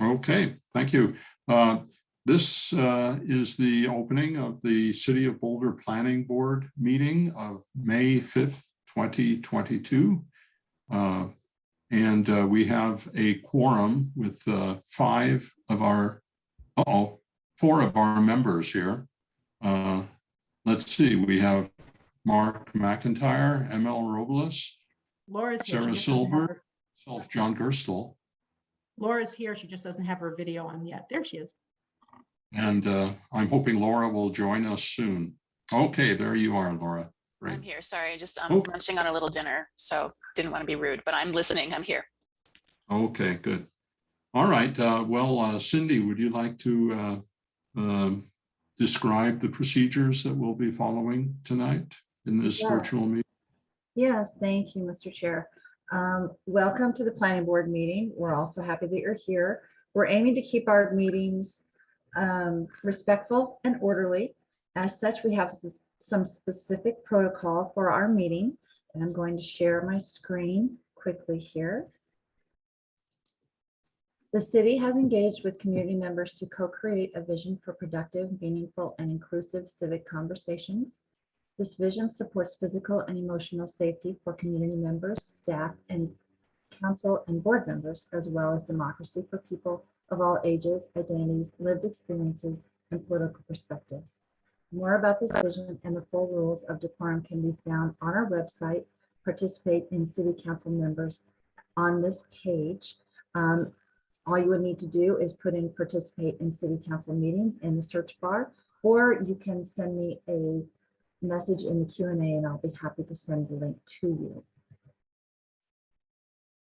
Okay, thank you. This is the opening of the City of Boulder Planning Board meeting of May 5th, 2022. And we have a quorum with four of our members here. Let's see, we have Mark McIntyre, ML Robles, Laura's here. Sarah Silver, myself, John Gerstle. Laura's here. She just doesn't have her video on yet. There she is. And I'm hoping Laura will join us soon. Okay, there you are, Laura. Great. I'm here. Sorry, I'm munching on a little dinner, so didn't want to be rude, but I'm listening. I'm here. Okay, good. All right. Cindy, would you like to describe the procedures that we'll be following tonight in this virtual meeting? Yes, thank you, Mr. Chair. Welcome to the planning board meeting. We're also happy that you're here. We're aiming to keep our meetings respectful and orderly. As such, we have some specific protocol for our meeting, and I'm going to share my screen quickly here. The city has engaged with community members to co-create a vision for productive, meaningful, and inclusive civic conversations. This vision supports physical and emotional safety for community members, staff, and council and board members, as well as democracy for people of all ages, identities, lived experiences, and political perspectives. More about this vision and the full rules of decorum can be found on our website. Participate in city council members on this page. All you would need to do is put in participate in city council meetings in the search bar, or you can send me a message in the Q&A and I'll be happy to send the link to you.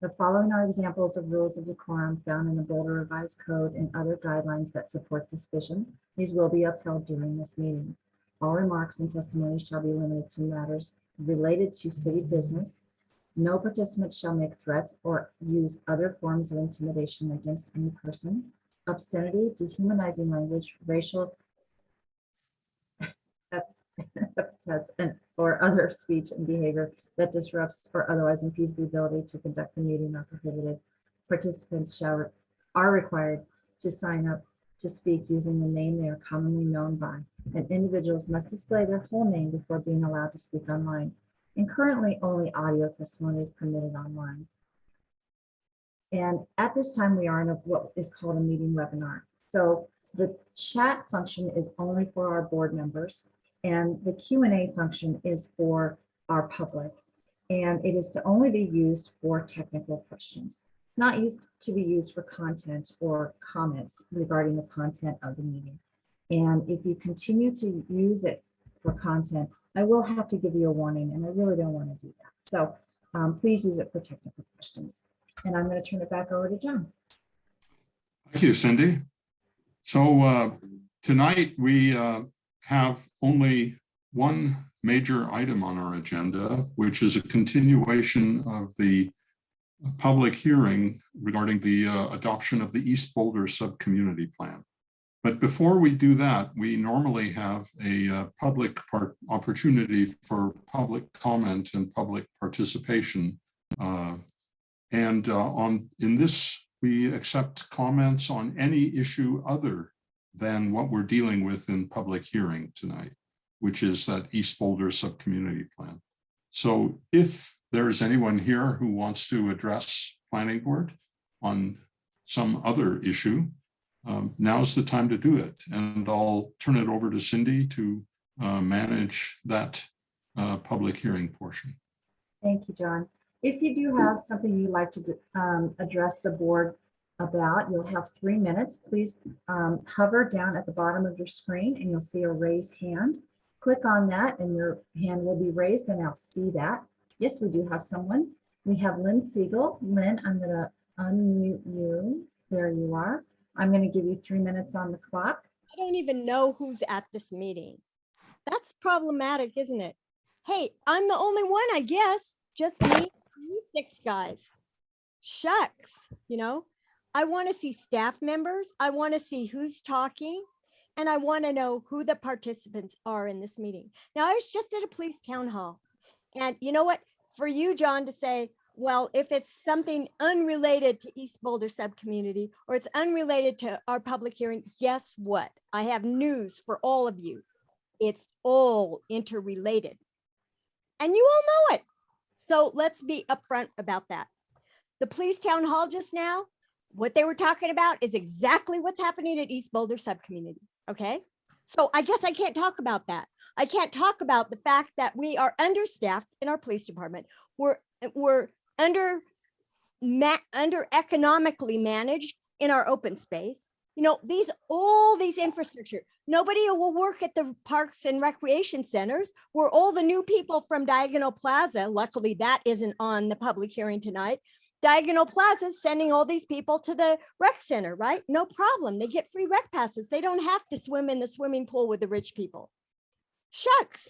The following are examples of rules of decorum found in the Boulder Revised Code and other guidelines that support this vision. These will be upheld during this meeting. All remarks and testimonies shall be limited to matters related to city business. No participant shall make threats or use other forms of intimidation against any person. Obscenity, dehumanizing language, racial or other speech and behavior that disrupts or otherwise impedes the ability to conduct the meeting are prohibited. Participants are required to sign up to speak using the name they are commonly known by, and individuals must display their whole name before being allowed to speak online. And currently only audio testimony is permitted online. And at this time we are in what is called a meeting webinar. So the chat function is only for our board members, and the Q&A function is for our public. And it is to only be used for technical questions. It's not used to be used for content or comments regarding the content of the meeting. And if you continue to use it for content, I will have to give you a warning, and I really don't want to do that. So please use it for technical questions. And I'm going to turn it back over to John. Thank you, Cindy. So tonight we have only one major item on our agenda, which is a continuation of the public hearing regarding the adoption of the East Boulder Sub-Community Plan. But before we do that, we normally have a public opportunity for public comment and public participation. In this, we accept comments on any issue other than what we're dealing with in public hearing tonight, which is that East Boulder Sub-Community Plan. So if there's anyone here who wants to address Planning Board on some other issue, now's the time to do it. And I'll turn it over to Cindy to manage that public hearing portion. Thank you, John. If you do have something you'd like to address the board about, you'll have 3 minutes. Please hover down at the bottom of your screen and you'll see a raised hand. Click on that and your hand will be raised and I'll see that. Yes, we do have someone. We have Lynn Siegel. Lynn, I'm going to unmute you. There you are. I'm going to give you 3 minutes on the clock. I don't even know who's at this meeting. That's problematic, isn't it? Hey, I'm the only one, I guess. Just me, you 6 guys. Shucks, you know? I want to see staff members. I want to see who's talking. And I want to know who the participants are in this meeting. Now, I was just at a police town hall. And you know what? For you, John, to say, well, if it's something unrelated to East Boulder subcommunity, or it's unrelated to our public hearing, guess what? I have news for all of you. It's all interrelated. And you all know it. So let's be upfront about that. The police town hall just now, what they were talking about is exactly what's happening at East Boulder subcommunity, okay? So I guess I can't talk about that. I can't talk about the fact that we are understaffed in our police department. We're under economically managed in our open space. You know, all these infrastructure, nobody will work at the parks and recreation centers where all the new people from Diagonal Plaza, luckily that isn't on the public hearing tonight. Diagonal Plaza is sending all these people to the rec center, right? No problem. They get free rec passes. They don't have to swim in the swimming pool with the rich people. Shucks,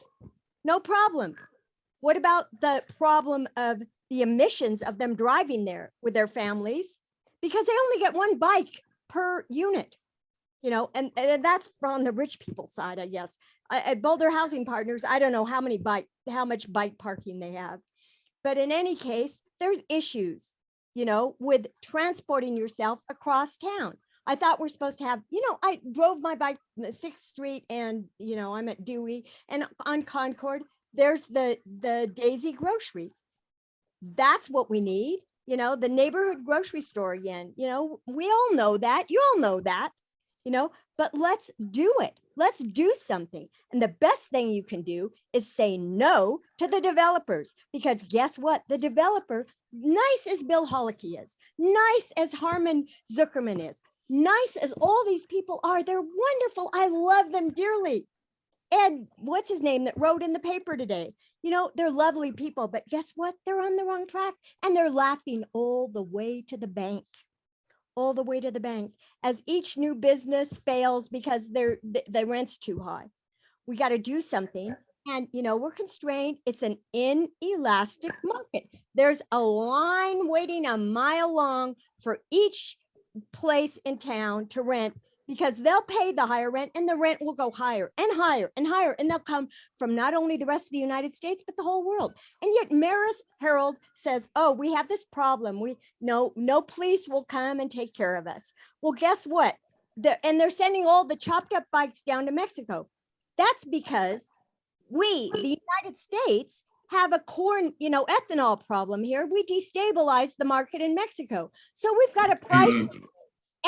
no problem. What about the problem of the emissions of them driving there with their families? Because they only get one bike per unit, you know, and that's from the rich people side, I guess. At Boulder Housing Partners, I don't know how much bike parking they have. But in any case, there's issues, you know, with transporting yourself across town. I thought we're supposed to have, you know, I drove my bike 6th Street and, you know, I'm at Dewey, and on Concord, there's the Daisy Grocery. That's what we need, you know, the neighborhood grocery store again. You know, we all know that, you all know that, you know, but let's do it. Let's do something. And the best thing you can do is say no to the developers, because guess what? The developer, nice as Bill Holicky is, nice as Harmon Zuckerman is, nice as all these people are, they're wonderful. I love them dearly. Ed, what's his name that wrote in the paper today? You know, they're lovely people, but guess what? They're on the wrong track and they're laughing all the way to the bank. All the way to the bank as each new business fails because the rent's too high. We got to do something. And, you know, we're constrained. It's an inelastic market. There's a line waiting a mile long for each place in town to rent, because they'll pay the higher rent and the rent will go higher and higher and higher. And they'll come from not only the rest of the United States, but the whole world. And yet Marist Herald says, oh, we have this problem. No police will come and take care of us. Well, guess what? They're sending all the chopped up bikes down to Mexico. That's because we, the United States, have a corn, you know, ethanol problem here. We destabilized the market in Mexico. So we've got a price.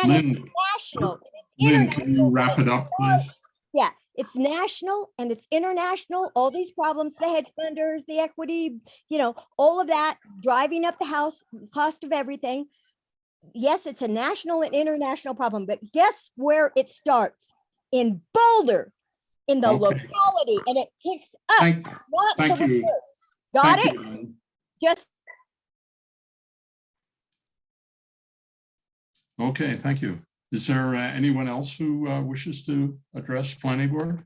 And Lynn, it's national. Lynn, can you wrap it up, please? Yeah, it's national and it's international. All these problems, the hedge funders, the equity, you know, all of that driving up the house cost of everything. Yes, it's a national and international problem, but guess where it starts? In Boulder, in the locality, and it kicks up. Thank you. Reserves. Got Thank it? you. Just Okay, thank you. Is there anyone else who wishes to address planning board?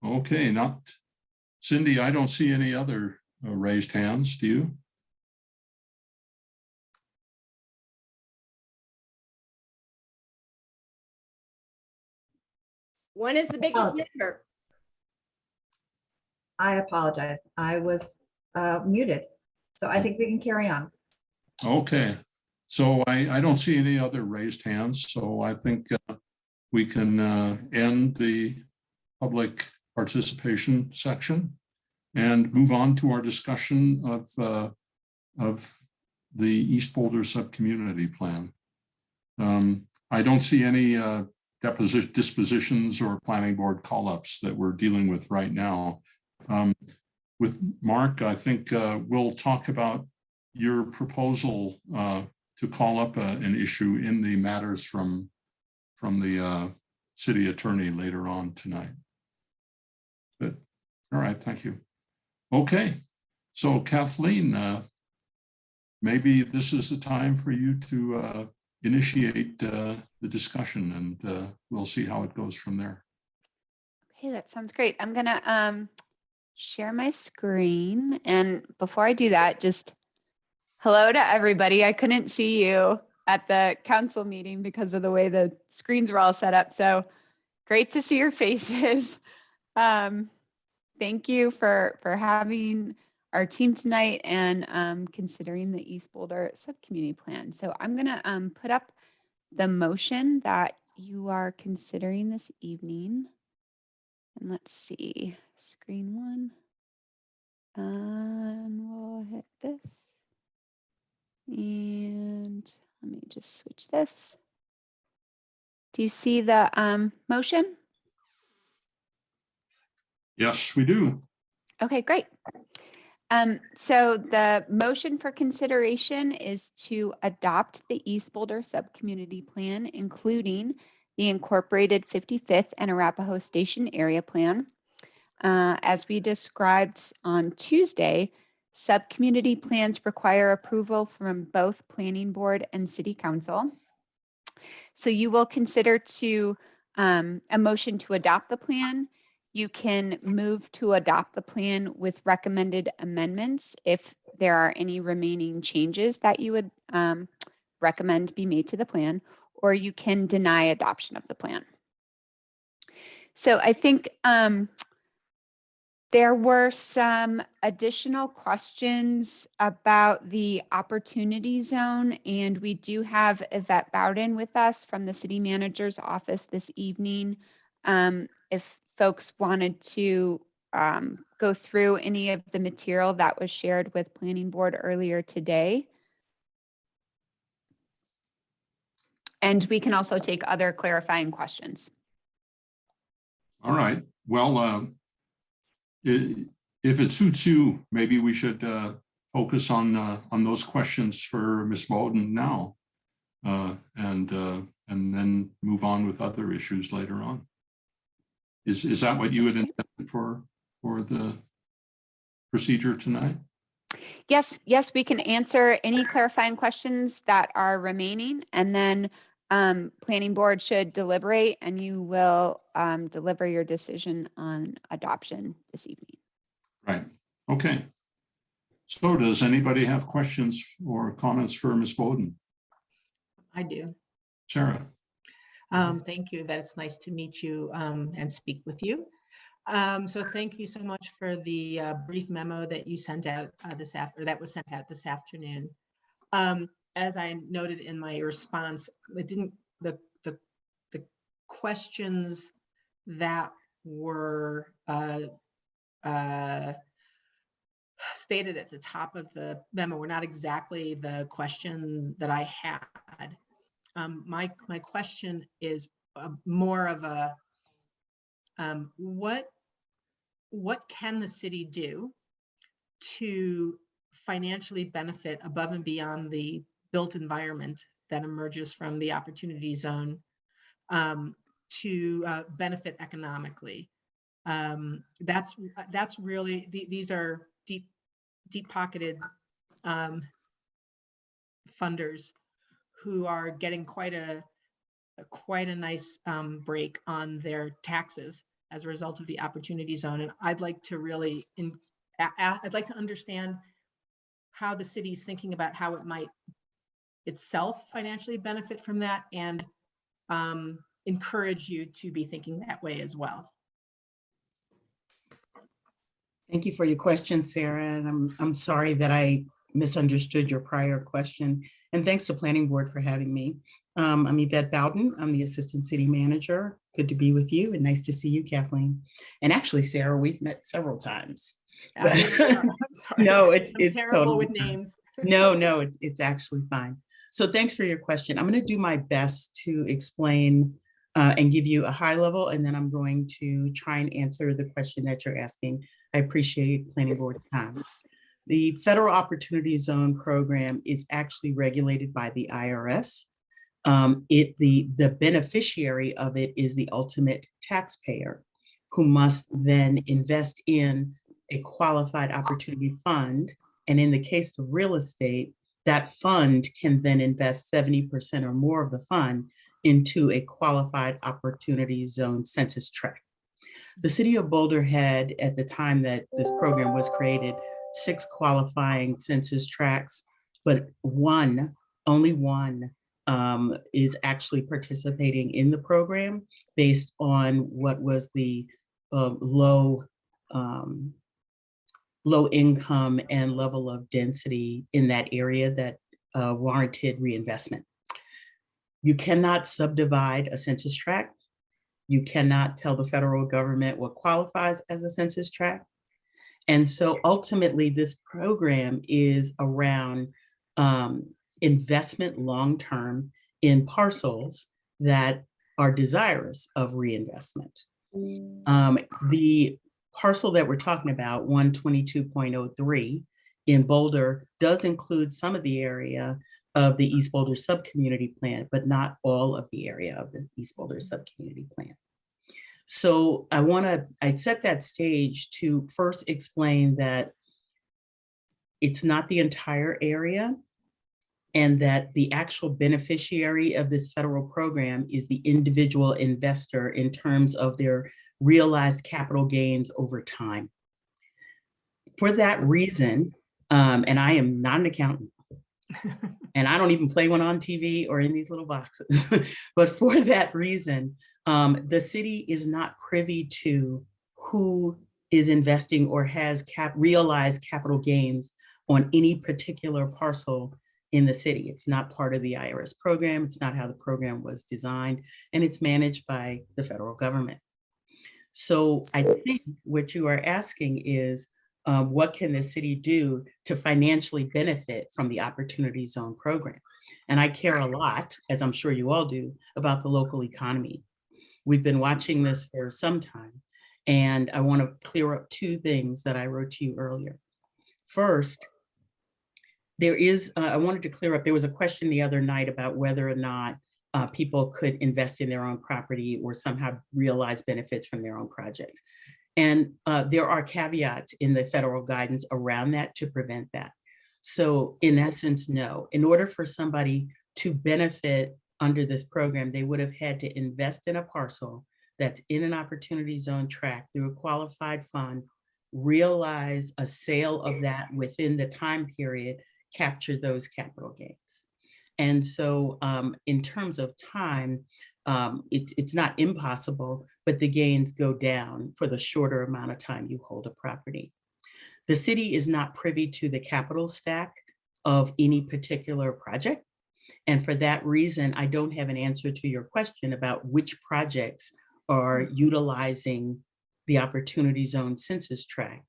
Okay, not Cindy. I don't see any other raised hands. Do you? one is the biggest number. I apologize. I was muted. So I think we can carry on. Okay, so I don't see any other raised hands, so I think we can end the public participation section and move on to our discussion of the East Boulder subcommunity plan. I don't see any dispositions or planning board call-ups that we're dealing with right now. With Mark, I think we'll talk about your proposal to call up an issue in the matters from the city attorney later on tonight. Good. All right, thank you. Okay, so Kathleen, maybe this is the time for you to initiate the discussion, and we'll see how it goes from there. Okay, that sounds great. I'm gonna share my screen. And before I do that, just hello to everybody. I couldn't see you at the council meeting because of the way the screens were all set up. So great to see your faces. Thank you for having our team tonight and considering the East Boulder subcommunity plan. So I'm gonna put up the motion that you are considering this evening. And let's see, screen one. And we'll hit this. And let me just switch this. Do you see the motion? Yes, we do. Okay, great. So the motion for consideration is to adopt the East Boulder Subcommunity Plan, including the incorporated 55th and Arapahoe Station Area Plan. As we described on Tuesday, subcommunity plans require approval from both Planning Board and City Council. So you will consider a motion to adopt the plan. You can move to adopt the plan with recommended amendments if there are any remaining changes that you would recommend be made to the plan, or you can deny adoption of the plan. So I think there were some additional questions about the opportunity zone, and we do have Yvette Bowden with us from the city manager's office this evening. If folks wanted to go through any of the material that was shared with Planning Board earlier today. And we can also take other clarifying questions. All right. Well, if it suits you, maybe we should focus on those questions for Ms. Bowden now, and then move on with other issues later on. Is that what you had intended for the procedure tonight? Yes, we can answer any clarifying questions that are remaining, and then Planning Board should deliberate, and you will deliver your decision on adoption this evening. Right. Okay. So does anybody have questions or comments for Ms. Bowden? I do. Sarah? Thank you. That it's nice to meet you and speak with you. So thank you so much for the brief memo that you sent out that was sent out this afternoon. As I noted in my response, the questions that were stated at the top of the memo were not exactly the question that I had. My question is more of a what can the city do to financially benefit above and beyond the built environment that emerges from the opportunity zone to benefit economically? That's really, these are deep-pocketed funders who are getting quite a nice break on their taxes as a result of the opportunity zone. And I'd like to really, I'd like to understand how the city is thinking about how it might itself financially benefit from that, and encourage you to be thinking that way as well. Thank you for your question, Sarah. And I'm sorry that I misunderstood your prior question. And thanks to Planning Board for having me. I'm Yvette Bowden. I'm the Assistant City Manager. Good to be with you, and nice to see you, Kathleen. And actually, Sarah, we've met several times. I'm sorry. No, I'm it's terrible totally with fine. names. No, it's actually fine. So thanks for your question. I'm going to do my best to explain and give you a high level, and then I'm going to try and answer the question that you're asking. I appreciate Planning Board's time. The Federal Opportunity Zone program is actually regulated by the IRS. The beneficiary of it is the ultimate taxpayer, who must then invest in a qualified opportunity fund. And in the case of real estate, that fund can then invest 70% or more of the fund into a qualified opportunity zone census tract. The city of Boulder had, at the time that this program was created, 6 qualifying census tracts, but only one is actually participating in the program based on what was the low low income and level of density in that area that warranted reinvestment. You cannot subdivide a census tract. You cannot tell the federal government what qualifies as a census tract. And so ultimately, this program is around investment long-term in parcels that are desirous of reinvestment. The parcel that we're talking about, 122.03 in Boulder, does include some of the area of the East Boulder Subcommunity Plan, but not all of the area of the East Boulder Subcommunity Plan. So I set that stage to first explain that it's not the entire area, and that the actual beneficiary of this federal program is the individual investor in terms of their realized capital gains over time. For that reason, and I am not an accountant, and I don't even play one on TV or in these little boxes, but for that reason, the city is not privy to who is investing or has realized capital gains on any particular parcel in the city. It's not part of the IRS program. It's not how the program was designed, and it's managed by the federal government. So I think what you are asking is, what can the city do to financially benefit from the Opportunity Zone program? And I care a lot, as I'm sure you all do, about the local economy. We've been watching this for some time, and I want to clear up two things that I wrote to you earlier. First, I wanted to clear up, there was a question the other night about whether or not people could invest in their own property or somehow realize benefits from their own projects. And there are caveats in the federal guidance around that to prevent that. So in essence, no. In order for somebody to benefit under this program, they would have had to invest in a parcel that's in an Opportunity Zone tract through a qualified fund, realize a sale of that within the time period, capture those capital gains. And so in terms of time, it's not impossible, but the gains go down for the shorter amount of time you hold a property. The city is not privy to the capital stack of any particular project. And for that reason, I don't have an answer to your question about which projects are utilizing the Opportunity Zone census tract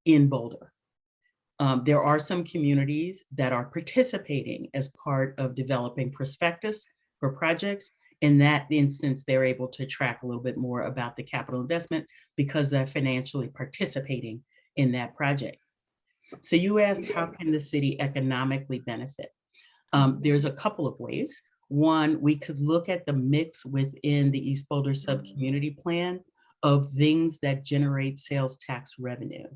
in Boulder. There are some communities that are participating as part of developing prospectus for projects. In that instance, they're able to track a little bit more about the capital investment because they're financially participating in that project. So you asked, how can the city economically benefit? There's a couple of ways. One, we could look at the mix within the East Boulder Subcommunity Plan of things that generate sales tax revenue,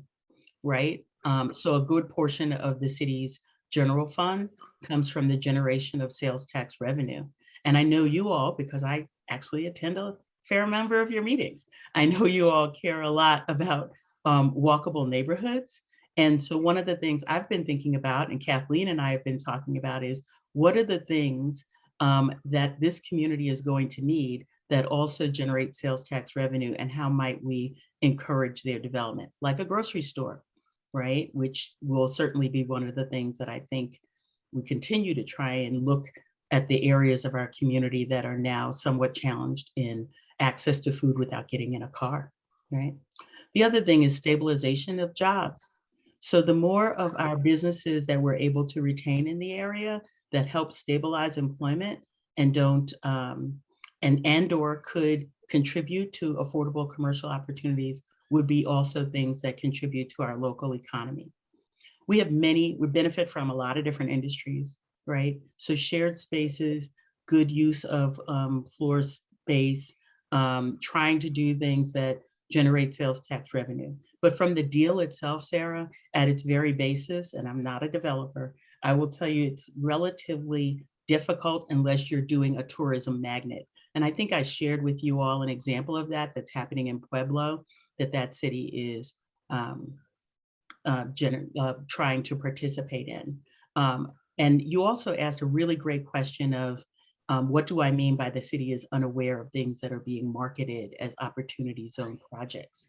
right? So a good portion of the city's general fund comes from the generation of sales tax revenue. And I know you all, because I actually attend a fair number of your meetings, I know you all care a lot about walkable neighborhoods. And so one of the things I've been thinking about, and Kathleen and I have been talking about, is what are the things that this community is going to need that also generate sales tax revenue, and how might we encourage their development, like a grocery store, right? Which will certainly be one of the things that I think we continue to try and look at the areas of our community that are now somewhat challenged in access to food without getting in a car, right? The other thing is stabilization of jobs. So the more of our businesses that we're able to retain in the area that help stabilize employment and don't, and/or could contribute to affordable commercial opportunities would be also things that contribute to our local economy. We benefit from a lot of different industries, right? So shared spaces, good use of floor space, trying to do things that generate sales tax revenue. But from the deal itself, Sarah, at its very basis, and I'm not a developer, I will tell you it's relatively difficult unless you're doing a tourism magnet. And I think I shared with you all an example of that that's happening in Pueblo, that city is trying to participate in. And you also asked a really great question of what do I mean by the city is unaware of things that are being marketed as Opportunity Zone projects?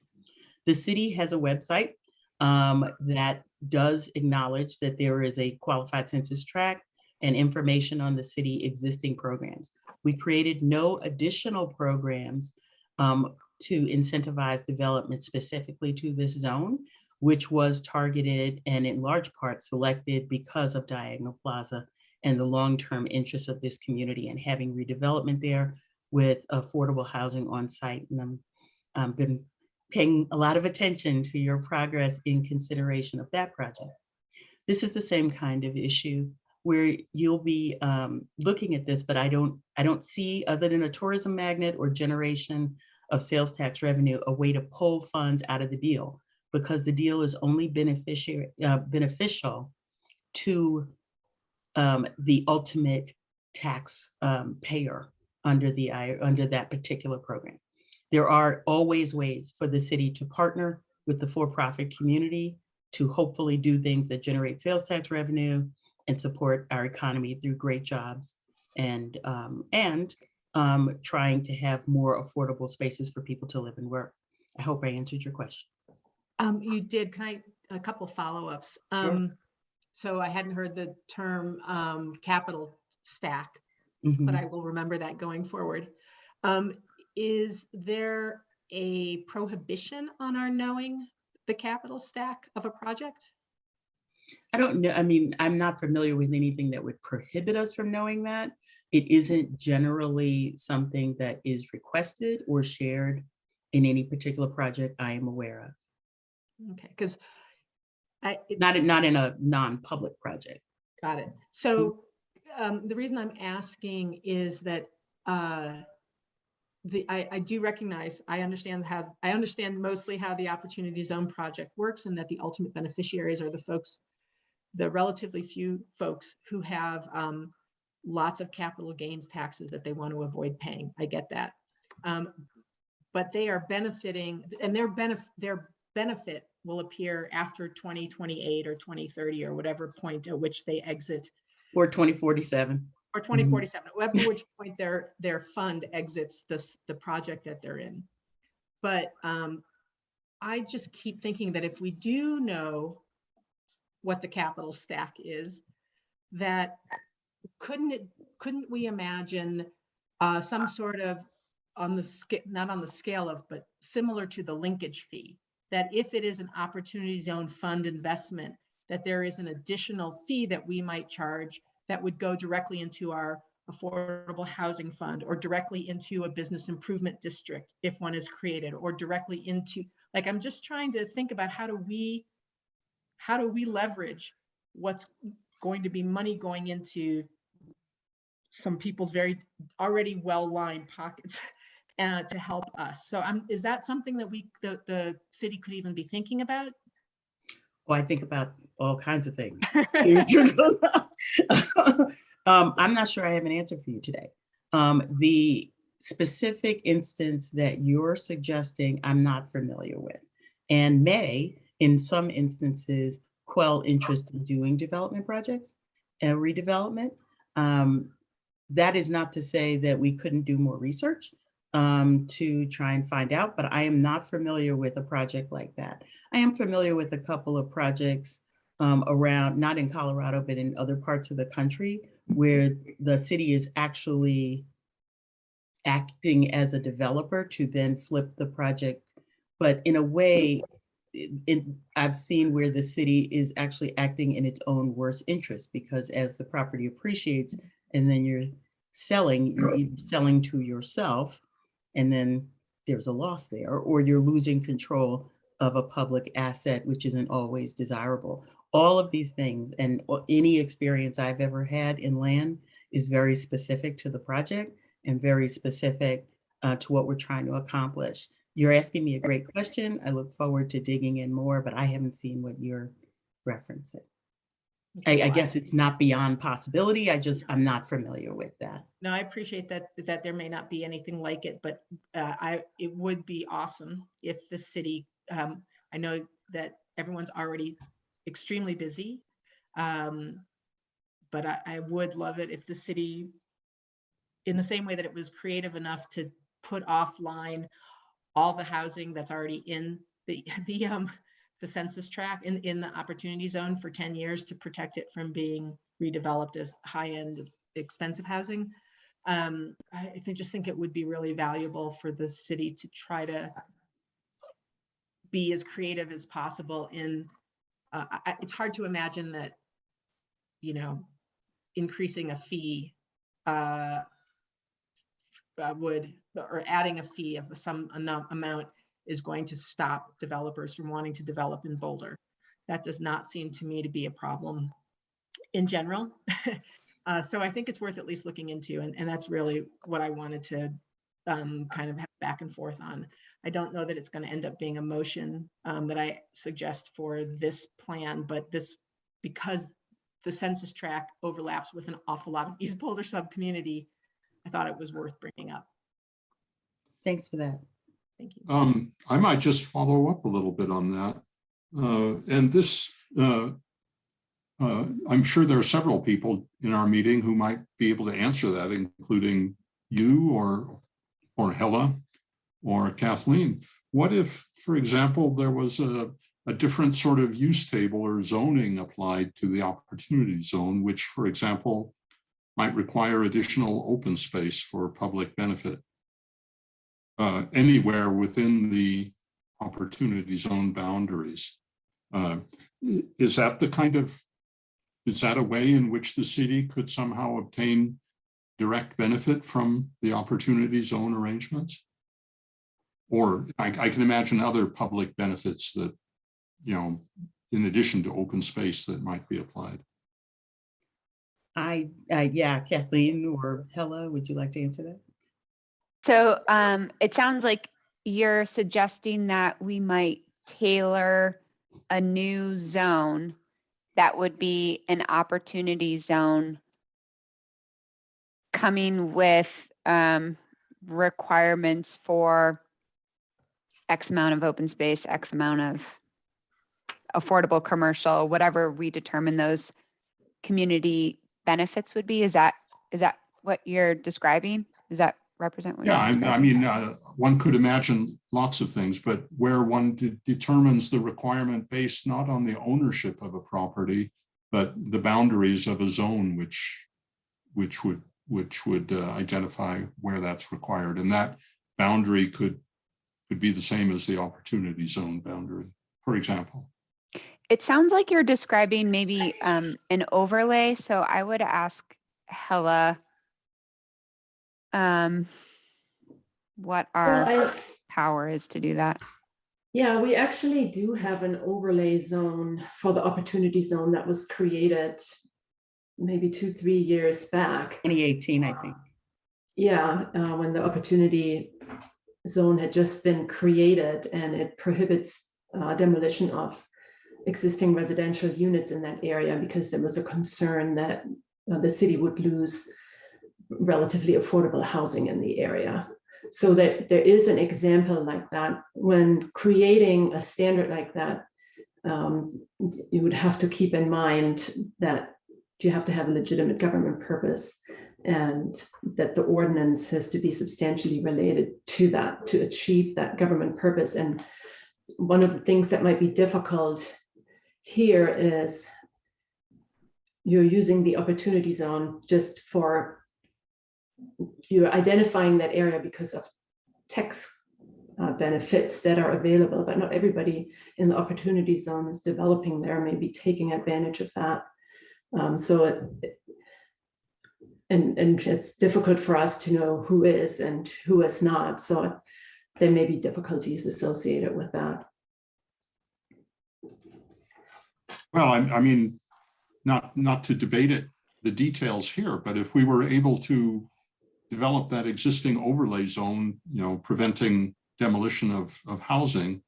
The city has a website that does acknowledge that there is a qualified census tract and information on the city existing programs. We created no additional programs to incentivize development specifically to this zone, which was targeted and in large part selected because of Diagonal Plaza and the long-term interests of this community and having redevelopment there with affordable housing on site. And I've been paying a lot of attention to your progress in consideration of that project. This is the same kind of issue where you'll be looking at this, but I don't see, other than a tourism magnet or generation of sales tax revenue, a way to pull funds out of the deal, because the deal is only beneficial to the ultimate tax payer under that particular program. There are always ways for the city to partner with the for-profit community to hopefully do things that generate sales tax revenue and support our economy through great jobs and trying to have more affordable spaces for people to live and work. I hope I answered your question. You did. Can a couple follow-ups? Sure. So I hadn't heard the term capital stack, Mhm. but I will remember that going forward. Is there a prohibition on our knowing the capital stack of a project? I don't know. I mean, I'm not familiar with anything that would prohibit us from knowing that. It isn't generally something that is requested or shared in any particular project I am aware of. Okay, because Not in a non-public project. got it. So the reason I'm asking is that I do recognize, I understand mostly how the Opportunity Zone project works, and that the ultimate beneficiaries are the folks, the relatively few folks who have lots of capital gains taxes that they want to avoid paying. I get that. But they are benefiting, and their benefit will appear after 2028 or 2030 or whatever point at which they exit. Or 2047. Or 2047, at which point their fund exits the project that they're in. But I just keep thinking that if we do know what the capital stack is, that couldn't we imagine some sort of not on the scale of, but similar to the linkage fee, that if it is an Opportunity Zone fund investment, that there is an additional fee that we might charge that would go directly into our affordable housing fund, or directly into a business improvement district if one is created, or directly into, like, I'm just trying to think about how do we leverage what's going to be money going into some people's very already well-lined pockets to help us. So is that something that the city could even be thinking about? Well, I think about all kinds of things. I'm not sure I have an answer for you today. The specific instance that you're suggesting, I'm not familiar with, and may, in some instances, quell interest in doing development projects and redevelopment. That is not to say that we couldn't do more research to try and find out, but I am not familiar with a project like that. I am familiar with a couple of projects around, not in Colorado, but in other parts of the country, where the city is actually acting as a developer to then flip the project. But in a way, I've seen where the city is actually acting in its own worst interest, because as the property appreciates and then you're selling to yourself, and then there's a loss there, or you're losing control of a public asset, which isn't always desirable. All of these things, and any experience I've ever had in land, is very specific to the project and very specific to what we're trying to accomplish. You're asking me a great question. I look forward to digging in more, but I haven't seen what you're referencing. I guess it's not beyond possibility. I'm not familiar with that. No, I appreciate that there may not be anything like it, but it would be awesome if the city, I know that everyone's already extremely busy, but I would love it if the city, in the same way that it was creative enough to put offline all the housing that's already in the census tract in the opportunity zone for 10 years to protect it from being redeveloped as high-end expensive housing. I just think it would be really valuable for the city to try to be as creative as possible in, it's hard to imagine that, you know, increasing a fee would, or adding a fee of some amount is going to stop developers from wanting to develop in Boulder. That does not seem to me to be a problem in general. So I think it's worth at least looking into, and that's really what I wanted to kind of have back and forth on. I don't know that it's going to end up being a motion that I suggest for this plan, but this, because the census tract overlaps with an awful lot of East Boulder sub-community, I thought it was worth bringing up. Thanks for that. Thank you. I might just follow up a little bit on that. And this, I'm sure there are several people in our meeting who might be able to answer that, including you or Hella or Kathleen. What if, for example, there was a different sort of use table or zoning applied to the opportunity zone, which, for example, might require additional open space for public benefit anywhere within the opportunity zone boundaries? Is that a way in which the city could somehow obtain direct benefit from the opportunity zone arrangements? Or I can imagine other public benefits that, you know, in addition to open space, that might be applied. Yeah, Kathleen or Hella, would you like to answer that? So it sounds like you're suggesting that we might tailor a new zone that would be an opportunity zone coming with requirements for X amount of open space, X amount of affordable commercial, whatever we determine those community benefits would be. Is that what you're describing? Does that represent what you're Yeah, describing? I mean, one could imagine lots of things, but where one determines the requirement based not on the ownership of a property, but the boundaries of a zone, which would identify where that's required, and that boundary could be the same as the opportunity zone boundary, for example. It sounds like you're describing maybe an overlay. So I would ask Hella what our power is to do that. Yeah, we actually do have an overlay zone for the opportunity zone that was created maybe 2-3 years back. 2018, I think. Yeah, when the opportunity zone had just been created, and it prohibits demolition of existing residential units in that area because there was a concern that the city would lose relatively affordable housing in the area. So that there is an example like that. When creating a standard like that, you would have to keep in mind that you have to have a legitimate government purpose, and that the ordinance has to be substantially related to that to achieve that government purpose. And one of the things that might be difficult here is you're using the opportunity zone just for, you're identifying that area because of tax benefits that are available, but not everybody in the opportunity zone is developing there, maybe taking advantage of that. And it's difficult for us to know who is and who is not. So there may be difficulties associated with that. Well, I mean, not to debate it, the details here, but if we were able to develop that existing overlay zone, you know, preventing demolition of housing,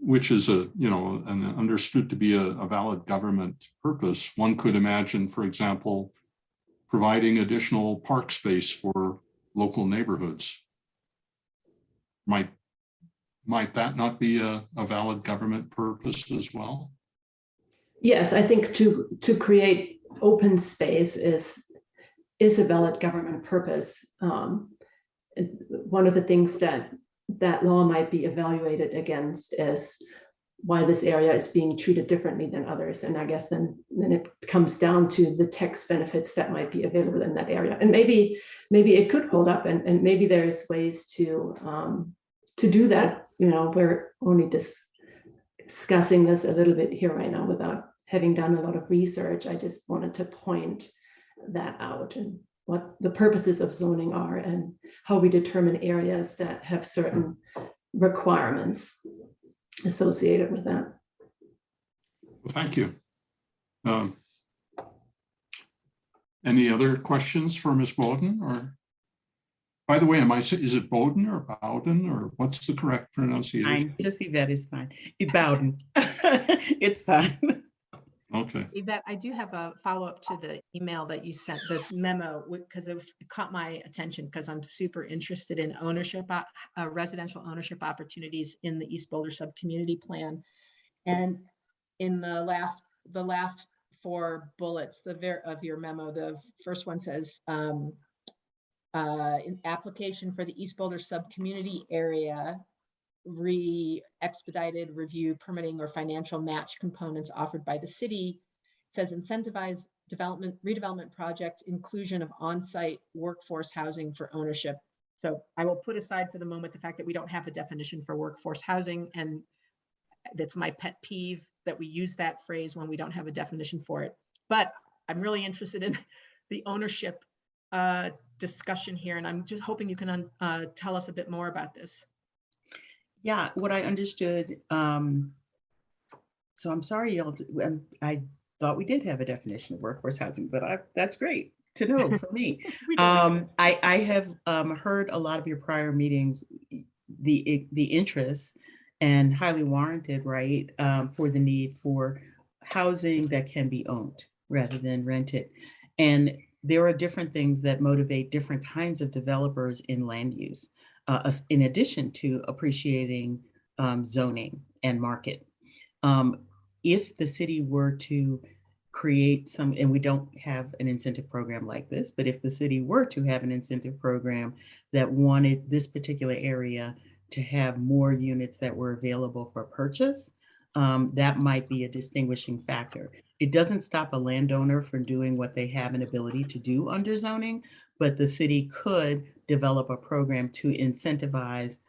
which is understood to be a valid government purpose, one could imagine, for example, providing additional park space for local neighborhoods. Might that not be a valid government purpose as well? Yes, I think to create open space is a valid government purpose. One of the things that that law might be evaluated against as why this area is being treated differently than others. And I guess then it comes down to the tax benefits that might be available in that area. And maybe it could hold up, and maybe there's ways to do that. You know, we're only discussing this a little bit here right now without having done a lot of research. I just wanted to point that out and what the purposes of zoning are and how we determine areas that have certain requirements associated with that. Well, thank you. Any other questions for Ms. Bowden? Or, by the way, is it Bowden or Bowden, or what's the correct pronunciation? Fine, just Yvette is fine. Bowden. It's fine. Okay. Yvette, I do have a follow-up to the email that you sent, the memo, because it caught my attention because I'm super interested in ownership, residential ownership opportunities in the East Boulder Sub-Community Plan. And in the last 4 bullets of your memo, the first one says, application for the East Boulder Sub-Community Area expedited review, permitting, or financial match components offered by the city. It says incentivize redevelopment project, inclusion of on-site workforce housing for ownership. So I will put aside for the moment the fact that we don't have a definition for workforce housing, and that's my pet peeve that we use that phrase when we don't have a definition for it. But I'm really interested in the ownership discussion here, and I'm just hoping you can tell us a bit more about this. Yeah, what I understood, so I'm sorry, y'all, I thought we did have a definition of workforce housing, but that's great to know for me. I have heard a lot of your prior meetings, the interest, and highly warranted, right, for the need for housing that can be owned rather than rented. And there are different things that motivate different kinds of developers in land use, in addition to appreciating zoning and market. If the city were to create some, and we don't have an incentive program like this, but if the city were to have an incentive program that wanted this particular area to have more units that were available for purchase, that might be a distinguishing factor. It doesn't stop a landowner from doing what they have an ability to do under zoning, but the city could develop a program to incentivize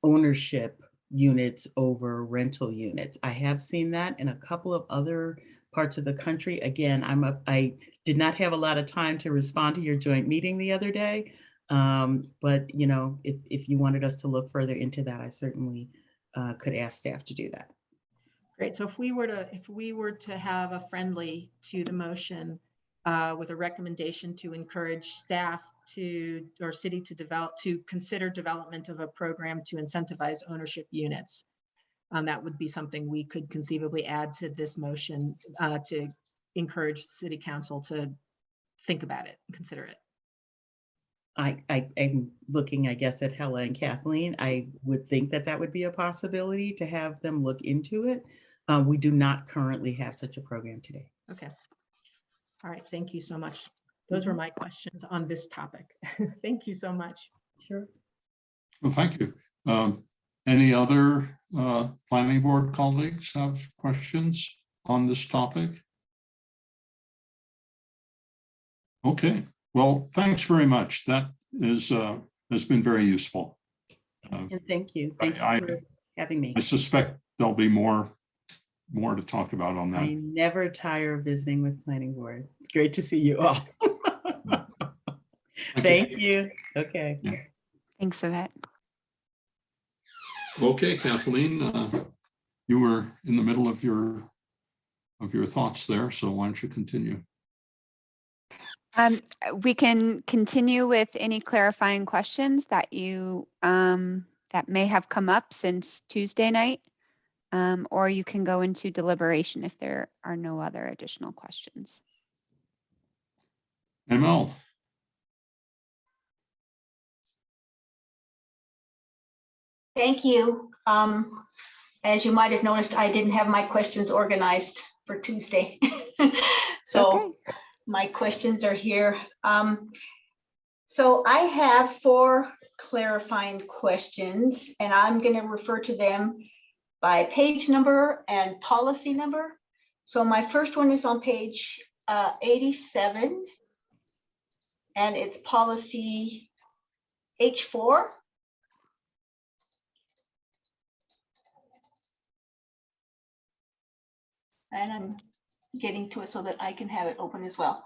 ownership units over rental units. I have seen that in a couple of other parts of the country. Again, I did not have a lot of time to respond to your joint meeting the other day, but you know, if you wanted us to look further into that, I certainly could ask staff to do that. Great. So if we were to have a friendly to the motion with a recommendation to encourage staff or city to consider development of a program to incentivize ownership units, that would be something we could conceivably add to this motion to encourage the city council to think about it and consider it. I'm looking, I guess, at Hella and Kathleen. I would think that would be a possibility to have them look into it. We do not currently have such a program today. Okay. All right. Thank you so much. Those were my questions on this topic. Thank you so much. Sure. Well, thank you. Any other planning board colleagues have questions on this topic? Okay. Well, thanks very much. That has been very useful. And thank you. Thank you for having me. I suspect there'll be more to talk about on that. I never tire of visiting with planning board. It's great to see you all. Thank you. Okay. Yeah. Thanks, Yvette. Okay, Kathleen, you were in the middle of your thoughts there, so why don't you continue? We can continue with any clarifying questions that you that may have come up since Tuesday night, or you can go into deliberation if there are no other additional questions. ML. Thank you. As you might have noticed, I didn't have my questions organized for Tuesday. So okay. My questions are here. So I have 4 clarifying questions, and I'm going to refer to them by page number and policy number. So my first one is on page 87, and it's policy H4. And I'm getting to it so that I can have it open as well.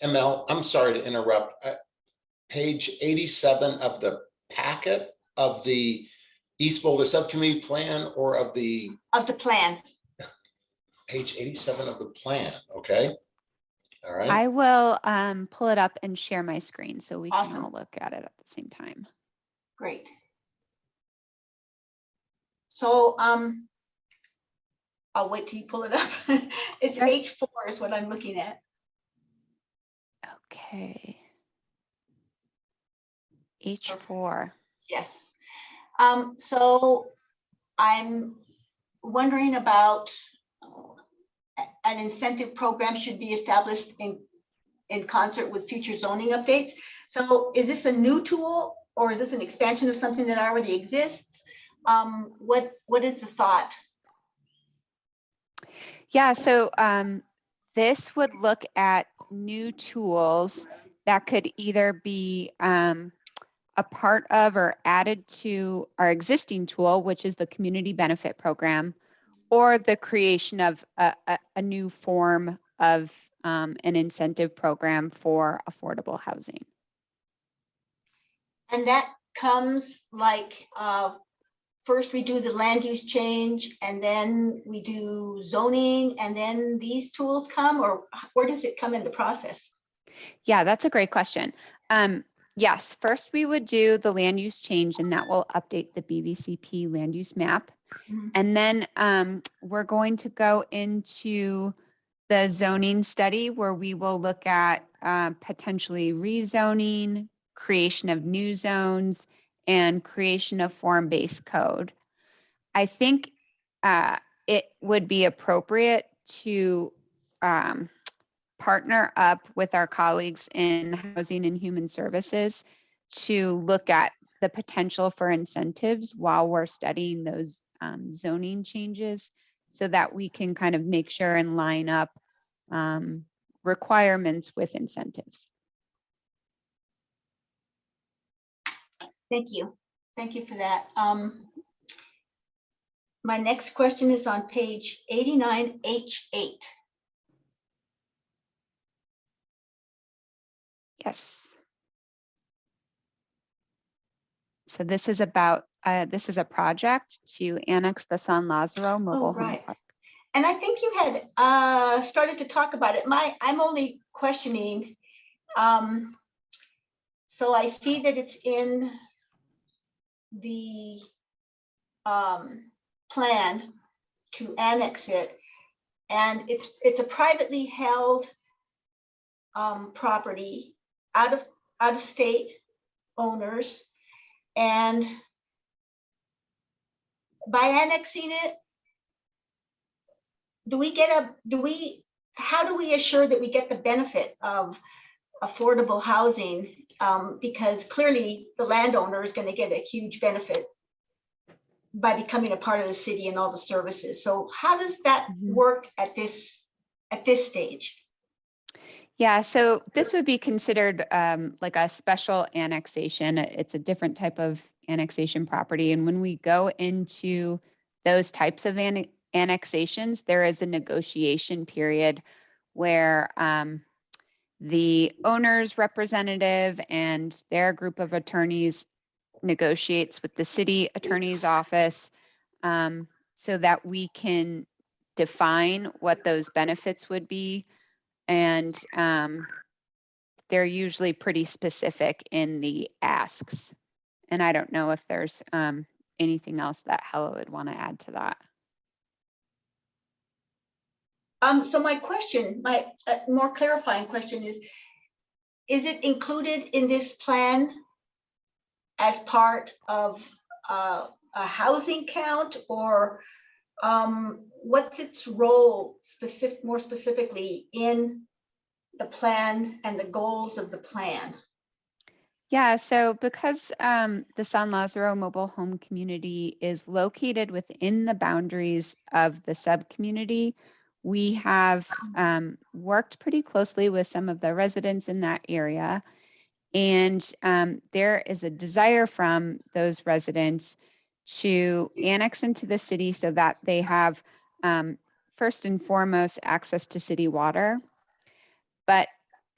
ML, I'm sorry to interrupt. Page 87 of the packet of the East Boulder Subcommittee Plan, or of the plan. page 87 of the plan, okay? All right. I will pull it up and share my screen so we can Awesome. all look at it at the same time. Great. So I'll wait till you pull it up. It's Sure. H4 is what I'm looking at. Okay. H4. Yes. So I'm wondering about an incentive program should be established in concert with future zoning updates. So is this a new tool, or is this an expansion of something that already exists? What is the thought? Yeah, so this would look at new tools that could either be a part of or added to our existing tool, which is the community benefit program, or the creation of a new form of an incentive program for affordable housing. And that comes like, first we do the land use change, and then we do zoning, and then these tools come, or where does it come in the process? Yeah, that's a great question. Yes, first we would do the land use change, and that will update the BVCP land use map. Mhm. And then we're going to go into the zoning study, where we will look at potentially rezoning, creation of new zones, and creation of form-based code. I think it would be appropriate to partner up with our colleagues in Housing and Human Services to look at the potential for incentives while we're studying those zoning changes, so that we can kind of make sure and line up requirements with incentives. Thank you. Thank you for that. My next question is on page 89H8. Yes. So this is about, this is a project to annex the San Lazaro mobile home right. park. And I think you had started to talk about it. I'm only questioning. So I see that it's in the plan to annex it, and it's a privately held property, out of state owners, and by annexing it, how do we assure that we get the benefit of affordable housing? Because clearly the landowner is going to get a huge benefit by becoming a part of the city and all the services. So how does that work at this stage? Yeah, so this would be considered like a special annexation. It's a different type of annexation property. And when we go into those types of annexations, there is a negotiation period where the owner's representative and their group of attorneys negotiates with the city attorney's office so that we can define what those benefits would be. And they're usually pretty specific in the asks. And I don't know if there's anything else that Hella would want to add to that. So my question, my more clarifying question is it included in this plan as part of a housing count, or what's its role more specifically in the plan and the goals of the plan? Yeah, so because the San Lazaro mobile home community is located within the boundaries of the sub-community, we have worked pretty closely with some of the residents in that area. And there is a desire from those residents to annex into the city so that they have, first and foremost, access to city water. But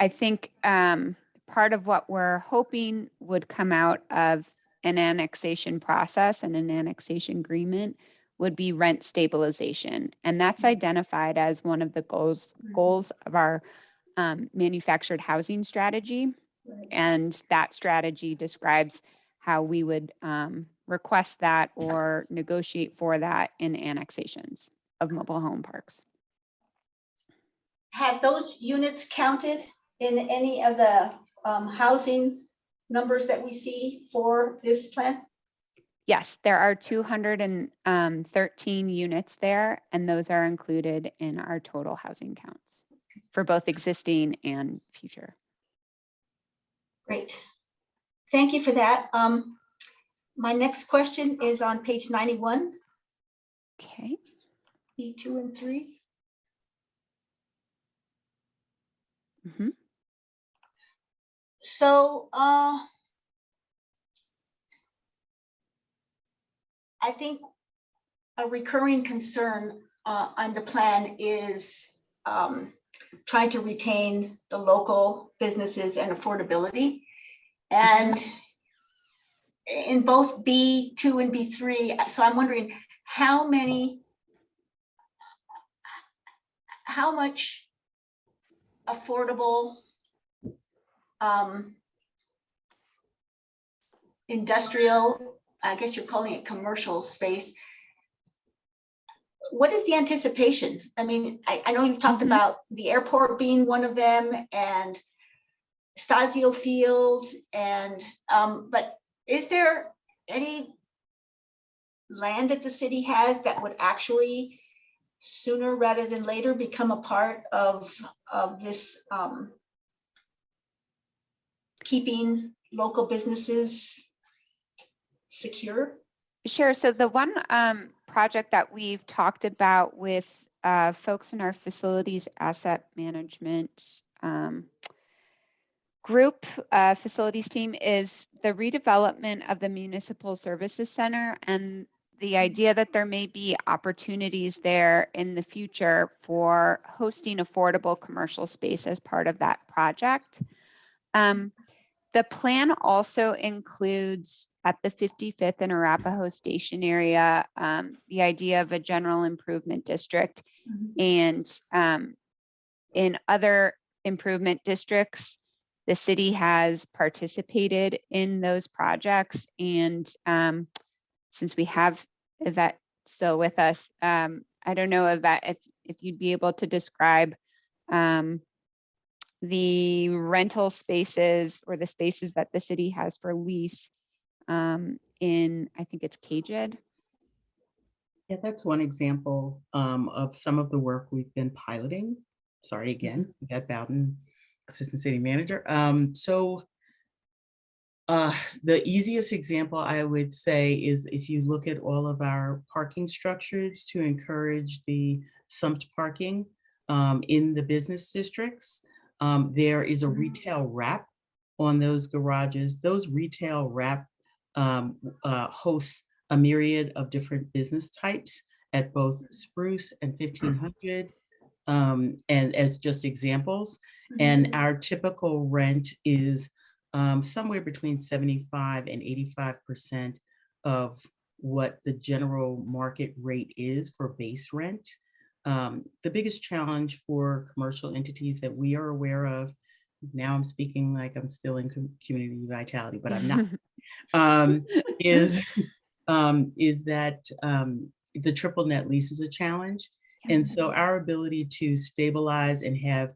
I think part of what we're hoping would come out of an annexation process and an annexation agreement would be rent stabilization. And that's identified as one of the goals of our manufactured housing strategy. And that strategy describes how we would request that or negotiate for that in annexations of mobile home parks. Have those units counted in any of the housing numbers that we see for this plan? Yes, there are 213 units there, and those are included in our total housing counts for both existing and future. Great. Thank you for that. My next question is on page 91. Okay. B2 and 3. Mm-hmm. So I think a recurring concern on the plan is trying to retain the local businesses and affordability. And in both B2 and B3, so I'm wondering how much affordable industrial, I guess you're calling it commercial space. What is the anticipation? I mean, I know you've talked about the airport being one of them and Stasio Fields, and but is there any land that the city has that would actually sooner rather than later become a part of this keeping local businesses secure? Sure. So the one project that we've talked about with folks in our facilities asset management group facilities team is the redevelopment of the Municipal Services Center, and the idea that there may be opportunities there in the future for hosting affordable commercial space as part of that project. The plan also includes at the 55th and Arapahoe Station area, the idea of a general improvement district. And in other improvement districts, the city has participated in those projects. And since we have Yvette still with us, I don't know, Yvette, if you'd be able to describe the rental spaces or the spaces that the city has for lease in, I think it's Caged. Yeah, that's one example of some of the work we've been piloting. Sorry, again, Yvette Bowden, Assistant City Manager. The easiest example I would say is if you look at all of our parking structures to encourage the sumped parking in the business districts, there is a retail wrap on those garages. Those retail wrap hosts a myriad of different business types at both Spruce and 1500, and as just examples. And our typical rent is somewhere between 75 and 85% of what the general market rate is for base rent. The biggest challenge for commercial entities that we are aware of, now I'm speaking like I'm still in community vitality, but I'm not, is that the triple net lease is a challenge. And so our ability to stabilize and have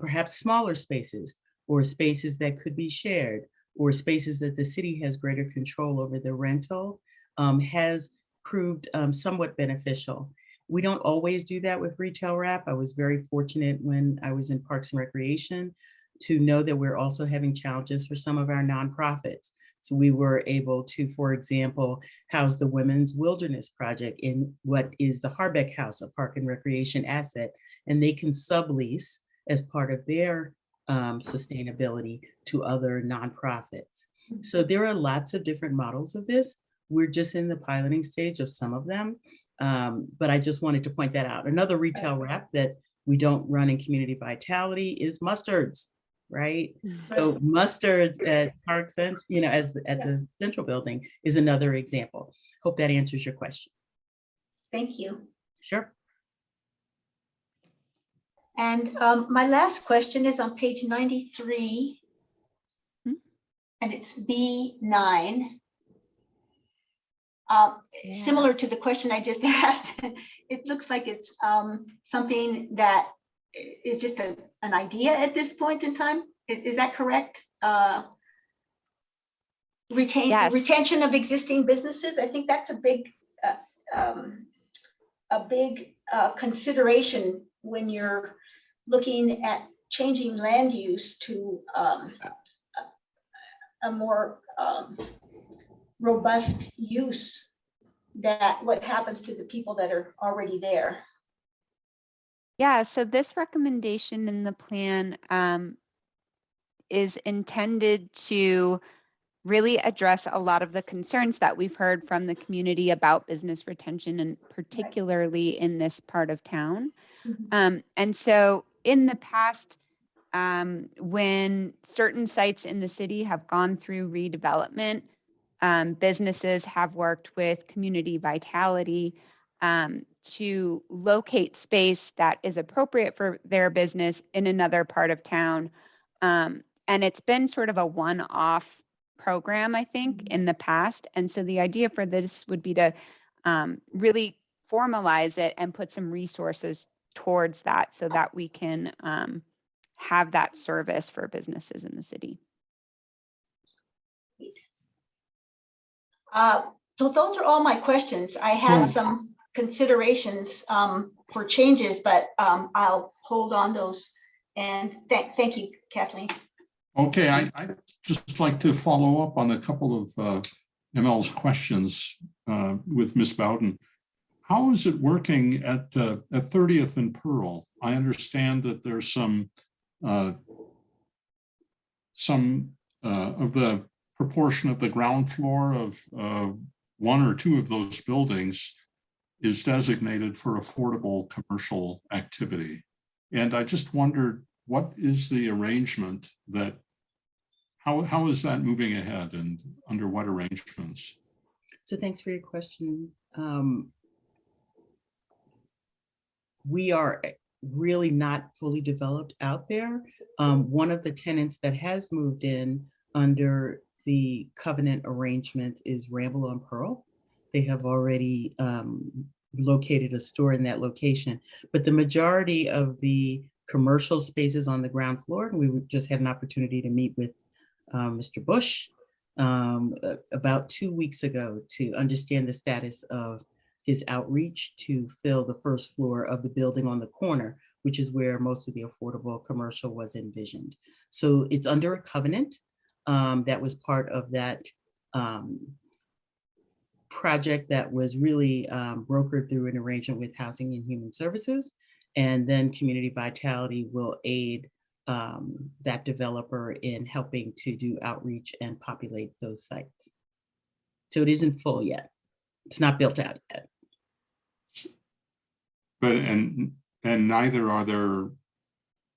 perhaps smaller spaces or spaces that could be shared or spaces that the city has greater control over the rental has proved somewhat beneficial. We don't always do that with retail wrap. I was very fortunate when I was in Parks and Recreation to know that we're also having challenges for some of our nonprofits. So we were able to, for example, house the Women's Wilderness Project in what is the Harbeck House, a park and recreation asset, and they can sublease as part of their sustainability to other nonprofits. So there are lots of different models of this. We're just in the piloting stage of some of them, but I just wanted to point that out. Another retail wrap that we don't run in Community Vitality is mustards, right? So mustards at Parks and, at the Central Building is another example. Hope that answers your question. Thank you. Sure. And my last question is on page 93, and it's B9. Similar to the question I just asked, it looks like it's something that is just an idea at this point in time. Is that correct? Yes. Retention of existing businesses. I think that's a big consideration when you're looking at changing land use to a more robust use, that what happens to the people that are already there. Yeah, so this recommendation in the plan is intended to really address a lot of the concerns that we've heard from the community about business retention, and particularly in this part of town. And so in the past, when certain sites in the city have gone through redevelopment, businesses have worked with Community Vitality to locate space that is appropriate for their business in another part of town. And it's been sort of a one-off program, I think, in the past. And so the idea for this would be to really formalize it and put some resources towards that so that we can have that service for businesses in the city. So those are all my questions. I have some considerations for changes, but I'll hold on those. And thank you, Kathleen. Okay, I'd just like to follow up on a couple of ML's questions with Ms. Bowden. How is it working at 30th and Pearl? I understand that there's some of the proportion of the ground floor of one or two of those buildings is designated for affordable commercial activity. And I just wondered, what is the arrangement that, how is that moving ahead and under what arrangements? So thanks for your question. We are really not fully developed out there. One of the tenants that has moved in under the covenant arrangements is Ramble on Pearl. They have already located a store in that location, but the majority of the commercial spaces on the ground floor, and we just had an opportunity to meet with Mr. Bush about 2 weeks ago to understand the status of his outreach to fill the first floor of the building on the corner, which is where most of the affordable commercial was envisioned. So it's under a covenant that was part of that project that was really brokered through an arrangement with Housing and Human Services. And then Community Vitality will aid that developer in helping to do outreach and populate those sites. So it isn't full yet. It's not built out yet. But and neither are there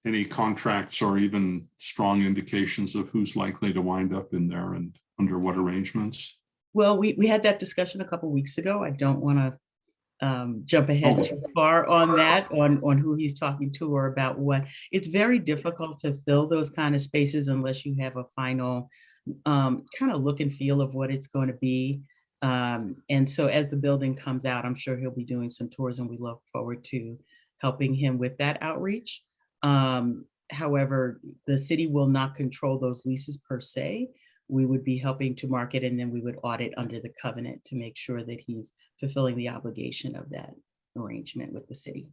any contracts or even strong indications of who's likely to wind up in there and under what arrangements? Well, we had that discussion a couple of weeks ago. I don't want to jump ahead too far on that, on who he's talking to or about what. It's very difficult to fill those kind of spaces unless you have a final kind of look and feel of what it's going to be. And so as the building comes out, I'm sure he'll be doing some tours, and we look forward to helping him with that outreach. However, the city will not control those leases per se. we would be helping to market, and then we would audit under the covenant to make sure that he's fulfilling the obligation of that arrangement with the city.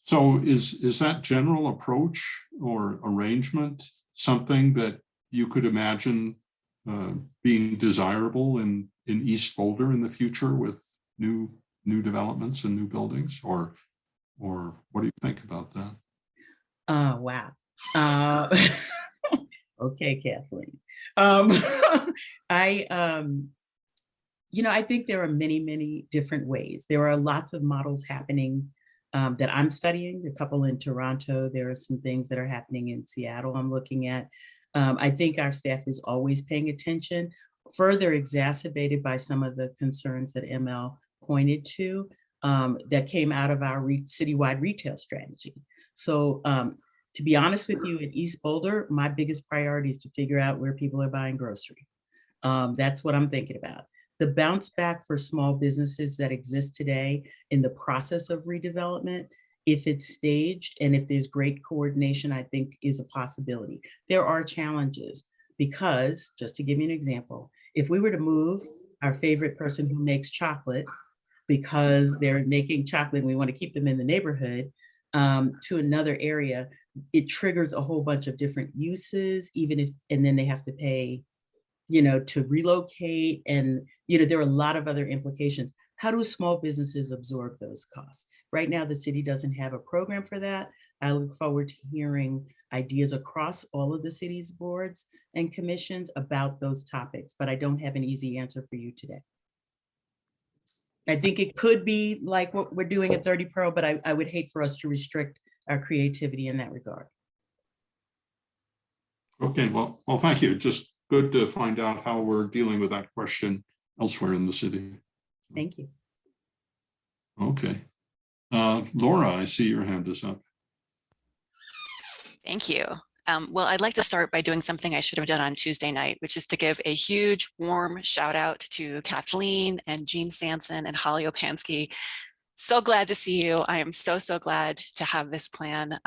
So is that general approach or arrangement something that you could imagine being desirable in East Boulder in the future with new developments and new buildings, or what do you think about that? Wow. Okay, Kathleen. I think there are many different ways. There are lots of models happening that I'm studying, a couple in Toronto. There are some things that are happening in Seattle I'm looking at. I think our staff is always paying attention, further exacerbated by some of the concerns that ML pointed to that came out of our citywide retail strategy. So to be honest with you, in East Boulder, my biggest priority is to figure out where people are buying grocery. That's what I'm thinking about. The bounce back for small businesses that exist today in the process of redevelopment, if it's staged and if there's great coordination, I think is a possibility. There are challenges because, just to give you an example, if we were to move our favorite person who makes chocolate because they're making chocolate and we want to keep them in the neighborhood to another area, it triggers a whole bunch of different uses, and then they have to pay, to relocate. And, there are a lot of other implications. How do small businesses absorb those costs? Right now, the city doesn't have a program for that. I look forward to hearing ideas across all of the city's boards and commissions about those topics, but I don't have an easy answer for you today. I think it could be like what we're doing at 30 Pro, but I would hate for us to restrict our creativity in that regard. Okay, well, thank you. Just good to find out how we're dealing with that question elsewhere in the city. Thank you. Okay. Laura, I see your hand is up. Thank you. Well, I'd like to start by doing something I should have done on Tuesday night, which is to give a huge warm shout out to Kathleen and Jean Sanson and Holly Opansky. So glad to see you. I am so glad to have this plan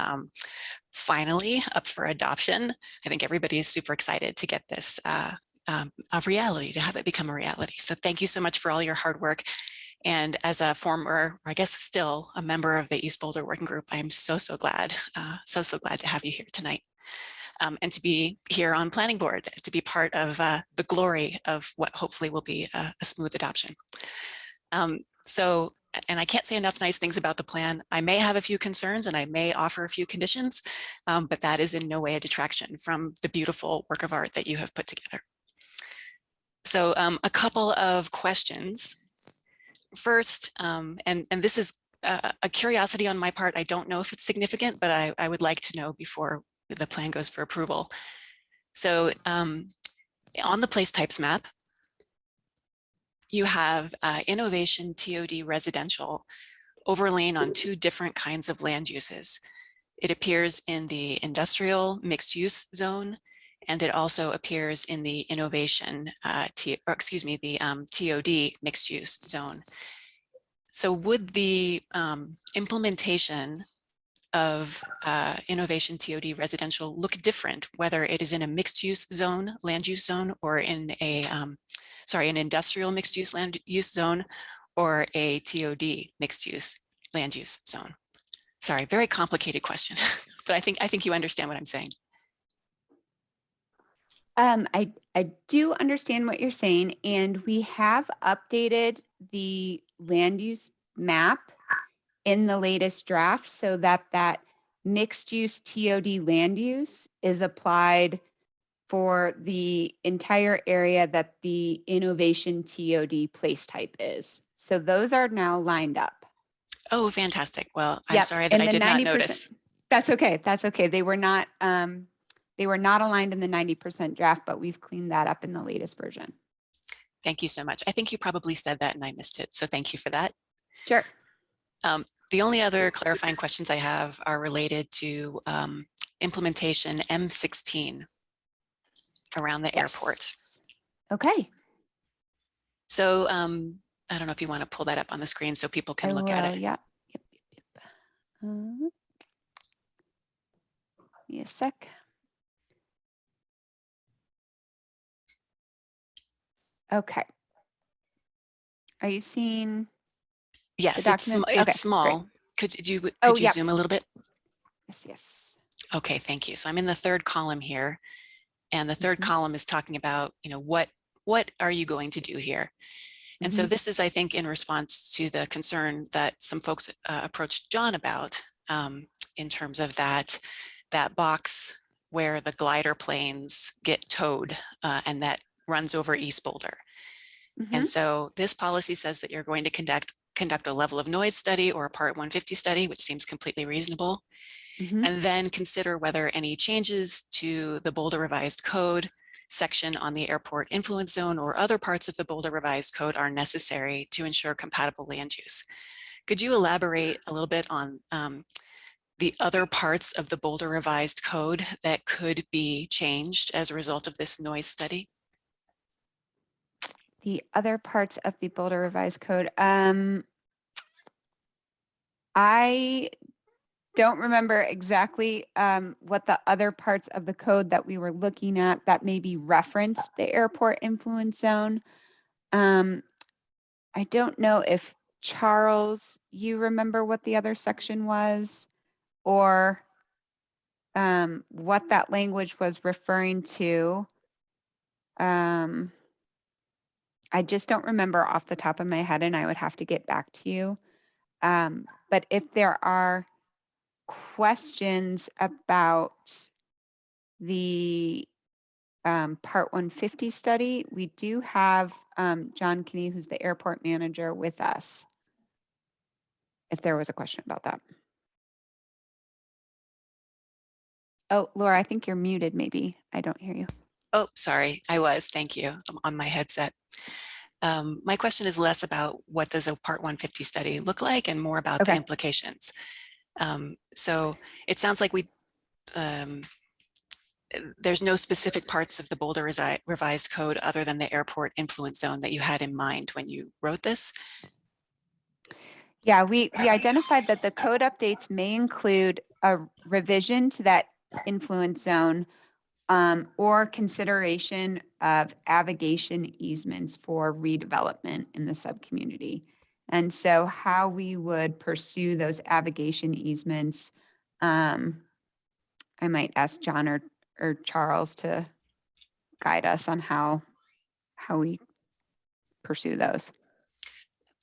finally up for adoption. I think everybody is super excited to get this a reality, to have it become a reality. So thank you so much for all your hard work. And as a former, or I guess still a member of the East Boulder Working Group, I am so glad, so glad to have you here tonight. And to be here on Planning Board, to be part of the glory of what hopefully will be a smooth adoption. And I can't say enough nice things about the plan. I may have a few concerns and I may offer a few conditions, but that is in no way a detraction from the beautiful work of art that you have put together. So a couple of questions. First, and this is a curiosity on my part. I don't know if it's significant, but I would like to know before the plan goes for approval. So on the place types map, you have innovation TOD residential overlaying on two different kinds of land uses. It appears in the industrial mixed use zone, and it also appears in the innovation, TOD mixed use zone. So would the implementation of innovation TOD residential look different, whether it is in a mixed use zone, land use zone, or in a, an industrial mixed use land use zone, or a TOD mixed use land use zone? Sorry, very complicated question, but I think you understand what I'm saying. I do understand what you're saying, and we have updated the land use map in the latest draft so that that mixed use TOD land use is applied for the entire area that the innovation TOD place type is. So those are now lined up. Oh, fantastic. Well, I'm sorry that I did not notice. That's okay. That's okay. They were not aligned in the 90% draft, but we've cleaned that up in the latest version. Thank you so much. I think you probably said that and I missed it. So thank you for that. Sure. The only other clarifying questions I have are related to implementation M16 around the airport. Okay. So I don't know if you want to pull that up on the screen so people can look at it. Yeah. Yep. Give me a sec. Okay. Are you seeing? Yes, it's, document? Okay, it's great. small. Could you Oh, yeah. zoom a little bit? Yes, yes. Okay, thank you. So I'm in the third column here, and the third column is talking about, what are you going to do here? And so this is, I think, in response to the concern that some folks approached John about in terms of that box where the glider planes get towed and that runs over East Boulder. And so this policy says that you're going to conduct a level of noise study or a Part 150 study, which seems completely reasonable, and then consider whether any changes to the Boulder Revised Code section on the airport influence zone or other parts of the Boulder Revised Code are necessary to ensure compatible land use. Could you elaborate a little bit on the other parts of the Boulder Revised Code that could be changed as a result of this noise study? The other parts of the Boulder Revised Code. I don't remember exactly what the other parts of the code that we were looking at that maybe referenced the airport influence zone. I don't know if Charles, you remember what the other section was, or what that language was referring to. I just don't remember off the top of my head, and I would have to get back to you. But if there are questions about the Part 150 study, we do have John Kinney, who's the airport manager, with us, if there was a question about that. Oh, Laura, I think you're muted maybe. I don't hear you. Oh, sorry, I was, thank you. I'm on my headset. My question is less about what does a Part 150 study look like and more about the implications. So it sounds like there's no specific parts of the Boulder Revised Code other than the airport influence zone that you had in mind when you wrote this? Yeah, we identified that the code updates may include a revision to that influence zone or consideration of abrogation easements for redevelopment in the subcommunity. And so how we would pursue those abrogation easements, I might ask John or Charles to guide us on how we pursue those.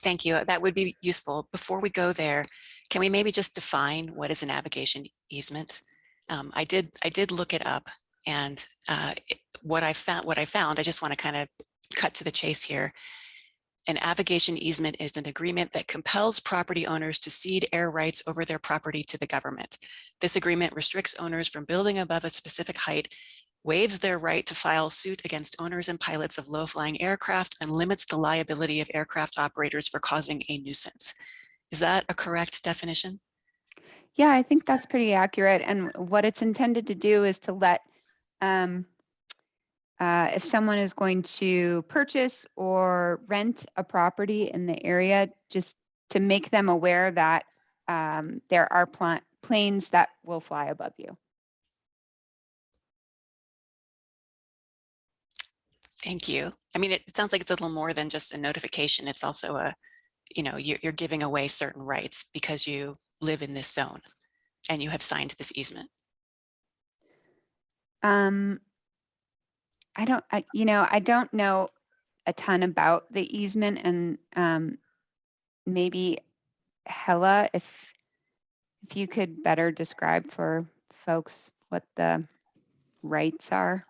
Thank you. That would be useful. Before we go there, can we maybe just define what is an abrogation easement? I did look it up, and what I found, I just want to kind of cut to the chase here. An abrogation easement is an agreement that compels property owners to cede air rights over their property to the government. This agreement restricts owners from building above a specific height, waives their right to file suit against owners and pilots of low-flying aircraft, and limits the liability of aircraft operators for causing a nuisance. Is that a correct definition? Yeah, I think that's pretty accurate. And what it's intended to do is to let, if someone is going to purchase or rent a property in the area, just to make them aware that there are planes that will fly above you. Thank you. I mean, it sounds like it's a little more than just a notification. It's also a, you're giving away certain rights because you live in this zone and you have signed this easement. I don't know a ton about the easement, and maybe Hella, if you could better describe for folks what the rights are.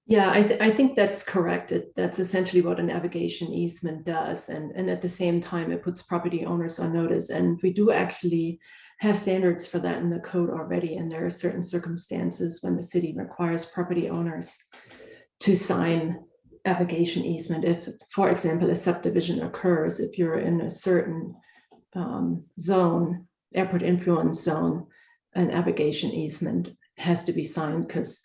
Yeah, I think that's correct. That's essentially what a navigation easement does. And at the same time, it puts property owners on notice. And we do actually have standards for that in the code already. And there are certain circumstances when the city requires property owners to sign navigation easement. If, for example, a subdivision occurs, if you're in a certain zone, airport influence zone, an navigation easement has to be signed because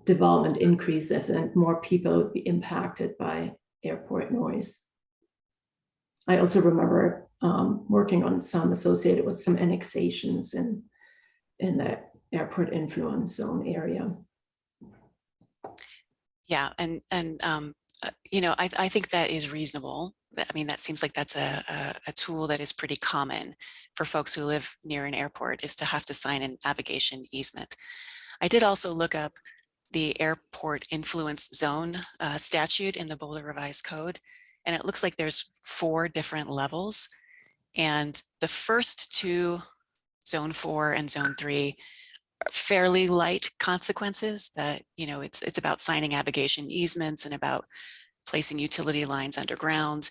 development increases and more people would be impacted by airport noise. I also remember working on some associated with some annexations in the airport influence zone area. Yeah, and I think that is reasonable. I mean, that seems like that's a tool that is pretty common for folks who live near an airport, is to have to sign an navigation easement. I did also look up the airport influence zone statute in the Boulder Revised Code, and it looks like there's 4 different levels. And the first 2, zone 4 and zone 3, are fairly light consequences. That, it's about signing navigation easements and about placing utility lines underground.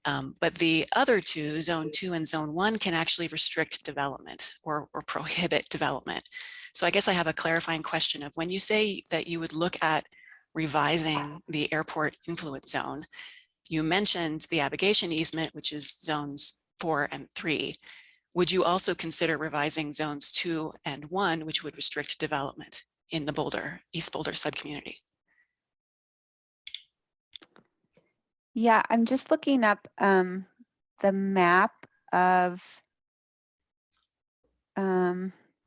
But the other 2, zone 2 and zone 1, can actually restrict development or prohibit development. So I guess I have a clarifying question of, when you say that you would look at revising the airport influence zone, you mentioned the navigation easement, which is zones 4 and 3. Would you also consider revising zones 2 and 1, which would restrict development in the East Boulder subcommunity? Yeah, I'm just looking up the map of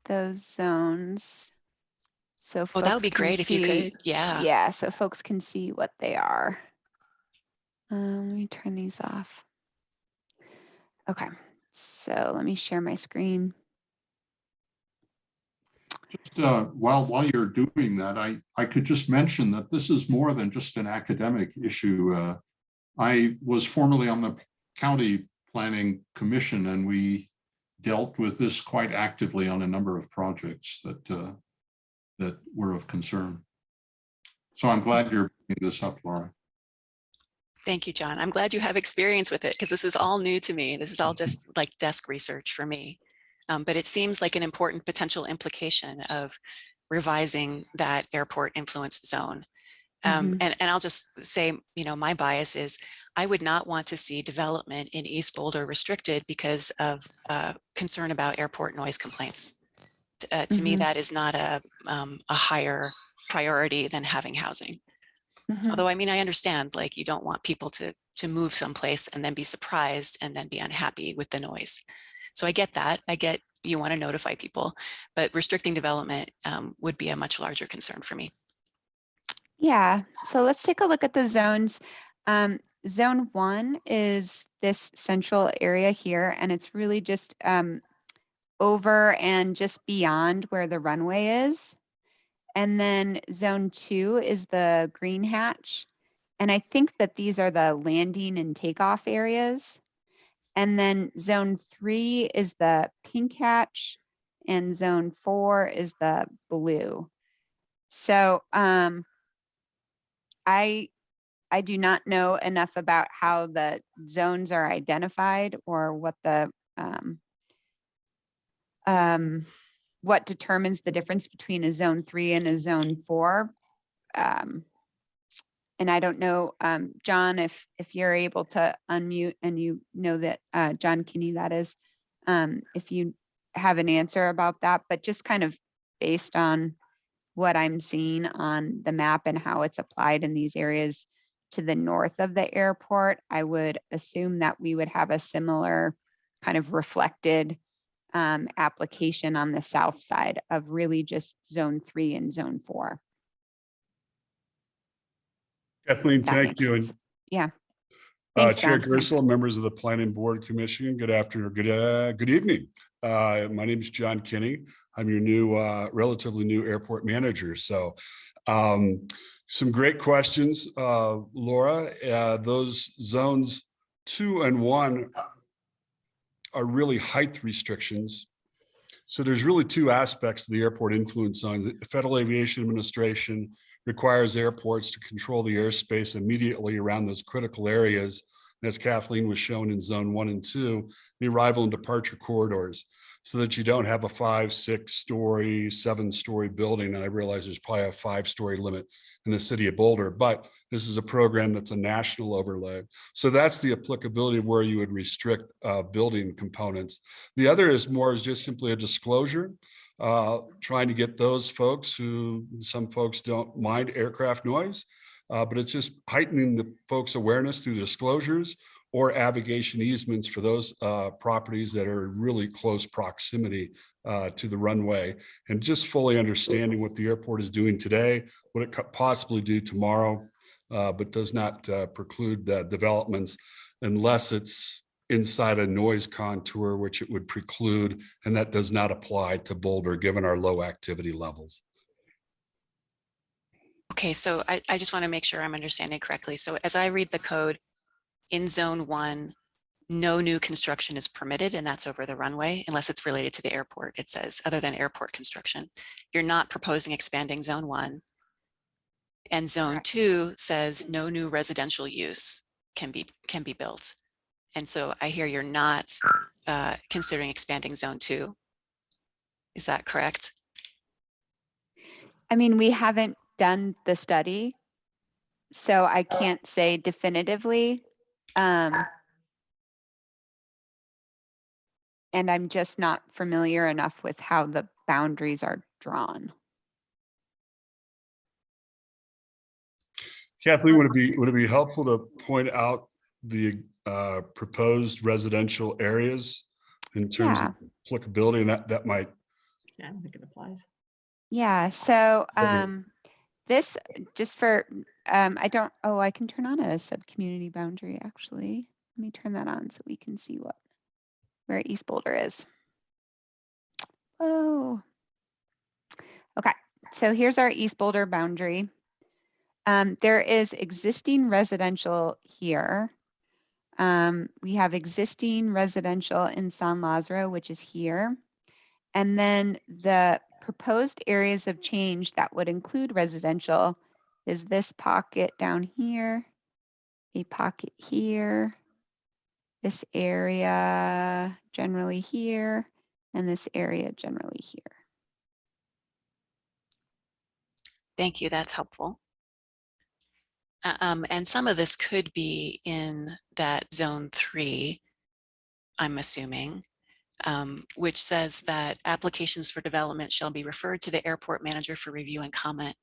those zones. So Oh, that would folks be can great if you see- could. Yeah. Yeah, so folks can see what they are. Let me turn these off. Okay, so let me share my screen. Just while you're doing that, I could just mention that this is more than just an academic issue. I was formerly on the County Planning Commission, and we dealt with this quite actively on a number of projects that were of concern. So I'm glad you're bringing this up, Laura. Thank you, John. I'm glad you have experience with it, because this is all new to me. This is all just like desk research for me. But it seems like an important potential implication of revising that airport influence zone. And I'll just say, my bias is I would not want to see development in East Boulder restricted because of concern about airport noise complaints. To me, that is not a higher priority than having housing. Although, I mean, I understand, like, you don't want people to move someplace and then be surprised and then be unhappy with the noise. So I get that. I get you want to notify people, but restricting development would be a much larger concern for me. Yeah, so let's take a look at the zones. Zone 1 is this central area here, and it's really just over and just beyond where the runway is. And then zone 2 is the green hatch. And I think that these are the landing and takeoff areas. And then zone 3 is the pink hatch, and zone 4 is the blue. So I do not know enough about how the zones are identified, or what the what determines the difference between a zone 3 and a zone 4. And I don't know, John, if you're able to unmute, and you know that John Kinney, that is, if you have an answer about that, but just kind of based on what I'm seeing on the map and how it's applied in these areas to the north of the airport, I would assume that we would have a similar kind of reflected application on the south side of really just zone 3 and zone 4. Kathleen, That thank makes you. sense. Yeah. Thanks, Chair John. Gersel, members of the Planning Board Commission, good afternoon, good evening. My name is John Kinney. I'm your new, relatively new airport manager. So some great questions, Laura. Those zones 2 and 1 are really height restrictions. So there's really 2 aspects to the airport influence zones. The Federal Aviation Administration requires airports to control the airspace immediately around those critical areas. And as Kathleen was shown in zone 1 and 2, the arrival and departure corridors, so that you don't have a 5, 6 story, 7 story building. And I realize there's probably a 5-story limit in the city of Boulder, but this is a program that's a national overlay. So that's the applicability of where you would restrict building components. The other is just simply a disclosure, trying to get those folks some folks don't mind aircraft noise, but it's just heightening the folks' awareness through disclosures or navigation easements for those properties that are really close proximity to the runway, and just fully understanding what the airport is doing today, what it could possibly do tomorrow, but does not preclude developments unless it's inside a noise contour, which it would preclude, and that does not apply to Boulder, given our low activity levels. Okay, so I just want to make sure I'm understanding correctly. So as I read the code, in zone 1, no new construction is permitted, and that's over the runway unless it's related to the airport. It says other than airport construction. You're not proposing expanding zone 1. And zone 2 says no new residential use can be built. And so I hear you're not considering expanding zone 2. Is that correct? I mean, we haven't done the study, so I can't say definitively. And I'm just not familiar enough with how the boundaries are drawn. Kathleen, would it be helpful to point out the proposed residential areas in terms of applicability, and that might. Yeah, I don't think it applies. Yeah, so this just for I can turn on a sub-community boundary actually. Let me turn that on so we can see where East Boulder is. Oh, okay. So here's our East Boulder boundary. There is existing residential here. We have existing residential in San Lazaro, which is here. And then the proposed areas of change that would include residential is this pocket down here, a pocket here, this area generally here, and this area generally here. Thank you, that's helpful. And some of this could be in that zone 3, I'm assuming, which says that applications for development shall be referred to the airport manager for review and comment.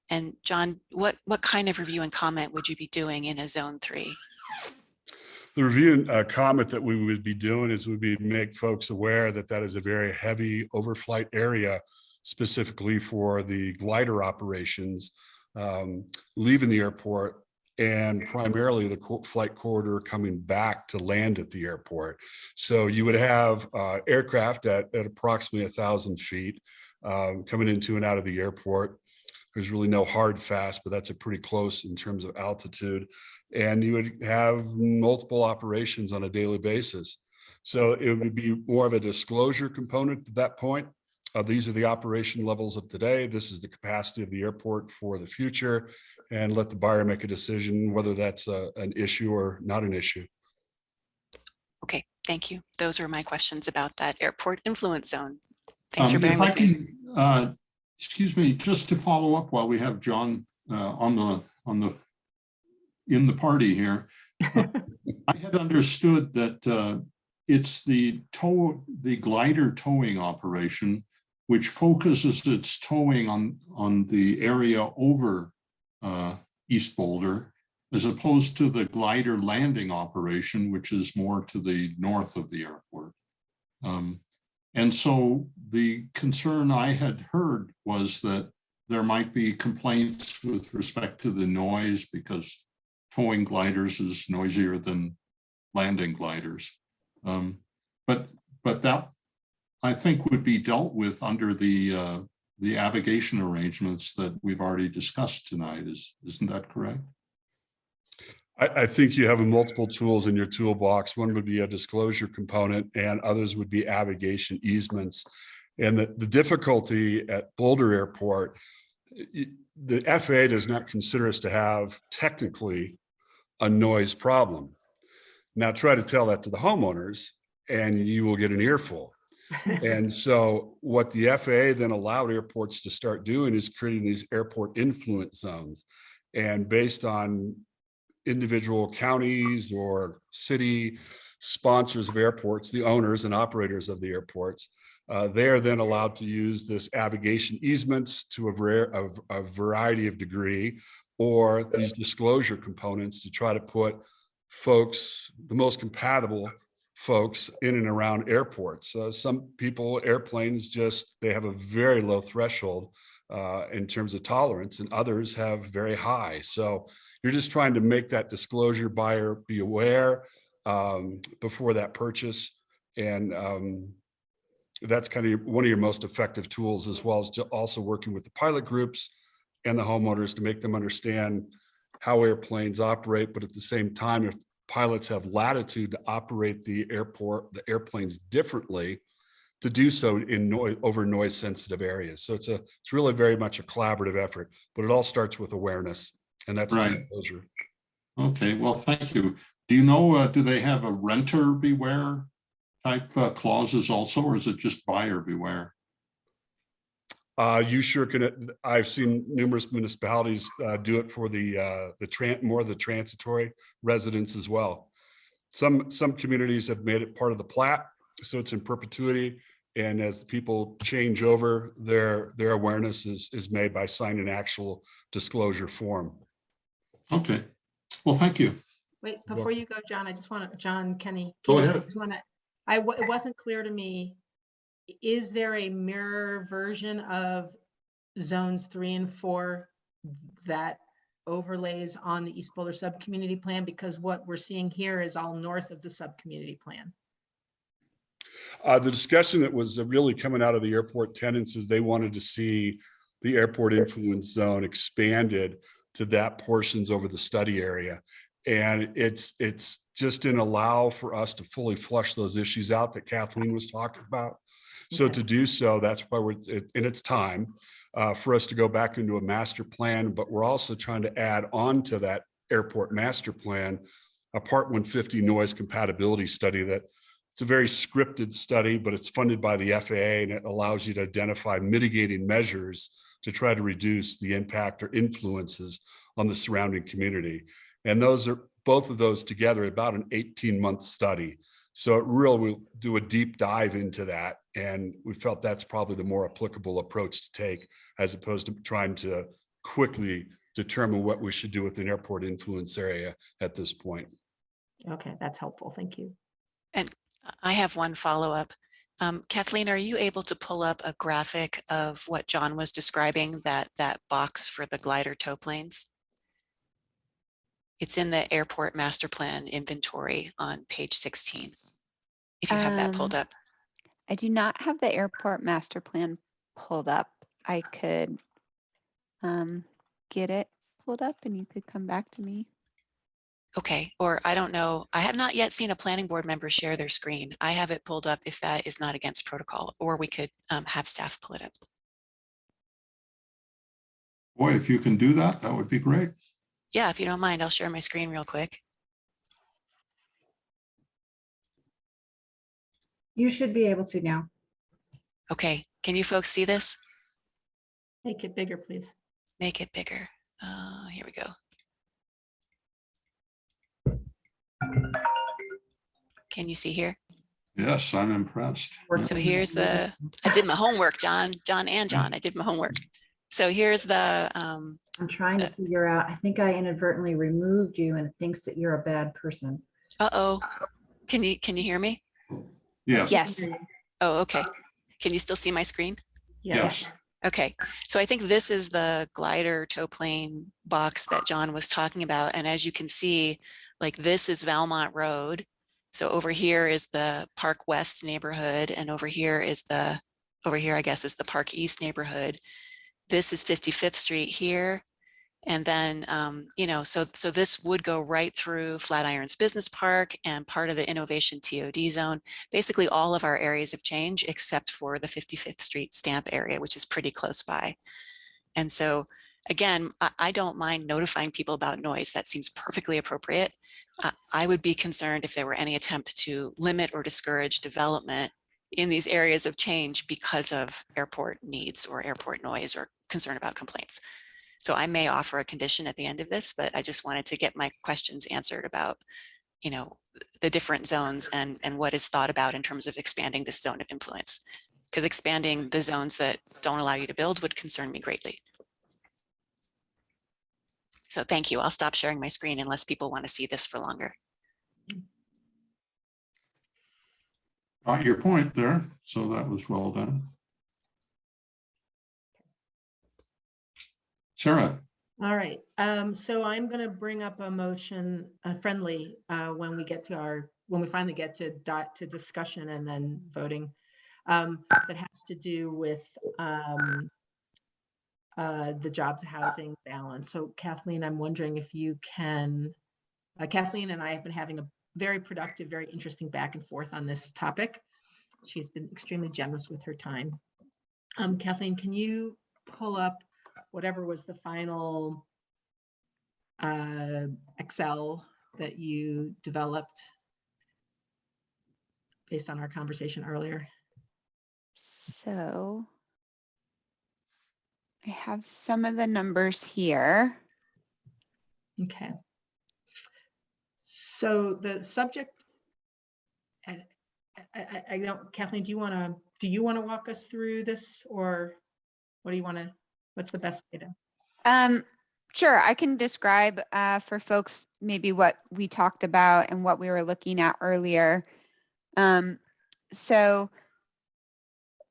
And John, what kind of review and comment would you be doing in a zone 3? The review and comment that we would be doing is make folks aware that that is a very heavy overflight area, specifically for the glider operations leaving the airport, and primarily the flight corridor coming back to land at the airport. So you would have aircraft at approximately 1,000 feet coming into and out of the airport. There's really no hard fast, but that's a pretty close in terms of altitude. And you would have multiple operations on a daily basis. So it would be more of a disclosure component at that point. These are the operation levels of today. This is the capacity of the airport for the future, and let the buyer make a decision whether that's an issue or not an issue. Okay, thank you. Those were my questions about that airport influence zone. Thanks for bearing with me. Excuse me, just to follow up while we have John in the party here. I had understood that it's the glider towing operation which focuses its towing on the area over East Boulder, as opposed to the glider landing operation, which is more to the north of the airport. And so the concern I had heard was that there might be complaints with respect to the noise because towing gliders is noisier than landing gliders. But that, I think, would be dealt with under the navigation arrangements that we've already discussed tonight. Isn't that correct? I think you have multiple tools in your toolbox. One would be a disclosure component, and others would be navigation easements. And the difficulty at Boulder Airport, the FAA does not consider us to have technically a noise problem. Now try to tell that to the homeowners and you will get an earful. And so what the FAA then allowed airports to start doing is creating these airport influence zones. And based on individual counties or city sponsors of airports, the owners and operators of the airports, they are then allowed to use this navigation easements to a variety of degree, or these disclosure components to try to put folks the most compatible folks in and around airports. Some people, airplanes, they have a very low threshold in terms of tolerance, and others have very high. So you're just trying to make that disclosure, buyer be aware before that purchase. And that's kind of one of your most effective tools, as well as also working with the pilot groups and the homeowners to make them understand how airplanes operate. But at the same time, if pilots have latitude to operate the airplanes differently, to do so in noise sensitive areas. So it's really very much a collaborative effort, but it all starts with awareness, and that's Right. disclosure. Okay, well, thank you. Do you know, do they have a renter beware type clauses also, or is it just buyer beware? You sure can. I've seen numerous municipalities do it for more of the transitory residents as well. Some communities have made it part of the plat, so it's in perpetuity. And as people change over, their awareness is made by signing an actual disclosure form. Okay, well, thank you. Wait, before you go, John, I just want to, John, Kenny. Go Kenny, ahead. I just want to, it wasn't clear to me. Is there a mirror version of zones 3 and 4 that overlays on the East Boulder sub-community plan? Because what we're seeing here is all north of the sub-community plan. The discussion that was really coming out of the airport tenants is they wanted to see the airport influence zone expanded to that portions over the study area. And it's just didn't allow for us to fully flush those issues out that Kathleen was talking about. So to do so, that's why it's time for us to go back into a master plan, but we're also trying to add on to that airport master plan a Part 150 noise compatibility study. That it's a very scripted study, but it's funded by the FAA, and it allows you to identify mitigating measures to try to reduce the impact or influences on the surrounding community. And both of those together, about an 18-month study. So it really will do a deep dive into that. And we felt that's probably the more applicable approach to take, as opposed to trying to quickly determine what we should do with an airport influence area at this point. Okay, that's helpful. Thank you. And I have one follow-up. Kathleen, are you able to pull up a graphic of what John was describing, that box for the glider tow planes? It's in the airport master plan inventory on page 16, if you have that pulled up. I do not have the airport master plan pulled up. I could get it pulled up and you could come back to me. Okay, or I don't know. I have not yet seen a planning board member share their screen. I have it pulled up if that is not against protocol, or we could have staff pull it up. Boy, if you can do that, that would be great. Yeah, if you don't mind, I'll share my screen real quick. You should be able to now. Okay, can you folks see this? Make it bigger, please. Make it bigger. Here we go. Can you see here? Yes, I'm impressed. So here's I did my homework, John and John, I did my homework. So here's the, I'm trying to figure out, I think I inadvertently removed you and it thinks that you're a bad person. uh-oh, can you hear me? Yes. Yes. Oh, okay. Can you still see my screen? Yes. Okay, so I think this is the glider tow plane box that John was talking about. And as you can see, like, this is Valmont Road. So over here is the Park West neighborhood, and over here, I guess, is the Park East neighborhood. This is 55th Street here. And then, so this would go right through Flatirons Business Park and part of the Innovation TOD zone, basically all of our areas of change, except for the 55th Street stamp area, which is pretty close by. And so, again, I don't mind notifying people about noise. That seems perfectly appropriate. I would be concerned if there were any attempt to limit or discourage development in these areas of change because of airport needs or airport noise or concern about complaints. So I may offer a condition at the end of this, but I just wanted to get my questions answered about, the different zones and what is thought about in terms of expanding this zone of influence. Because expanding the zones that don't allow you to build would concern me greatly. So thank you. I'll stop sharing my screen unless people want to see this for longer. Got your point there. So that was well done. Sarah. All right, so I'm gonna bring up a motion, friendly, when we finally get to discussion and then voting. That has to do with the jobs housing balance. So Kathleen, I'm wondering if you can, Kathleen and I have been having a very productive, very interesting back and forth on this topic. She's been extremely generous with her time. Kathleen, can you pull up whatever was the final Excel that you developed based on our conversation earlier? So I have some of the numbers here. Okay. So the subject, I don't, Kathleen, do you want to walk us through this, or what do you want to, what's the best way to? Sure, I can describe for folks maybe what we talked about and what we were looking at earlier. So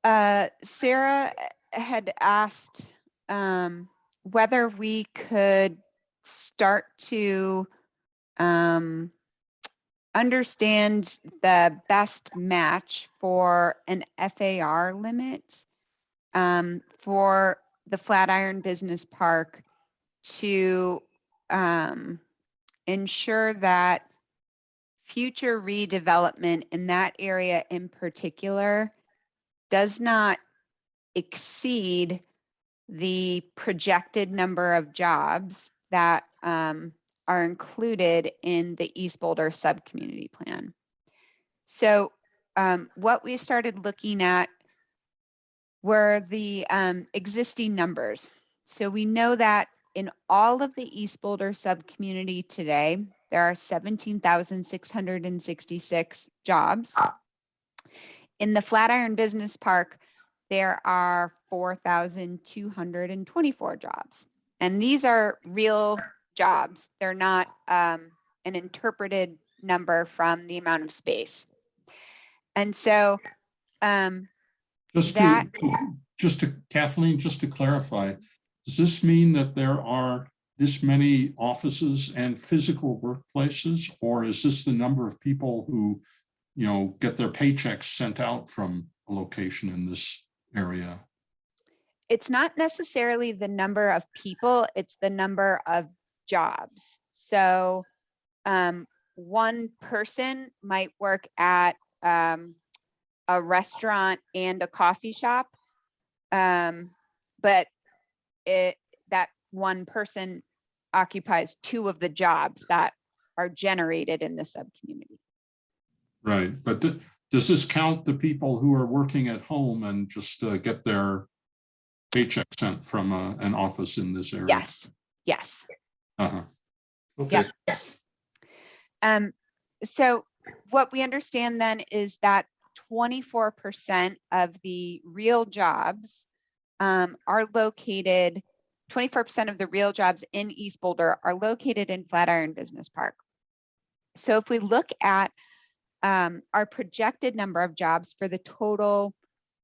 Sarah had asked whether we could start to understand the best match for an FAR limit for the Flatiron Business Park to ensure that future redevelopment in that area in particular does not exceed the projected number of jobs that are included in the East Boulder subcommunity plan. So what we started looking at were the existing numbers. So we know that in all of the East Boulder subcommunity today, there are 17,666 jobs. In the Flatiron Business Park, there are 4,224 jobs. And these are real jobs. They're not an interpreted number from the amount of space. And so Just to Kathleen, just to clarify, does this mean that there are this many offices and physical workplaces, or is this the number of people who, you know, get their paychecks sent out from a location in this area? It's not necessarily the number of people, it's the number of jobs. So one person might work at a restaurant and a coffee shop, but that one person occupies two of the jobs that are generated in the subcommunity. Right, but does this count the people who are working at home and just get their paycheck sent from an office in this area? Yes, yes. Okay. Yep. So what we understand then is that 24% of the real jobs are located, 24% of the real jobs in East Boulder are located in Flatiron Business Park. So if we look at our projected number of jobs for the total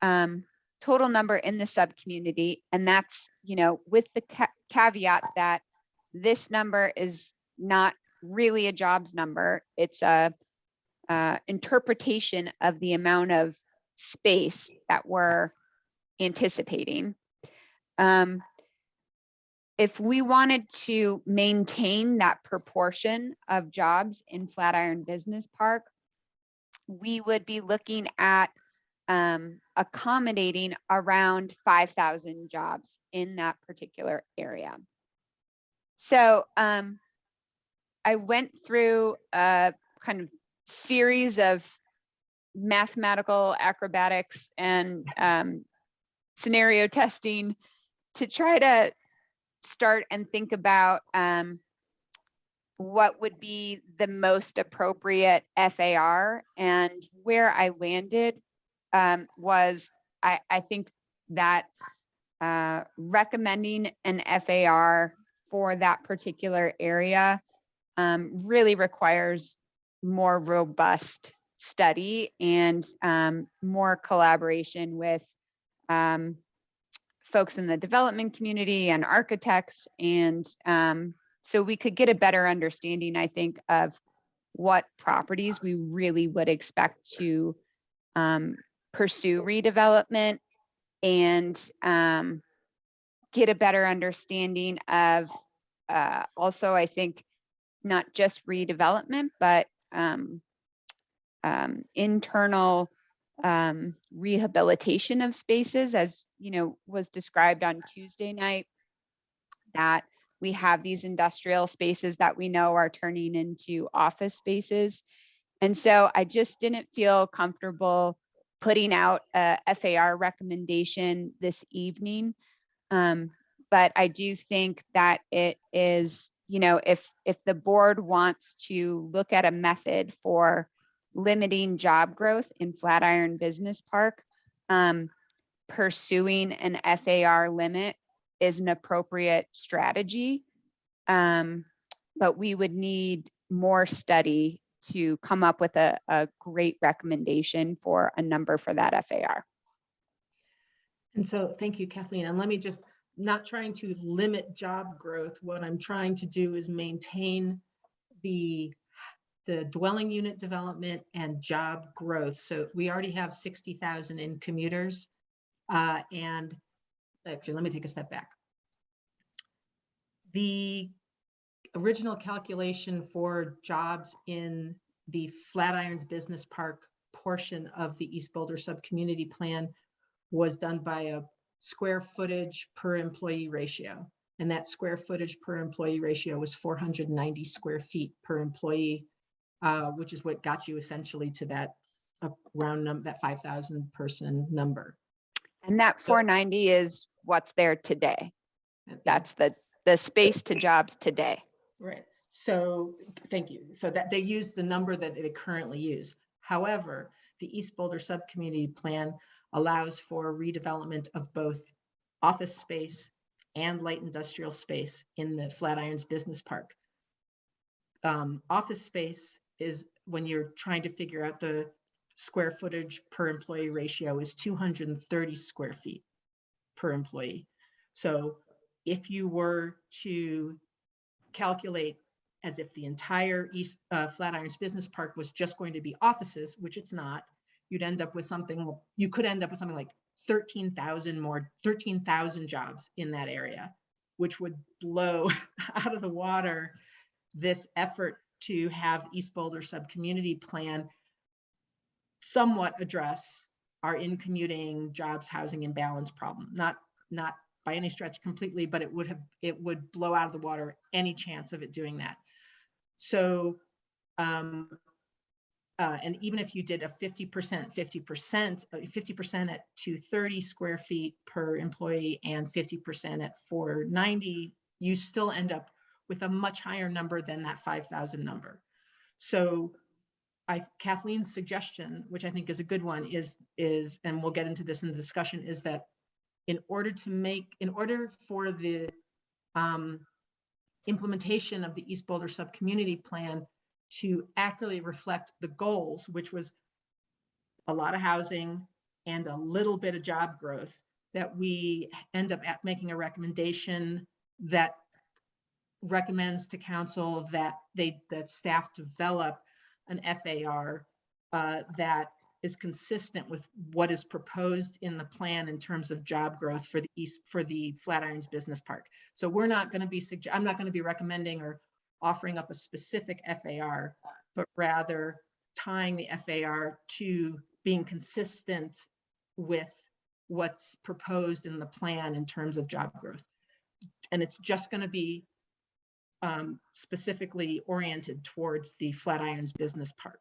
number in the subcommunity, and that's, you know, with the caveat that this number is not really a jobs number, it's a interpretation of the amount of space that we're anticipating. If we wanted to maintain that proportion of jobs in Flatiron Business Park, we would be looking at accommodating around 5,000 jobs in that particular area. So I went through a kind of series of mathematical acrobatics and scenario testing to try to start and think about what would be the most appropriate FAR, and where I landed was I think that recommending an FAR for that particular area really requires more robust study and more collaboration with folks in the development community and architects. And so we could get a better understanding, I think, of what properties we really would expect to pursue redevelopment, and get a better understanding of also, I think, not just redevelopment, but internal rehabilitation of spaces, as was described on Tuesday night, that we have these industrial spaces that we know are turning into office spaces. And so I just didn't feel comfortable putting out a FAR recommendation this evening. But I do think that it is, if the board wants to look at a method for limiting job growth in Flatiron Business Park, pursuing an FAR limit is an appropriate strategy. But we would need more study to come up with a great recommendation for a number for that FAR. And so, thank you, Kathleen. And let me just, not trying to limit job growth. What I'm trying to do is maintain the dwelling unit development and job growth. So we already have 60,000 in commuters. And actually, let me take a step back. The original calculation for jobs in the Flatirons Business Park portion of the East Boulder Subcommunity Plan was done by a square footage per employee ratio. And that square footage per employee ratio was 490 square feet per employee, which is what got you essentially to that round number, that 5,000 person number. And that 490 is what's there today. That's the space to jobs today. Right. So thank you. So that they use the number that they currently use. However, the East Boulder Subcommunity Plan allows for redevelopment of both office space and light industrial space in the Flatirons Business Park. Office space is, when you're trying to figure out the square footage per employee ratio, is 230 square feet per employee. So if you were to calculate as if the entire East Flatirons Business Park was just going to be offices, which it's not, you'd end up with something, you could end up with something like 13,000 jobs in that area, which would blow out of the water this effort to have East Boulder Subcommunity Plan somewhat address our in-commuting jobs, housing, and balance problem. Not by any stretch completely, but it would blow out of the water any chance of it doing that. So, and even if you did a 50% at 230 square feet per employee and 50% at 490, you still end up with a much higher number than that 5,000 number. So Kathleen's suggestion, which I think is a good one, is, and we'll get into this in the discussion, is that in order for the implementation of the East Boulder Subcommunity Plan to accurately reflect the goals, which was a lot of housing and a little bit of job growth, that we end up making a recommendation that recommends to council that staff develop an FAR that is consistent with what is proposed in the plan in terms of job growth for the Flatirons Business Park. So we're not going to be I'm not going to be recommending or offering up a specific FAR, but rather tying the FAR to being consistent with what's proposed in the plan in terms of job growth. And it's just going to be specifically oriented towards the Flatirons Business Park.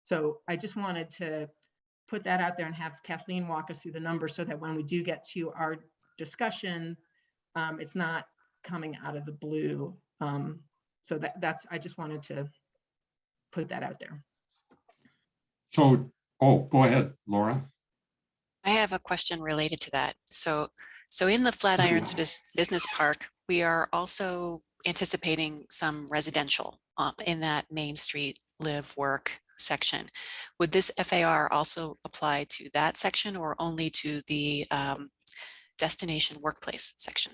So I just wanted to put that out there and have Kathleen walk us through the numbers so that when we do get to our discussion, it's not coming out of the blue. So I just wanted to put that out there. So, go ahead, Laura. I have a question related to that. So in the Flatirons Business Park, we are also anticipating some residential in that Main Street live work section. Would this FAR also apply to that section or only to the destination workplace section?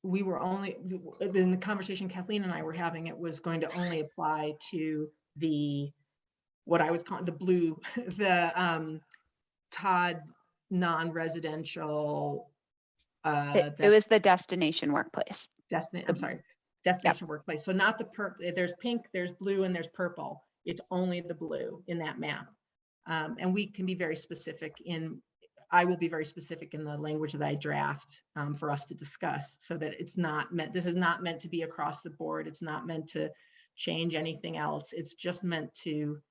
We were only, in the conversation Kathleen and I were having, it was going to only apply to the, what I was calling the blue, the Todd non-residential. It was the destination workplace. I'm sorry, destination workplace. So not the there's pink, there's blue, and there's purple. It's only the blue in that map. And we can be very specific I will be very specific in the language that I draft for us to discuss, so that it's not meant, this is not meant to be across the board. It's not meant to change anything else. It's just meant to,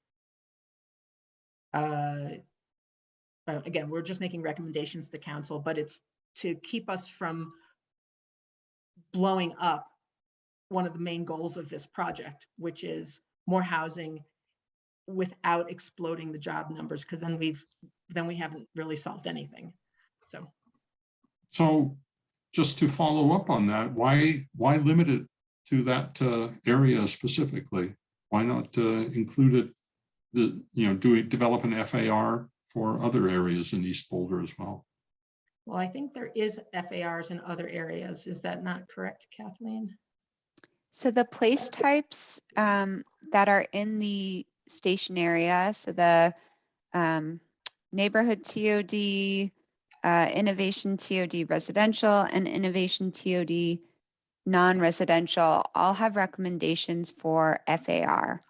again, we're just making recommendations to council, but it's to keep us from blowing up one of the main goals of this project, which is more housing without exploding the job numbers, because then we haven't really solved anything. So just to follow up on that, why limit it to that area specifically? Why not include it, develop an FAR for other areas in East Boulder as well? Well, I think there is FARs in other areas. Is that not correct, Kathleen? So the place types that are in the station area, so the neighborhood TOD, innovation TOD residential, and innovation TOD non-residential all have recommendations for FAR.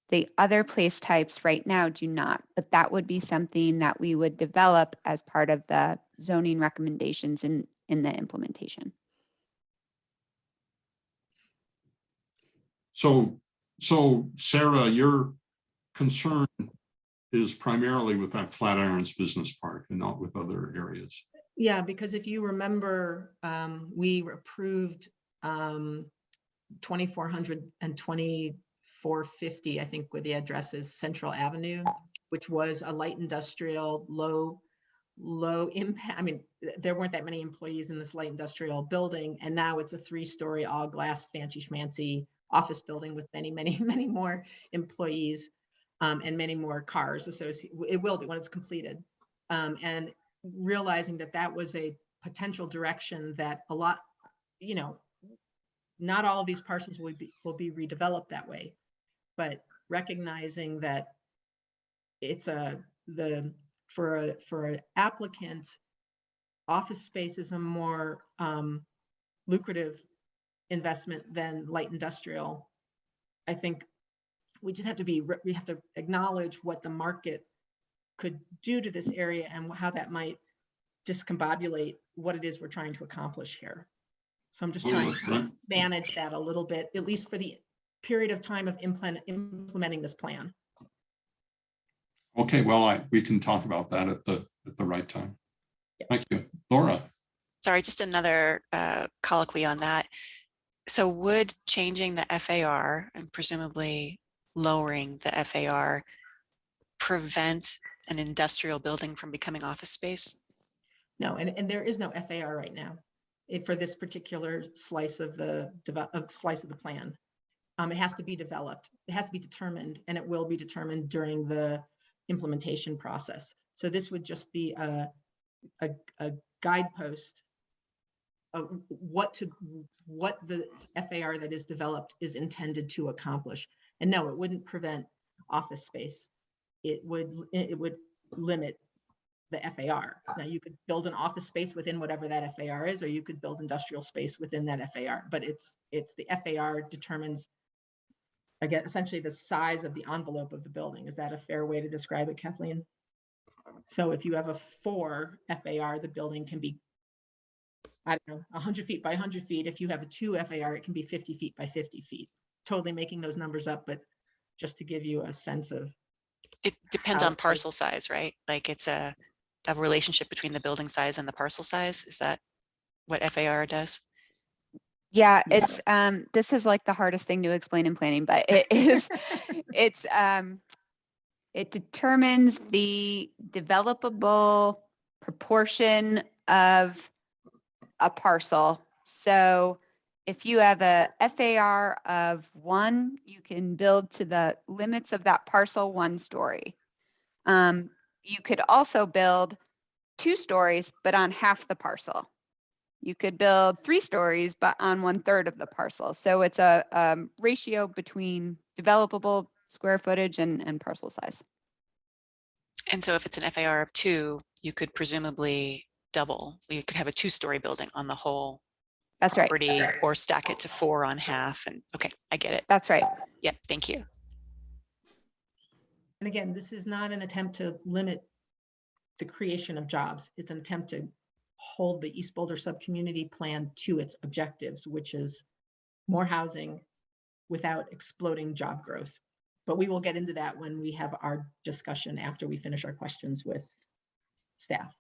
The other place types right now do not, but that would be something that we would develop as part of the zoning recommendations in the implementation. So Sarah, your concern is primarily with that Flatirons Business Park and not with other areas. Yeah, because if you remember, we approved 2400 and 2450, I think, where the address is Central Avenue, which was a light industrial, low impact. I mean, there weren't that many employees in this light industrial building, and now it's a 3-story all glass fancy schmancy office building with many, many, many more employees and many more cars associated. It will be when it's completed. And realizing that that was a potential direction that a lot, not all of these parcels will be redeveloped that way, but recognizing that it's for an applicant, office space is a more lucrative investment than light industrial. I think we just have to acknowledge what the market could do to this area and how that might discombobulate what it is we're trying to accomplish here. So I'm just trying to manage that a little bit, at least for the period of time of implementing this plan. Okay, well, we can talk about that at the right time. Yeah. Thank you. Laura. Sorry, just another colloquy on that. So would changing the FAR and presumably lowering the FAR prevent an industrial building from becoming office space? No, and there is no FAR right now for this particular slice of the plan. It has to be developed. It has to be determined, and it will be determined during the implementation process. So this would just be a guidepost of what the FAR that is developed is intended to accomplish. And no, it wouldn't prevent office space. It would limit the FAR. Now you could build an office space within whatever that FAR is, or you could build industrial space within that FAR, but it's the FAR determines, again, essentially the size of the envelope of the building. Is that a fair way to describe it, Kathleen? So if you have a 4 FAR, the building can be, I don't know, 100 feet by 100 feet. If you have a 2 FAR, it can be 50 feet by 50 feet. Totally making those numbers up, but just to give you a sense of. It depends on parcel size, right? Like it's a relationship between the building size and the parcel size. Is that what FAR does? Yeah, it's this is like the hardest thing to explain in planning, but it is it determines the developable proportion of a parcel. So if you have a FAR of 1, you can build to the limits of that parcel 1 story. You could also build 2 stories, but on half the parcel. You could build 3 stories, but on 1/3 of the parcel. So it's a ratio between developable square footage and parcel size. And so if it's an FAR of 2, you could presumably double. You could have a 2-story building on the whole That's right. property, or stack it to 4 on half. And okay, I get it. That's right. Yep, thank you. And again, this is not an attempt to limit the creation of jobs. It's an attempt to hold the East Boulder subcommunity plan to its objectives, which is more housing without exploding job growth. But we will get into that when we have our discussion after we finish our questions with staff.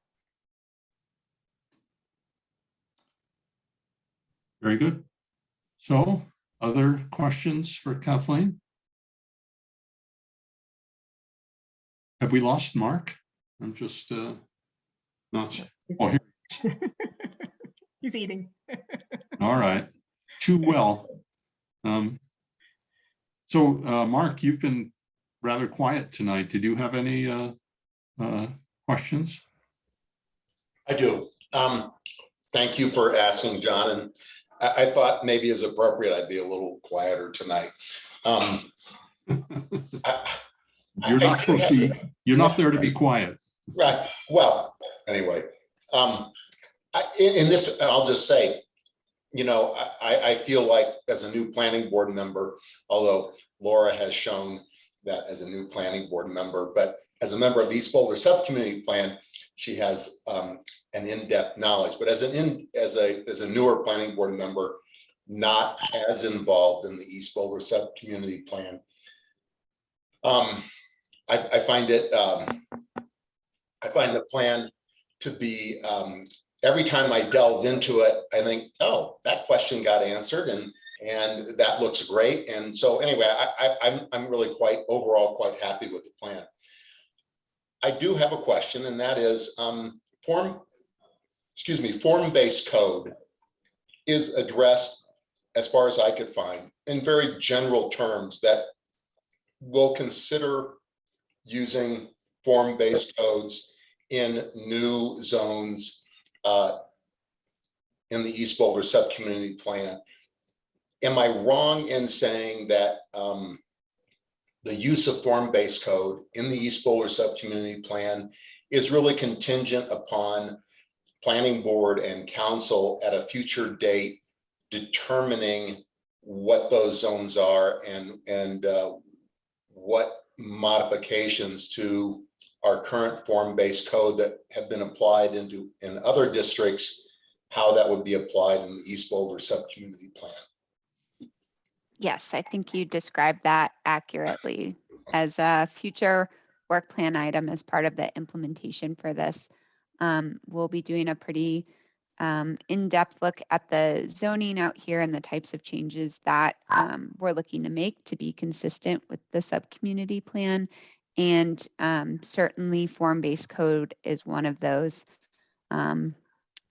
Very good. So other questions for Kathleen? Have we lost Mark? I'm just not. Oh, here. He's eating. All right. Chew well. So Mark, you've been rather quiet tonight. Did you have any questions? I do. Thank you for asking, John. And I thought maybe it's appropriate I'd be a little quieter tonight. You're not supposed to be, you're not there to be quiet. Right. Well, anyway, in this, I'll just say, you know, I feel like as a new planning board member, although Laura has shown that as a new planning board member, but as a member of the East Boulder Subcommunity Plan, she has an in-depth knowledge. But as a newer planning board member, not as involved in the East Boulder Subcommunity Plan, I find the plan to be, every time I delve into it, I think, oh, that question got answered, and that looks great. And so anyway, I'm really overall quite happy with the plan. I do have a question, and that is form-based code is addressed, as far as I could find, in very general terms, that we'll consider using form-based codes in new zones in the East Boulder Subcommunity Plan. Am I wrong in saying that the use of form-based code in the East Boulder Subcommunity Plan is really contingent upon planning board and council at a future date determining what those zones are and what modifications to our current form-based code that have been applied in other districts, how that would be applied in the East Boulder Subcommunity Plan? Yes, I think you described that accurately as a future work plan item as part of the implementation for this. We'll be doing a pretty in-depth look at the zoning out here and the types of changes that we're looking to make to be consistent with the subcommunity plan. And certainly form-based code is one of those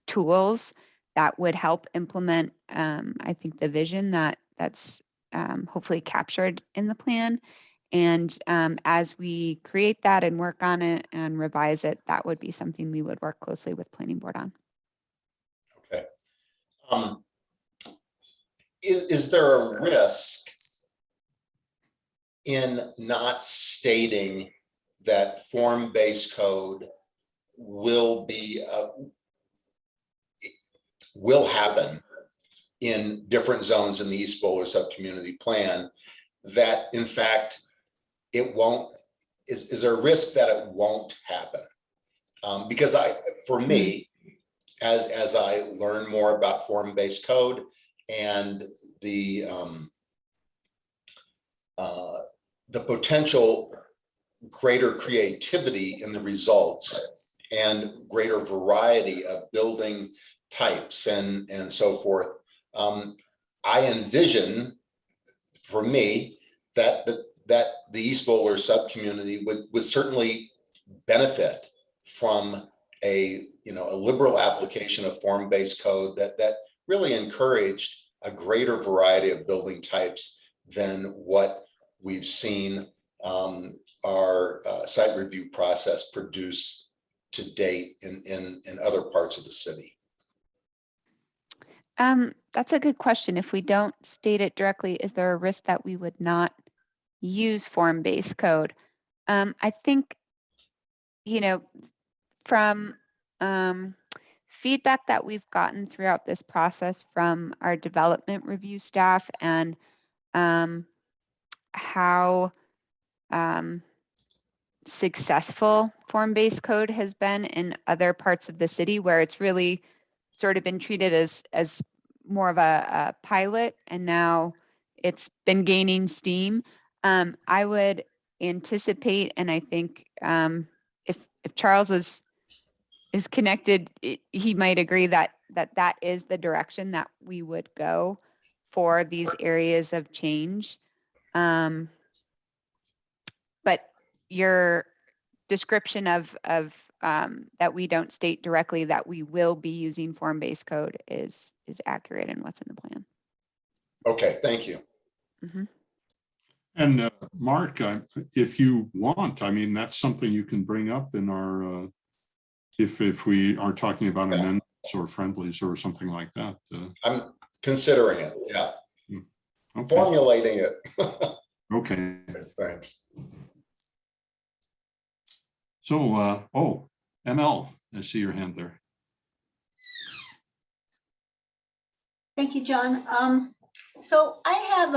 tools that would help implement, I think, the vision that's hopefully captured in the plan. And as we create that and work on it and revise it, that would be something we would work closely with planning board on. Okay. Is there a risk in not stating that form-based code will happen in different zones in the East Boulder Subcommunity Plan, that in fact it won't? Is there a risk that it won't happen? Because for me, as I learn more about form-based code and the potential greater creativity in the results and greater variety of building types and so forth, I envision, for me, that the East Boulder subcommunity would certainly benefit from a liberal application of form-based code that really encouraged a greater variety of building types than what we've seen our site review process produce to date in other parts of the city. That's a good question. If we don't state it directly, is there a risk that we would not use form-based code? I think, you know, from feedback that we've gotten throughout this process from our development review staff and how successful form-based code has been in other parts of the city where it's really sort of been treated as more of a pilot, and now it's been gaining steam. I would anticipate, and I think if Charles is connected, he might agree that is the direction that we would go for these areas of change. But your description of that we don't state directly that we will be using form-based code is accurate in what's in the plan. Okay, thank you. Mm-hmm. And Mark, if you want, I mean, that's something you can bring up in our, if we are talking about amendments or friendlies or something like that. I'm considering it, yeah. Okay. Formulating it. Okay. Thanks. So, oh, ML, I see your hand there. Thank you, John. So I have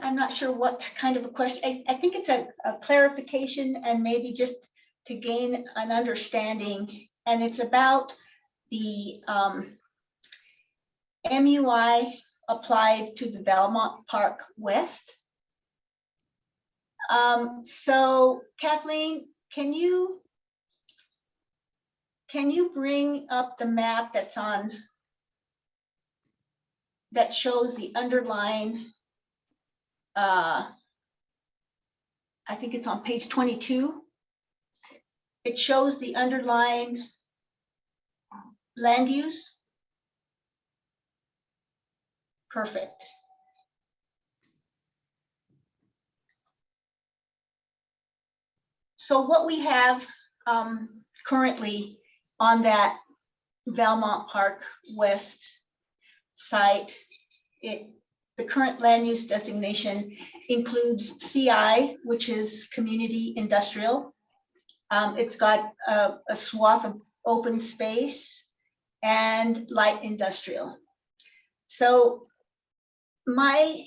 I'm not sure what kind of a question. I think it's a clarification and maybe just to gain an understanding. And it's about the MUI applied to the Belmont Park West. So Kathleen, can you bring up the map that's on, that shows the underline? I think it's on page 22. It shows the underlying land use. Perfect. So what we have currently on that Belmont Park West site, the current land use designation includes CI, which is community industrial. It's got a swath of open space and light industrial. So my,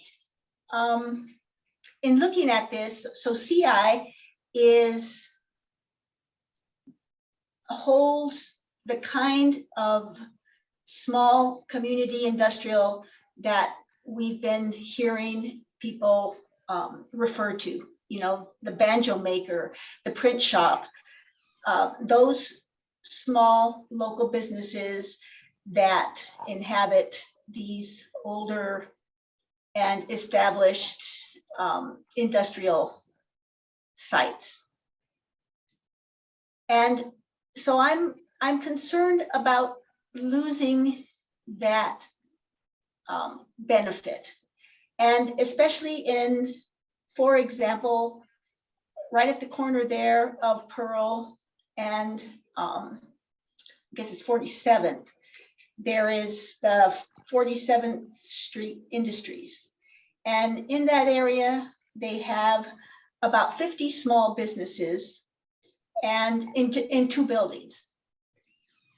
in looking at this, so CI holds the kind of small community industrial that we've been hearing people refer to, you know, the banjo maker, the print shop, those small local businesses that inhabit these older and established industrial sites. And so I'm concerned about losing that benefit. And especially in, for example, right at the corner there of Pearl and I guess it's 47th, there is the 47th Street Industries. And in that area, they have about 50 small businesses and in two buildings.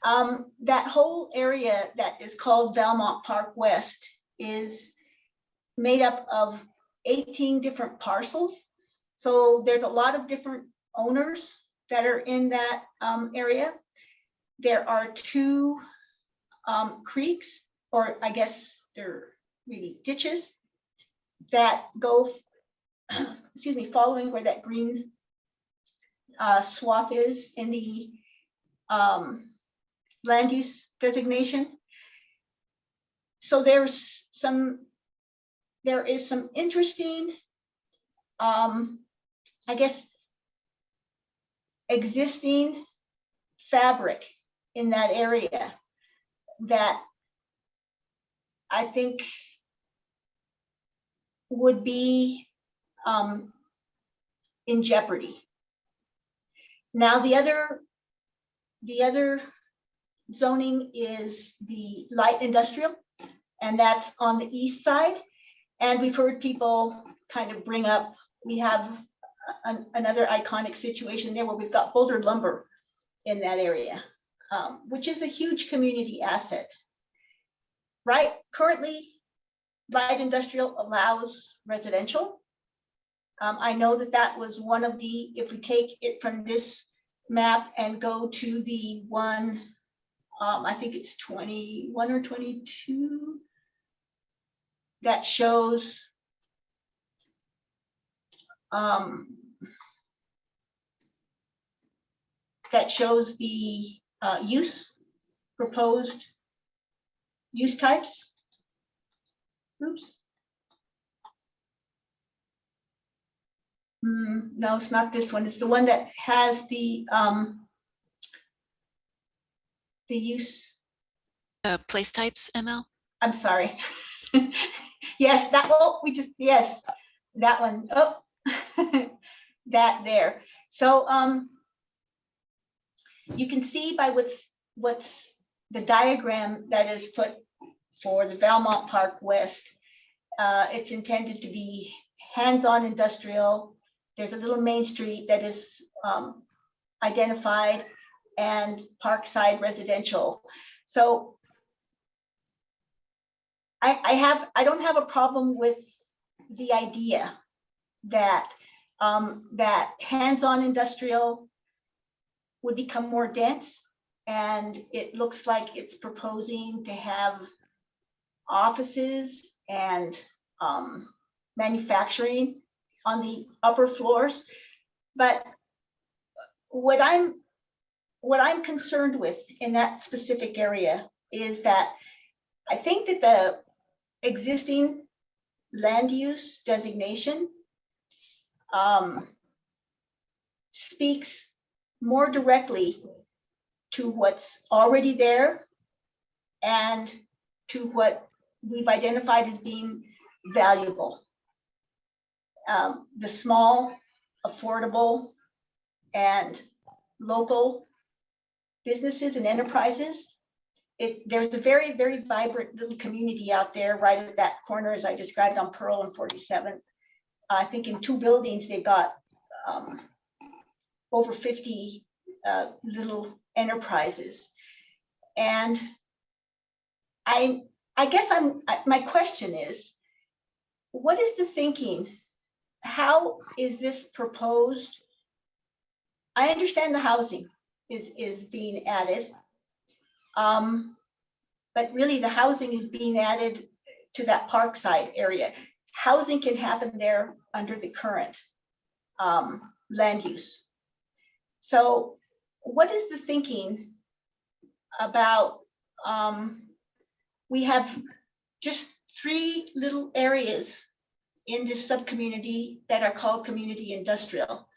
That whole area that is called Belmont Park West is made up of 18 different parcels. So there's a lot of different owners that are in that area. There are two creeks, or I guess they're really ditches, that go, excuse me, following where that green swath is in the land use designation. So there is some interesting, I guess, existing fabric in that area that I think would be in jeopardy. Now, the other zoning is the light industrial, and that's on the east side. And we've heard people kind of bring up, we have another iconic situation there where we've got Boulder lumber in that area, which is a huge community asset. Right, currently, light industrial allows residential. I know that was one of the, if we take it from this map and go to the one, I think it's 21 or 22, that shows the proposed use types. Oops. No, it's not this one. It's the one that has the use. Place types, ML? I'm sorry. Yes, that, oh, yes, that one. Oh, that there. So you can see by what's the diagram that is put for the Valmont Park West. It's intended to be hands-on industrial. There's a little main street that is identified, and Parkside residential. So I don't have a problem with the idea that that hands-on industrial would become more dense, and it looks like it's proposing to have offices and manufacturing on the upper floors. But what I'm concerned with in that specific area is that I think that the existing land use designation speaks more directly to what's already there and to what we've identified as being valuable. The small, affordable, and local businesses and enterprises. There's a very, very vibrant little community out there right at that corner, as I described, on Pearl and 47th. I think in 2 buildings, they've got over 50 little enterprises. And I guess my question is, what is the thinking? How is this proposed? I understand the housing is being added. But really the housing is being added to that Parkside area. Housing can happen there under the current land use. So what is the thinking about, we have just 3 little areas in this sub-community that are called community industrial.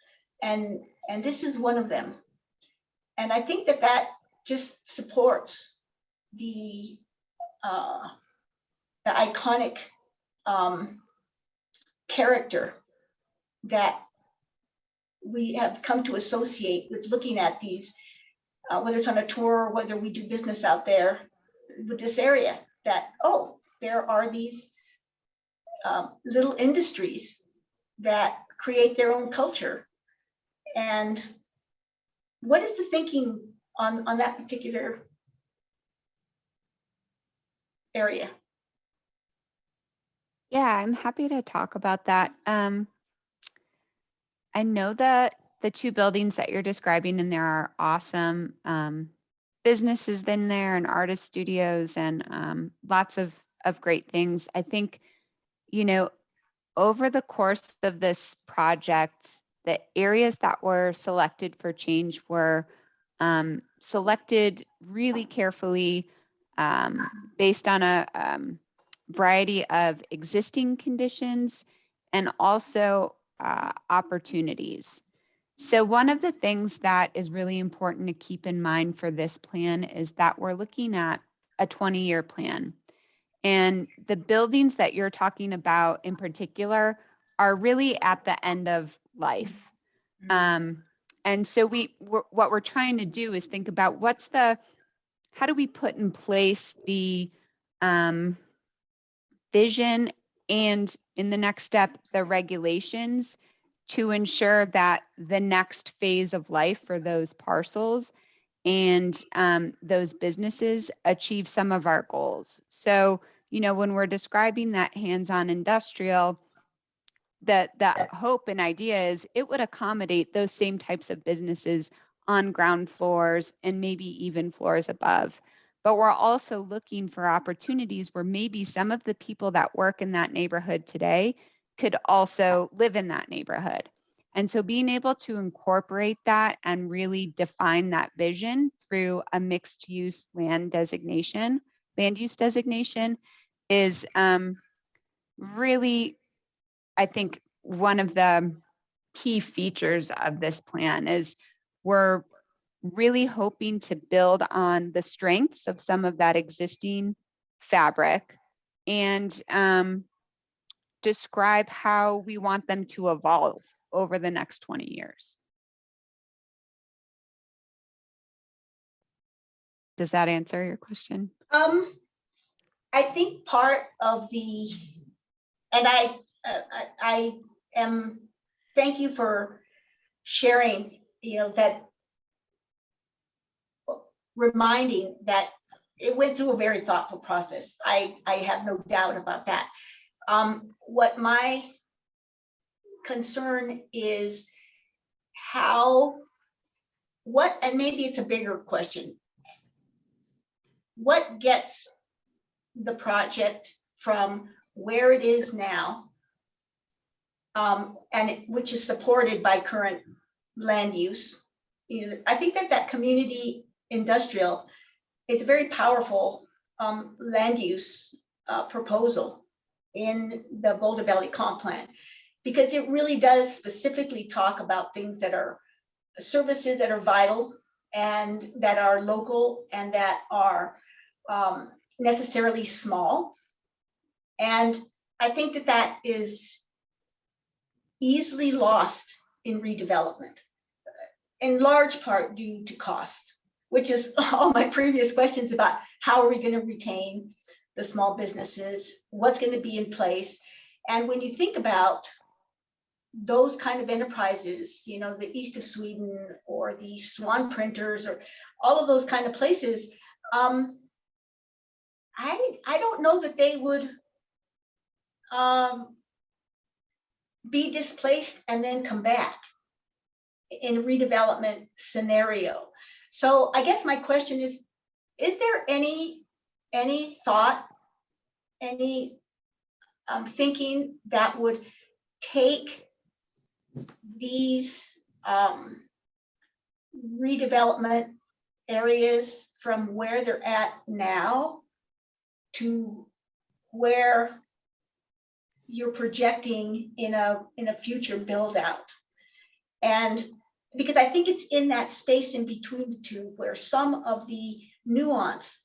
And this is one of them. And I think that just supports the iconic character that we have come to associate with looking at these, whether it's on a tour or whether we do business out there with this area, that, oh, there are these little industries that create their own culture. And what is the thinking on that particular area? Yeah, I'm happy to talk about that. I know that the 2 buildings that you're describing in there are awesome. Businesses in there and artist studios and lots of great things. I think, you know, over the course of this project, the areas that were selected for change were selected really carefully based on a variety of existing conditions and also opportunities. So one of the things that is really important to keep in mind for this plan is that we're looking at a 20-year plan. And the buildings that you're talking about in particular are really at the end of life. And so what we're trying to do is think about how do we put in place the vision and in the next step, the regulations to ensure that the next phase of life for those parcels and those businesses achieve some of our goals. So, when we're describing that hands-on industrial, that hope and idea is it would accommodate those same types of businesses on ground floors and maybe even floors above. But we're also looking for opportunities where maybe some of the people that work in that neighborhood today could also live in that neighborhood. And so being able to incorporate that and really define that vision through a mixed use land use designation is really, I think, one of the key features of this plan is we're really hoping to build on the strengths of some of that existing fabric and describe how we want them to evolve over the next 20 years. Does that answer your question? I think part of and I am, thank you for sharing, that reminding that it went through a very thoughtful process. I have no doubt about that. What my concern is and maybe it's a bigger question, what gets the project from where it is now, which is supported by current land use. I think that community industrial is a very powerful land use proposal in the Boulder Valley Comp Plan, because it really does specifically talk about things that are services that are vital and that are local and that are necessarily small. And I think that is easily lost in redevelopment, in large part due to cost, which is all my previous questions about how are we going to retain the small businesses, what's going to be in place. And when you think about those kind of enterprises, the East of Sweden or the Swan Printers or all of those kind of places, I don't know that they would be displaced and then come back in a redevelopment scenario. So I guess my question is there any thought, any thinking that would take these redevelopment areas from where they're at now to where you're projecting in a future build out? And because I think it's in that space in between the two where some of the nuance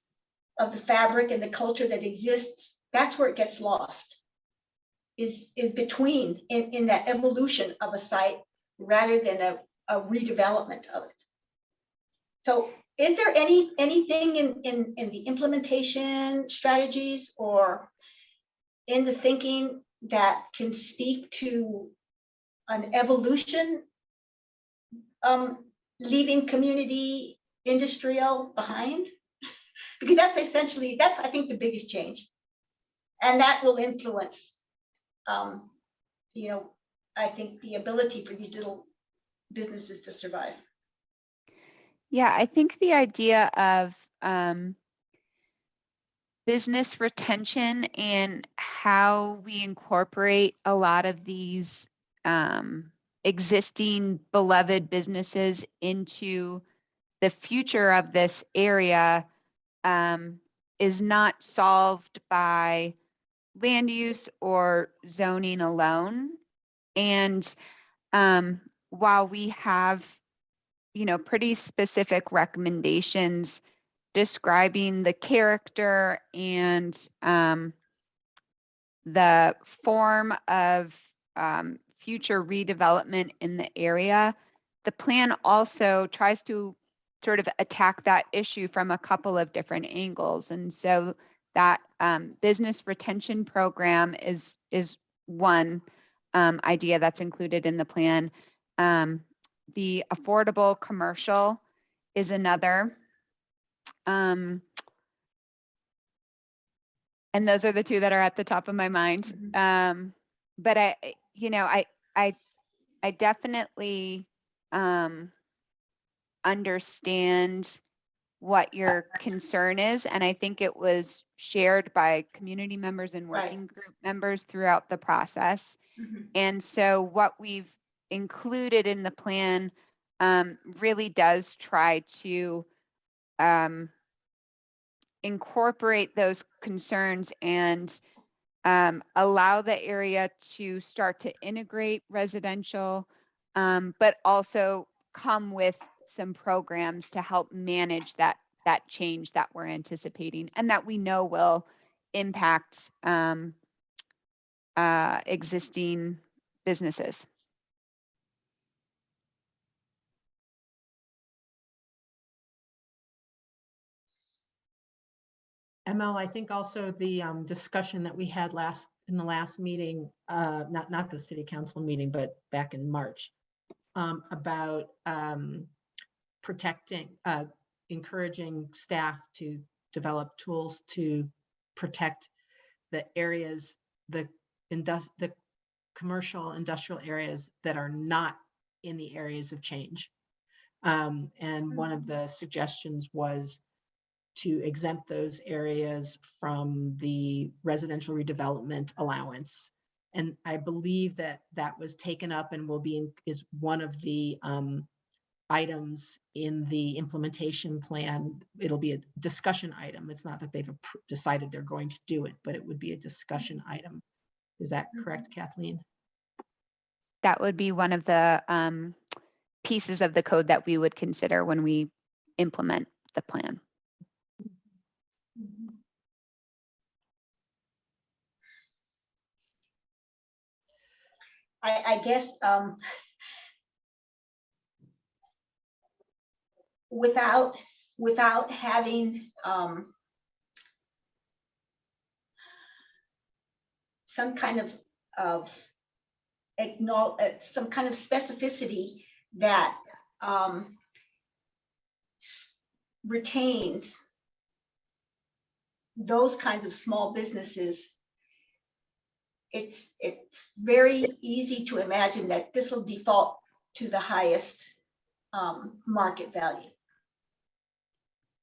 of the fabric and the culture that exists, that's where it gets lost, is between in that evolution of a site rather than a redevelopment of it. So is there anything in the implementation strategies or in the thinking that can speak to an evolution, leaving community industrial behind? Because that's I think the biggest change. And that will influence, I think the ability for these little businesses to survive. Yeah, I think the idea of business retention and how we incorporate a lot of these existing beloved businesses into the future of this area is not solved by land use or zoning alone. And while we have, pretty specific recommendations describing the character and the form of future redevelopment in the area, the plan also tries to sort of attack that issue from a couple of different angles. And so that business retention program is one idea that's included in the plan. The affordable commercial is another. And those are the two that are at the top of my mind. But I definitely understand what your concern is. And I think it was shared by community members and working group members throughout the process. And so what we've included in the plan really does try to incorporate those concerns and allow the area to start to integrate residential, but also come with some programs to help manage that change that we're anticipating and that we know will impact existing businesses. ML, I think also the discussion that we had in the last meeting, not the city council meeting, but back in March, about encouraging staff to develop tools to protect the areas, the commercial industrial areas that are not in the areas of change. And one of the suggestions was to exempt those areas from the residential redevelopment allowance. And I believe that that was taken up and is one of the items in the implementation plan. It'll be a discussion item. It's not that they've decided they're going to do it, but it would be a discussion item. Is that correct, Kathleen? That would be one of the pieces of the code that we would consider when we implement the plan. I guess without having some kind of some kind of specificity that retains those kinds of small businesses, it's very easy to imagine that this will default to the highest market value.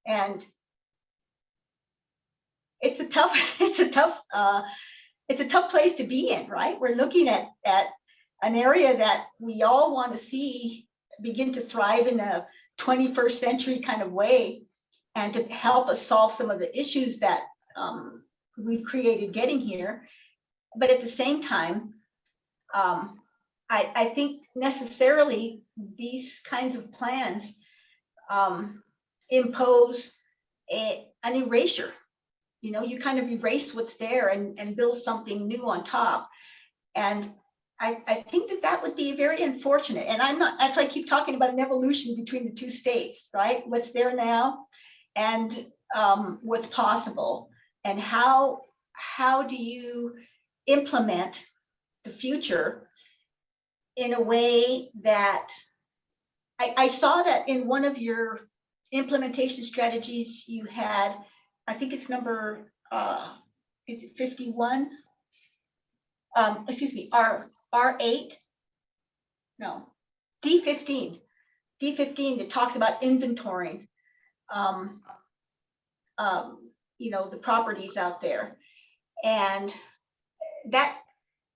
And it's a tough place to be in, right? We're looking at an area that we all want to see begin to thrive in a 21st century kind of way, and to help us solve some of the issues that we've created getting here. But at the same time, I think necessarily these kinds of plans impose an erasure. You know, you kind of erase what's there and build something new on top. And I think that would be very unfortunate. And that's why I keep talking about an evolution between the two states, right? What's there now and what's possible, and how do you implement the future in a way that I saw that in one of your implementation strategies you had, I think it's number is it 51? Excuse me, R8? No, D15. D15 that talks about inventorying you know, the properties out there. And that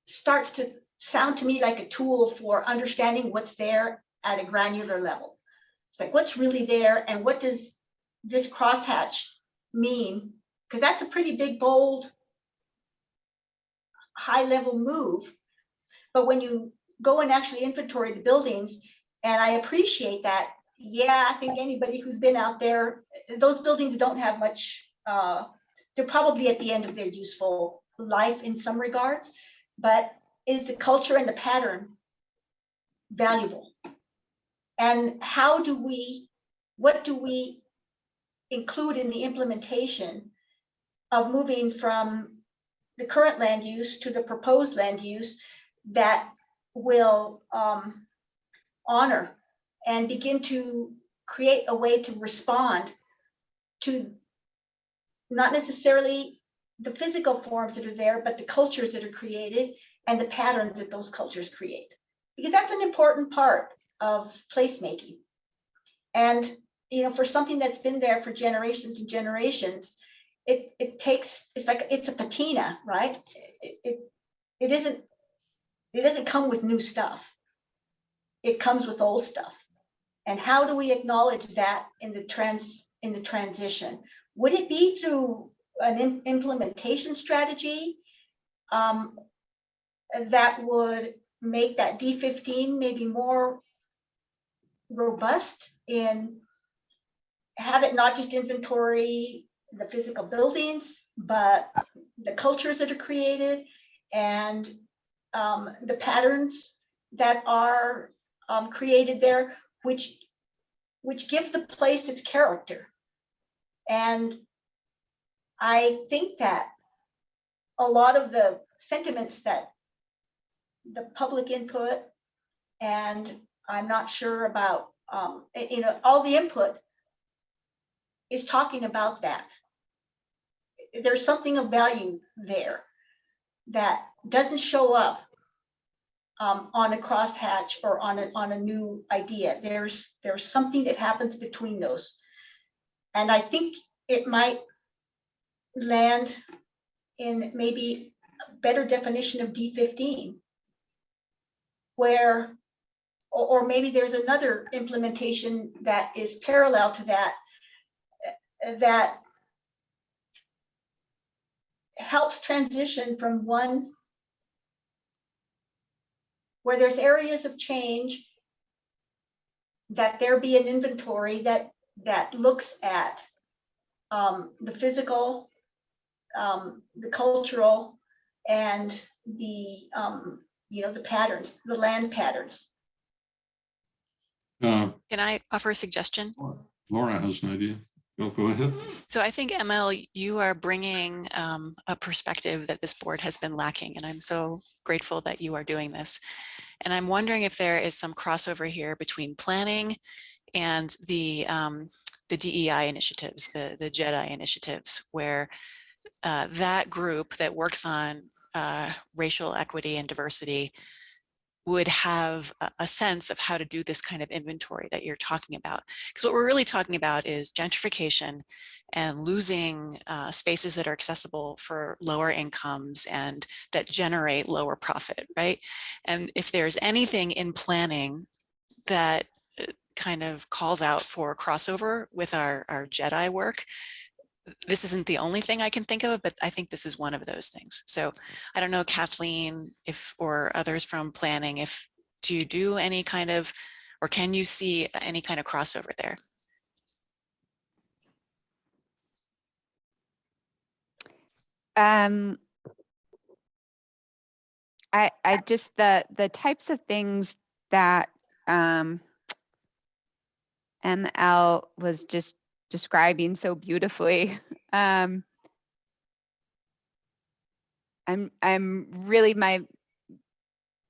starts to sound to me like a tool for understanding what's there at a granular level. It's like, what's really there, and what does this crosshatch mean? Because that's a pretty big, bold, high level move. But when you go and actually inventory the buildings, and I appreciate that yeah, I think anybody who's been out there, those buildings don't have much, they're probably at the end of their useful life in some regards, but is the culture and the pattern valuable? And what do we include in the implementation of moving from the current land use to the proposed land use that will honor and begin to create a way to respond to not necessarily the physical forms that are there, but the cultures that are created and the patterns that those cultures create. Because that's an important part of placemaking. And for something that's been there for generations and generations, it's a patina, right? It doesn't come with new stuff. It comes with old stuff. And how do we acknowledge that in the transition? Would it be through an implementation strategy that would make that D15 maybe more robust in have it not just inventory the physical buildings, but the cultures that are created and the patterns that are created there, which give the place its character. And I think that a lot of the sentiments that the public input, and I'm not sure about, all the input is talking about that. There's something of value there that doesn't show up on a crosshatch or on a new idea. There's something that happens between those. And I think it might land in maybe a better definition of D15, where, or maybe there's another implementation that is parallel to that, that helps transition from one where there's areas of change, that there be an inventory that looks at the physical, the cultural, and the the patterns, the land patterns. Can I offer a suggestion? Laura has an idea. Go ahead. So I think, ML, you are bringing a perspective that this board has been lacking, and I'm so grateful that you are doing this. And I'm wondering if there is some crossover here between planning and the DEI initiatives, the JEDI initiatives, where that group that works on racial equity and diversity would have a sense of how to do this kind of inventory that you're talking about. Because what we're really talking about is gentrification and losing spaces that are accessible for lower incomes and that generate lower profit, right? And if there's anything in planning that kind of calls out for crossover with our JEDI work, this isn't the only thing I can think of, but I think this is one of those things. So I don't know, Kathleen, or others from planning, do you do any kind of, or can you see any kind of crossover there? I just, the types of things that ML was just describing so beautifully. I'm really, my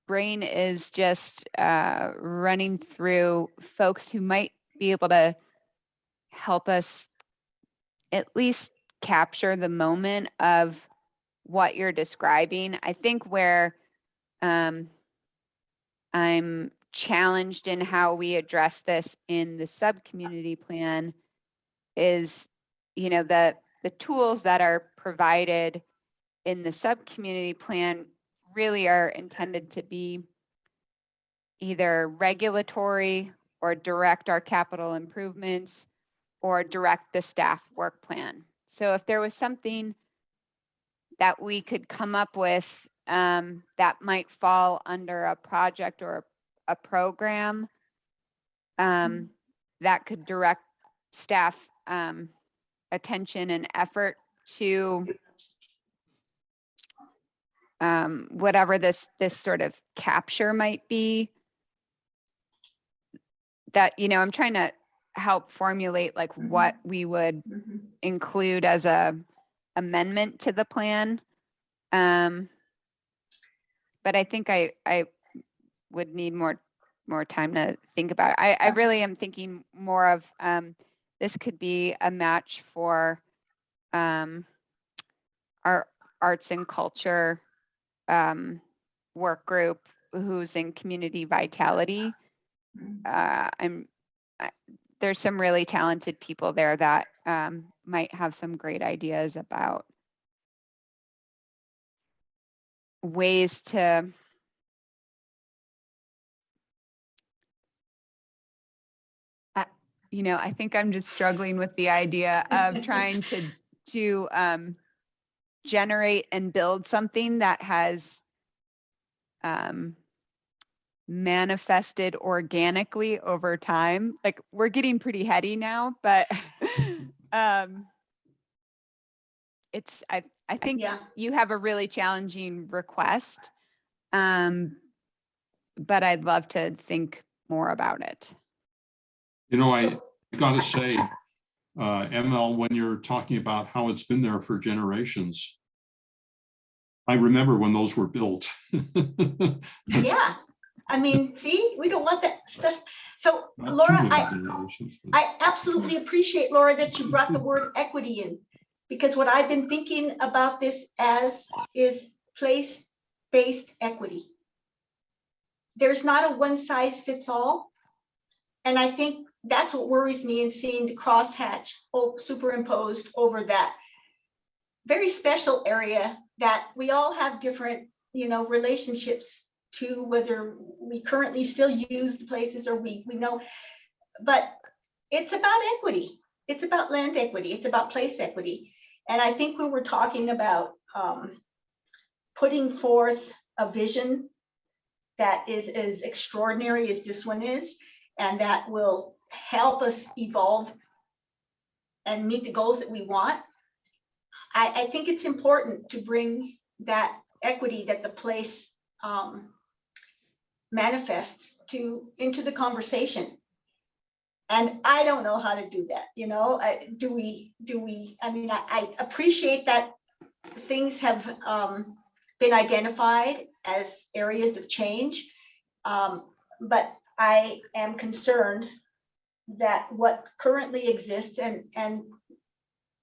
brain is just running through folks who might be able to help us at least capture the moment of what you're describing. I think where I'm challenged in how we address this in the sub-community plan is, the tools that are provided in the sub-community plan really are intended to be either regulatory or direct our capital improvements or direct the staff work plan. So if there was something that we could come up with that might fall under a project or a program, that could direct staff attention and effort to whatever this sort of capture might be. That, you know, I'm trying to help formulate like what we would include as a amendment to the plan. But I think I would need more time to think about it. I really am thinking more of this could be a match for our arts and culture work group who's in community vitality. There's some really talented people there that might have some great ideas about ways to you know, I think I'm just struggling with the idea of trying to generate and build something that has manifested organically over time. Like, we're getting pretty heady now, but it's I think you have a really challenging request, but I'd love to think more about it. You know, I gotta say, ML, when you're talking about how it's been there for generations, I remember when those were built. Yeah, I mean, see, we don't want that stuff. So Laura, I absolutely appreciate, Laura, that you brought the word equity in, because what I've been thinking about this as is place-based equity. There's not a one size fits all. And I think that's what worries me in seeing the crosshatch superimposed over that very special area that we all have different, you know, relationships to, whether we currently still use the places or we know, but it's about equity. It's about land equity. It's about place equity. And I think when we're talking about putting forth a vision that is as extraordinary as this one is, and that will help us evolve and meet the goals that we want, I think it's important to bring that equity that the place manifests into the conversation. And I don't know how to do that, you know. Do we? I mean, I appreciate that things have been identified as areas of change, but I am concerned that what currently exists and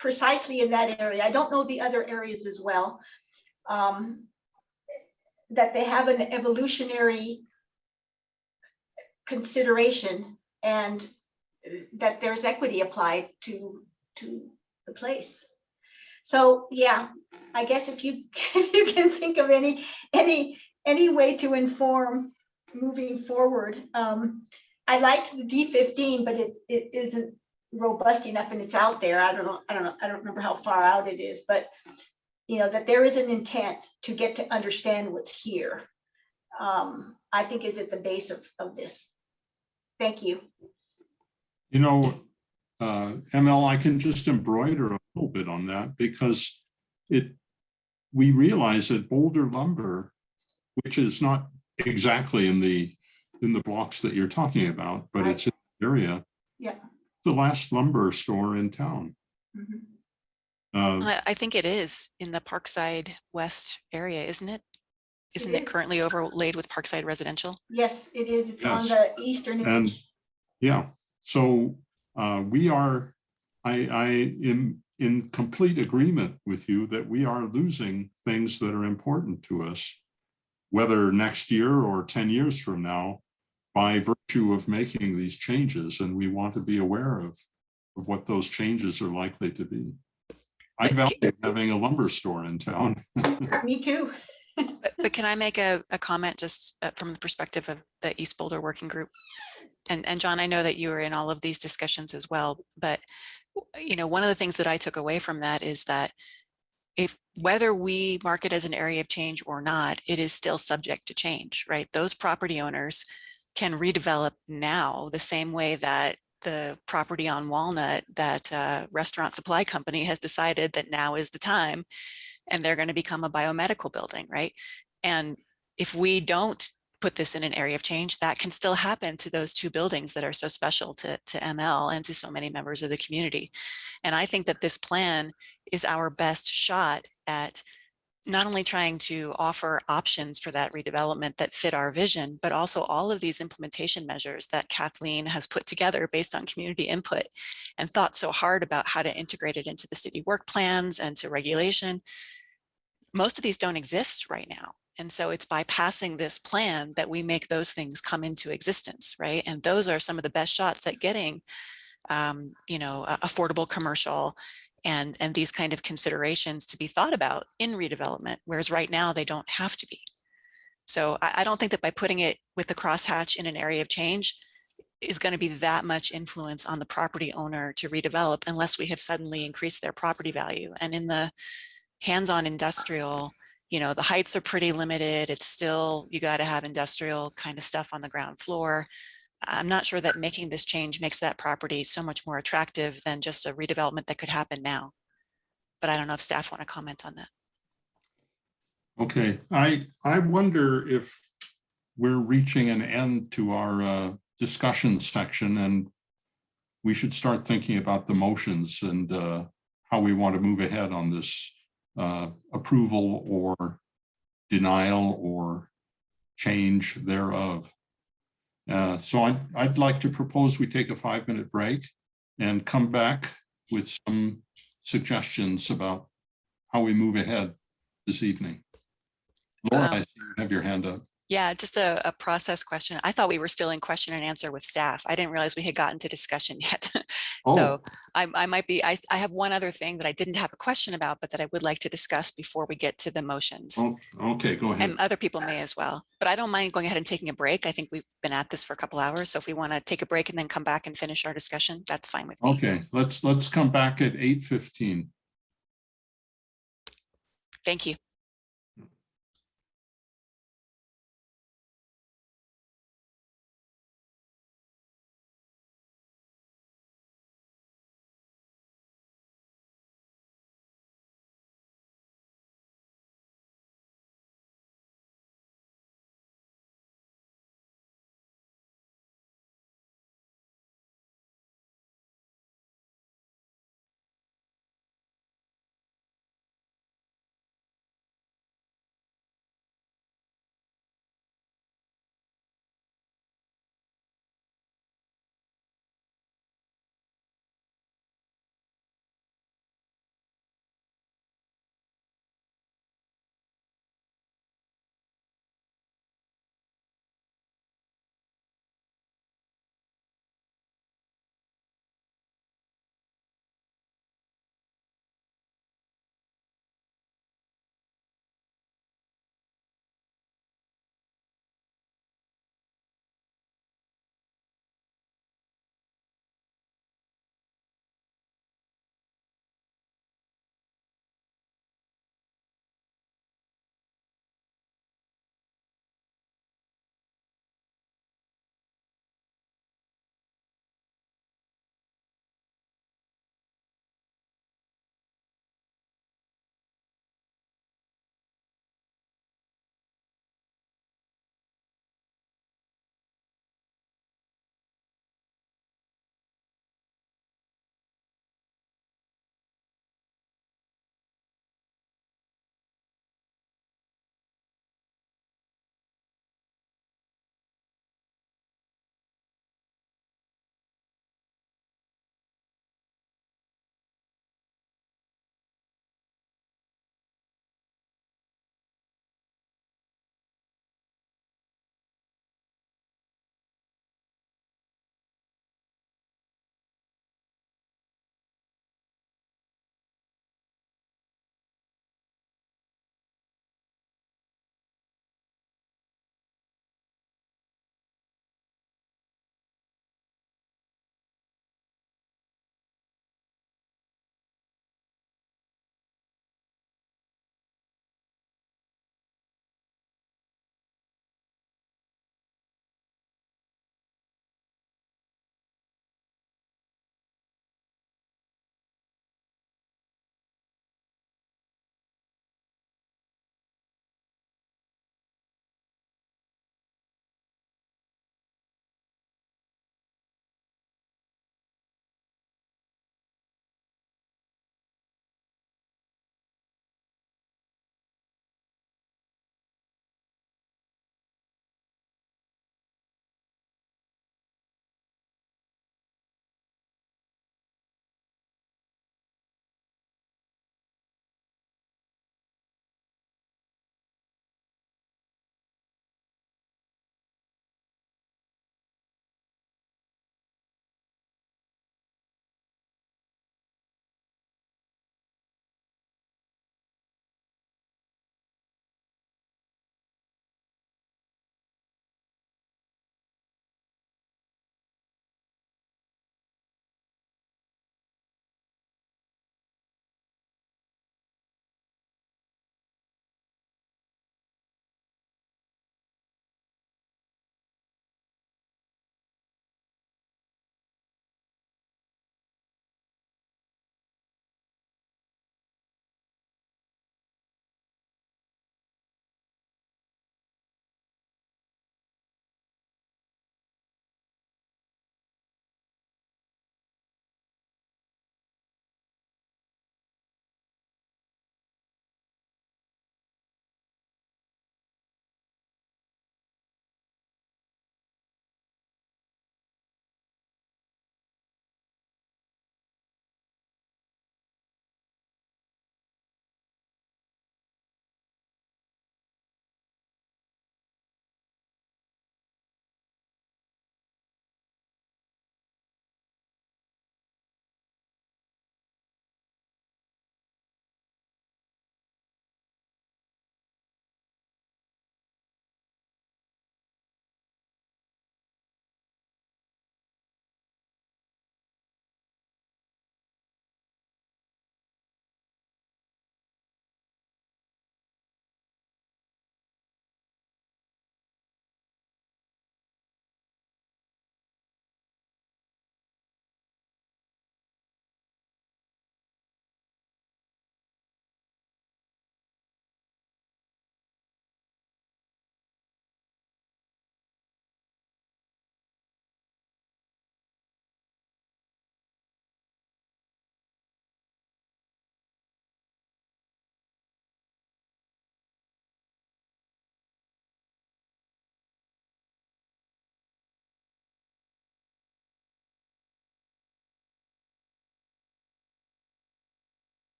precisely in that area, I don't know the other areas as well, that they have an evolutionary consideration and that there's equity applied to the place. So yeah, I guess if you can think of any way to inform moving forward. I liked the D15, but it isn't robust enough, and it's out there. I don't remember how far out it is, but you know, that there is an intent to get to understand what's here. I think is at the base of this. Thank you. You know, ML, I can just embroider a little bit on that, because we realize that Boulder lumber, which is not exactly in the blocks that you're talking about, but right, it's in the area. Yeah. The last lumber store in town. I think it is in the Parkside West area, isn't it? Isn't it currently overlaid with Parkside Residential? Yes, it is. It's on the eastern edge. Yeah. So we are, I am in complete agreement with you that we are losing things that are important to us, whether next year or 10 years from now, by virtue of making these changes. And we want to be aware of what those changes are likely to be. I value having a lumber store in town. Me too. But can I make a comment just from the perspective of the East Boulder Working Group? And John, I know that you were in all of these discussions as well, but you know, one of the things that I took away from that is that whether we mark it as an area of change or not, it is still subject to change, right? Those property owners can redevelop now the same way that the property on Walnut, that restaurant supply company has decided that now is the time, and they're going to become a biomedical building, right? And if we don't put this in an area of change, that can still happen to those two buildings that are so special to ML and to so many members of the community. And I think that this plan is our best shot at not only trying to offer options for that redevelopment that fit our vision, but also all of these implementation measures that Kathleen has put together based on community input and thought so hard about how to integrate it into the city work plans and to regulation. Most of these don't exist right now. And so it's by passing this plan that we make those things come into existence, right? And those are some of the best shots at getting, affordable commercial and these kind of considerations to be thought about in redevelopment, whereas right now they don't have to be. So I don't think that by putting it with the crosshatch in an area of change is going to be that much influence on the property owner to redevelop unless we have suddenly increased their property value. And in the hands-on industrial, the heights are pretty limited. It's still, you got to have industrial kind of stuff on the ground floor. I'm not sure that making this change makes that property so much more attractive than just a redevelopment that could happen now. But I don't know if staff want to comment on that. Okay, I wonder if we're reaching an end to our discussion section, and we should start thinking about the motions and how we want to move ahead on this approval or denial or change thereof. So I'd like to propose we take a 5-minute break and come back with some suggestions about how we move ahead this evening. Laura, I see you have your hand up. Yeah, just a process question. I thought we were still in question and answer with staff. I didn't realize we had gotten to discussion yet. So I might be, I have one other thing that I didn't have a question about, but that I would like to discuss before we get to the motions. Oh, okay, go ahead. And other people may as well, but I don't mind going ahead and taking a break. I think we've been at this for a couple hours. So if we want to take a break and then come back and finish our discussion, that's fine with me. Okay, let's come back at 8:15. Thank you.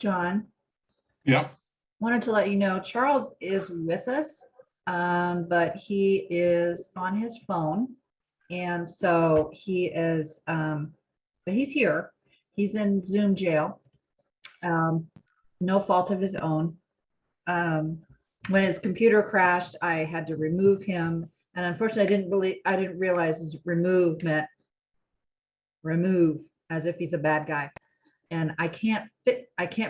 John, Yeah, wanted to let you know Charles is with us, but he is on his phone. And so he is, but he's here. He's in Zoom jail. No fault of his own. When his computer crashed, I had to remove him. And unfortunately, I didn't realize his remove meant remove, as if he's a bad guy. And I can't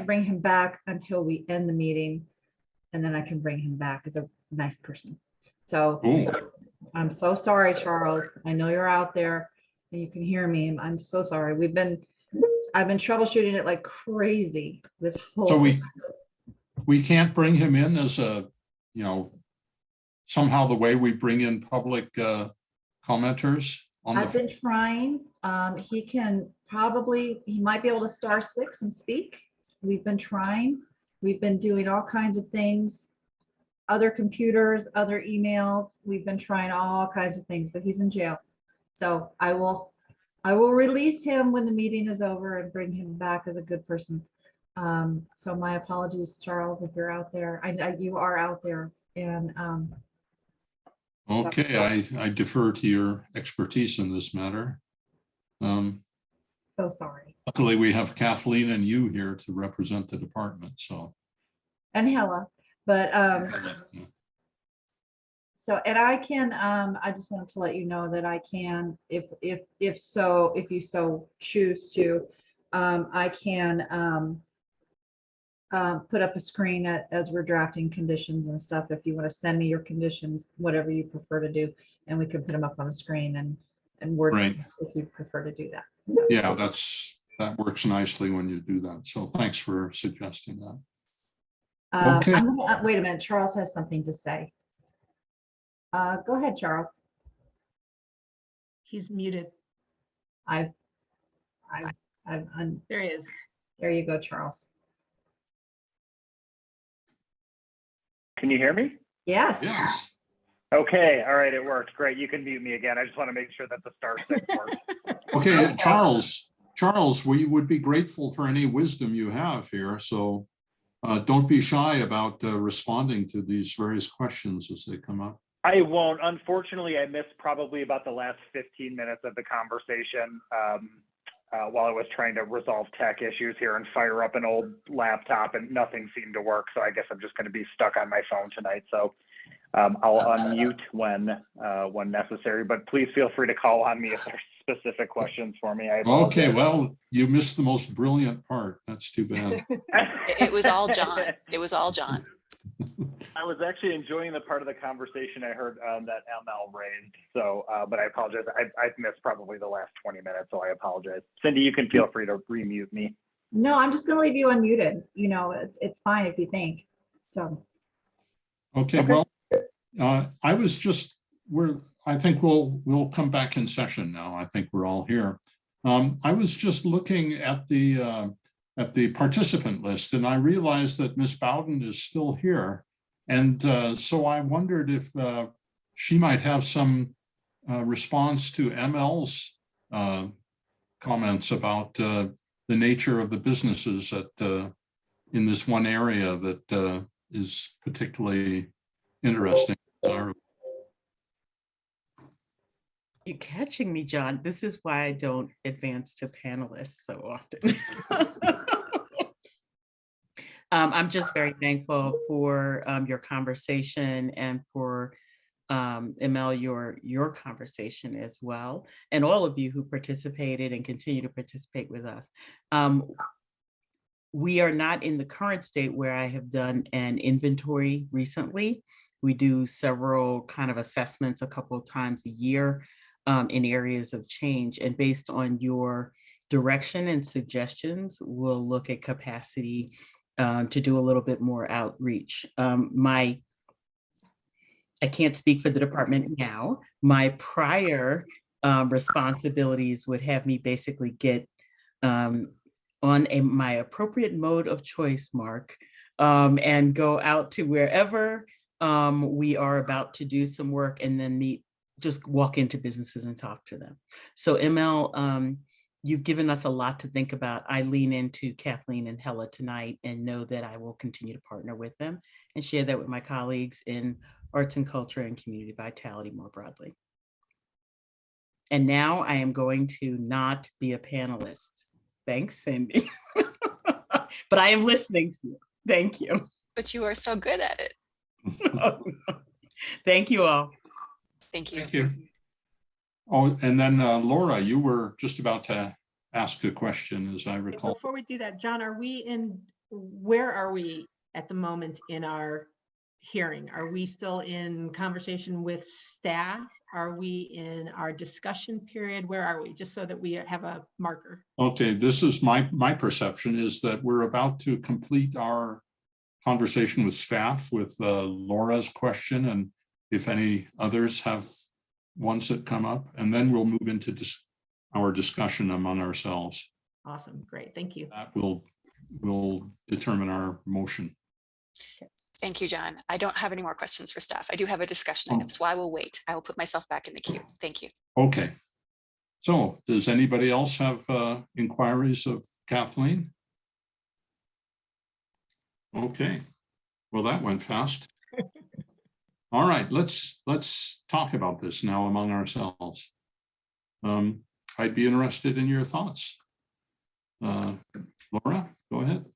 bring him back until we end the meeting. And then I can bring him back as a nice person. So cool. I'm so sorry, Charles. I know you're out there and you can hear me. I'm so sorry. I've been troubleshooting it like crazy this whole. So we can't bring him in as a, somehow the way we bring in public commenters on I've the. been trying. He might be able to *6 and speak. We've been trying. We've been doing all kinds of things. Other computers, other emails. We've been trying all kinds of things, but he's in jail. So I will release him when the meeting is over and bring him back as a good person. So my apologies, Charles, if you're out there. You are out there. And Okay, I defer to your expertise in this matter. so sorry. Luckily, we have Kathleen and you here to represent the department, so. And Hella, but so, and I can, I just wanted to let you know that I can, if you so choose to, I can put up a screen as we're drafting conditions and stuff. If you want to send me your conditions, whatever you prefer to do, and we can put them up on the screen and word Right. if you prefer to do that. Yeah, that works nicely when you do that. So thanks for suggesting that. Okay. Wait a minute, Charles has something to say. Go ahead, Charles. He's muted. There There he is. There you go, Charles. Can you hear me? Yes. Yes. Okay, all right, it worked. Great, you can mute me again. I just want to make sure that the *6 works. Okay, Charles, we would be grateful for any wisdom you have here. So don't be shy about responding to these various questions as they come up. I won't. Unfortunately, I missed probably about the last 15 minutes of the conversation while I was trying to resolve tech issues here and fire up an old laptop, and nothing seemed to work. So I guess I'm just going to be stuck on my phone tonight. So I'll unmute when necessary, but please feel free to call on me if there's specific questions for me. Okay, well, you missed the most brilliant part. That's too bad. It was all John. It was all John. I was actually enjoying the part of the conversation I heard that ML raised. So, but I apologize. I've missed probably the last 20 minutes, so I apologize. Cindy, you can feel free to remute me. No, I'm just going to leave you unmuted. It's fine if you think so. Okay, well, I think we'll come back in session now. I think we're all here. I was just looking at the participant list, and I realized that Miss Bowden is still here. And so I wondered if she might have some response to ML's comments about the nature of the businesses in this one area that is particularly interesting. You're catching me, John. This is why I don't advance to panelists so often. I'm just very thankful for your conversation and for ML, your conversation as well, and all of you who participated and continue to participate with us. We are not in the current state where I have done an inventory recently. We do several kind of assessments a couple of times a year in areas of change, and based on your direction and suggestions, we'll look at capacity to do a little bit more outreach. I can't speak for the department now. My prior responsibilities would have me basically get on my appropriate mode of choice, Mark, and go out to wherever we are about to do some work and then just walk into businesses and talk to them. So ML, you've given us a lot to think about. I lean into Kathleen and Hella tonight and know that I will continue to partner with them and share that with my colleagues in arts and culture and community vitality more broadly. And now I am going to not be a panelist. Thanks, Cindy. But I am listening to you. Thank you. But you are so good at it. Thank you all. Thank you. Thank you. Oh, and then Laura, you were just about to ask a question, as I recall. Before we do that, John, where are we at the moment in our hearing? Are we still in conversation with staff? Are we in our discussion period? Where are we? Just so that we have a marker. Okay, this is my perception is that we're about to complete our conversation with staff with Laura's question, and if any others have ones that come up, and then we'll move into our discussion among ourselves. Awesome, great, thank you. That will determine our motion. Thank you, John. I don't have any more questions for staff. I do have a discussion item, so I will wait. I will put myself back in the queue. Thank you. Okay. So does anybody else have inquiries of Kathleen? Okay. Well, that went fast. All right, let's talk about this now among ourselves. I'd be interested in your thoughts. Laura, go ahead.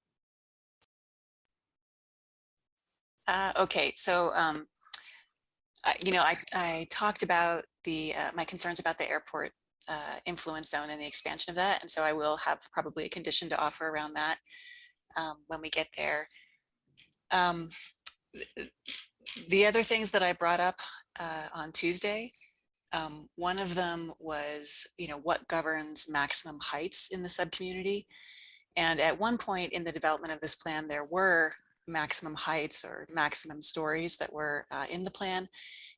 Okay, so I talked about my concerns about the airport influence zone and the expansion of that, and so I will have probably a condition to offer around that when we get there. The other things that I brought up on Tuesday, one of them was, what governs maximum heights in the subcommunity. And at one point in the development of this plan, there were maximum heights or maximum stories that were in the plan.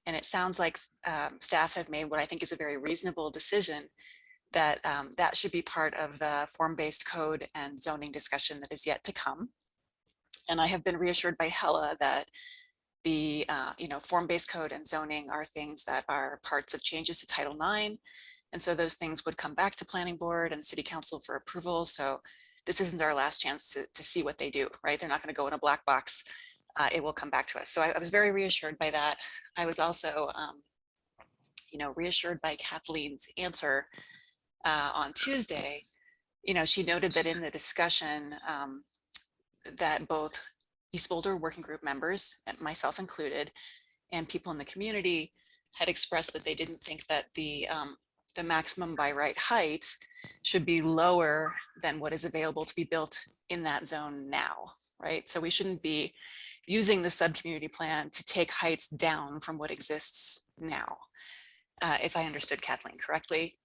And it sounds like staff have made what I think is a very reasonable decision that that should be part of the form-based code and zoning discussion that is yet to come. And I have been reassured by Hella that the form-based code and zoning are things that are parts of changes to Title IX. And so those things would come back to planning board and city council for approval. So this isn't our last chance to see what they do, right? They're not going to go in a black box. It will come back to us. So I was very reassured by that. I was also, reassured by Kathleen's answer on Tuesday. She noted that in the discussion that both East Boulder working group members, myself included, and people in the community had expressed that they didn't think that the maximum by right height should be lower than what is available to be built in that zone now, right? So we shouldn't be using the subcommunity plan to take heights down from what exists now, if I understood Kathleen correctly.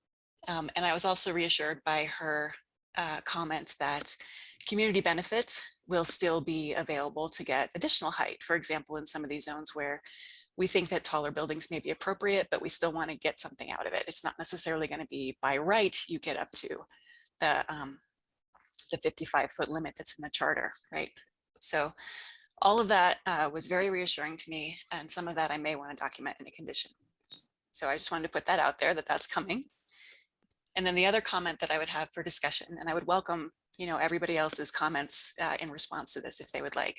And I was also reassured by her comment that community benefits will still be available to get additional height. For example, in some of these zones where we think that taller buildings may be appropriate, but we still want to get something out of it. It's not necessarily going to be by right you get up to the 55-foot limit that's in the charter, right? So all of that was very reassuring to me, and some of that I may want to document in a condition. So I just wanted to put that out there that that's coming. And then the other comment that I would have for discussion, and I would welcome everybody else's comments in response to this if they would like.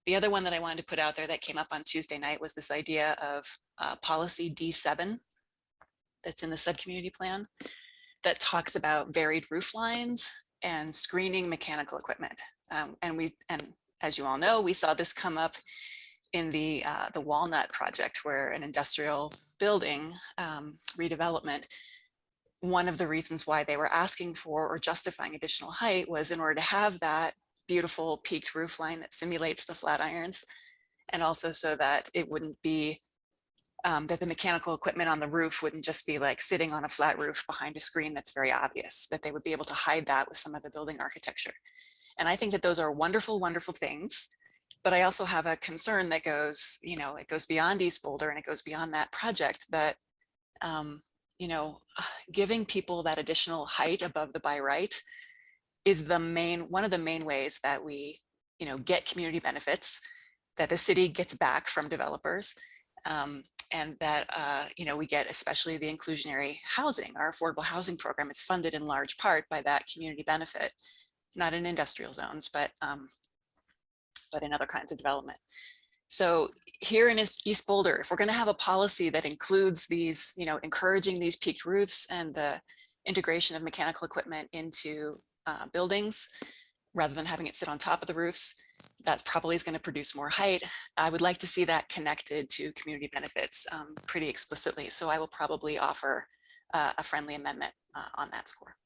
The other one that I wanted to put out there that came up on Tuesday night was this idea of policy D7 that's in the subcommunity plan that talks about varied roof lines and screening mechanical equipment. And as you all know, we saw this come up in the Walnut project, where an industrial building redevelopment, one of the reasons why they were asking for or justifying additional height was in order to have that beautiful peaked roof line that simulates the flat irons, and also so that it wouldn't be that the mechanical equipment on the roof wouldn't just be like sitting on a flat roof behind a screen that's very obvious, that they would be able to hide that with some of the building architecture. And I think that those are wonderful, wonderful things. But I also have a concern that goes, it goes beyond East Boulder and it goes beyond that project, that giving people that additional height above the by right is one of the main ways that we, get community benefits that the city gets back from developers. and that, we get especially the inclusionary housing, our affordable housing program is funded in large part by that community benefit. It's not in industrial zones, but in other kinds of development. So here in East Boulder, if we're going to have a policy that includes these, encouraging these peaked roofs and the integration of mechanical equipment into buildings, rather than having it sit on top of the roofs, that probably is going to produce more height. I would like to see that connected to community benefits pretty explicitly. So I will probably offer a friendly amendment on that score.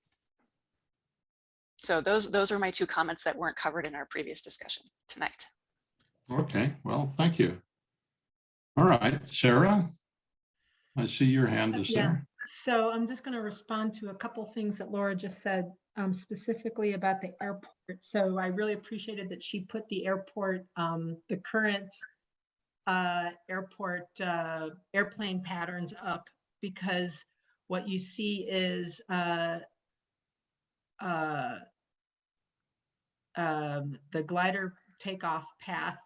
So those are my two comments that weren't covered in our previous discussion tonight. Okay, well, thank you. All right, Sarah, I see your hand is there. So I'm just going to respond to a couple things that Laura just said, specifically about the airport. So I really appreciated that she put the airport, the current airport airplane patterns up, because what you see is the glider takeoff path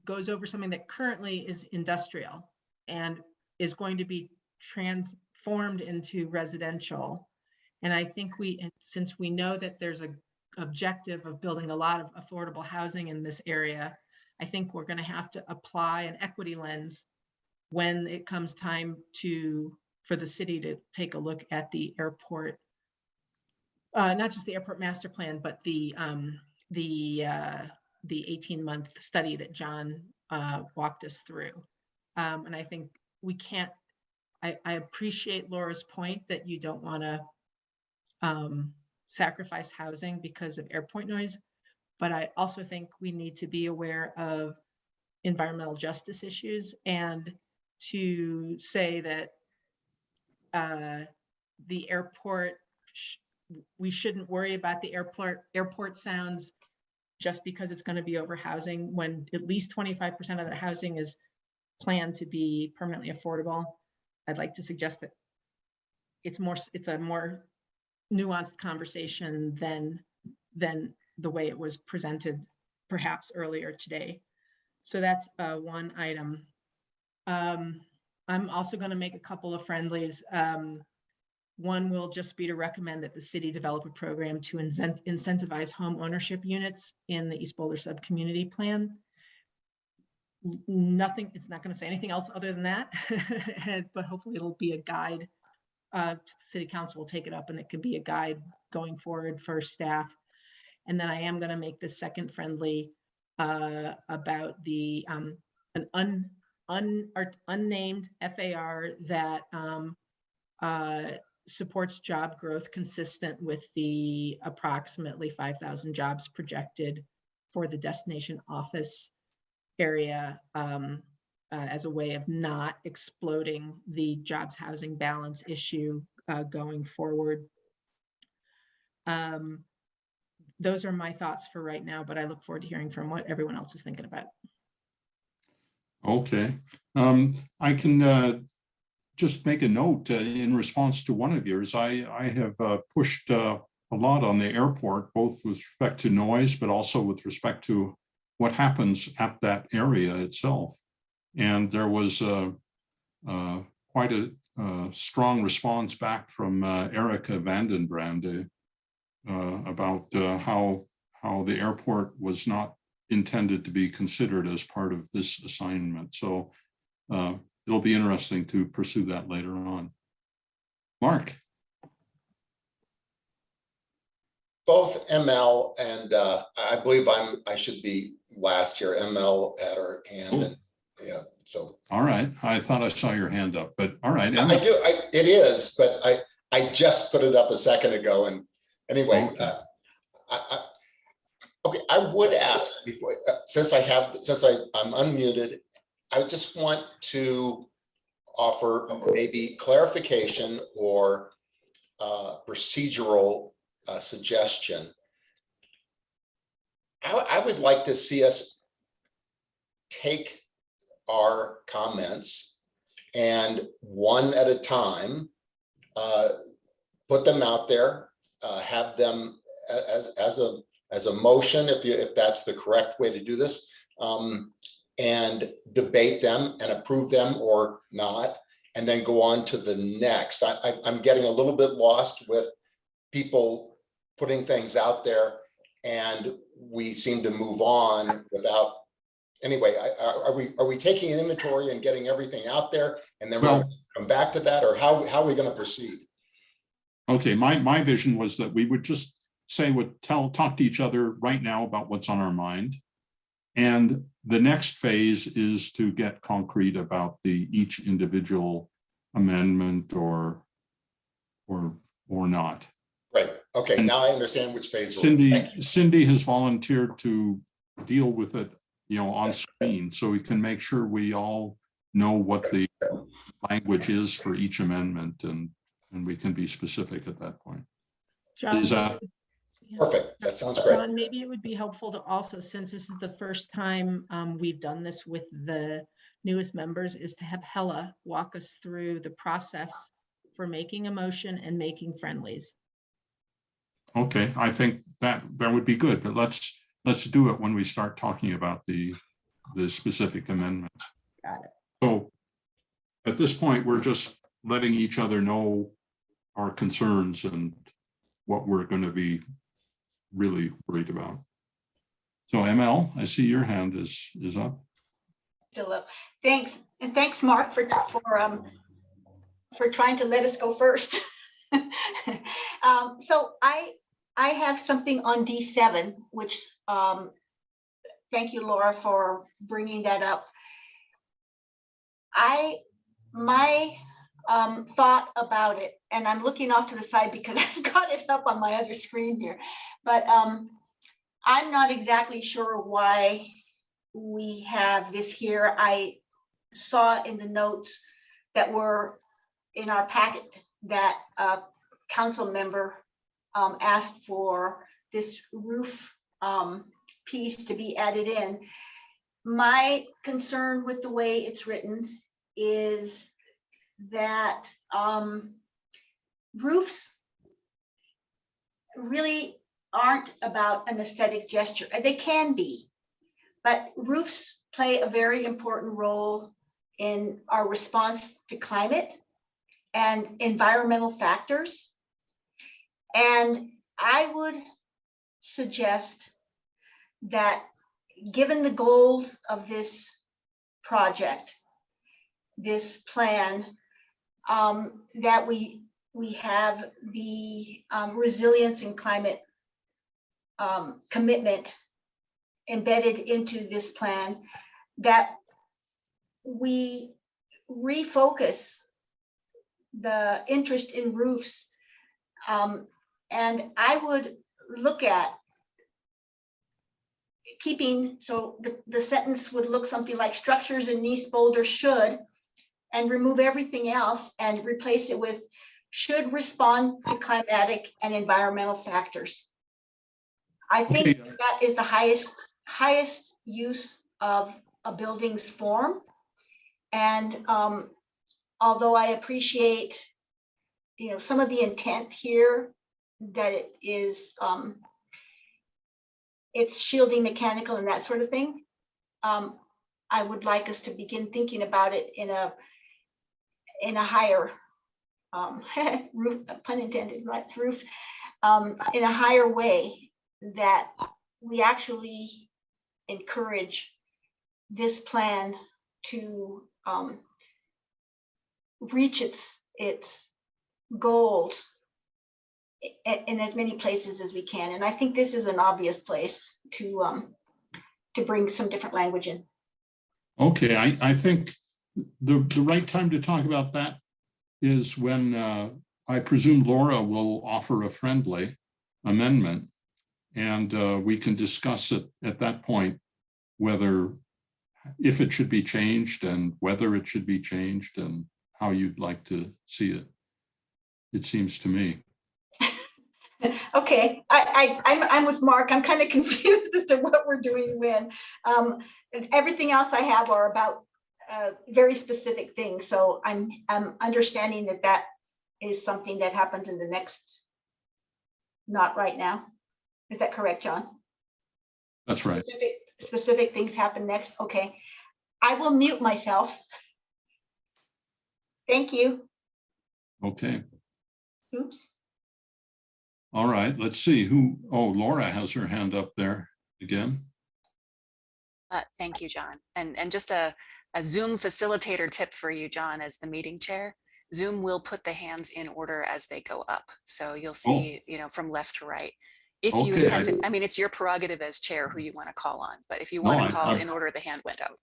goes over something that currently is industrial and is going to be transformed into residential. And I think since we know that there's an objective of building a lot of affordable housing in this area, I think we're going to have to apply an equity lens when it comes time for the city to take a look at the airport, not just the airport master plan, but the 18-month study that John walked us through. And I think we can't, I appreciate Laura's point that you don't want to sacrifice housing because of airport noise, but I also think we need to be aware of environmental justice issues, and to say that the airport, we shouldn't worry about the airport sounds just because it's going to be over housing, when at least 25% of the housing is planned to be permanently affordable. I'd like to suggest that it's a more nuanced conversation than the way it was presented perhaps earlier today. So that's one item. I'm also going to make a couple of friendlies. One will just be to recommend that the city develop a program to incentivize home ownership units in the East Boulder sub-community plan. Nothing, it's not going to say anything else other than that, but hopefully it'll be a guide. City council will take it up and it could be a guide going forward for staff. And then I am going to make this second friendly about the an unnamed FAR that supports job growth consistent with the approximately 5,000 jobs projected for the destination office area, as a way of not exploding the jobs housing balance issue going forward. Those are my thoughts for right now, but I look forward to hearing from what everyone else is thinking about. Okay, I can just make a note in response to one of yours. I have pushed a lot on the airport, both with respect to noise, but also with respect to what happens at that area itself. And there was quite a strong response back from Erica Vandenbrande about how the airport was not intended to be considered as part of this assignment. So it'll be interesting to pursue that later on. Mark. Both ML and I believe I should be last here. ML at our hand. And, yeah. So. All right. I thought I saw your hand up, but all right. I do. It is, but I just put it up a second ago. And anyway, okay. I would ask before, since I'm unmuted, I just want to offer maybe clarification or procedural suggestion. I would like to see us take our comments and one at a time, put them out there, have them as a motion, if that's the correct way to do this, and debate them and approve them or not, and then go on to the next. I'm getting a little bit lost with people putting things out there, and we seem to move on without. Anyway, are we taking an inventory and getting everything out there, and then we'll come back to that, or how are we going to proceed? Okay, my vision was that we would just say, talk to each other right now about what's on our mind. And the next phase is to get concrete about each individual amendment or not. Right. Okay. And now I understand which phase we're in. Cindy has volunteered to deal with it, on screen, so we can make sure we all know what the language is for each amendment, and we can be specific at that point. John, Is that perfect? That sounds great. John, maybe it would be helpful to also, since this is the first time we've done this with the newest members, is to have Hella walk us through the process for making a motion and making friendlies. okay? I think that would be good, but let's do it when we start talking about the specific amendments. Got it. So at this point, we're just letting each other know our concerns and what we're going to be really worried about. So ML, I see your hand is up. Still up. Thanks. And thanks, Mark, for trying to let us go first. So I have something on D7, which thank you, Laura, for bringing that up. My thought about it, and I'm looking off to the side because I've got it up on my other screen here, but I'm not exactly sure why we have this here. I saw in the notes that were in our packet that a council member asked for this roof piece to be added in. My concern with the way it's written is that roofs really aren't about an aesthetic gesture. They can be, but roofs play a very important role in our response to climate and environmental factors. And I would suggest that, given the goals of this project, this plan, that we have the resilience and climate commitment embedded into this plan, that we refocus the interest in roofs. And I would look at keeping, so the sentence would look something like structures in East Boulder should, and remove everything else and replace it with should respond to climatic and environmental factors. I think that is the highest use of a building's form. And although I appreciate, some of the intent here, that it is, it's shielding mechanical and that sort of thing, I would like us to begin thinking about it in a higher roof, pun intended, right? Roof, in a higher way, that we actually encourage this plan to reach its goals in as many places as we can. And I think this is an obvious place to bring some different language in. Okay, I think the right time to talk about that is when I presume Laura will offer a friendly amendment, and we can discuss it at that point, if it should be changed and whether it should be changed and how you'd like to see it. It seems to me. Okay, I'm with Mark. I'm kind of confused as to what we're doing when. Everything else I have are about very specific things. So I'm understanding that is something that happens in the next, not right now. Is that correct, John? That's right. Specific things happen next. Okay. I will mute myself. Thank you. Okay. Oops. All right. Let's see who. Oh, Laura has her hand up there again. Thank you, John. And just a Zoom facilitator tip for you, John, as the meeting chair. Zoom will put the hands in order as they go up. So you'll see, you know, from left to right. If you Okay, intend to, I mean, it's your prerogative as chair who you want to call on, but if you want to call in order, the hand went out.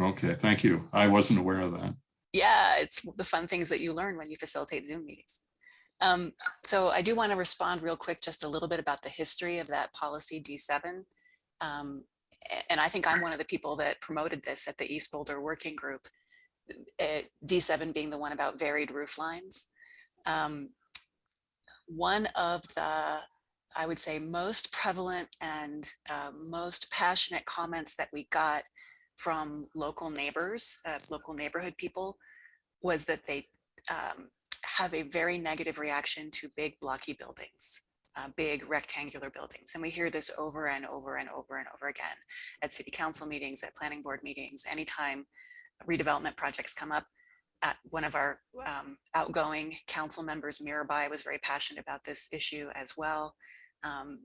Okay, thank you. I wasn't aware of that. Yeah, it's the fun things that you learn when you facilitate Zoom meetings. So I do want to respond real quick, just a little bit about the history of that policy D7. And I think I'm one of the people that promoted this at the East Boulder Working Group, D7 being the one about varied roof lines. One of the, I would say, most prevalent and most passionate comments that we got from local neighbors, local neighborhood people, was that they have a very negative reaction to big blocky buildings, big rectangular buildings. And we hear this over and over and over and over again at city council meetings, at planning board meetings, anytime redevelopment projects come up. At one of our outgoing council members, Mirabai, was very passionate about this issue as well,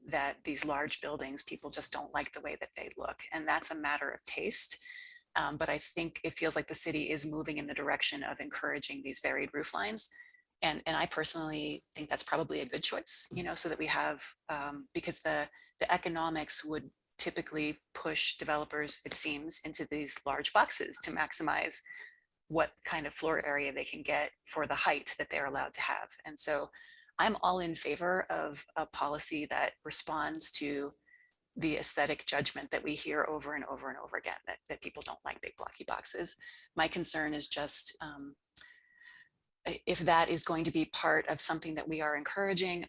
that these large buildings, people just don't like the way that they look. And that's a matter of taste. But I think it feels like the city is moving in the direction of encouraging these varied roof lines. And I personally think that's probably a good choice, you know, so that we have, because the economics would typically push developers, it seems, into these large boxes to maximize what kind of floor area they can get for the height that they're allowed to have. And so I'm all in favor of a policy that responds to the aesthetic judgment that we hear over and over and over again, that people don't like big blocky boxes. My concern is just, if that is going to be part of something that we are encouraging,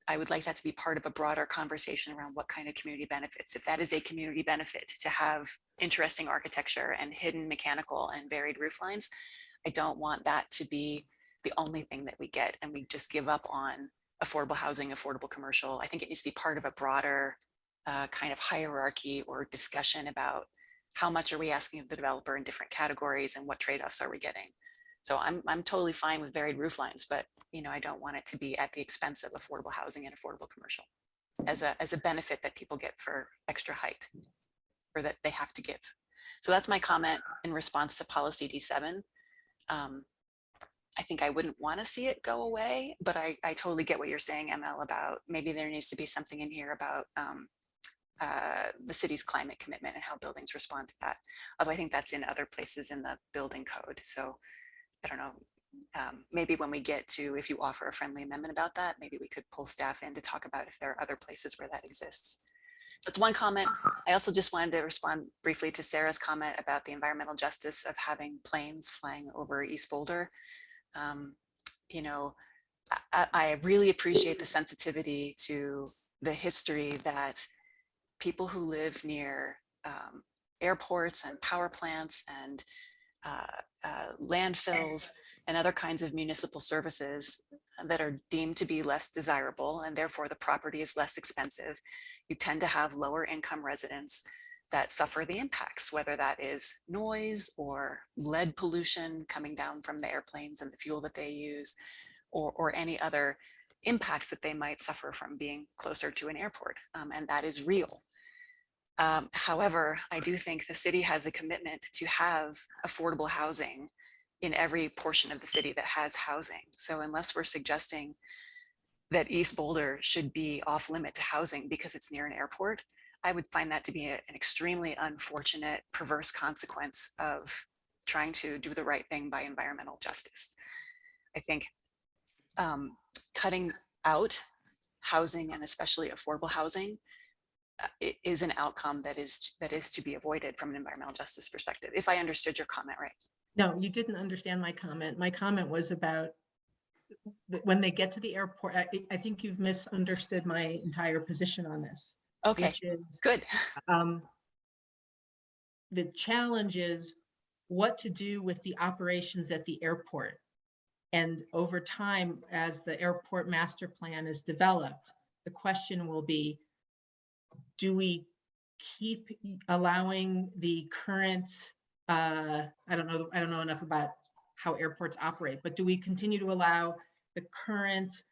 I would like that to be part of a broader conversation around what kind of community benefits. If that is a community benefit to have interesting architecture and hidden mechanical and varied roof lines, I don't want that to be the only thing that we get and we just give up on affordable housing, affordable commercial. I think it needs to be part of a broader kind of hierarchy or discussion about how much are we asking of the developer in different categories and what trade-offs are we getting. So I'm totally fine with varied roof lines, but you know, I don't want it to be at the expense of affordable housing and affordable commercial as a benefit that people get for extra height, or that they have to give. So that's my comment in response to policy D7. I think I wouldn't want to see it go away, but I totally get what you're saying, ML, about maybe there needs to be something in here about the city's climate commitment and how buildings respond to that. Although I think that's in other places in the building code. So I don't know, maybe when we get to, if you offer a friendly amendment about that, maybe we could pull staff in to talk about if there are other places where that exists. That's one comment. I also just wanted to respond briefly to Sarah's comment about the environmental justice of having planes flying over East Boulder. You know, I really appreciate the sensitivity to the history that people who live near airports and power plants and landfills and other kinds of municipal services that are deemed to be less desirable, and therefore the property is less expensive. You tend to have lower income residents that suffer the impacts, whether that is noise or lead pollution coming down from the airplanes and the fuel that they use, or any other impacts that they might suffer from being closer to an airport, and that is real. However, I do think the city has a commitment to have affordable housing in every portion of the city that has housing. So unless we're suggesting that East Boulder should be off limit to housing because it's near an airport, I would find that to be an extremely unfortunate, perverse consequence of trying to do the right thing by environmental justice. I think cutting out housing, and especially affordable housing, is an outcome that is to be avoided from an environmental justice perspective, if I understood your comment right. No, you didn't understand my comment. My comment was about when they get to the airport. I think you've misunderstood my entire position on this. Okay, which is, good. The challenge is what to do with the operations at the airport. And over time, as the airport master plan is developed, the question will be, do we keep allowing the current I don't know enough about how airports operate, but do we continue to allow the current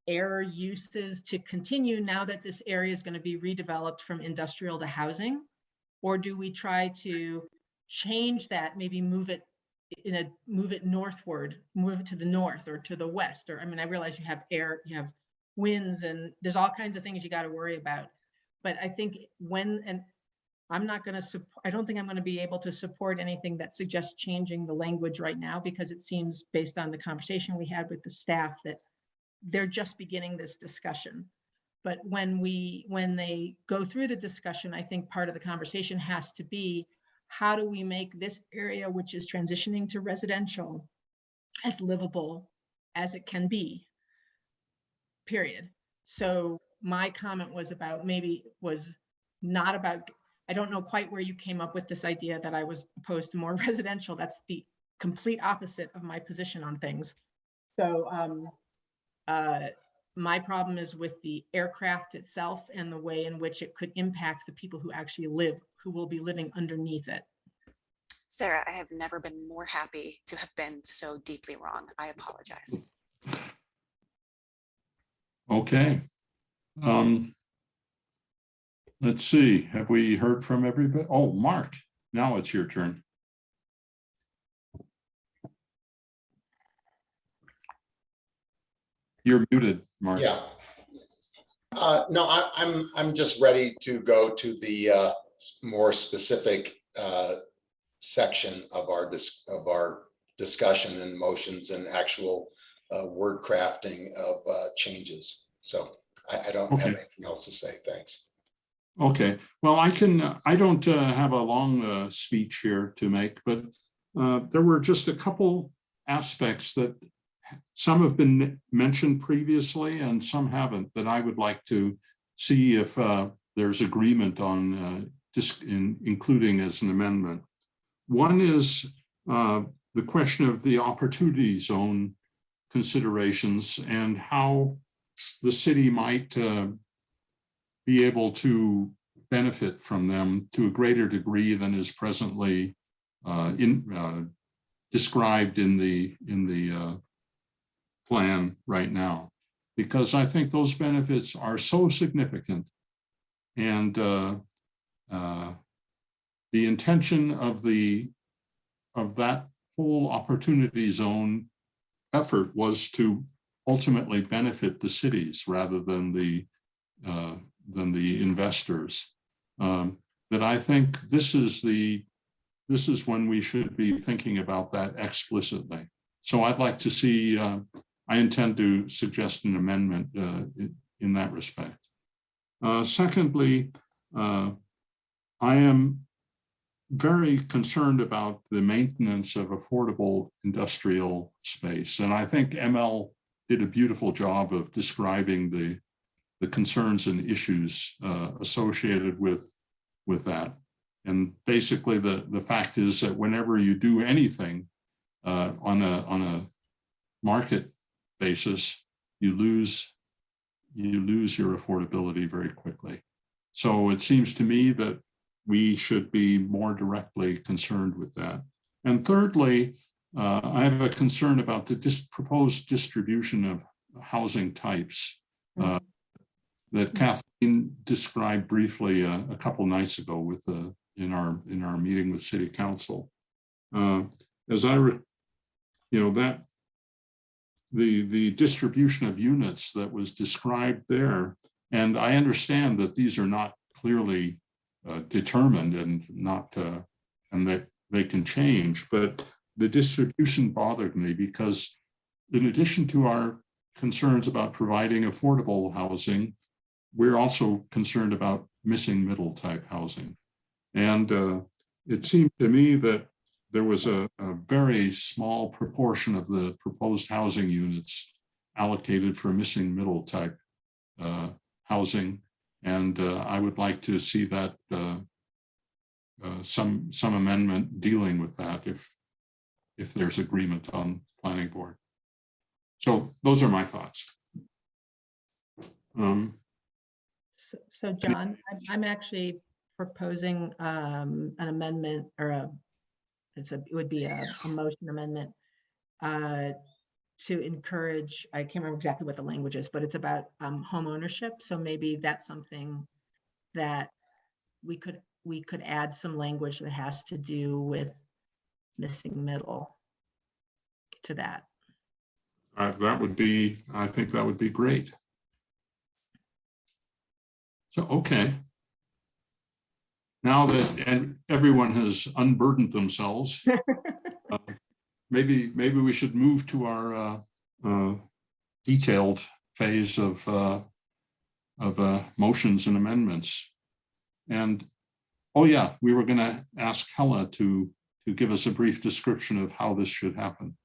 air uses to continue now that this area is going to be redeveloped from industrial to housing? Or do we try to change that, maybe move it northward, move it to the north or to the west? Or, I mean, I realize you have air, you have winds, and there's all kinds of things you got to worry about. But I think I'm not going to I don't think I'm going to be able to support anything that suggests changing the language right now, because it seems, based on the conversation we had with the staff, that they're just beginning this discussion. But when they go through the discussion, I think part of the conversation has to be, how do we make this area, which is transitioning to residential, as livable as it can be, period. So my comment was not about, I don't know quite where you came up with this idea that I was opposed to more residential. That's the complete opposite of my position on things. So my problem is with the aircraft itself and the way in which it could impact the people who actually who will be living underneath it. Sarah, I have never been more happy to have been so deeply wrong. I apologize. Okay. Let's see, have we heard from everybody? Oh, Mark, now it's your turn. You're muted, Mark. Yeah. No, I'm just ready to go to the more specific section of our discussion and motions and actual word crafting of changes. So I don't have anything else to say. Thanks. Okay, well, I don't have a long speech here to make, but there were just a couple aspects that some have been mentioned previously and some haven't, that I would like to see if there's agreement on including as an amendment. One is the question of the opportunity zone considerations and how the city might be able to benefit from them to a greater degree than is presently described in the plan right now, because I think those benefits are so significant, and the intention of that whole opportunity zone effort was to ultimately benefit the cities rather than the investors. That I think this is when we should be thinking about that explicitly. So I'd like to see, I intend to suggest an amendment in that respect. Secondly, I am very concerned about the maintenance of affordable industrial space. And I think ML did a beautiful job of describing the concerns and issues associated with that. And basically the fact is that whenever you do anything on a market basis, you lose your affordability very quickly. So it seems to me that we should be more directly concerned with that. And thirdly, I have a concern about the proposed distribution of housing types that Kathleen described briefly a couple nights ago in our meeting with City Council. As the distribution of units that was described there, and I understand that these are not clearly determined and that they can change, but the distribution bothered me because in addition to our concerns about providing affordable housing, we're also concerned about missing middle type housing. And it seemed to me that there was a very small proportion of the proposed housing units allocated for missing middle type housing. And I would like to see that some amendment dealing with that if there's agreement on planning board. So those are my thoughts. So John, I'm actually proposing an amendment or it would be a motion amendment to encourage, I can't remember exactly what the language is, but it's about home ownership. So maybe that's something that we could add some language that has to do with missing middle to that. That would be, I think that would be great. So, okay. Now that everyone has unburdened themselves, maybe we should move to our detailed phase of motions and amendments. And oh yeah, we were going to ask Hella to give us a brief description of how this should happen.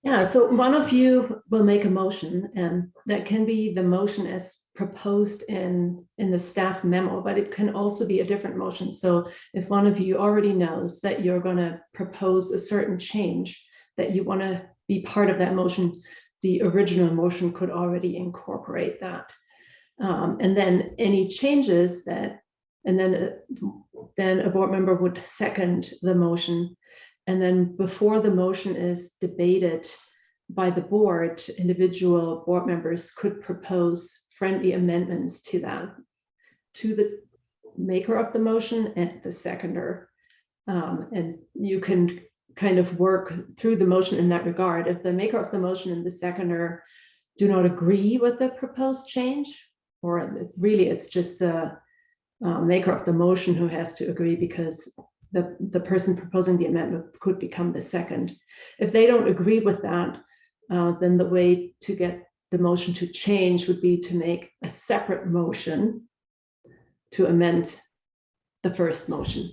Yeah, so one of you will make a motion, and that can be the motion as proposed in the staff memo, but it can also be a different motion. So if one of you already knows that you're going to propose a certain change, that you want to be part of that motion, the original motion could already incorporate that. And then any changes that, and then a board member would second the motion. And then before the motion is debated by the board, individual board members could propose friendly amendments to that, to the maker of the motion and the seconder. And you can kind of work through the motion in that regard. If the maker of the motion and the seconder do not agree with the proposed change, or really it's just the maker of the motion who has to agree, because the person proposing the amendment could become the second. If they don't agree with that, then the way to get the motion to change would be to make a separate motion to amend the first motion.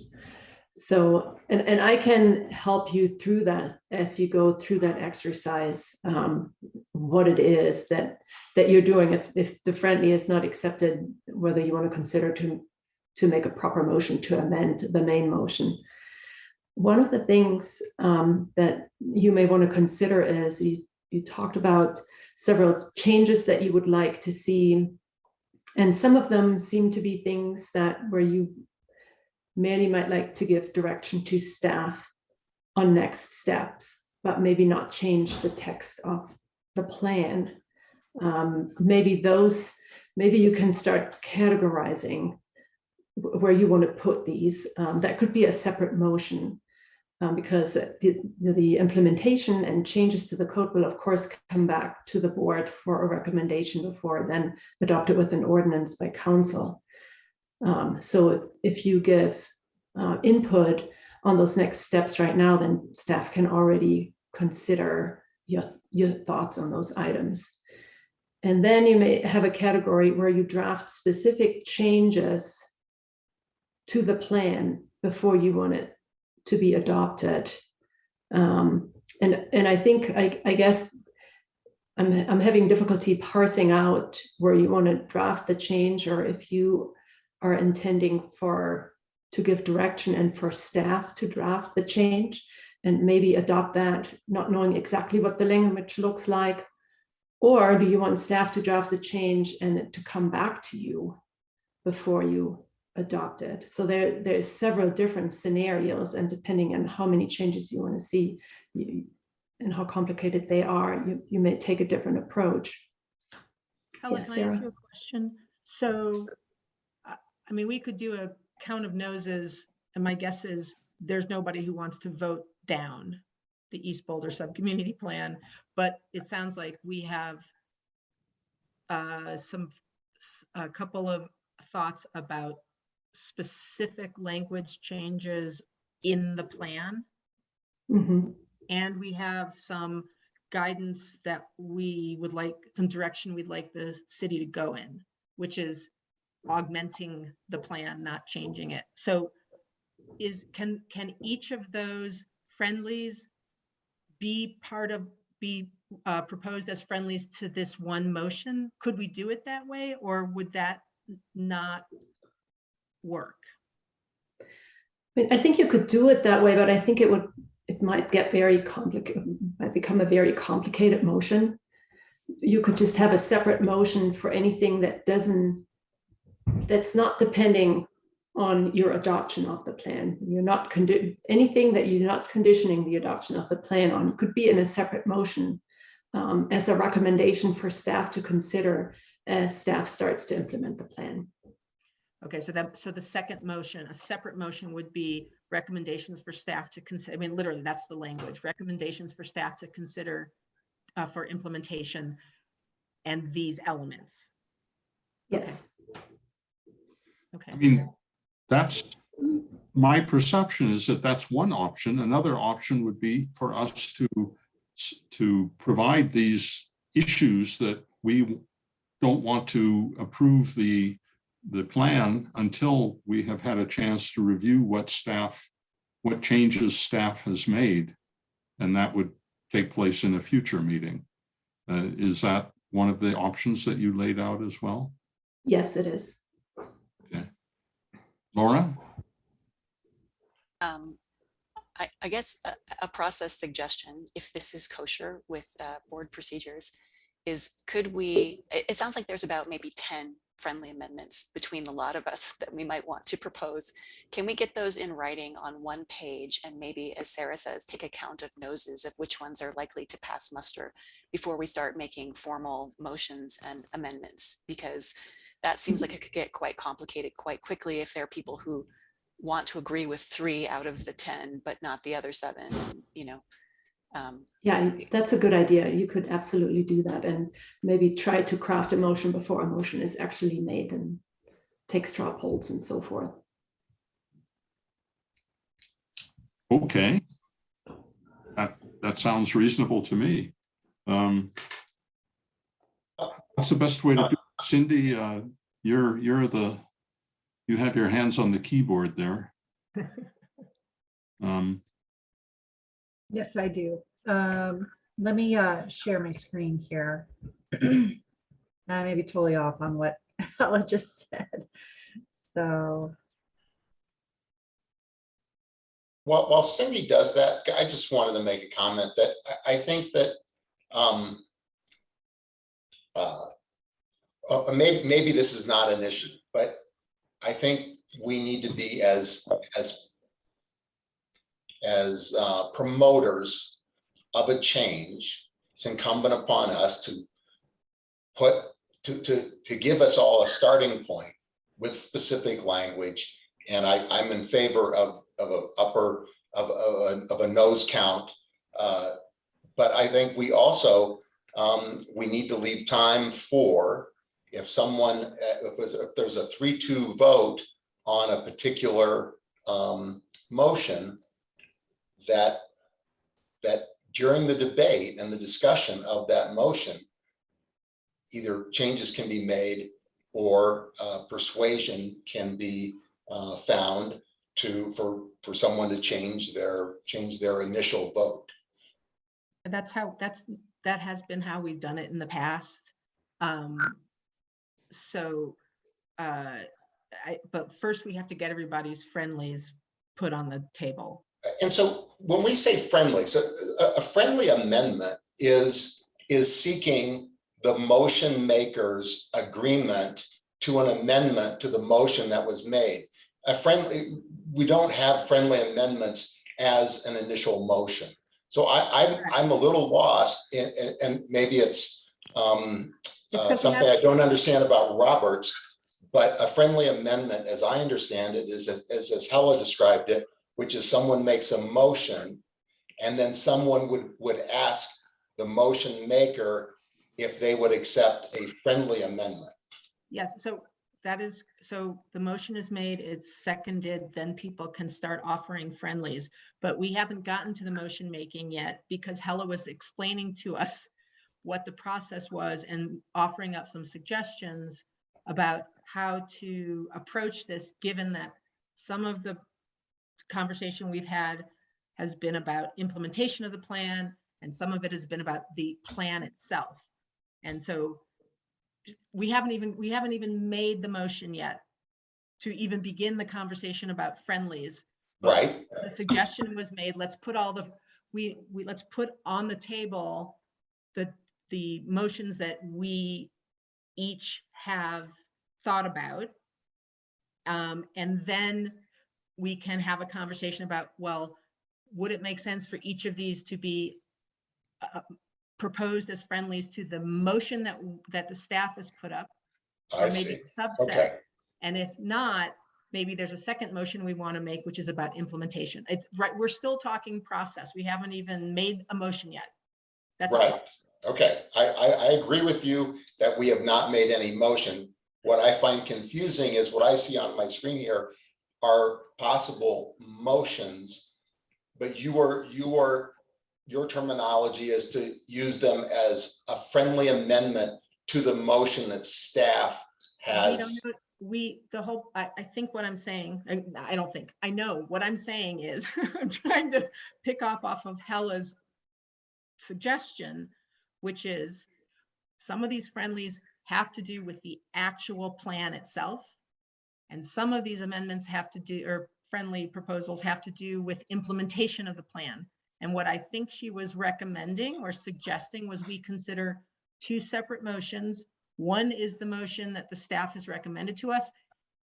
So, and I can help you through that as you go through that exercise, what it is that you're doing. If the friendly is not accepted, whether you want to consider to make a proper motion to amend the main motion. One of the things that you may want to consider is you talked about several changes that you would like to see, and some of them seem to be things that where you merely might like to give direction to staff on next steps, but maybe not change the text of the plan. Maybe you can start categorizing where you want to put these. That could be a separate motion, because the implementation and changes to the code will of course come back to the board for a recommendation before then adopted with an ordinance by council. So if you give input on those next steps right now, then staff can already consider your thoughts on those items. And then you may have a category where you draft specific changes to the plan before you want it to be adopted. And I think, I guess I'm having difficulty parsing out where you want to draft the change, or if you are intending to give direction and for staff to draft the change and maybe adopt that, not knowing exactly what the language looks like. Or do you want staff to draft the change and it to come back to you before you adopt it? So there's several different scenarios, and depending on how many changes you want to see and how complicated they are, you may take a different approach. Helen, Yes, can I ask Sarah? you a question? So, I mean, we could do a count of noses, and my guess is there's nobody who wants to vote down the East Boulder Subcommunity Plan, but it sounds like we have a couple of thoughts about specific language changes in the plan. Mm-hmm. And we have some guidance that we would like, some direction we'd like the city to go in, which is augmenting the plan, not changing it. So can each of those friendlies be proposed as friendlies to this one motion? Could we do it that way, or would that not work? I think you could do it that way, but I think it might get very complicated, might become a very complicated motion. you could just have a separate motion for anything that's not depending on your adoption of the plan. You're not anything that you're not conditioning the adoption of the plan on could be in a separate motion as a recommendation for staff to consider as staff starts to implement the plan. Okay, so the second motion, a separate motion would be recommendations for staff to consider. I mean, literally, that's the language. Recommendations for staff to consider for implementation and these elements. Yes. Okay. I mean, that's my perception is that that's one option. Another option would be for us to provide these issues that we don't want to approve the plan until we have had a chance to review what changes staff has made. And that would take place in a future meeting. Is that one of the options that you laid out as well? Yes, it is. Okay. Laura? I guess a process suggestion, if this is kosher with board procedures, is it sounds like there's about maybe 10 friendly amendments between the lot of us that we might want to propose. Can we get those in writing on one page and maybe, as Sarah says, take account of noses of which ones are likely to pass muster before we start making formal motions and amendments? Because that seems like it could get quite complicated quite quickly if there are people who want to agree with 3 out of the 10, but not the other 7. And, you know, yeah, that's a good idea. You could absolutely do that and maybe try to craft a motion before a motion is actually made and take straw polls and so forth. Okay. That sounds reasonable to me. What's the best way to do it? Cindy, you have your hands on the keyboard there. Yes, I do. Let me share my screen here. I may be totally off on what Ella just said. So. While Cindy does that, I just wanted to make a comment that I think that maybe this is not an issue, but I think we need to be as promoters of a change. It's incumbent upon us to give us all a starting point with specific language, and I'm in favor of a nose count, but I think we also we need to leave time for if there's a 3-2 vote on a particular motion, that during the debate and the discussion of that motion, either changes can be made or persuasion can be found for someone to change their initial vote. And that has been how we've done it in the past. But first we have to get everybody's friendlies put on the table. And so when we say friendly, so a friendly amendment is seeking the motion maker's agreement to an amendment to the motion that was made. We don't have friendly amendments as an initial motion. So I'm a little lost, and maybe it's something I don't understand about Roberts, but a friendly amendment, as I understand it, is as Hella described it, which is someone makes a motion and then someone would ask the motion maker if they would accept a friendly amendment. Yes, so the motion is made, it's seconded, then people can start offering friendlies, but we haven't gotten to the motion making yet because Hella was explaining to us what the process was and offering up some suggestions about how to approach this, given that some of the conversation we've had has been about implementation of the plan and some of it has been about the plan itself. And so we haven't even made the motion yet to even begin the conversation about friendlies. Right. The suggestion was made, let's put let's put on the table the motions that we each have thought about. And then we can have a conversation about, well, would it make sense for each of these to be proposed as friendlies to the motion that the staff has put up? I Or maybe see. a subset. Okay. And if not, maybe there's a second motion we want to make, which is about implementation. It's right. We're still talking process. We haven't even made a motion yet. That's all. Right. Okay. I agree with you that we have not made any motion. What I find confusing is what I see on my screen here are possible motions, but your terminology is to use them as a friendly amendment to the motion that staff has. I think what I'm saying, I don't think, I know what I'm saying is, I'm trying to pick up off of Hella's suggestion, which is some of these friendlies have to do with the actual plan itself. And some of these amendments have to do, or friendly proposals have to do with implementation of the plan. And what I think she was recommending or suggesting was we consider two separate motions. One is the motion that the staff has recommended to us,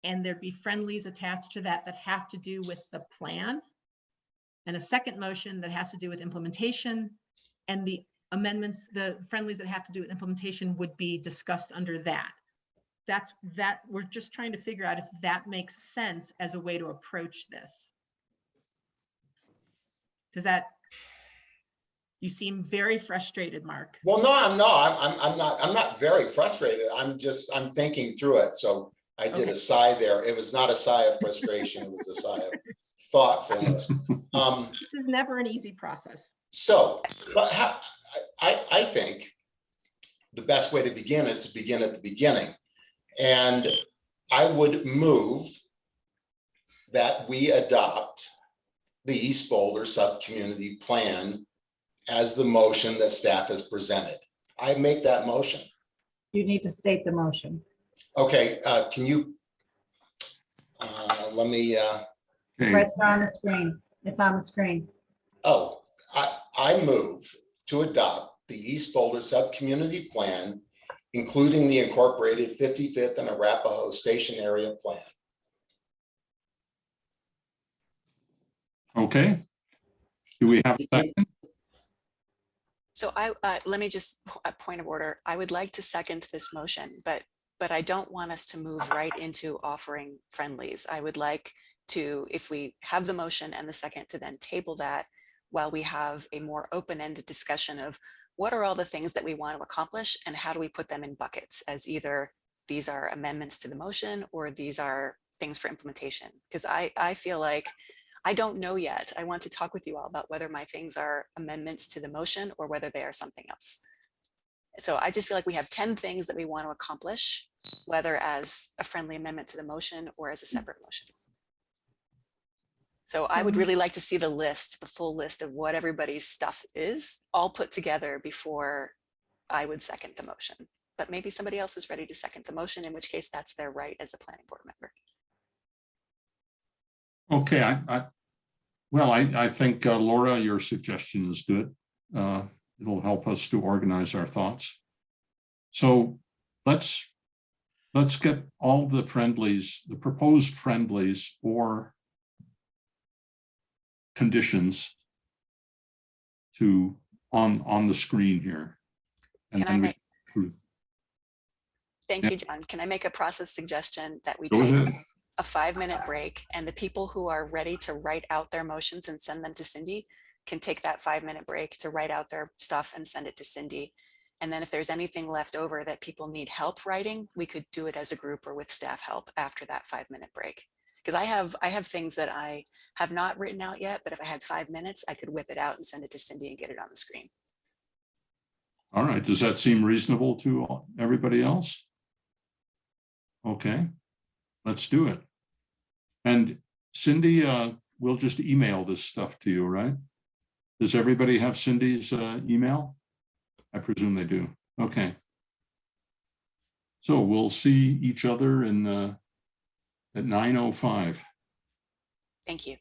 and there'd be friendlies attached to that that have to do with the plan. And a second motion that has to do with implementation, and the amendments, the friendlies that have to do with implementation would be discussed under that. That we're just trying to figure out if that makes sense as a way to approach this. Does that, you seem very frustrated, Mark. Well, no, I'm not very frustrated. I'm thinking through it. So I did a sigh there. It was not a sigh of frustration. It was a sigh of thoughtfulness. This is never an easy process. So, but I think the best way to begin is to begin at the beginning. And I would move that we adopt the East Boulder Sub-Community Plan as the motion that staff has presented. I make that motion. You need to state the motion. Okay, can you, let me, Okay, Right, it's on the screen. It's on the screen. oh, I move to adopt the East Boulder Sub-Community Plan, including the incorporated 55th and Arapahoe Station Area Plan. okay. Do we have a second? So let me just, a point of order. I would like to second this motion, but I don't want us to move right into offering friendlies. I would like to, if we have the motion and the second, to then table that while we have a more open-ended discussion of what are all the things that we want to accomplish and how do we put them in buckets as either these are amendments to the motion or these are things for implementation. Because I feel like I don't know yet. I want to talk with you all about whether my things are amendments to the motion or whether they are something else. So I just feel like we have 10 things that we want to accomplish, whether as a friendly amendment to the motion or as a separate motion. So I would really like to see the list, the full list of what everybody's stuff is, all put together before I would second the motion. But maybe somebody else is ready to second the motion, in which case that's their right as a planning board member. Okay, I think Laura, your suggestion is good. It'll help us to organize our thoughts. So let's get all the friendlies, the proposed friendlies or conditions to on the screen here. And Can then Thank you, John. Can I make a process suggestion that we go take ahead. a 5-minute break, and the people who are ready to write out their motions and send them to Cindy can take that 5-minute break to write out their stuff and send it to Cindy. And then if there's anything left over that people need help writing, we could do it as a group or with staff help after that 5-minute break. Because I have things that I have not written out yet, but if I had 5 minutes, I could whip it out and send it to Cindy and get it on the screen. All right, does that seem reasonable to everybody else? Okay, let's do it. And Cindy, we'll just email this stuff to you, right? Does everybody have Cindy's email? I presume they do. Okay. So we'll see each other in at 9:05. Thank you.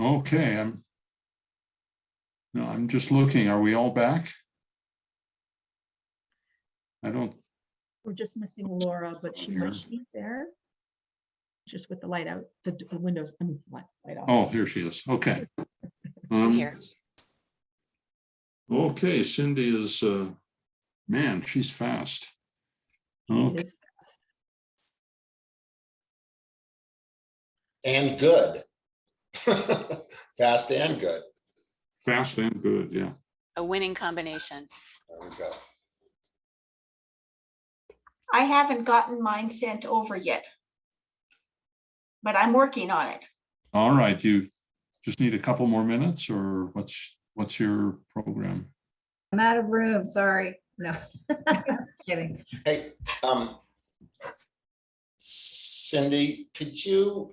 Okay, I'm just looking. Are we all back? I don't, We're just missing Laura, but she Here. might be there. Just with the light out, the windows, light off. oh, here she is. Okay. I'm here. Okay, Cindy is, man, she's fast. Okay. It is. And good. Fast and good. Fast and good, yeah. A winning combination. There we go. I haven't gotten mine sent over yet, but I'm working on it. All right, you just need a couple more minutes, or what's your program? I'm out of room, sorry. No, kidding. Hey, Cindy, could you,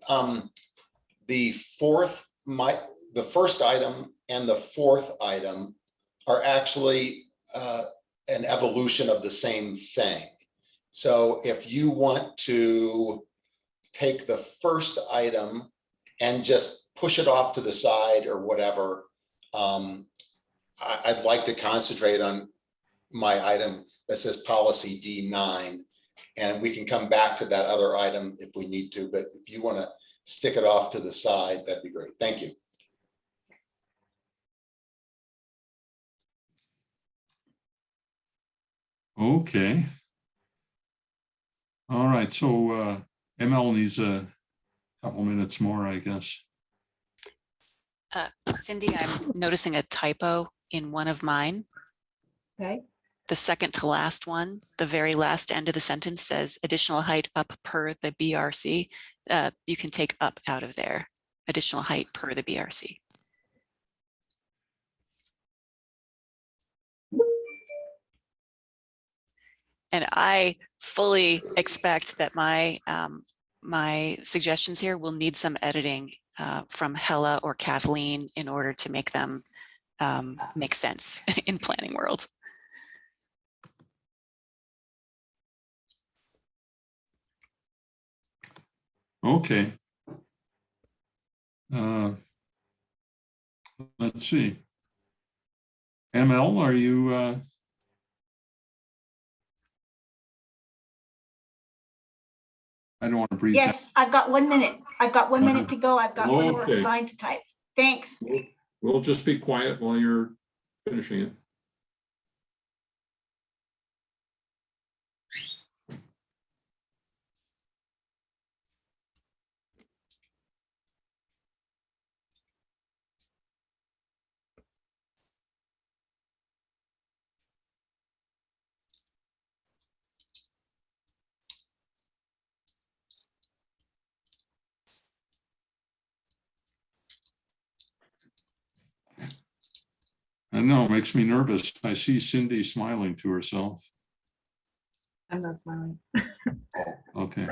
the first item and the fourth item are actually an evolution of the same thing. So if you want to take the first item and just push it off to the side or whatever, I'd like to concentrate on my item that says policy D9, and we can come back to that other item if we need to, but if you want to stick it off to the side, that'd be great. Thank you. Okay. All right, so ML needs a couple minutes more, I guess. Cindy, I'm noticing a typo in one of mine. Okay, The second to last one, the very last end of the sentence says additional height up per the BRC. You can take up out of there. Additional height per the BRC. And I fully expect that my my suggestions here will need some editing from Hella or Kathleen in order to make them make sense in planning world. Okay. Let's see. ML, are you? I don't want to breathe. Yes, I've got 1 minute. I've got 1 minute to go. I've got one more Okay. line to type. Thanks. We'll just be quiet while you're finishing it. I know, it makes me nervous. I see Cindy smiling to herself. I'm not smiling. Okay.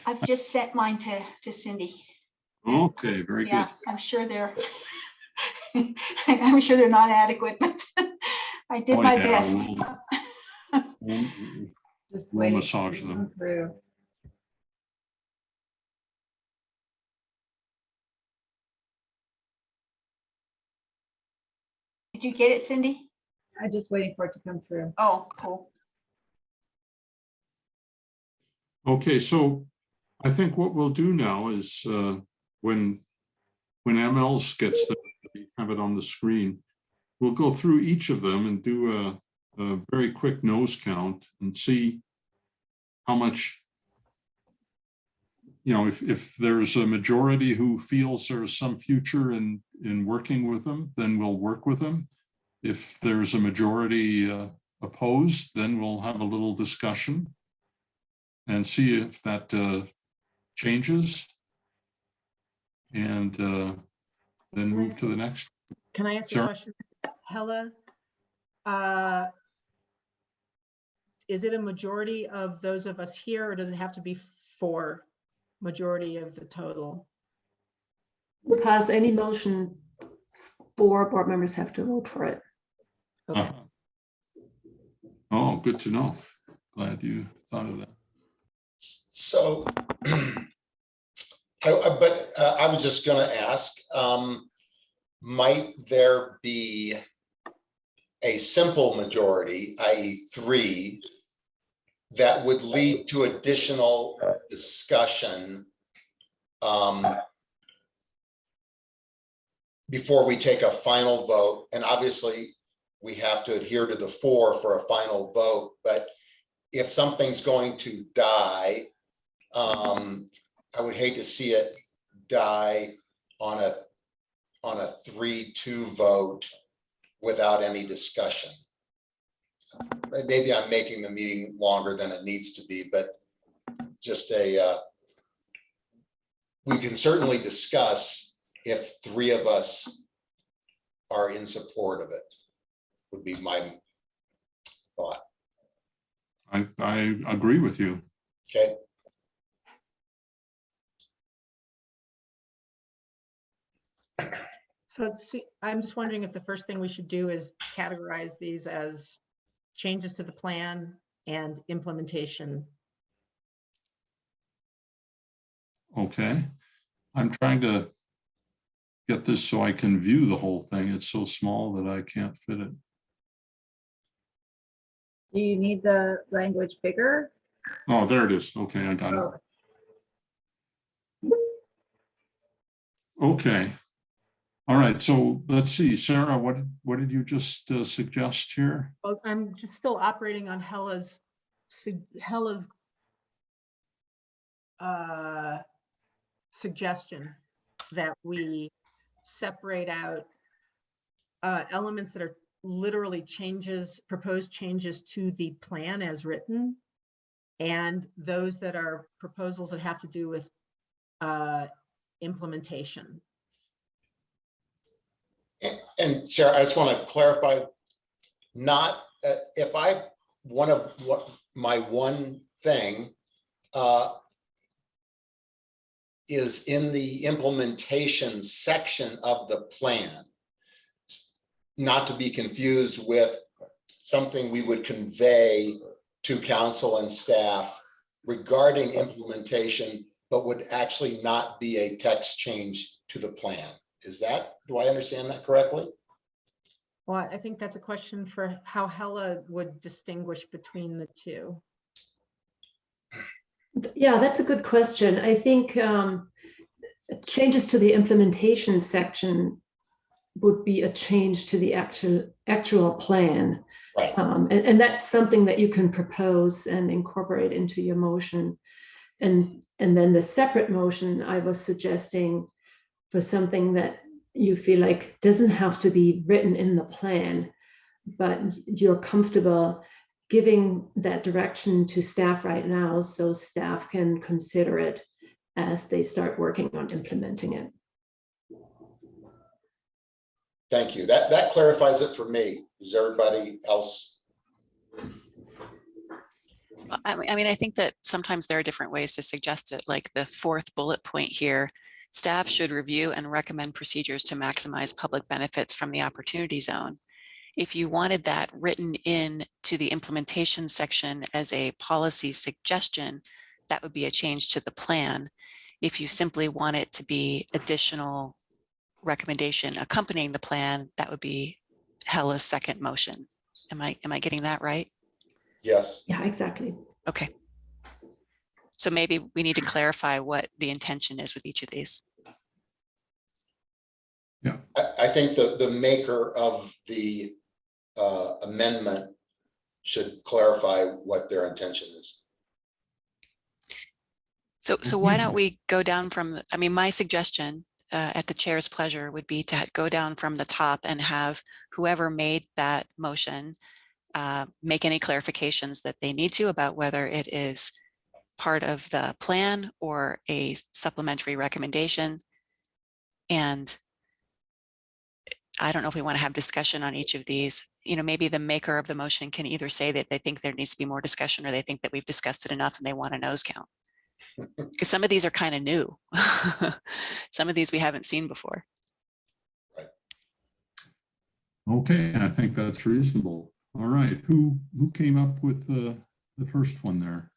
I've just sent mine to Cindy. Okay, very Yeah, good. I'm sure they're, I'm sure they're not adequate, but I did Oh, my yeah, best. Just We'll waiting massage to them. come through. Did you get it, Cindy? I'm just waiting for it to come through. Oh, cool. Okay, so I think what we'll do now is when ML's gets there, we have it on the screen. we'll go through each of them and do a very quick nose count and see how much, you know, if there's a majority who feels there's some future in working with them, then we'll work with them. If there's a majority opposed, then we'll have a little discussion and see if that changes, and then move to the next. Can I ask you a question? Hella, is it a majority of those of us here, or does it have to be 4 majority of the total? To pass any motion, 4 board members have to vote for it. Okay. Oh, good to know. Glad you thought of that. So, I was just going to ask, might there be a simple majority, i.e. 3, that would lead to additional discussion before we take a final vote? And obviously, we have to adhere to the 4 for a final vote, but if something's going to die, I would hate to see it die on a 3-2 vote without any discussion. Maybe I'm making the meeting longer than it needs to be, but just we can certainly discuss if 3 of us are in support of it, would be my thought. I agree with you. Okay. So I'm just wondering if the first thing we should do is categorize these as changes to the plan and implementation. Okay. I'm trying to get this so I can view the whole thing. It's so small that I can't fit it. Do you need the language bigger? Oh, there it is. Okay, I got it. Okay. All right, so let's see, Sarah, what did you just suggest here? Well, I'm just still operating on Hella's suggestion that we separate out elements that are literally proposed changes to the plan as written, and those that are proposals that have to do with implementation. And Sarah, I just want to clarify, not if I my one thing is in the implementation section of the plan, not to be confused with something we would convey to council and staff regarding implementation, but would actually not be a text change to the plan. Do I understand that correctly? Well, I think that's a question for how Hella would distinguish between the two. Yeah, that's a good question. I think changes to the implementation section would be a change to the actual plan. Right. And that's something that you can propose and incorporate into your motion. And then the separate motion, I was suggesting for something that you feel like doesn't have to be written in the plan, but you're comfortable giving that direction to staff right now so staff can consider it as they start working on implementing it. Thank you. That clarifies it for me. Does everybody else? I mean, I think that sometimes there are different ways to suggest it, like the 4th bullet point here. Staff should review and recommend procedures to maximize public benefits from the opportunity zone. If you wanted that written in to the implementation section as a policy suggestion, that would be a change to the plan. If you simply want it to be additional recommendation accompanying the plan, that would be Hella's second motion. Am I getting that right? Yes. Yeah, exactly. Okay. So maybe we need to clarify what the intention is with each of these. Yeah. I I think the maker of the amendment should clarify what their intention is. So why don't we go down from, I mean, my suggestion at the chair's pleasure would be to go down from the top and have whoever made that motion make any clarifications that they need to about whether it is part of the plan or a supplementary recommendation. And I don't know if we want to have discussion on each of these. You know, maybe the maker of the motion can either say that they think there needs to be more discussion, or they think that we've discussed it enough and they want a nose count. Because some of these are kind of new. Some of these we haven't seen before. Okay, I think that's reasonable. All right, who came up with the first one there?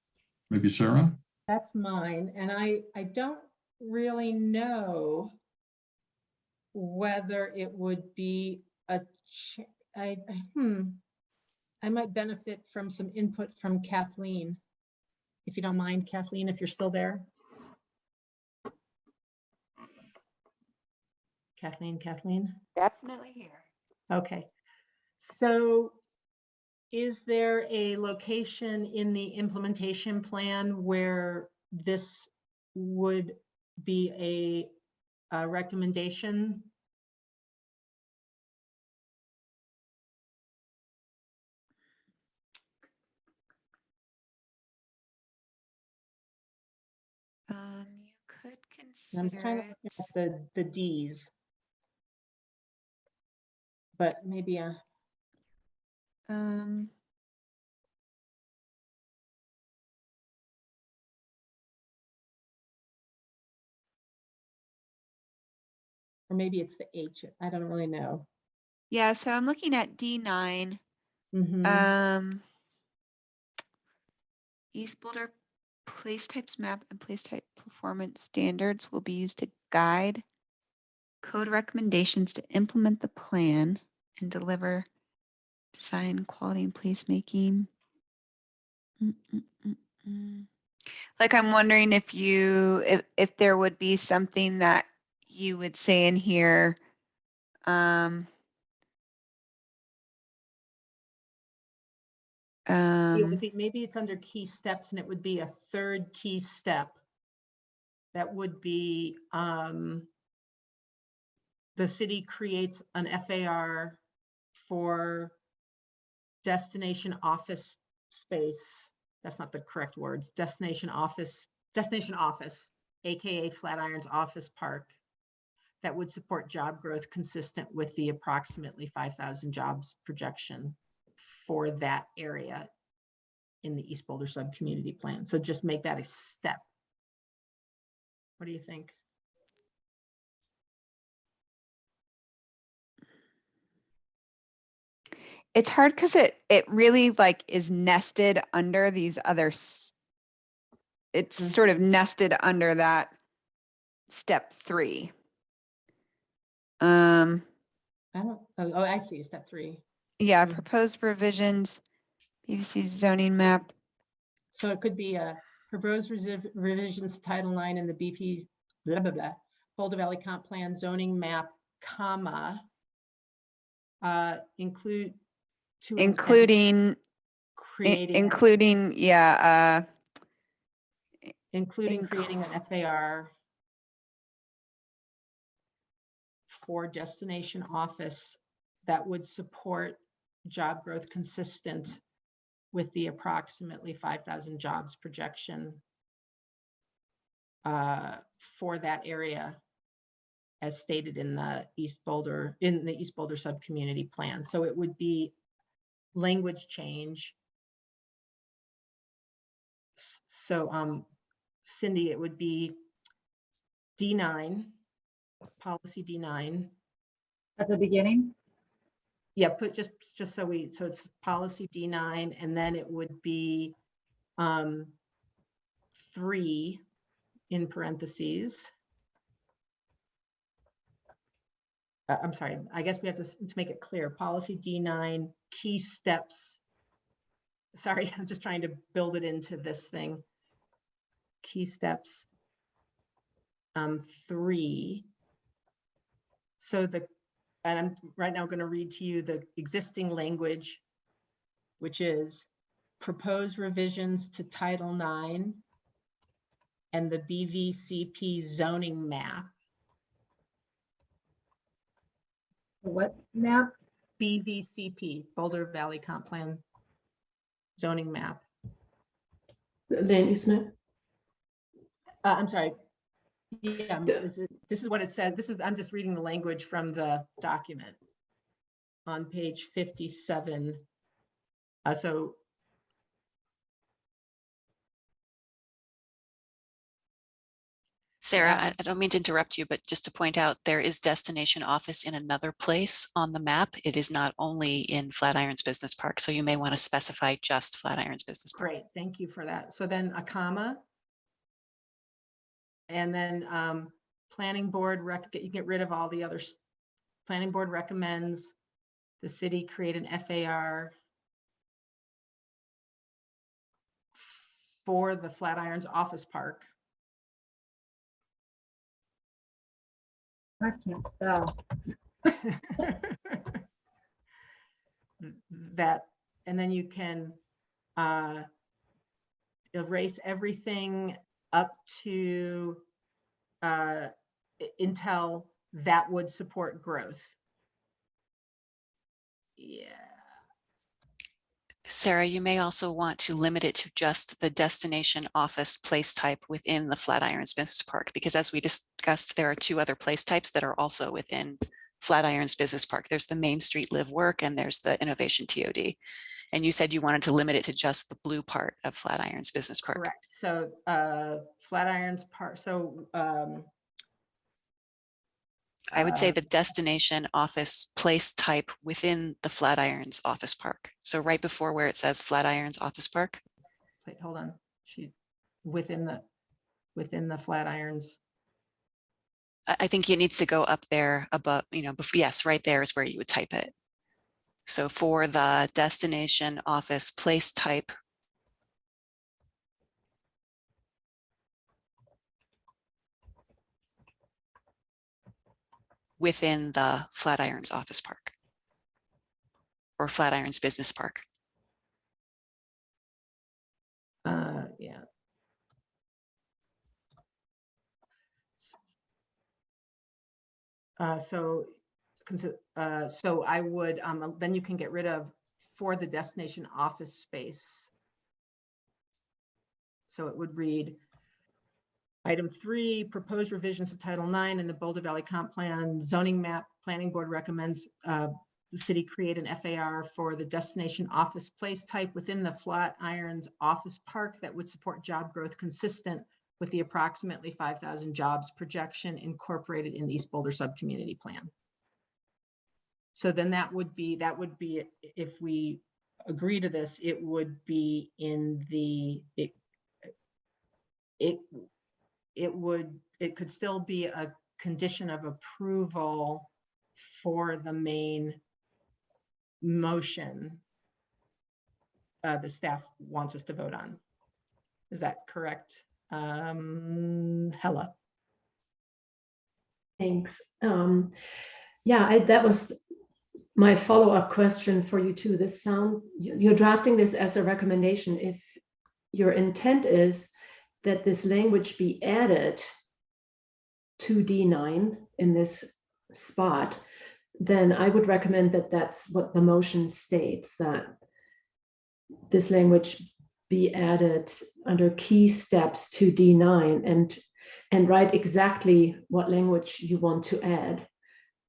Maybe Sarah? That's mine, and I don't really know whether it would be I might benefit from some input from Kathleen. If you don't mind, Kathleen, if you're still there. Kathleen. Definitely here. Okay. So is there a location in the implementation plan where this would be a recommendation? You could I'm consider kind of it. looking at the Ds. But maybe or maybe it's the H. I don't really know. Yeah, so I'm looking at D9. Mhm. East Boulder place types map and place type performance standards will be used to guide code recommendations to implement the plan and deliver design, quality, and placemaking. Like, I'm wondering if if there would be something that you would say in here. I think maybe it's under key steps, and it would be a third key step. That would be the city creates an FAR for destination office space. That's not the correct words. Destination office, AKA Flatirons Office Park, that would support job growth consistent with the approximately 5,000 jobs projection for that area in the East Boulder sub-community plan. So just make that a step. What do you think? It's hard because it really like is nested under these other. It's sort of nested under that step 3. I don't. Oh, I see. Step 3. Yeah, proposed revisions, BBC zoning map. So it could be a proposed revisions to Title IX in the BP blah blah blah Boulder Valley Comp Plan zoning map, comma including creating creating an FAR for destination office that would support job growth consistent with the approximately 5,000 jobs projection for that area, as stated in the East Boulder sub-community plan. So it would be language change. So Cindy, it would be D9, policy D9. At the beginning? Yeah, put just so it's policy D9, and then it would be 3 in parentheses. I'm sorry, I guess we have to make it clear. Policy D9, key steps. Sorry, I'm just trying to build it into this thing. Key steps 3. So and I'm right now going to read to you the existing language, which is proposed revisions to Title IX and the BVCP zoning map. What map? BVCP, Boulder Valley Comp Plan zoning map. Land use map. I'm sorry. Yeah, this is what it said. I'm just reading the language from the document on page 57. So Sarah, I don't mean to interrupt you, but just to point out, there is destination office in another place on the map. It is not only in Flatirons Business Park, so you may want to specify just Flatirons Business Park. great, thank you for that. So then a comma. And then planning board, you get rid of all the others. Planning board recommends the city create an FAR for the Flatirons Office Park. I can't spell. That, and then you can erase everything up to until that would support growth. Yeah. Sarah, you may also want to limit it to just the destination office place type within the Flatirons Business Park, because as we discussed, there are two other place types that are also within Flatirons Business Park. There's the Main Street Live Work and there's the Innovation TOD. And you said you wanted to limit it to just the blue part of Flatirons Business Park. Correct. So Flatirons Park, so I would say the destination office place type within the Flatirons Office Park. So right before where it says Flatirons Office Park. wait, hold on. Within the Flatirons. I think it needs to go up there above, yes, right there is where you would type it. So for the destination office place type. Within the Flatirons Office Park. Or Flatirons Business Park. Yeah. So I would, then you can get rid of for the destination office space. So it would read, item 3, proposed revisions to Title IX and the Boulder Valley Comp Plan zoning map. Planning board recommends the city create an FAR for the destination office place type within the Flatirons Office Park that would support job growth consistent with the approximately 5,000 jobs projection incorporated in the East Boulder Subcommunity Plan. So then that would be, if we agree to this, it would be in the, it could still be a condition of approval for the main motion the staff wants us to vote on. Is that correct? Hella. Thanks. Yeah, that was my follow-up question for you too. You're drafting this as a recommendation. If your intent is that this language be added to D9 in this spot, then I would recommend that that's what the motion states, that this language be added under key steps to D9 and write exactly what language you want to add.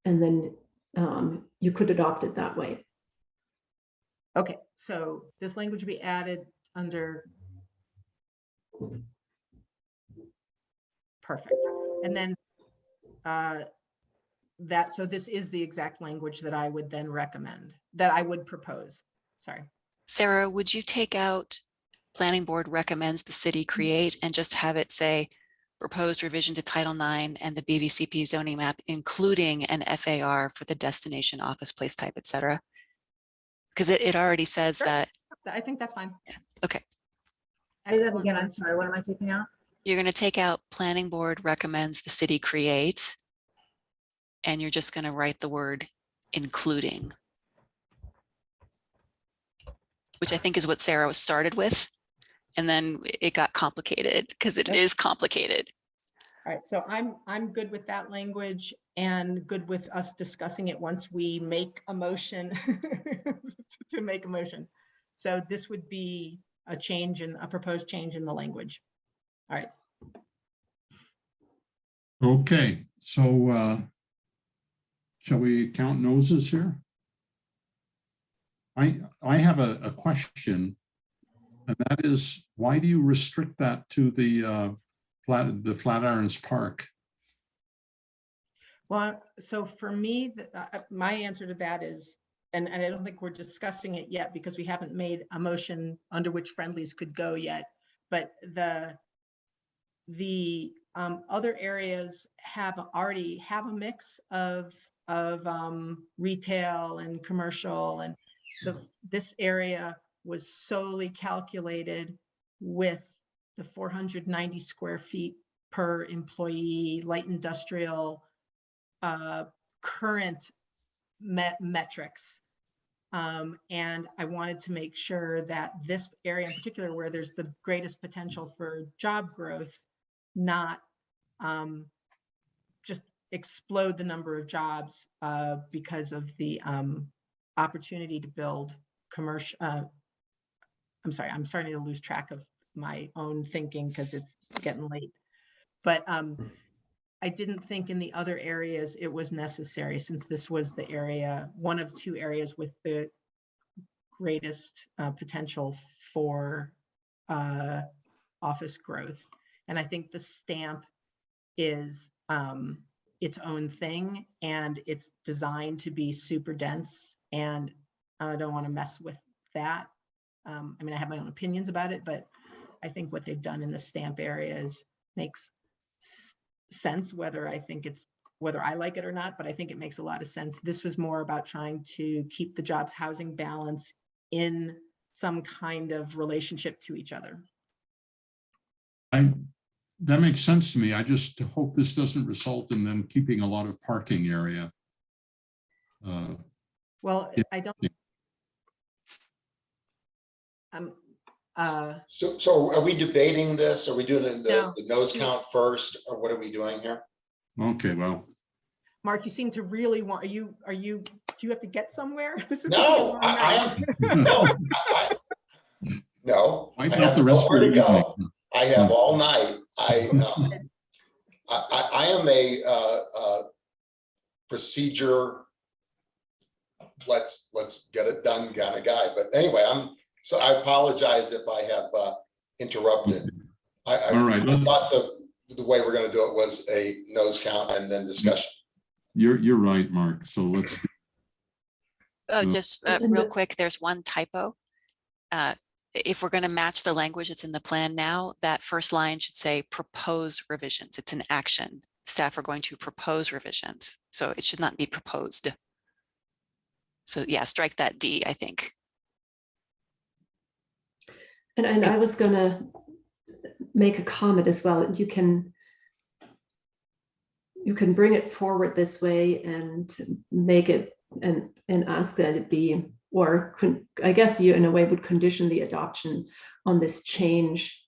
And then you could adopt it that way. Okay, so this language will be added under. Perfect. And then so this is the exact language that I would then recommend, that I would propose. Sorry. Sarah, would you take out planning board recommends the city create and just have it say proposed revision to Title IX and the BVCP zoning map, including an FAR for the destination office place type, et cetera? Because it already says Sure. that. I think that's fine. Yeah. Okay. Say that Excellent. again, I'm sorry, what am I taking out? You're going to take out planning board recommends the city create, and you're just going to write the word including, which I think is what Sarah started with. And then it got complicated because it is complicated. All right, so I'm good with that language and good with us discussing it once we make a motion to make a motion. So this would be a proposed change in the language. All right. Okay, so shall we count noses here? I have a question, and that is, why do you restrict that to the Flatirons Park? Well, so for me, my answer to that is, and I don't think we're discussing it yet because we haven't made a motion under which friendlies could go yet, but the other areas already have a mix of retail and commercial, and this area was solely calculated with the 490 square feet per employee light industrial current metrics. And I wanted to make sure that this area in particular, where there's the greatest potential for job growth, not just explode the number of jobs because of the opportunity to build commercial. I'm sorry, I'm starting to lose track of my own thinking because it's getting late. But I didn't think in the other areas it was necessary, since this was the area, one of two areas with the greatest potential for office growth. And I think the stamp is its own thing, and it's designed to be super dense, and I don't want to mess with that. I mean, I have my own opinions about it, but I think what they've done in the stamp areas makes sense, whether I like it or not, but I think it makes a lot of sense. This was more about trying to keep the jobs housing balance in some kind of relationship to each other. That makes sense to me. I just hope this doesn't result in them keeping a lot of parking area. Well, I don't. So are we debating this? Are we doing No. the nose count first, or what are we doing here? Okay, well. Mark, you seem to really want, do you have to get somewhere? This is No, no. I thought the rest of the evening. I have all night. I am a procedure, let's get it done kind of guy. But anyway, so I apologize if I have interrupted. All right. I thought the way we're going to do it was a nose count and then discussion. You're right, Mark. So let's. Just real quick, there's one typo. If we're going to match the language that's in the plan now, that first line should say propose revisions. It's an action. Staff are going to propose revisions. So it should not be proposed. So yeah, strike that D, I think. And I was going to make a comment as well. You can bring it forward this way and make it and ask that it be, or I guess you in a way would condition the adoption on this change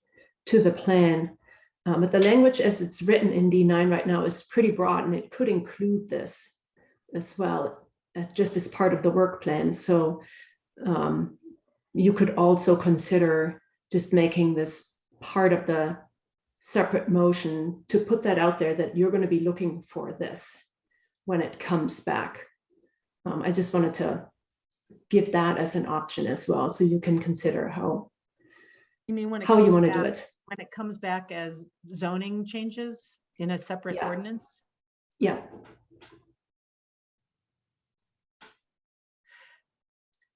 to the plan. But the language as it's written in D9 right now is pretty broad, and it could include this as well, just as part of the work plan. So you could also consider just making this part of the separate motion to put that out there, that you're going to be looking for this when it comes back. I just wanted to give that as an option as well, so you can consider how you mean when it how you comes want to back, do it. when it comes back as zoning changes in a separate Yeah. ordinance? Yeah.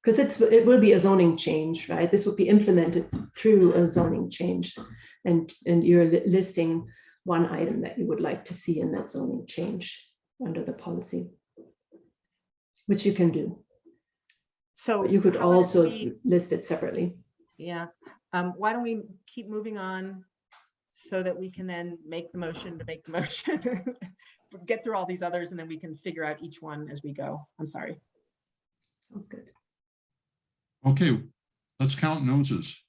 Because it will be a zoning change, right? This would be implemented through a zoning change, and you're listing one item that you would like to see in that zoning change under the policy, which you can do. So But you could how about if also we- list it separately. Yeah. Why don't we keep moving on so that we can then make the motion to make the motion? get through all these others and then we can figure out each one as we go. I'm sorry. Sounds good. Okay, let's count noses.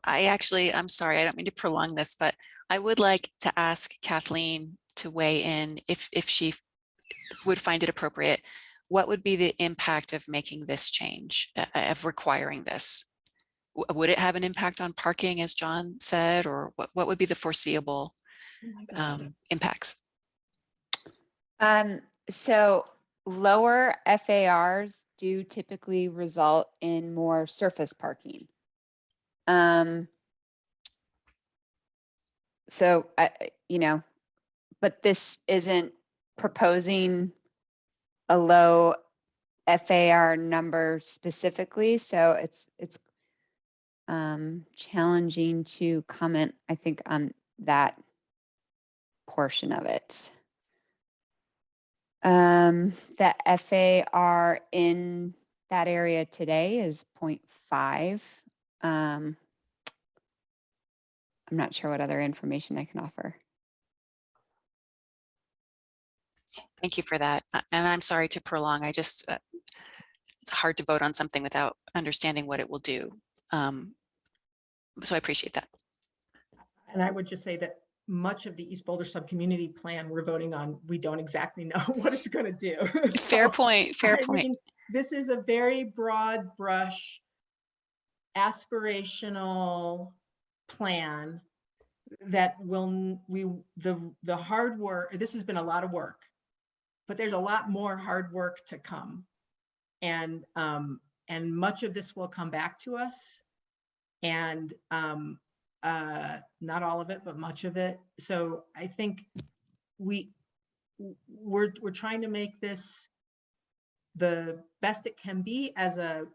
I'm sorry, I don't mean to prolong this, but I would like to ask Kathleen to weigh in if she would find it appropriate. What would be the impact of making this change, of requiring this? Would it have an impact on parking, as John said, or what would be the foreseeable impacts? So lower FARs do typically result in more surface parking. So, but this isn't proposing a low FAR number specifically, so it's challenging to comment, I think, on that portion of it. The FAR in that area today is 0.5. I'm not sure what other information I can offer. Thank you for that. And I'm sorry to prolong. I just, it's hard to vote on something without understanding what it will do. So I appreciate that. And I would just say that much of the East Boulder Sub-Community Plan we're voting on, we don't exactly know what it's going to do. Fair point, fair I point. mean, this is a very broad brush, aspirational plan that the hard work, this has been a lot of work, but there's a lot more hard work to come. And much of this will come back to us. And not all of it, but much of it. So I think we're trying to make this the best it can be as a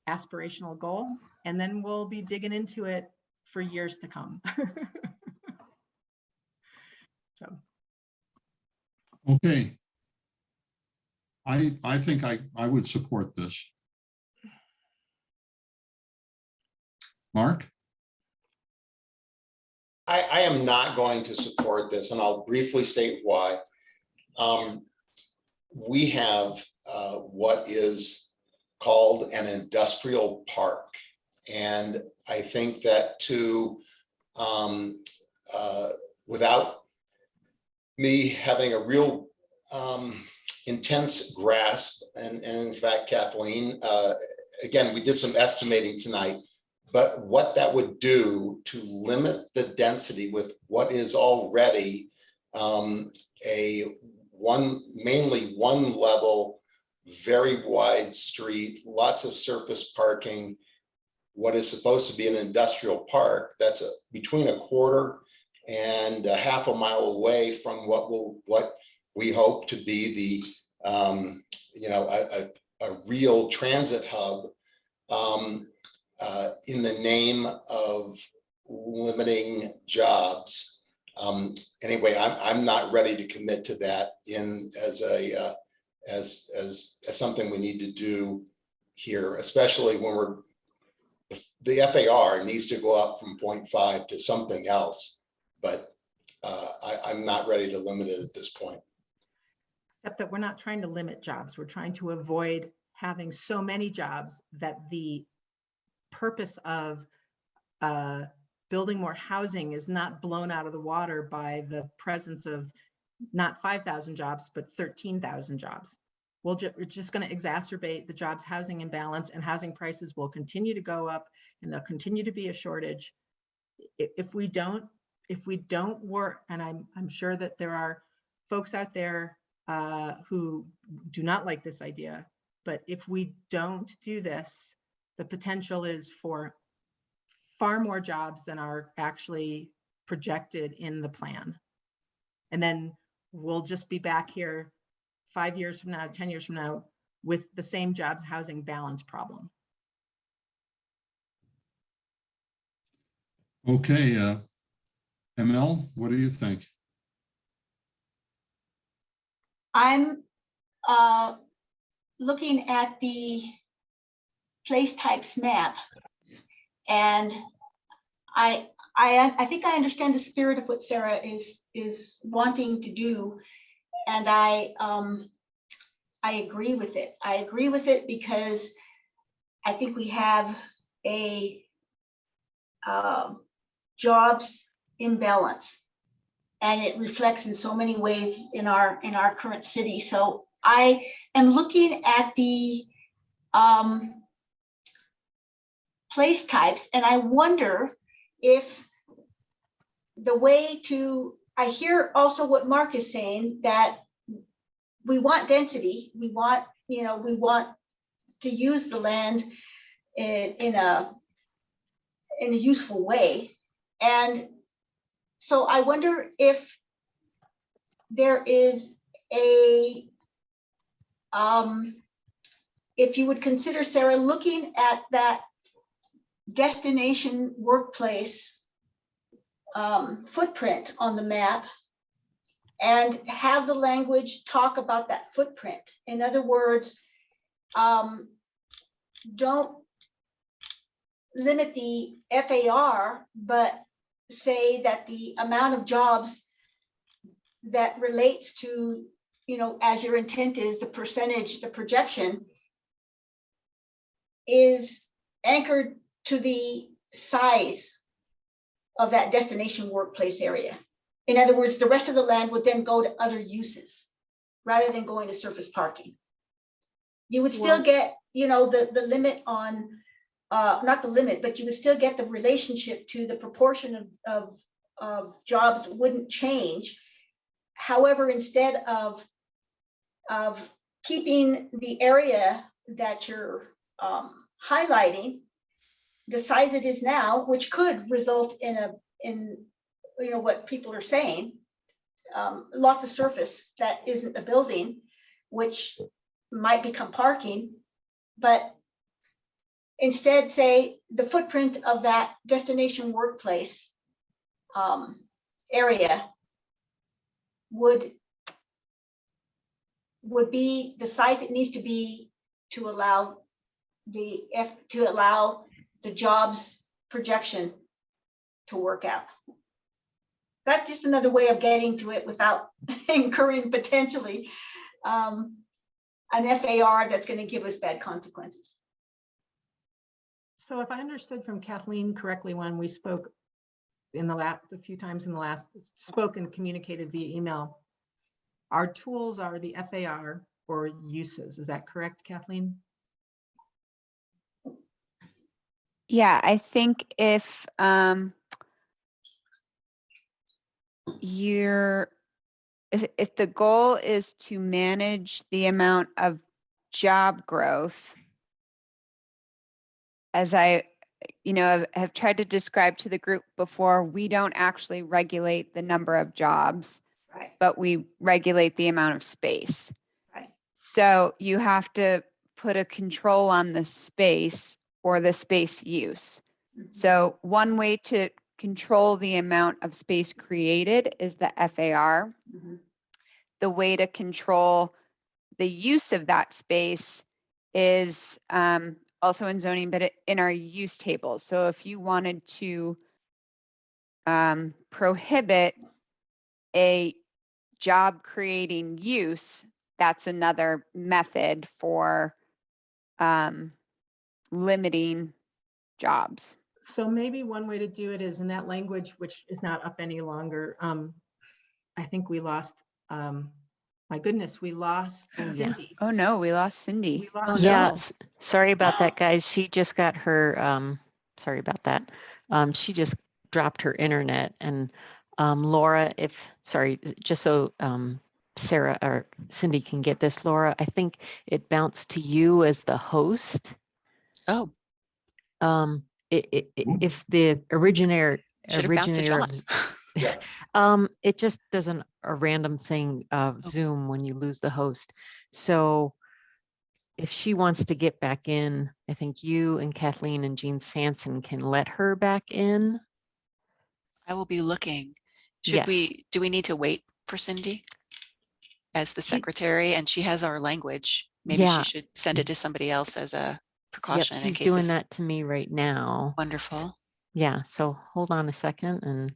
aspirational goal, and then we'll be digging into it for years to come. So. Okay. I think I would support this. Mark? I am not going to support this, and I'll briefly state why. We have what is called an industrial park. And I think that without me having a real intense grasp, and in fact, Kathleen, again, we did some estimating tonight, but what that would do to limit the density with what is already mainly one level, very wide street, lots of surface parking, what is supposed to be an industrial park, that's between a quarter and a half a mile away from what we hope to be the a real transit hub. In the name of limiting jobs. Anyway, I'm not ready to commit to that as something we need to do here, especially when the FAR needs to go up from 0.5 to something else, but I'm not ready to limit it at this point. Except that we're not trying to limit jobs. We're trying to avoid having so many jobs that the purpose of building more housing is not blown out of the water by the presence of not 5,000 jobs, but 13,000 jobs. We're just going to exacerbate the jobs housing imbalance, and housing prices will continue to go up, and there'll continue to be a shortage. If we don't work, and I'm sure that there are folks out there who do not like this idea, but if we don't do this, the potential is for far more jobs than are actually projected in the plan. And then we'll just be back here 5 years from now, 10 years from now, with the same jobs housing balance problem. Okay, ML, what do you think? I'm looking at the place types map, and I think I understand the spirit of what Sarah is wanting to do, and I agree with it. I agree with it because I think we have a jobs imbalance, and it reflects in so many ways in our current city. So I am looking at the place types, and I wonder if the way to, I hear also what Mark is saying, that we want density, we want to use the land in a useful way. And so I wonder if there is a, if you would consider, Sarah, looking at that destination workplace footprint on the map and have the language talk about that footprint. In other words, don't limit the FAR, but say that the amount of jobs that relates to, as your intent is, the percentage, the projection is anchored to the size of that destination workplace area. In other words, the rest of the land would then go to other uses rather than going to surface parking. You would still get, the limit on, not the limit, but you would still get the relationship to the proportion of jobs wouldn't change. However, instead of keeping the area that you're highlighting the size it is now, which could result in what people are saying, lots of surface that isn't a building, which might become parking, but instead say the footprint of that destination workplace area would be the size it needs to be to allow the jobs projection to work out. That's just another way of getting to it without incurring potentially an FAR that's going to give us bad consequences. So if I understood from Kathleen correctly, when we spoke in the few times in the last, spoke and communicated via email, our tools are the FAR or uses. Is that correct, Kathleen? Yeah, I think if if the goal is to manage the amount of job growth, as I have tried to describe to the group before, we don't actually regulate the number of jobs, Right. but we regulate the amount of space. Right. So you have to put a control on the space or the space use. Mm-hmm. So one way to control the amount of space created is the FAR. Mm-hmm. The way to control the use of that space is also in zoning, but in our use tables. So if you wanted to prohibit a job creating use, that's another method for limiting jobs. So maybe one way to do it is in that language, which is not up any longer. I think we lost, my goodness, we lost Cindy. Oh no, we lost Cindy. We lost no. her. Sorry about that, guys. She just got her, sorry about that. She just dropped her internet, and Laura, just so Sarah or Cindy can get this, Laura, I think it bounced to you as the host. Oh, If the originator should have bounced to John. it just doesn't a random thing of Zoom when you lose the host. So if she wants to get back in, I think you and Kathleen and Jean Sanson can let her back in. I will be looking. Do we need to wait for Cindy as the secretary? And she has our language. Maybe she should send it to somebody else as a precaution. Yep, she's doing that to me right now. Wonderful. Yeah, so hold on a second, and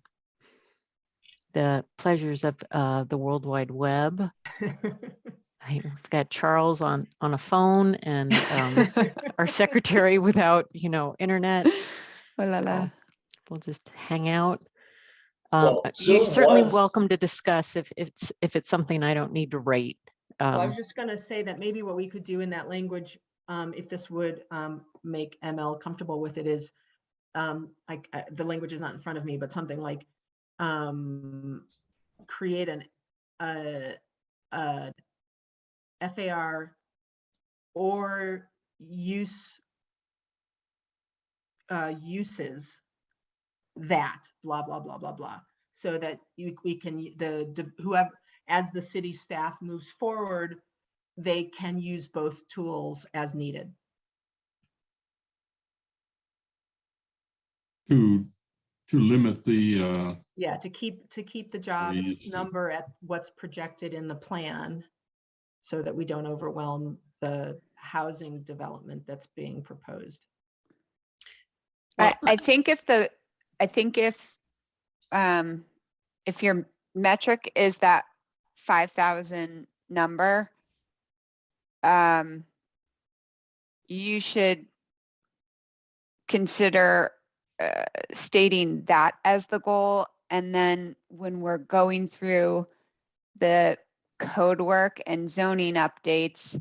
the pleasures of the World Wide Web. I've got Charles on a phone and our secretary without, internet. Oh la So la. we'll just hang out. Well, You're Zoom certainly was- welcome to discuss if it's something I don't need to rate. Well, I was just going to say that maybe what we could do in that language, if this would make ML comfortable with it, is the language is not in front of me, but something like create a FAR or uses that blah blah blah blah blah, so that we can whoever, as the city staff moves forward, they can use both tools as needed. To limit the, Yeah, to keep the jobs number at what's projected in the plan, so that we don't overwhelm the housing development that's being proposed. I think if your metric is that 5,000 number, you should consider stating that as the goal. And then when we're going through the code work and zoning updates,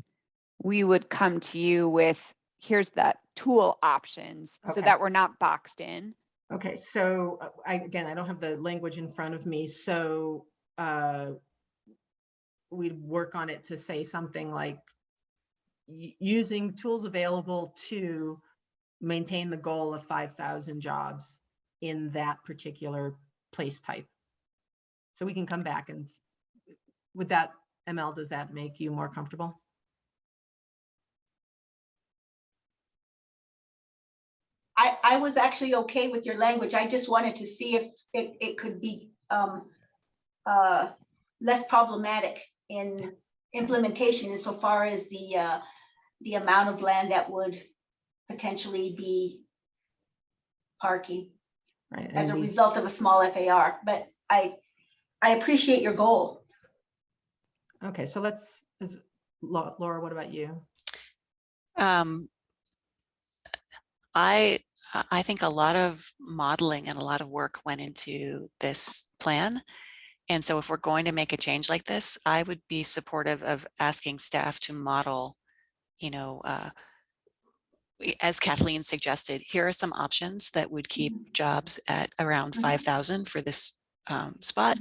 we would come to you with, here's that tool options, so Okay. that we're not boxed in. Okay, so I don't have the language in front of me, so we'd work on it to say something like using tools available to maintain the goal of 5,000 jobs in that particular place type. So we can come back, and with that, ML, does that make you more comfortable? I was actually okay with your language. I just wanted to see if it could be less problematic in implementation insofar as the amount of land that would potentially be parking Right. as a result of a small FAR. But I appreciate your goal. Okay, so Laura, what about you? I think a lot of modeling and a lot of work went into this plan. And so if we're going to make a change like this, I would be supportive of asking staff to model, as Kathleen suggested, here are some options that would keep jobs at around 5,000 for this spot.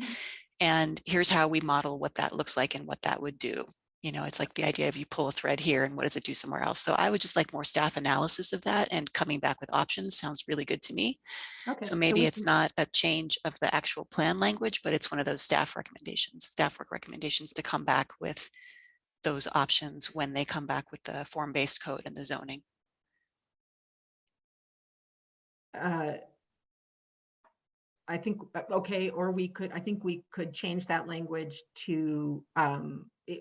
And here's how we model what that looks like and what that would do. It's like the idea of you pull a thread here and what does it do somewhere else. So I would just like more staff analysis of that, and coming back with options sounds really good to me. Okay, So maybe it's not a change of the actual plan language, but it's one of those staff work recommendations to come back with those options when they come back with the form-based code and the zoning. I think, okay, or I think we could change that language to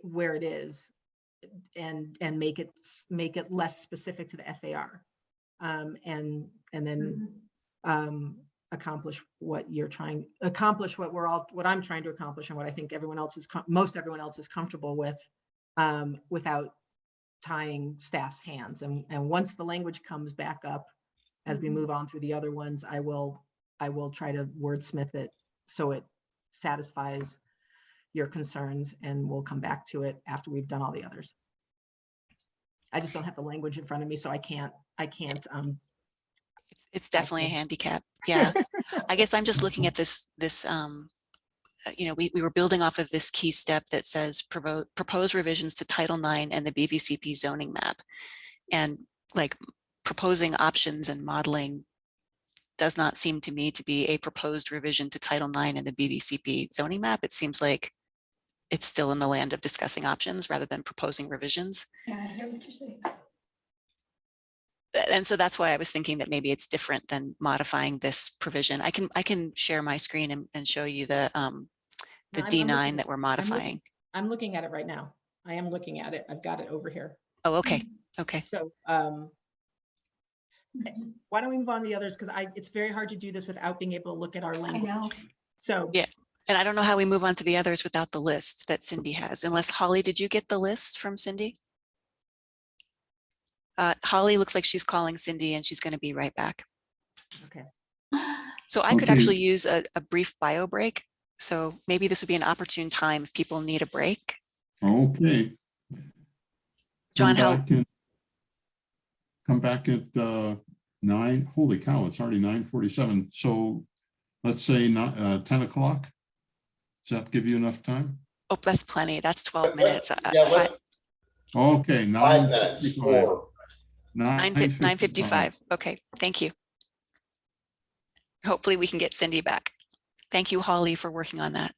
where it is, and make it less specific to the FAR, and then accomplish what I'm trying to accomplish, and what I think most everyone else is comfortable with, without tying staff's hands. And once the language comes back up, as we move on through the other ones, I will try to wordsmith it so it satisfies your concerns, and we'll come back to it after we've done all the others. I just don't have the language in front of me, so I can't. It's definitely a handicap. Yeah. I guess I'm just looking at this, we were building off of this key step that says propose revisions to Title IX and the BVCP zoning map. And like proposing options and modeling does not seem to me to be a proposed revision to Title IX and the BVCP zoning map. It seems like it's still in the land of discussing options rather than proposing revisions. Yeah, I hear what you're saying. And so that's why I was thinking that maybe it's different than modifying this provision. I can share my screen and show you the D9 that we're modifying. I'm looking at it right now. I am looking at it. I've got it over here. Oh, okay. Okay. So Why don't we move on to the others? Because it's very hard to do this without being able to look at our I language. know. So Yeah. And I don't know how we move on to the others without the list that Cindy has, unless Holly, did you get the list from Cindy? Holly looks like she's calling Cindy and she's going to be right back. okay. So I could Okay. actually use a brief bio break. So maybe this would be an opportune time if people need a break. Okay. John, Come back at 9. Holy cow, it's already 9:47. So let's say 10 o'clock. Does that give you enough time? Oh, that's plenty. That's 12 minutes. Yeah, let's, Okay, 5 minutes 9:55. or 9:55. Okay, thank you. Hopefully we can get Cindy back. Thank you, Holly, for working on that.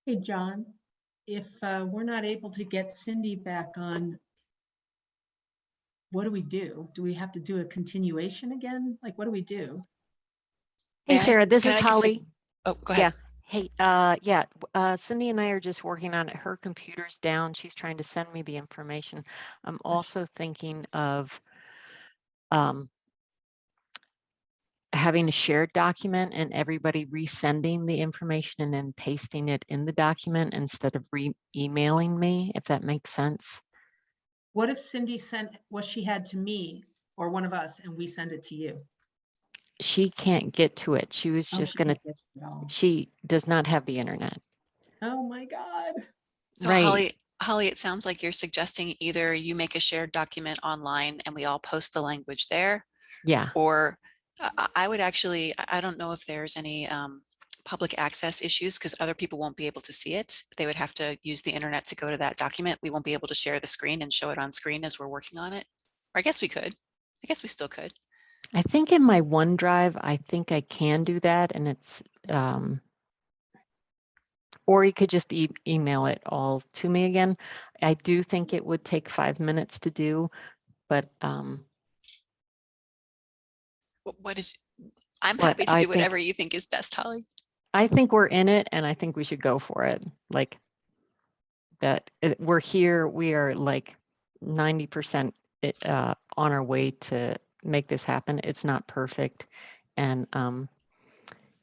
Hey, John, if we're not able to get Cindy back on, what do we do? Do we have to do a continuation again? Like, what do we do? Hey, May I- Sarah, this can is I make a sug- Holly. Oh, go Yeah. ahead. Hey, yeah, Cindy and I are just working on it. Her computer's down. She's trying to send me the information. I'm also thinking of having a shared document and everybody resending the information and then pasting it in the document instead of emailing me, if that makes sense. What if Cindy sent what she had to me or one of us and we send it to you? She can't get to it. She was Oh, just she gonna, can't get it at all. she does not have the internet. Oh my God. So Right. Holly, it sounds like you're suggesting either you make a shared document online and we all post the language there, Yeah. or I would actually, I don't know if there's any public access issues because other people won't be able to see it. They would have to use the internet to go to that document. We won't be able to share the screen and show it on screen as we're working on it. Or I guess we could. I guess we still could. I think in my OneDrive, I think I can do that, and it's, or you could just email it all to me again. I do think it would take 5 minutes to do, but What is, I'm But happy to I do think- whatever you think is best, Holly. I think we're in it, and I think we should go for it. Like that, we're here. We are like 90% on our way to make this happen. It's not perfect, and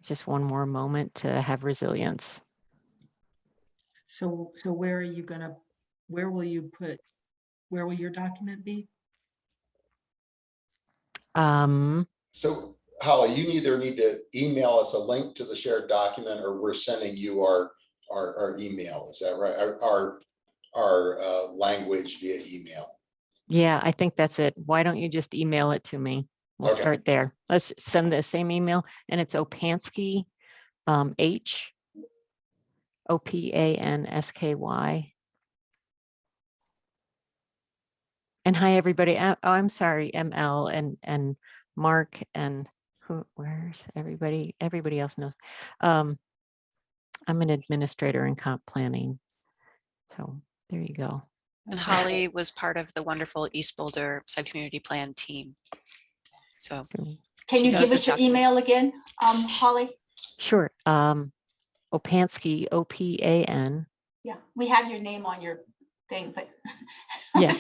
just one more moment to have resilience. So where are you gonna, where will you put, where will your document be? So Holly, you either need to email us a link to the shared document or we're sending you our email. Is that right? Our language via email. Yeah, I think that's it. Why don't you just email it to me? We'll Okay. start there. Let's send the same email, and it's Opansky, H OPANSKY. And hi, everybody. Oh, I'm sorry, ML and Mark and where's everybody? Everybody else knows. I'm an administrator in comp planning. So there you go. And Holly was part of the wonderful East Boulder Sub-Community Plan team. So Can she you knows give this us your document. email again, Holly? Sure. Opansky, OPAN. Yeah, we have your name on your thing, but. Yeah.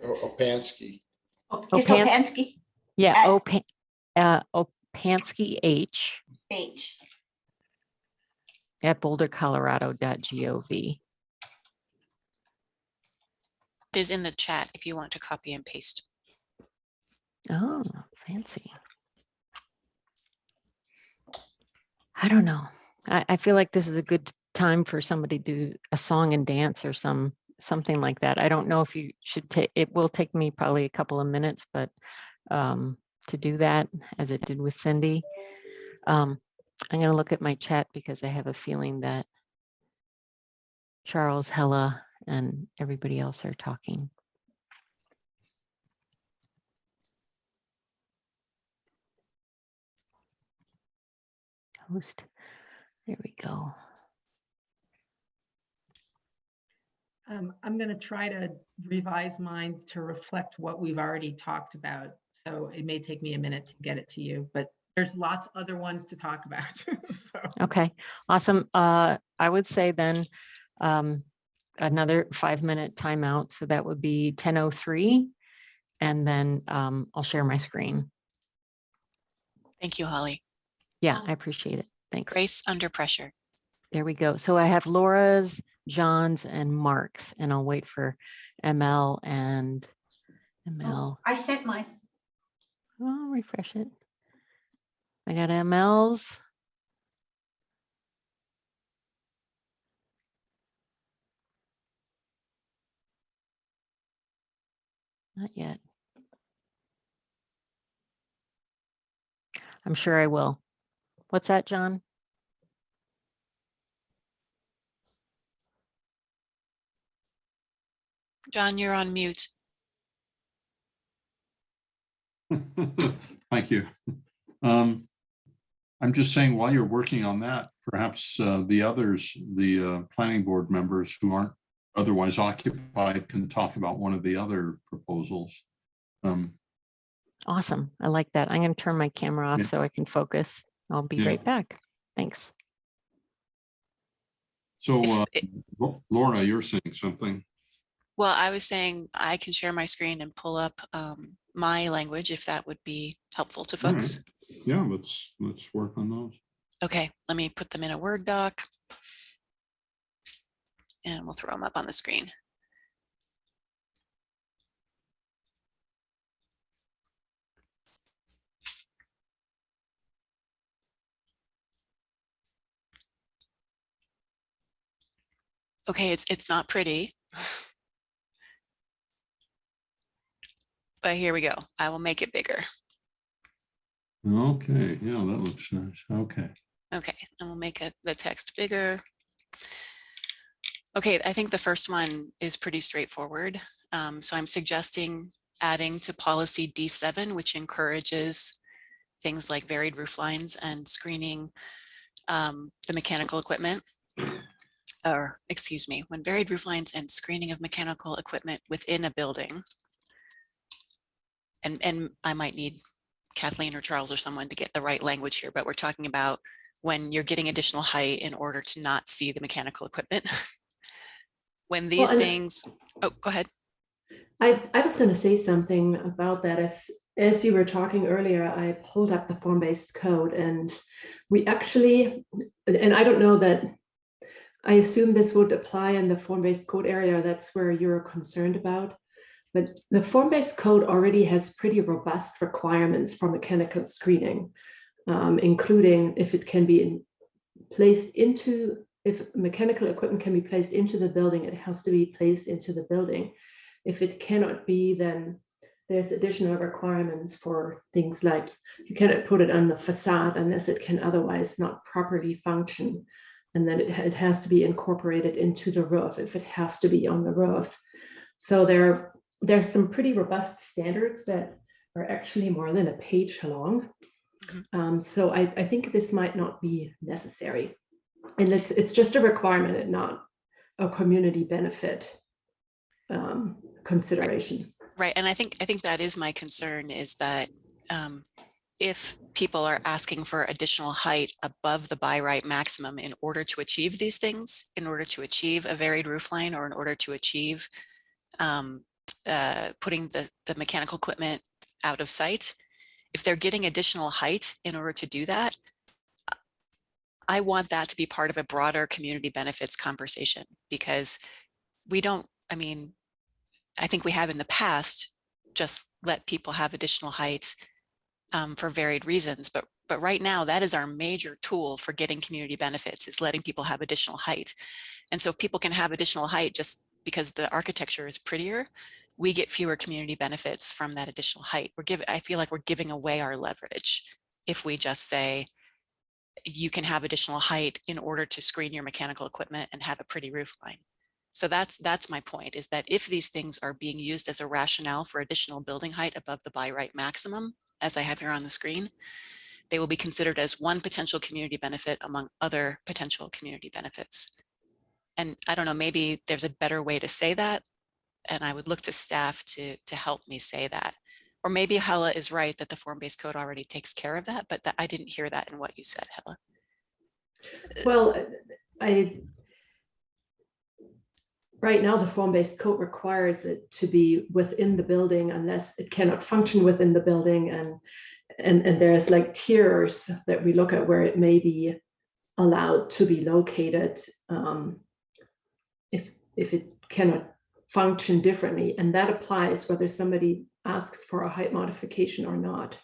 Opansky. Just Opansky? Yeah, Opansky H. At bouldercolorado.gov. It is in the chat if you want to copy and paste. Oh, fancy. I don't know. I feel like this is a good time for somebody to do a song and dance or something like that. I don't know if you should take, it will take me probably a couple of minutes, but to do that as it did with Cindy. I'm going to look at my chat because I have a feeling that Charles, Hella, and everybody else are talking. Host. There we go. I'm going to try to revise mine to reflect what we've already talked about. So it may take me a minute to get it to you, but there's lots of other ones to talk about. So. Okay, awesome. I would say then another 5-minute timeout. So that would be 10:03. And then I'll share my screen. Thank you, Holly. Yeah, I appreciate it. Thanks. Grace under pressure. There we go. So I have Laura's, John's, and Mark's, and I'll wait for ML and ML. I sent mine. I'll refresh it. I got ML's. Not yet. I'm sure I will. What's that, John? John, you're on mute. Thank you. I'm just saying while you're working on that, perhaps the others, the planning board members who aren't otherwise occupied can talk about one of the other proposals. Awesome. I like that. I'm going to turn my camera off Yeah. so I can focus. I'll be Yeah. right back. Thanks. So Laura, you're saying something. Well, I was saying I can share my screen and pull up my language if that would be helpful to All folks. right. Yeah, let's work on those. Okay, let me put them in a Word doc and we'll throw them up on the screen. Okay, it's not pretty, but here we go. I will make it bigger. Okay, yeah, that looks nice. Okay. Okay, and we'll make the text bigger. Okay, I think the first one is pretty straightforward. So I'm suggesting adding to policy D7, which encourages things like varied roof lines and screening the mechanical equipment. Or excuse me, when varied roof lines and screening of mechanical equipment within a building. And I might need Kathleen or Charles or someone to get the right language here, but we're talking about when you're getting additional height in order to not see the mechanical equipment. When these things, oh, go ahead. I was going to say something about that. As you were talking earlier, I pulled up the form-based code, and we actually, and I don't know that, I assume this would apply in the form-based code area. That's where you're concerned about. But the form-based code already has pretty robust requirements for mechanical screening, including if it can be placed into, if mechanical equipment can be placed into the building, it has to be placed into the building. If it cannot be, then there's additional requirements for things like you cannot put it on the facade unless it can otherwise not properly function. And then it has to be incorporated into the roof if it has to be on the roof. So there's some pretty robust standards that are actually more than a page long. So I think this might not be necessary. And it's just a requirement and not a community benefit consideration. Right, and I think that is my concern, is that if people are asking for additional height above the by right maximum in order to achieve these things, in order to achieve a varied roof line, or in order to achieve putting the mechanical equipment out of sight, if they're getting additional height in order to do that, I want that to be part of a broader community benefits conversation, because we don't, I mean, I think we have in the past just let people have additional height for varied reasons, but right now that is our major tool for getting community benefits, is letting people have additional height. And so if people can have additional height just because the architecture is prettier, we get fewer community benefits from that additional height. I feel like we're giving away our leverage if we just say you can have additional height in order to screen your mechanical equipment and have a pretty roof line. So that's my point, is that if these things are being used as a rationale for additional building height above the by right maximum, as I have here on the screen, they will be considered as one potential community benefit among other potential community benefits. And I don't know, maybe there's a better way to say that, and I would look to staff to help me say that. Or maybe Hella is right that the form-based code already takes care of that, but I didn't hear that in what you said, Hella. Well, right now the form-based code requires it to be within the building unless it cannot function within the building, and there's like tiers that we look at where it may be allowed to be located if it cannot function differently, and that applies whether somebody asks for a height modification or not.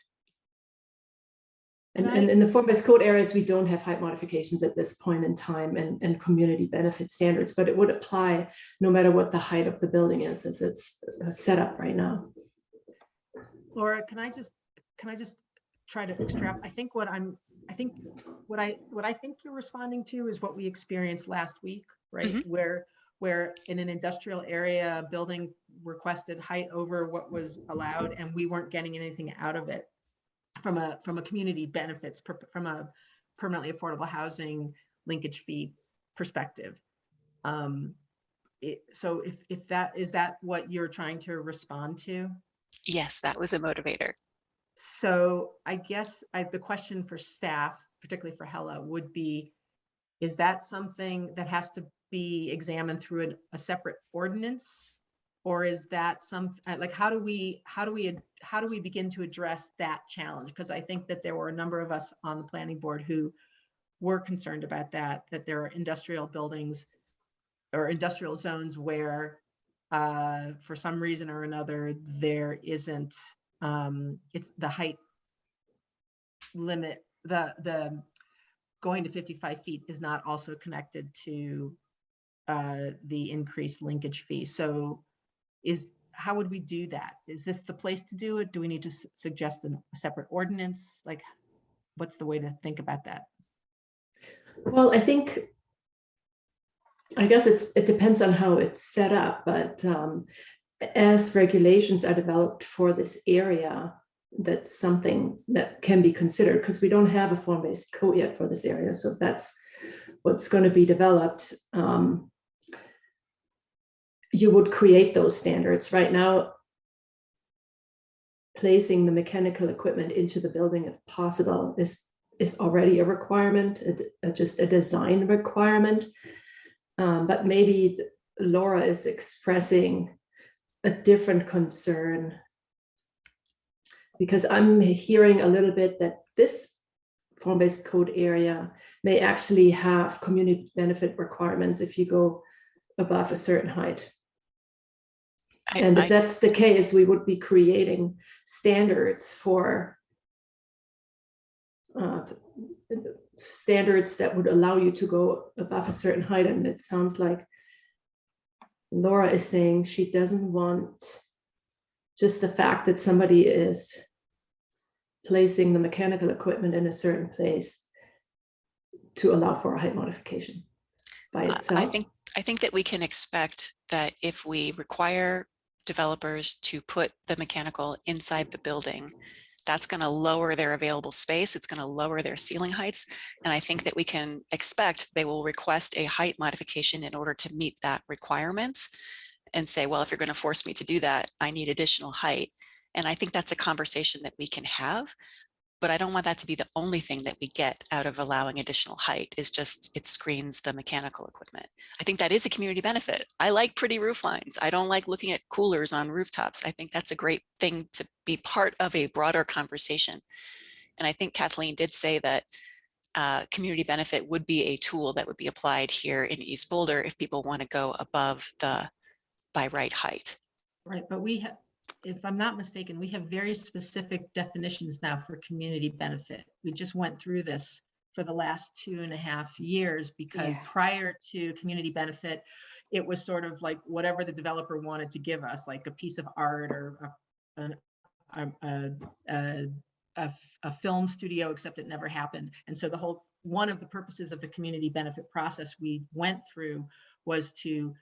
And in the form-based code areas, we don't have height modifications at this point in time and community benefit standards, but it would apply no matter what the height of the building is as it's set up right now. Laura, can I just try to extrapolate? I think what I think you're responding to is what we experienced last week, right? Mm-hmm. Where in an industrial area, a building requested height over what was allowed, and we weren't getting anything out of it from a community benefits, from a permanently affordable housing linkage fee perspective. So if is that what you're trying to respond to? Yes, that was a motivator. So I guess the question for staff, particularly for Hella, would be, is that something that has to be examined through a separate ordinance? Or is that like, how do we begin to address that challenge? Because I think that there were a number of us on the planning board who were concerned about that there are industrial buildings or industrial zones where for some reason or another, there isn't, it's the height limit, the going to 55 feet is not also connected to the increased linkage fee. So how would we do that? Is this the place to do it? Do we need to suggest a separate ordinance? Like, what's the way to think about that? Well, I guess it depends on how it's set up, but as regulations are developed for this area, that's something that can be considered, because we don't have a form-based code yet for this area. So if that's what's going to be developed, you would create those standards. Right now, placing the mechanical equipment into the building, if possible, is already a requirement, just a design requirement. But maybe Laura is expressing a different concern, because I'm hearing a little bit that this form-based code area may actually have community benefit requirements if you go above a certain height. And if that's the case, we would be creating standards for standards that would allow you to go above a certain height. And it sounds like Laura is saying she doesn't want just the fact that somebody is placing the mechanical equipment in a certain place to allow for a height modification by itself. I think that we can expect that if we require developers to put the mechanical inside the building, that's going to lower their available space. It's going to lower their ceiling heights. And I think that we can expect they will request a height modification in order to meet that requirement and say, well, if you're going to force me to do that, I need additional height. And I think that's a conversation that we can have, but I don't want that to be the only thing that we get out of allowing additional height, is just it screens the mechanical equipment. I think that is a community benefit. I like pretty roof lines. I don't like looking at coolers on rooftops. I think that's a great thing to be part of a broader conversation. And I think Kathleen did say that community benefit would be a tool that would be applied here in East Boulder if people want to go above the by right height. Right, but we have, if I'm not mistaken, we have very specific definitions now for community benefit. We just went through this for the last 2.5 years, because prior to community benefit, it was sort of like whatever the developer wanted to give us, like a piece of art or a film studio, except it never happened. And so one of the purposes of the community benefit process we went through was to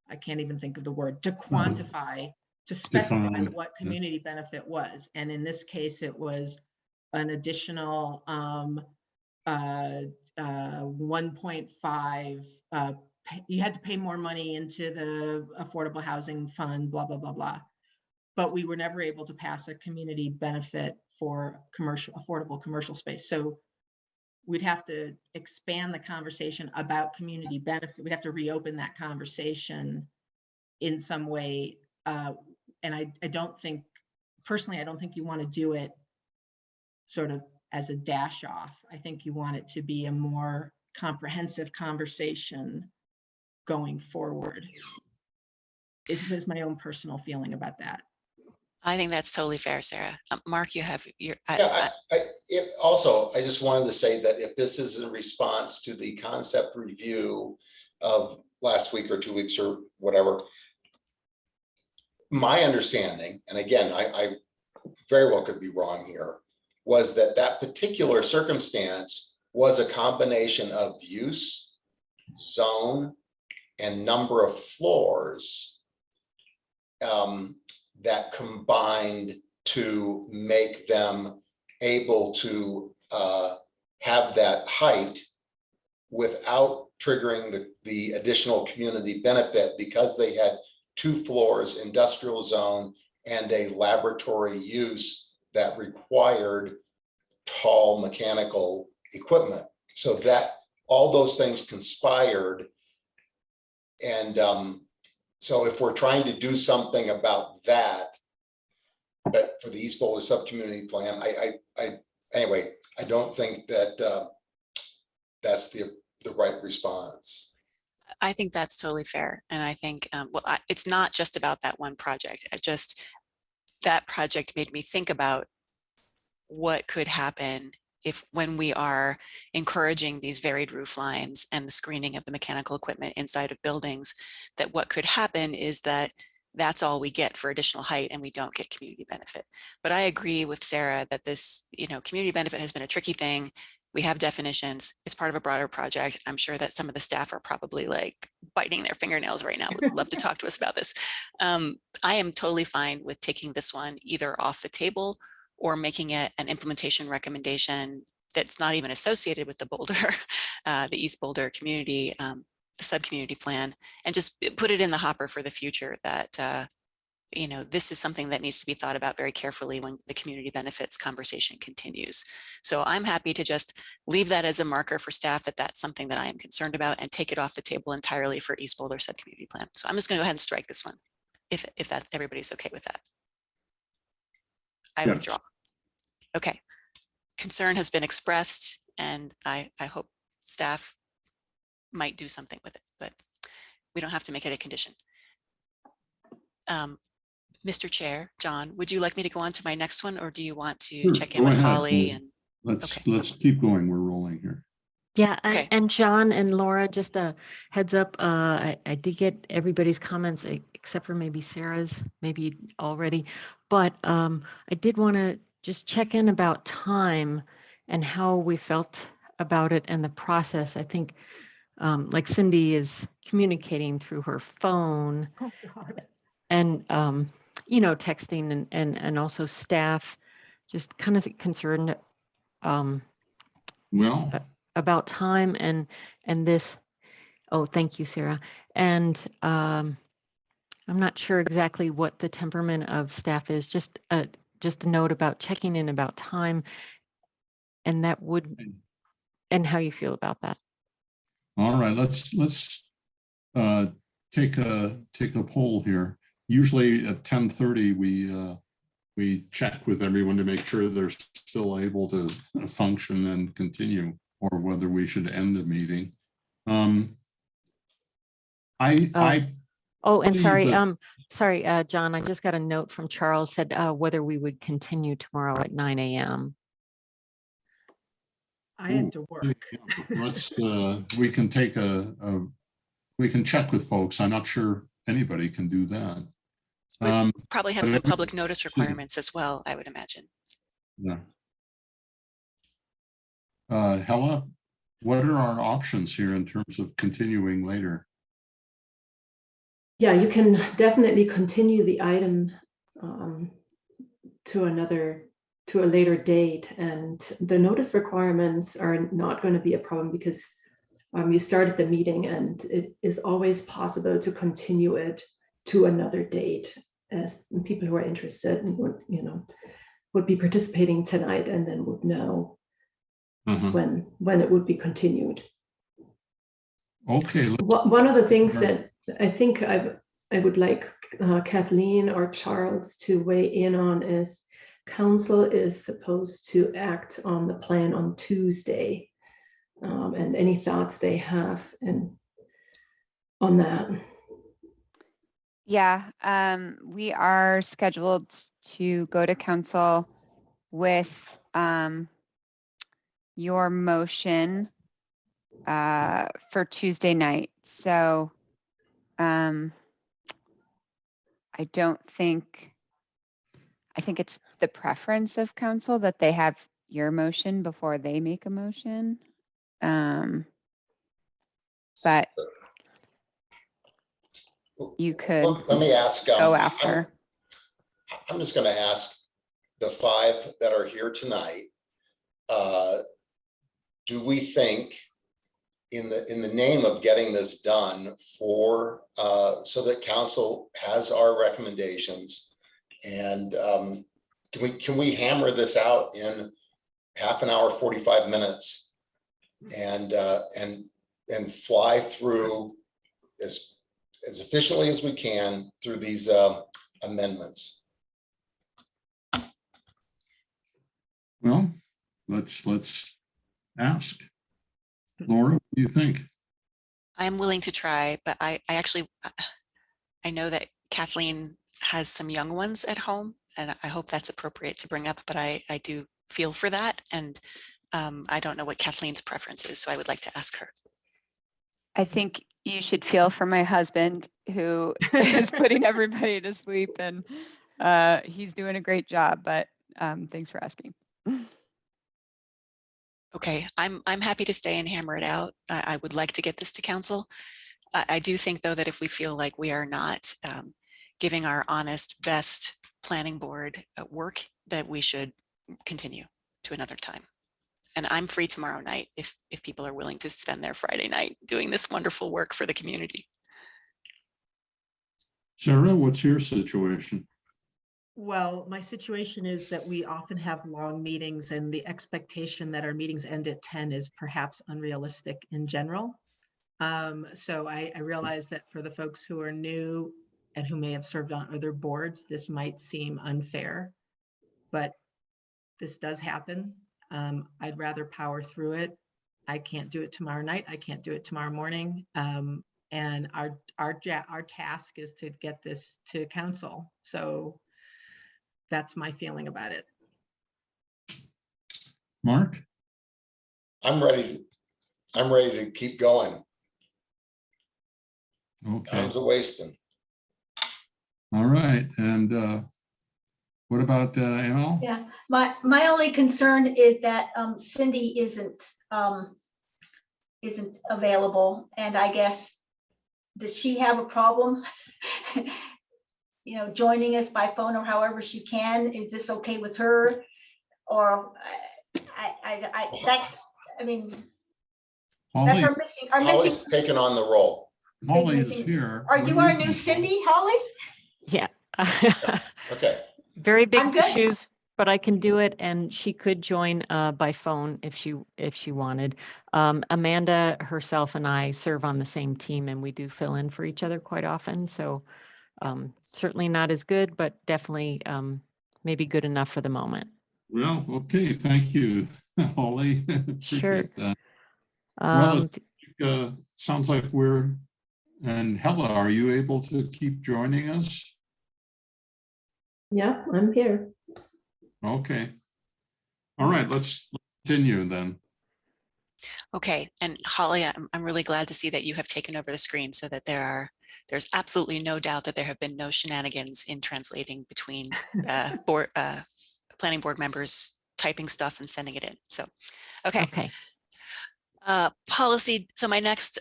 I can't even think of the word, to quantify, to specify what community benefit was. And in this case, it was an additional 1.5, you had to pay more money into the affordable housing fund, blah, blah, blah, blah. But we were never able to pass a community benefit for affordable commercial space. So we'd have to expand the conversation about community benefit. We'd have to reopen that conversation in some way. And I don't think, personally, I don't think you want to do it sort of as a dash off. I think you want it to be a more comprehensive conversation going forward. Is my own personal feeling about that. I think that's totally fair, Sarah. Mark, you have your. I just wanted to say that if this is in response to the concept review of last week or 2 weeks or whatever, my understanding, and again, I very well could be wrong here, was that particular circumstance was a combination of use, zone, and number of floors that combined to make them able to have that height without triggering the additional community benefit because they had 2 floors, industrial zone, and a laboratory use that required tall mechanical equipment. So that all those things conspired. And so if we're trying to do something about that, but for the East Boulder subcommunity plan, anyway, I don't think that that's the right response. I think that's totally fair. And I think, it's not just about that one project. That project made me think about what could happen when we are encouraging these varied roof lines and the screening of the mechanical equipment inside of buildings, that what could happen is that that's all we get for additional height and we don't get community benefit. But I agree with Sarah that this, community benefit has been a tricky thing. We have definitions. It's part of a broader project. I'm sure that some of the staff are probably like biting their fingernails right now. Would love to talk to us about this. I am totally fine with taking this one either off the table or making it an implementation recommendation that's not even associated with the Boulder, the East Boulder community, the sub-community plan, and just put it in the hopper for the future that, this is something that needs to be thought about very carefully when the community benefits conversation continues. So I'm happy to just leave that as a marker for staff that that's something that I am concerned about and take it off the table entirely for East Boulder sub-community plan. So I'm just going to go ahead and strike this one, if that everybody's okay with that. I withdraw. Okay. Concern has been expressed, and I hope staff might do something with it, but we don't have to make it a condition. Mr. Chair, John, would you like me to go on to my next one, or do you want to check in with Holly? And let's keep going. We're rolling here. Yeah, Okay. and John and Laura, just a heads up, I did get everybody's comments except for maybe Sarah's, maybe already, but I did want to just check in about time and how we felt about it and the process. I think like Cindy is communicating through her phone and texting and also staff just kind of concerned about time and this. Oh, thank you, Sarah. And I'm not sure exactly what the temperament of staff is. Just a note about checking in about time, and that would, and how you feel about that. All right, let's take a poll here. Usually at 10:30 we check with everyone to make sure they're still able to function and continue, or whether we should end the meeting. Oh, and sorry, John, I just got a note from Charles, said whether we would continue tomorrow at 9 a.m. I have to work. We can take we can check with folks. I'm not sure anybody can do that. Probably have some public notice requirements as well, I would imagine. Yeah. Hella, what are our options here in terms of continuing later? Yeah, you can definitely continue the item to a later date, and the notice requirements are not going to be a problem because you started the meeting, and it is always possible to continue it to another date, as people who are interested and would be participating tonight and then would know when it would be continued. Okay. One of the things that I think I would like Kathleen or Charles to weigh in on is council is supposed to act on the plan on Tuesday, and any thoughts they have on that. Yeah, we are scheduled to go to council with your motion for Tuesday night. So I think it's the preference of council that they have your motion before they make a motion. But you could let me ask, go after. I'm just going to ask the 5 that are here tonight, do we think in the name of getting this done for, so that council has our recommendations, and can we hammer this out in half an hour, 45 minutes, and fly through as efficiently as we can through these amendments? Well, let's ask. Laura, what do you think? I'm willing to try, but I actually, I know that Kathleen has some young ones at home, and I hope that's appropriate to bring up, but I do feel for that. And I don't know what Kathleen's preference is, so I would like to ask her. I think you should feel for my husband, who is putting everybody to sleep, and he's doing a great job, but thanks for asking. Okay, I'm happy to stay and hammer it out. I would like to get this to council. I do think, though, that if we feel like we are not giving our honest best planning board work, that we should continue to another time. And I'm free tomorrow night if people are willing to spend their Friday night doing this wonderful work for the community. Sarah, what's your situation? Well, my situation is that we often have long meetings, and the expectation that our meetings end at 10 is perhaps unrealistic in general. So I realize that for the folks who are new and who may have served on other boards, this might seem unfair, but this does happen. I'd rather power through it. I can't do it tomorrow night. I can't do it tomorrow morning. And our task is to get this to council. So that's my feeling about it. Mark? I'm ready to keep going. Okay. Time's a wasting. All right. And what about ML? Yeah, my only concern is that Cindy isn't available, and I guess, does she have a problem joining us by phone or however she can? Is this okay with her? Or that's Holly, our missing. Holly's taken on the role. Holly is here. Are What you do our think, new Cindy, Holly? Yeah. Okay. Very big I'm good. shoes, but I can do it, and she could join by phone if she wanted. Amanda herself and I serve on the same team, and we do fill in for each other quite often. So certainly not as good, but definitely maybe good enough for the moment. Well, okay. Thank you, Holly. Sure. Appreciate that. Well, it sounds like and Hella, are you able to keep joining us? Yeah, I'm here. Okay. All right, let's continue then. Okay, and Holly, I'm really glad to see that you have taken over the screen, so that there's absolutely no doubt that there have been no shenanigans in translating between planning board members typing stuff and sending it in. So, okay. Policy. So my next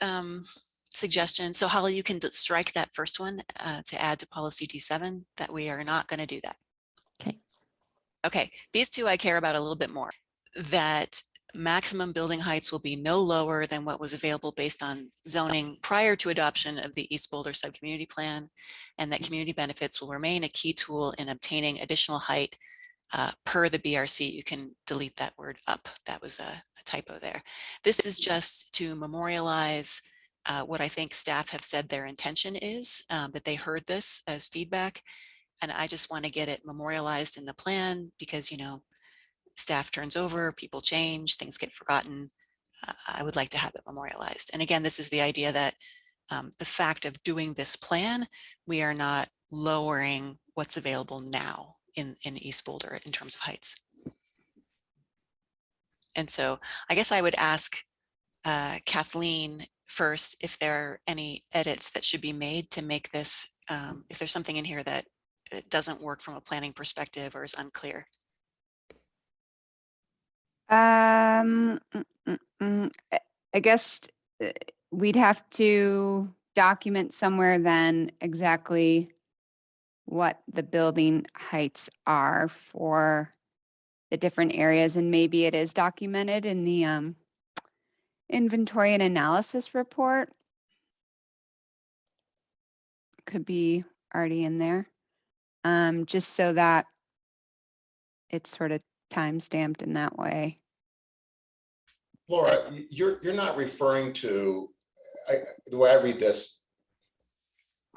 suggestion. So Holly, you can strike that first one to add to policy D7. That we are not going to do that. Okay. Okay. These two I care about a little bit more. That maximum building heights will be no lower than what was available based on zoning prior to adoption of the East Boulder subcommunity plan, and that community benefits will remain a key tool in obtaining additional height per the BRC. You can delete that word up. That was a typo there. This is just to memorialize what I think staff have said their intention is, that they heard this as feedback. And I just want to get it memorialized in the plan because, staff turns over, people change, things get forgotten. I would like to have it memorialized. And again, this is the idea that the fact of doing this plan, we are not lowering what's available now in East Boulder in terms of heights. And so I guess I would ask Kathleen first if there are any edits that should be made to make this, if there's something in here that it doesn't work from a planning perspective or is unclear. I guess we'd have to document somewhere then exactly what the building heights are for the different areas, and maybe it is documented in the inventory and analysis report. Could be already in there, just so that it's sort of time stamped in that way. Laura, you're not referring to, the way I read this,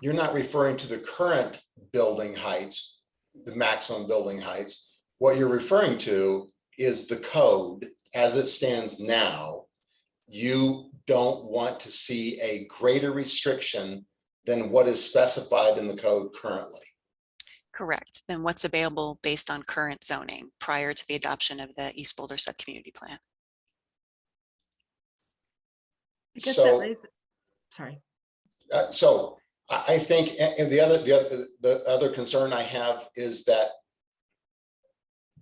you're not referring to the current building heights, the maximum building heights. What you're referring to is the code as it stands now. You don't want to see a greater restriction than what is specified in the code currently. Correct. Then what's available based on current zoning prior to the adoption of the East Boulder Subcommunity Plan? I guess So- that raises, sorry. So I think, and the other concern I have is that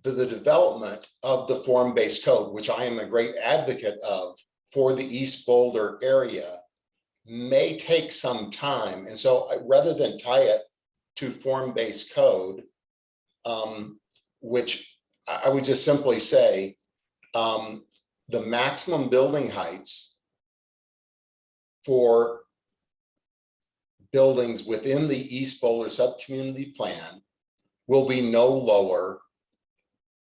the development of the form-based code, which I am a great advocate of for the East Boulder area, may take some time. And so rather than tie it to form-based code, which I would just simply say, the maximum building heights for buildings within the East Boulder Subcommunity Plan will be no lower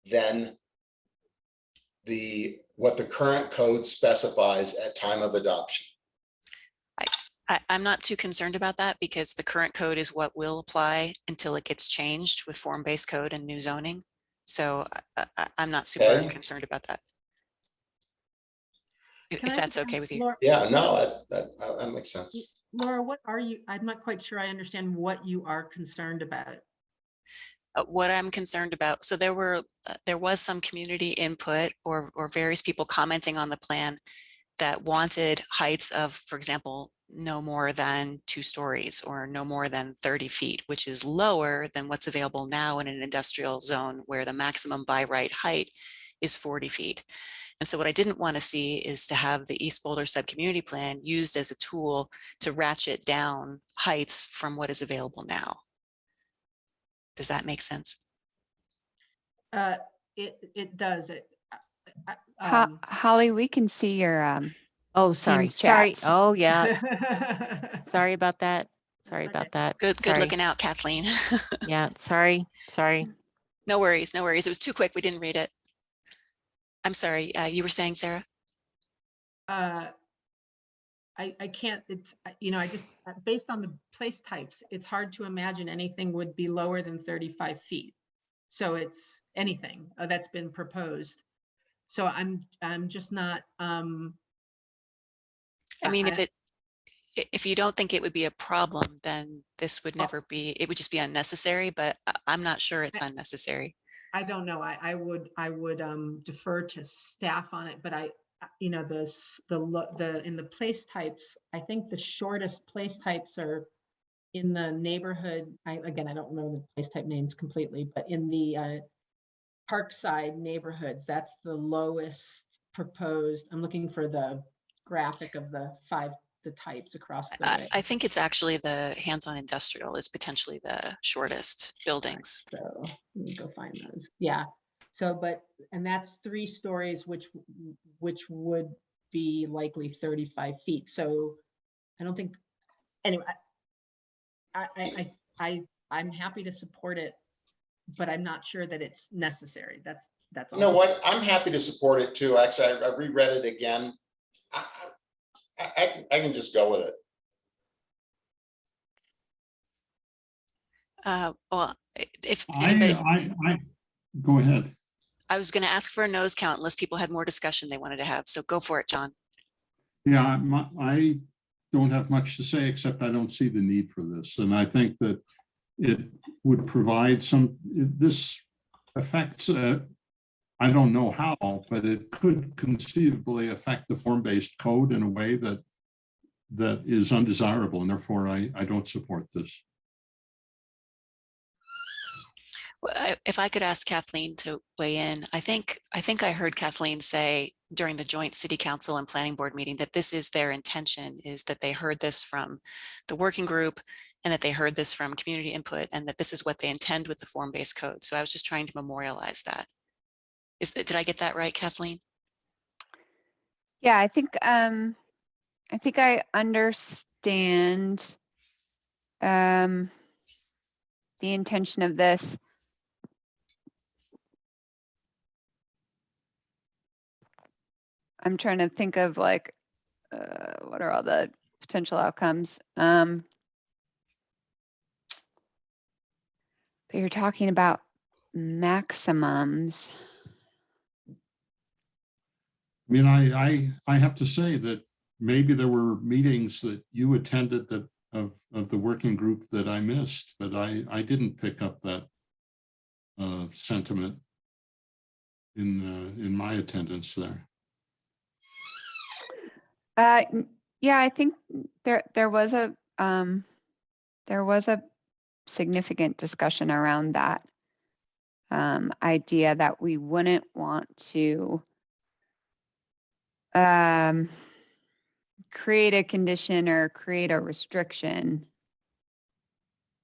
than what the current code specifies at time of adoption. I'm not too concerned about that because the current code is what will apply until it gets changed with form-based code and new zoning. So I'm not super Okay. concerned about that. If Can I that's just okay ask with you. Laura- Yeah, no, that makes sense. Laura, what are you, I'm not quite sure I understand what you are concerned about. What I'm concerned about, so there was some community input or various people commenting on the plan that wanted heights of, for example, no more than 2 stories or no more than 30 feet, which is lower than what's available now in an industrial zone where the maximum by right height is 40 feet. And so what I didn't want to see is to have the East Boulder Subcommunity Plan used as a tool to ratchet down heights from what is available now. Does that make sense? It does. Holly, we can see your Oh, sorry. Teams Sorry. chats. Oh, yeah. Sorry about that. Sorry That's about okay. that. Good Sorry. looking out, Kathleen. Yeah, sorry. Sorry. No worries, no worries. It was too quick. We didn't read it. I'm sorry. You were saying, Sarah? I can't, it's, I just, based on the place types, it's hard to imagine anything would be lower than 35 feet. So it's anything that's been proposed. So I'm just not, I mean, if you don't think it would be a problem, then this would never be, it would just be unnecessary, but I'm not sure it's unnecessary. I don't know. I would defer to staff on it, but in the place types, I think the shortest place types are in the neighborhood. Again, I don't remember the place type names completely, but in the Parkside neighborhoods, that's the lowest proposed. I'm looking for the graphic of the types across the way. I think it's actually the hands-on industrial is potentially the shortest buildings. So let me go find those. Yeah. So, and that's 3 stories, which would be likely 35 feet. So I don't think, anyway, I'm happy to support it, but I'm not sure that it's necessary. That's all. You know what? I'm happy to support it too. Actually, I reread it again. I can just go with it. Well, if anybody, Go ahead. I was going to ask for a nose count unless people had more discussion they wanted to have. So go for it, John. Yeah, I don't have much to say, except I don't see the need for this. And I think that it would provide this affects, I don't know how, but it could conceivably affect the form-based code in a way that is undesirable. And therefore, I don't support this. If I could ask Kathleen to weigh in, I think I heard Kathleen say during the joint city council and planning board meeting that this is their intention, is that they heard this from the working group and that they heard this from community input and that this is what they intend with the form-based code. So I was just trying to memorialize that. Did I get that right, Kathleen? Yeah, I think I understand the intention of this. I'm trying to think of like, what are all the potential outcomes? But you're talking about maximums. I mean, I have to say that maybe there were meetings that you attended that of the working group that I missed, but I didn't pick up that sentiment in my attendance there. Yeah, I think there was a significant discussion around that idea that we wouldn't want to create a condition or create a restriction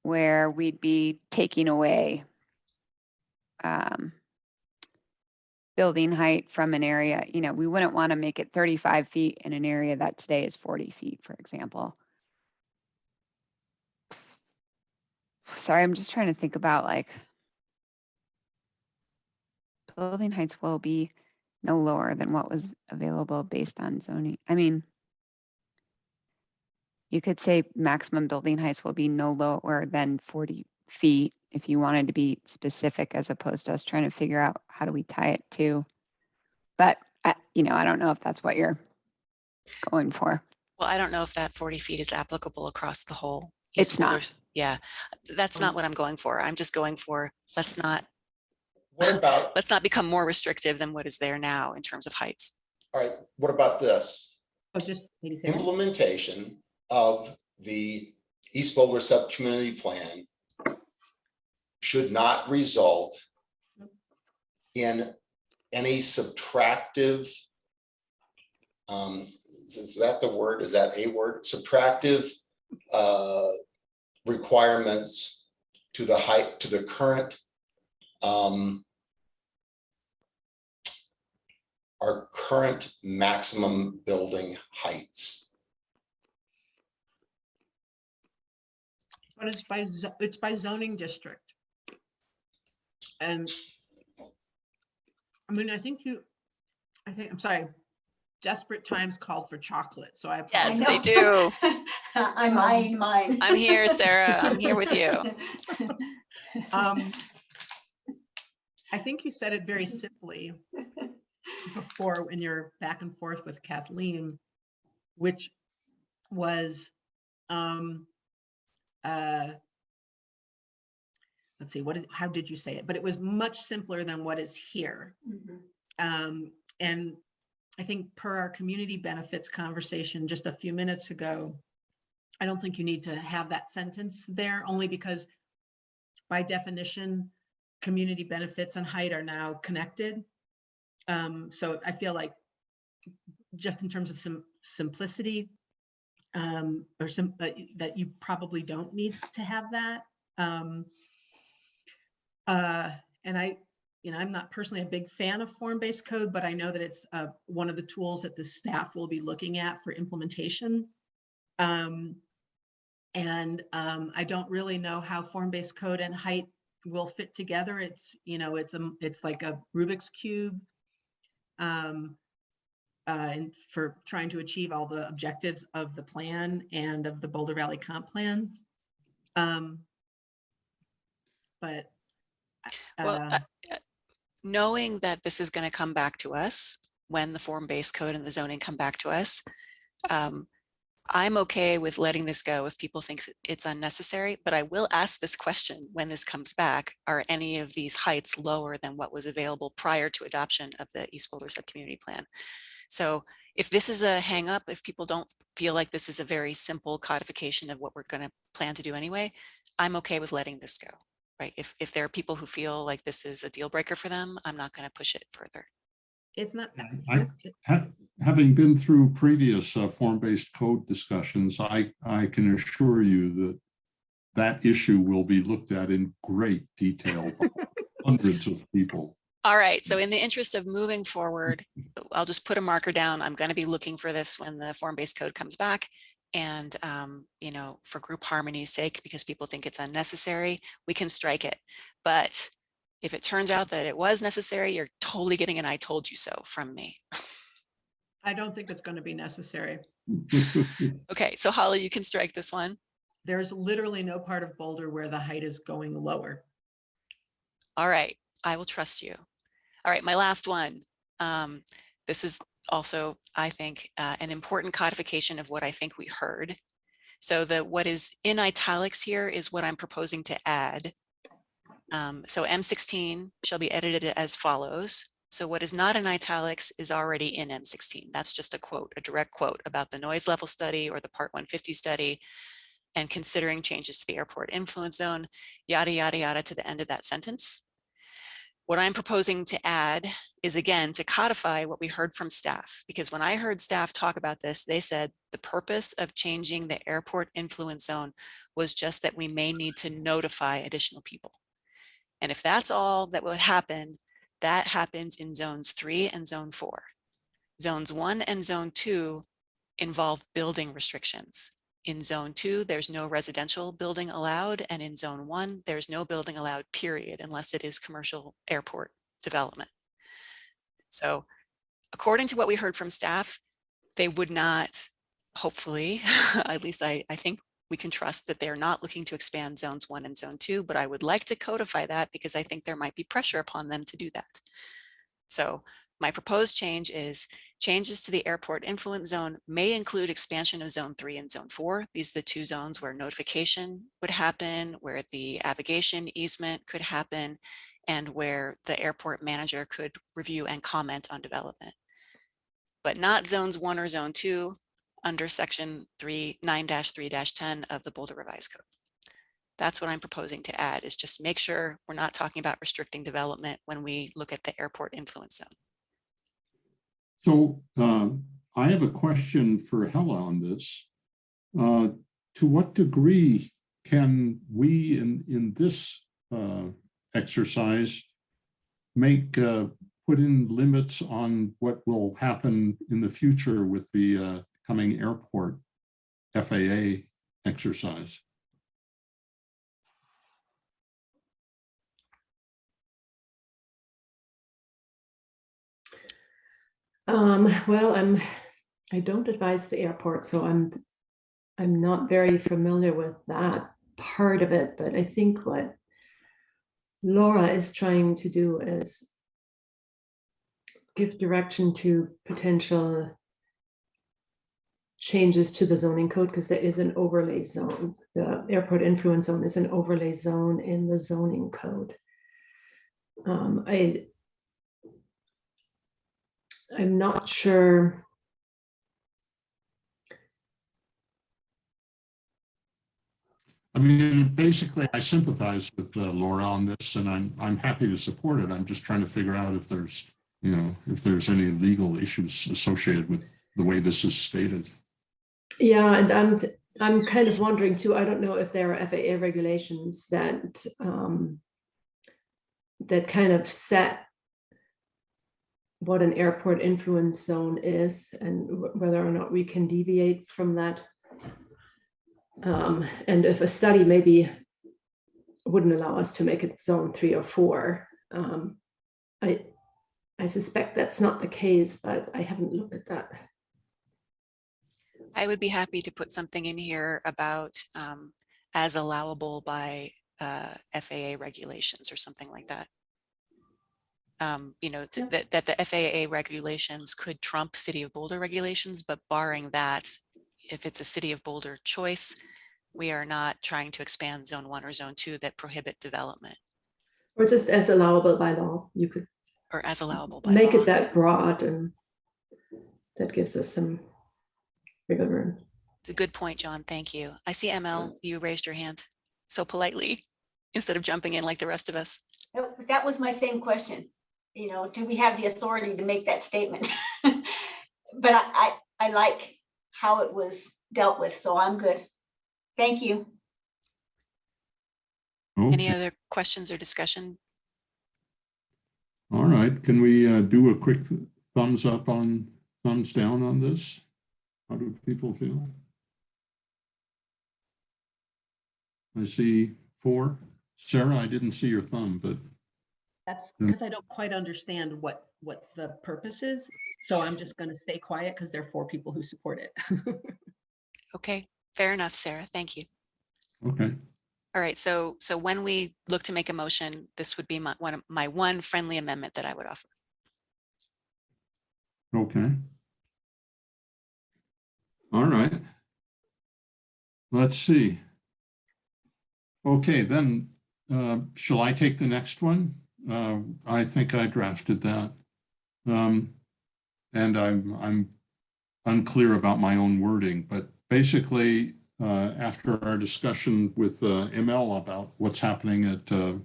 where we'd be taking away building height from an area. You know, we wouldn't want to make it 35 feet in an area that today is 40 feet, for example. Sorry, I'm just trying to think about like building heights will be no lower than what was available based on zoning. I mean, you could say maximum building heights will be no lower than 40 feet if you wanted to be specific, as opposed to us trying to figure out how do we tie it to. But you know, I don't know if that's what you're going for. Well, I don't know if that 40 feet is applicable across the whole. It's not. Yeah, that's not what I'm going for. I'm just going for, let's not become more restrictive than what is there now in terms of heights. All right, what about this? Oh, just maybe say that. Implementation of the East Boulder Subcommunity Plan should not result in any subtractive, is that the word? Is that a word? Subtractive requirements to the height, to the current, our current maximum building heights. But it's by zoning district. And I mean, I'm sorry, desperate times called for chocolate. So I Yes, apologize. they do. I'm eyeing mine. I'm here, Sarah. I'm here with you. I think you said it very simply before in your back and forth with Kathleen, which was, let's see, how did you say it? But it was much simpler than what is here. And I think per our community benefits conversation just a few minutes ago, I don't think you need to have that sentence there, only because by definition, community benefits and height are now connected. So I feel like just in terms of some simplicity, that you probably don't need to have that. And I'm not personally a big fan of form-based code, but I know that it's one of the tools that the staff will be looking at for implementation. I don't really know how form-based code and height will fit together. It's like a Rubik's Cube and for trying to achieve all the objectives of the plan and of the Boulder Valley Comp Plan. Knowing that this is going to come back to us when the form-based code and the zoning come back to us, I'm okay with letting this go if people think it's unnecessary, but I will ask this question when this comes back: are any of these heights lower than what was available prior to adoption of the East Boulder Subcommunity Plan? So if this is a hang up, if people don't feel like this is a very simple codification of what we're going to plan to do anyway, I'm okay with letting this go, right? If there are people who feel like this is a deal breaker for them, I'm not going to push it further. It's not. Having been through previous form-based code discussions, I can assure you that issue will be looked at in great detail by hundreds of people. All right, so in the interest of moving forward, I'll just put a marker down. I'm going to be looking for this when the form-based code comes back. And, you know, for group harmony's sake, because people think it's unnecessary, we can strike it. But if it turns out that it was necessary, you're totally getting an "I told you so" from me. I don't think it's going to be necessary. Okay, so Holly, you can strike this one. There's literally no part of Boulder where the height is going lower. All right, I will trust you. All right, my last one. This is also, I think, an important codification of what I think we heard. So what is in italics here is what I'm proposing to add. So M16 shall be edited as follows. So what is not in italics is already in M16. That's just a quote, a direct quote about the noise level study or the Part 150 study, and considering changes to the airport influence zone, yada, yada, yada, to the end of that sentence. What I'm proposing to add is, again, to codify what we heard from staff, because when I heard staff talk about this, they said the purpose of changing the airport influence zone was just that we may need to notify additional people. And if that's all that would happen, that happens in zones 3 and zone 4. Zones 1 and zone 2 involve building restrictions. In zone 2, there's no residential building allowed, and in zone 1, there's no building allowed, period, unless it is commercial airport development. So according to what we heard from staff, they would not, hopefully, at least I think we can trust that they're not looking to expand zones 1 and zone 2, but I would like to codify that because I think there might be pressure upon them to do that. So my proposed change is changes to the airport influence zone may include expansion of zone 3 and zone 4. These are the two zones where notification would happen, where the abrogation easement could happen, and where the airport manager could review and comment on development. But not zones 1 or zone 2 under section 9-3-10 of the Boulder Revised Code. That's what I'm proposing to add, is just make sure we're not talking about restricting development when we look at the airport influence zone. So I have a question for Hella on this. To what degree can we in this exercise put in limits on what will happen in the future with the coming airport FAA exercise? Well, I don't advise the airport, so I'm not very familiar with that part of it, but I think what Laura is trying to do is give direction to potential changes to the zoning code, because there is an overlay zone. The airport influence zone is an overlay zone in the zoning code. I'm not sure. I mean, basically, I sympathize with Laura on this, and I'm happy to support it. I'm just trying to figure out if there's, if there's any legal issues associated with the way this is stated. Yeah, and I'm kind of wondering too. I don't know if there are FAA regulations that that kind of set what an airport influence zone is and whether or not we can deviate from that. And if a study maybe wouldn't allow us to make it zone 3 or 4, I suspect that's not the case, but I haven't looked at that. I would be happy to put something in here about as allowable by FAA regulations or something like that. That the FAA regulations could trump City of Boulder regulations, but barring that, if it's a City of Boulder choice, we are not trying to expand zone 1 or zone 2 that prohibit development. Or just as allowable by law, you could. Or as allowable by make law. it that broad, and that gives us some wiggle room. It's a good point, John. Thank you. I see ML, you raised your hand so politely instead of jumping in like the rest of us. That was my same question. Do we have the authority to make that statement? But I like how it was dealt with, so I'm good. Thank you. Any other questions or discussion? All right. right, can we do a quick thumbs up on, thumbs down on this? How do people feel? I see 4. Sarah, I didn't see your thumb, but That's because I don't quite understand what the purpose is. So I'm just going to stay quiet because there are 4 people who support it. Okay, fair enough, Sarah. Thank you. okay. All right, so when we look to make a motion, this would be my one friendly amendment that I would offer. Okay. All right. Let's see. Okay, then shall I take the next one? I think I drafted that. And I'm unclear about my own wording, but basically after our discussion with ML about what's happening at to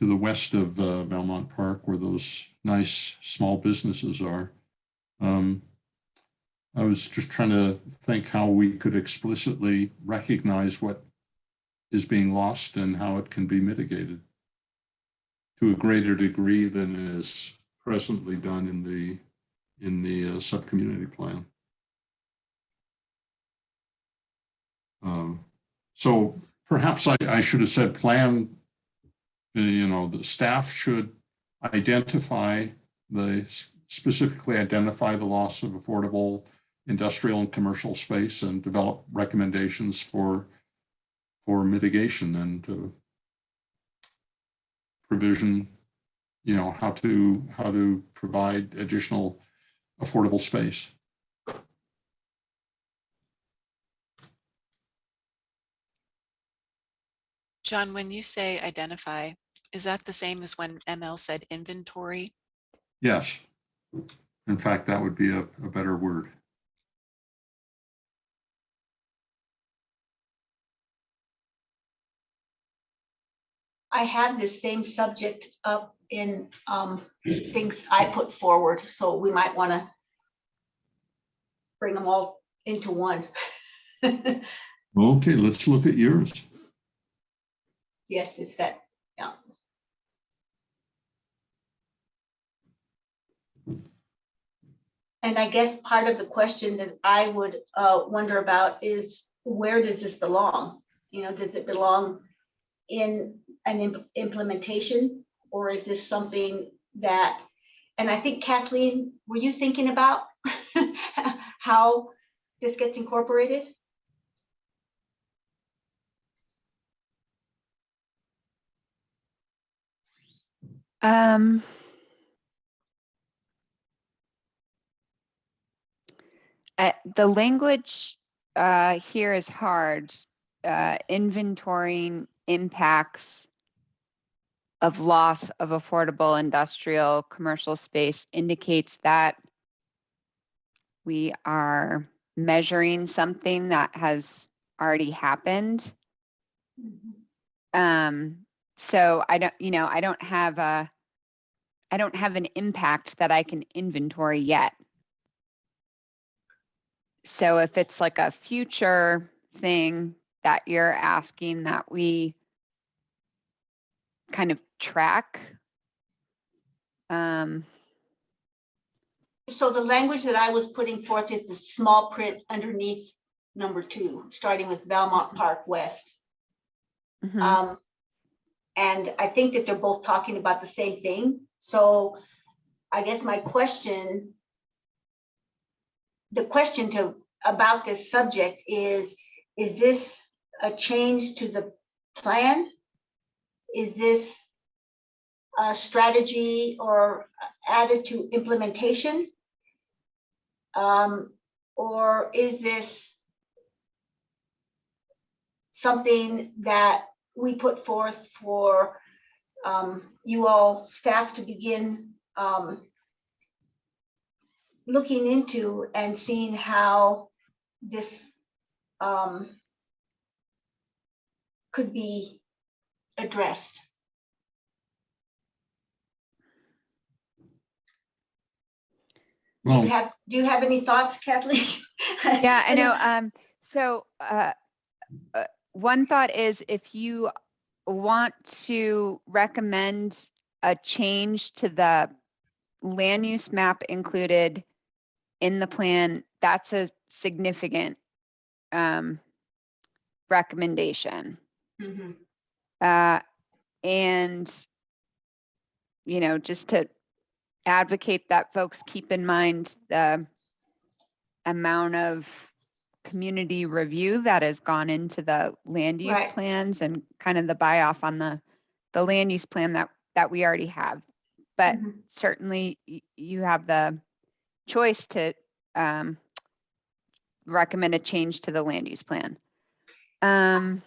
the west of Belmont Park, where those nice small businesses are, I was just trying to think how we could explicitly recognize what is being lost and how it can be mitigated to a greater degree than is presently done in the sub-community plan. So perhaps I should have said plan, the staff should specifically identify the loss of affordable industrial and commercial space and develop recommendations for mitigation and provision, how to provide additional affordable space. John, when you say identify, is that the same as when ML said inventory? Yes. In fact, that would be a better word. I have this same subject up in things I put forward, so we might want to bring them all into one. Okay, let's look at yours. Yes, it's that, yeah. And I guess part of the question that I would wonder about is, where does this belong? Does it belong in an implementation, or is this something that, and I think Kathleen, were you thinking about how this gets incorporated? The language here is hard. Inventorying impacts of loss of affordable industrial commercial space indicates that we are measuring something that has already happened. So I don't have an impact that I can inventory yet. So if it's like a future thing that you're asking that we kind of track. So the language that I was putting forth is the small print underneath number 2, starting with Belmont Park West. Mm-hmm. And I think that they're both talking about the same thing. So I guess my question, about this subject is this a change to the plan? Is this a strategy or added to implementation? Or is this something that we put forth for you all staff to begin looking into and seeing how this could be addressed? Well, Do you have any thoughts, Kathleen? Yeah, I know. So one thought is, if you want to recommend a change to the land use map included in the plan, that's a significant recommendation. Mhm. And, you know, just to advocate that folks keep in mind the amount of community review that has gone into the land use Right. plans and kind of the buy off on the land use plan that we already have. But Mhm. certainly you have the choice to recommend a change to the land use plan. I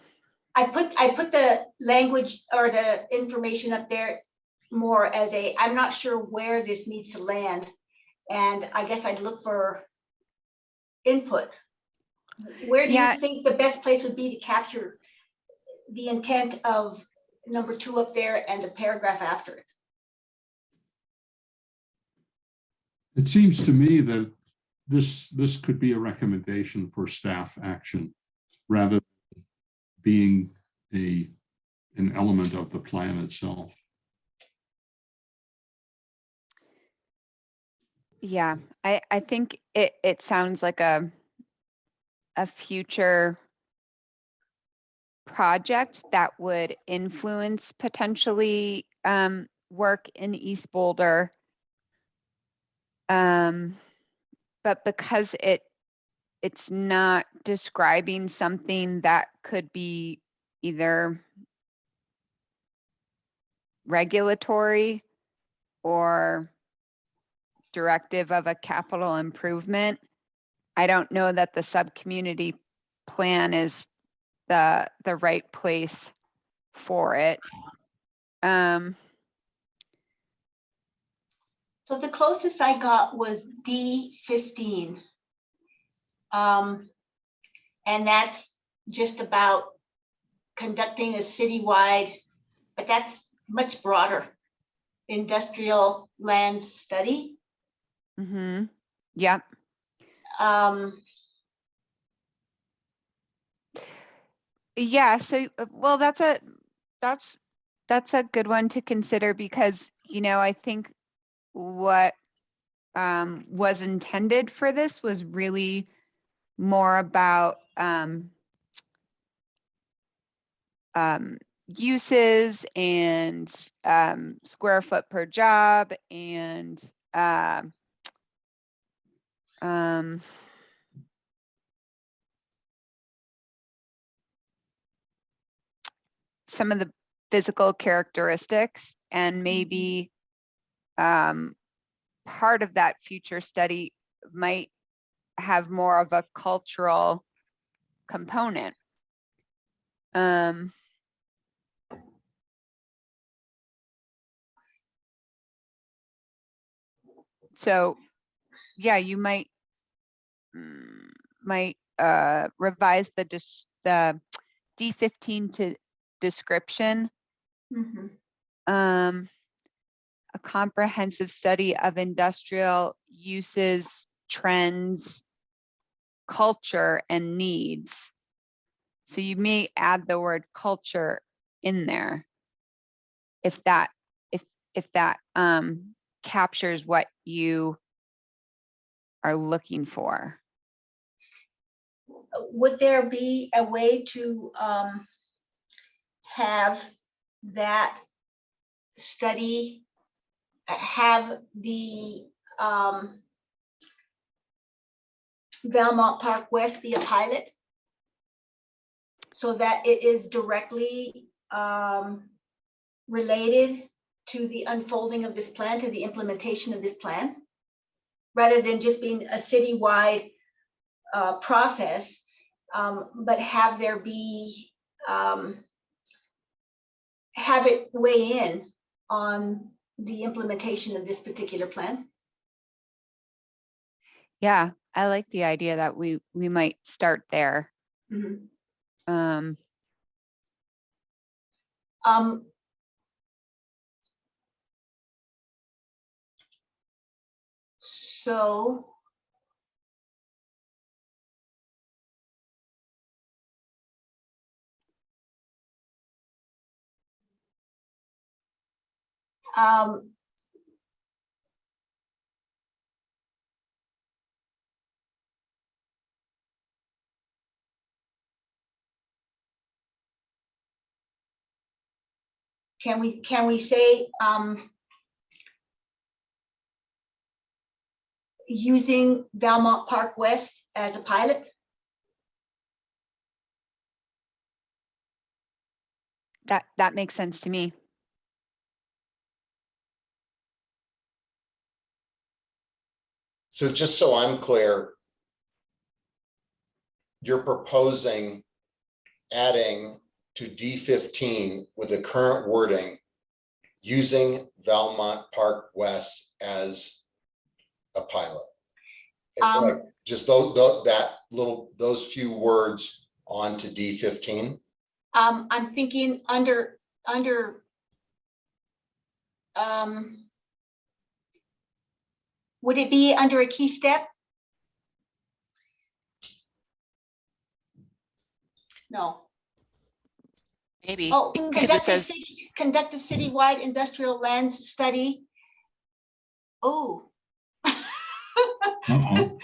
put the language or the information up there more as I'm not sure where this needs to land. And I guess I'd look for input. Where do Yeah. you think the best place would be to capture the intent of number 2 up there and the paragraph after it? It seems to me that this could be a recommendation for staff action rather than being an element of the plan itself. Yeah, I think it sounds like a future project that would influence potentially work in East Boulder. But because it's not describing something that could be either regulatory or directive of a capital improvement, I don't know that the sub-community plan is the right place for it. So the closest I got was D15. And that's just about conducting a citywide, but that's much broader, industrial land study. Mm-hmm. Yep. Yeah, so well, that's a good one to consider because, you know, I think what was intended for this was really more about uses and square foot per job and some of the physical characteristics, and maybe part of that future study might have more of a cultural component. So yeah, you might revise the D15 to description. Mhm. A comprehensive study of industrial uses, trends, culture, and needs. So you may add the word culture in there if that captures what you are looking for. Would there be a way to have that study have the Belmont Park West be a pilot so that it is directly related to the unfolding of this plan, to the implementation of this plan, rather than just being a citywide process, but have there be, have it weigh in on the implementation of this particular plan? Yeah, I like the idea that we might start there. Mhm. So Um, can we say using Valmont Park West as a pilot? That makes sense to me. So just so I'm clear, you're proposing adding to D15 with the current wording, using Valmont Park West as a pilot. Like just those few words onto D15. I'm thinking under would it be under a key step? No. Maybe, Oh, because it says, conduct a citywide industrial lands study. Oh. Uh-oh.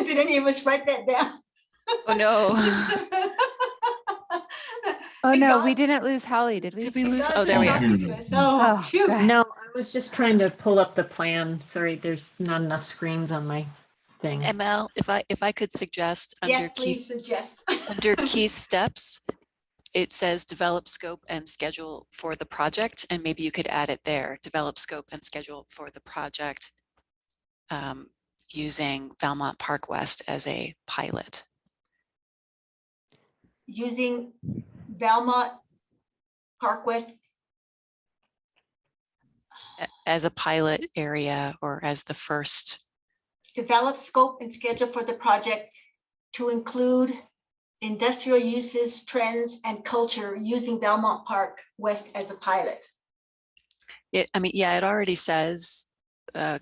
Did any of us write that down? oh no. Oh It no, got- we didn't lose Holly, did we? Did we lose? got Oh, to there we talk are. to us. Oh, Oh, phew. God. No, I was just trying to pull up the plan. Sorry, there's not enough screens on my thing. ML, if I could suggest Yes, please suggest. under key steps, it says develop scope and schedule for the project, and maybe you could add it there. Develop scope and schedule for the project using Valmont Park West as a pilot. Using Valmont Park West. As a pilot area or as the first. Develop scope and schedule for the project to include industrial uses, trends, and culture using Valmont Park West as a pilot. It already says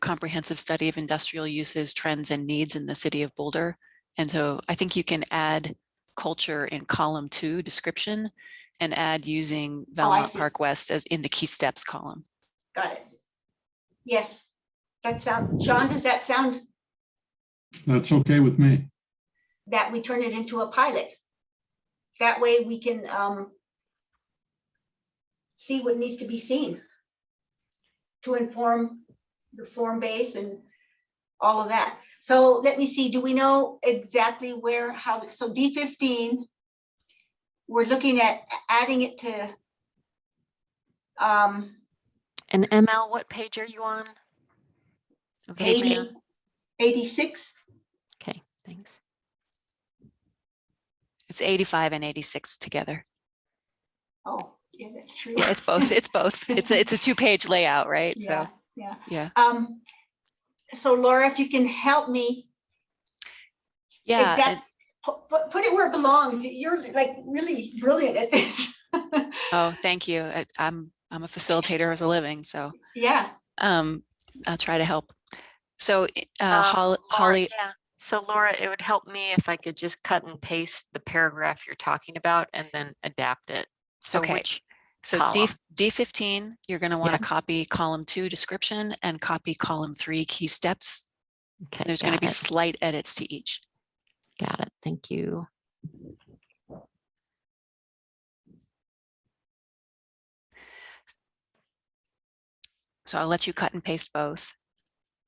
comprehensive study of industrial uses, trends, and needs in the city of Boulder. And so I think you can add culture in column 2 description and add using Valmont Park West as in the key steps column. Got it. Yes, John, does that sound That's okay with me. that we turn it into a pilot? That way we can see what needs to be seen to inform the form base and all of that. So let me see, do we know exactly so D15, we're looking at adding it to And ML, what page are you on? Of the plan? 86. Okay, thanks. It's 85 and 86 together. Oh, yeah, that's true. Yeah, it's both. It's both. It's a 2-page layout, right? Yeah, So yeah. yeah. So Laura, if you can help me. Yeah. Put it where it belongs. You're like really brilliant at this. Oh, thank you. I'm a facilitator as a living, so Yeah. I'll try to help. So Laura, Holly. yeah. So Laura, it would help me if I could just cut and paste the paragraph you're talking about and then adapt it. So Okay. which So column? D15, you're going to want to copy column 2 description and copy column 3 key steps. Okay, There's going to be slight edits to each. Got it. Thank you. So I'll let you cut and paste both.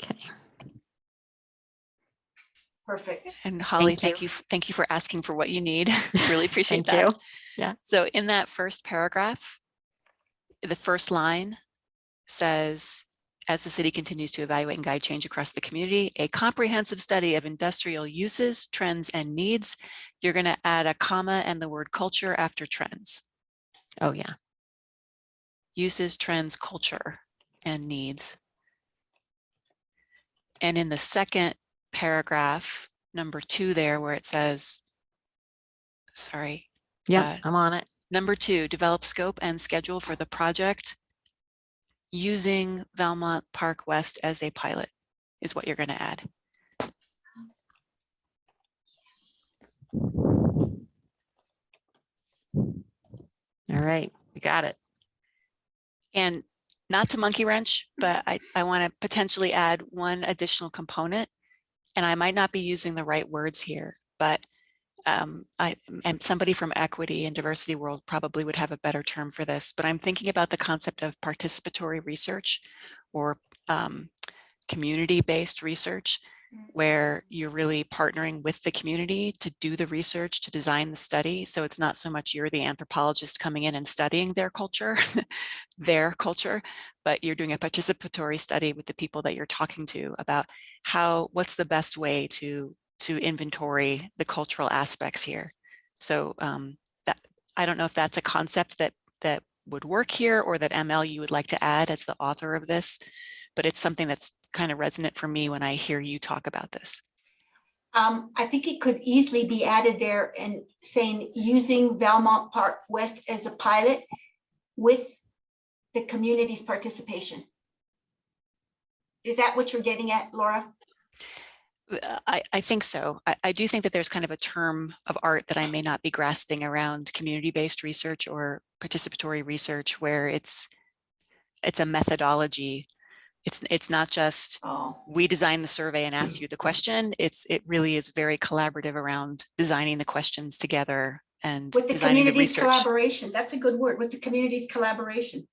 Okay. Perfect. And Holly, thank you for asking for what you need. Really appreciate Thank that. you. Yeah. So in that first paragraph, the first line says, as the city continues to evaluate and guide change across the community, a comprehensive study of industrial uses, trends, and needs. You're going to add a comma and the word culture after trends. Oh, yeah. Uses, trends, culture, and needs. And in the second paragraph, number 2 there, where it says, sorry. Yeah, I'm on it. Number 2, develop scope and schedule for the project using Valmont Park West as a pilot is what you're going to add. All right, we got it. And not to monkey wrench, but I want to potentially add one additional component, and I might not be using the right words here, but and somebody from equity and diversity world probably would have a better term for this, but I'm thinking about the concept of participatory research or community-based research, where you're really partnering with the community to do the research, to design the study. So it's not so much you're the anthropologist coming in and studying their culture, but you're doing a participatory study with the people that you're talking to about what's the best way to inventory the cultural aspects here. So that I don't know if that's a concept that would work here, or that ML you would like to add as the author of this, but it's something that's kind of resonant for me when I hear you talk about this. I think it could easily be added there and saying using Valmont Park West as a pilot with the community's participation. Is that what you're getting at, Laura? I think so. I do think that there's kind of a term of art that I may not be grasping around community-based research or participatory research, where it's a methodology. It's not just we design the survey and ask you the question. It really is very collaborative around designing the questions together and with the designing the community's research. collaboration. That's a good word, with the community's collaboration.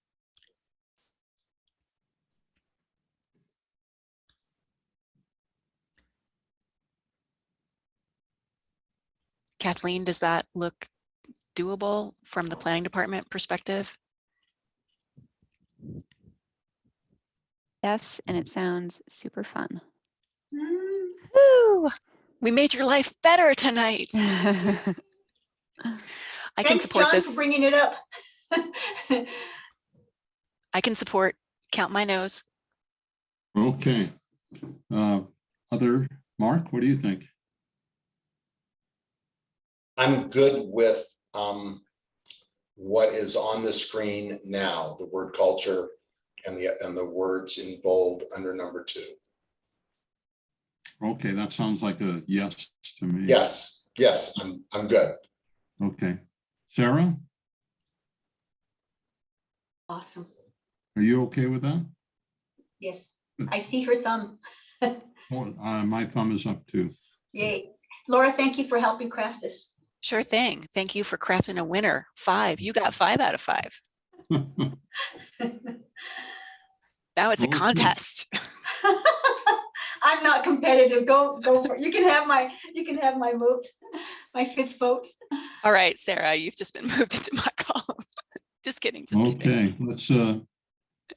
Kathleen, does that look doable from the planning department perspective? Yes, and it sounds super fun. Woo! We made your life better tonight. I can Thanks, support John, this. for bringing it up. I can support. Count my nose. Okay. Mark, what do you think? I'm good with what is on the screen now, the word culture and the words in bold under number 2. Okay, that sounds like a yes to me. Yes, I'm good. Okay. Sarah, Awesome. are you okay with that? Yes, I see her thumb. My thumb is up too. Yay. Laura, thank you for helping craft this. Sure thing. Thank you for crafting a winner. 5. You got 5 out of 5. Now it's a contest. I'm not competitive. Go for it. You can have my vote, my 5th vote. All right, Sarah, you've just been moved into my column. Just kidding. Just kidding. Okay, let's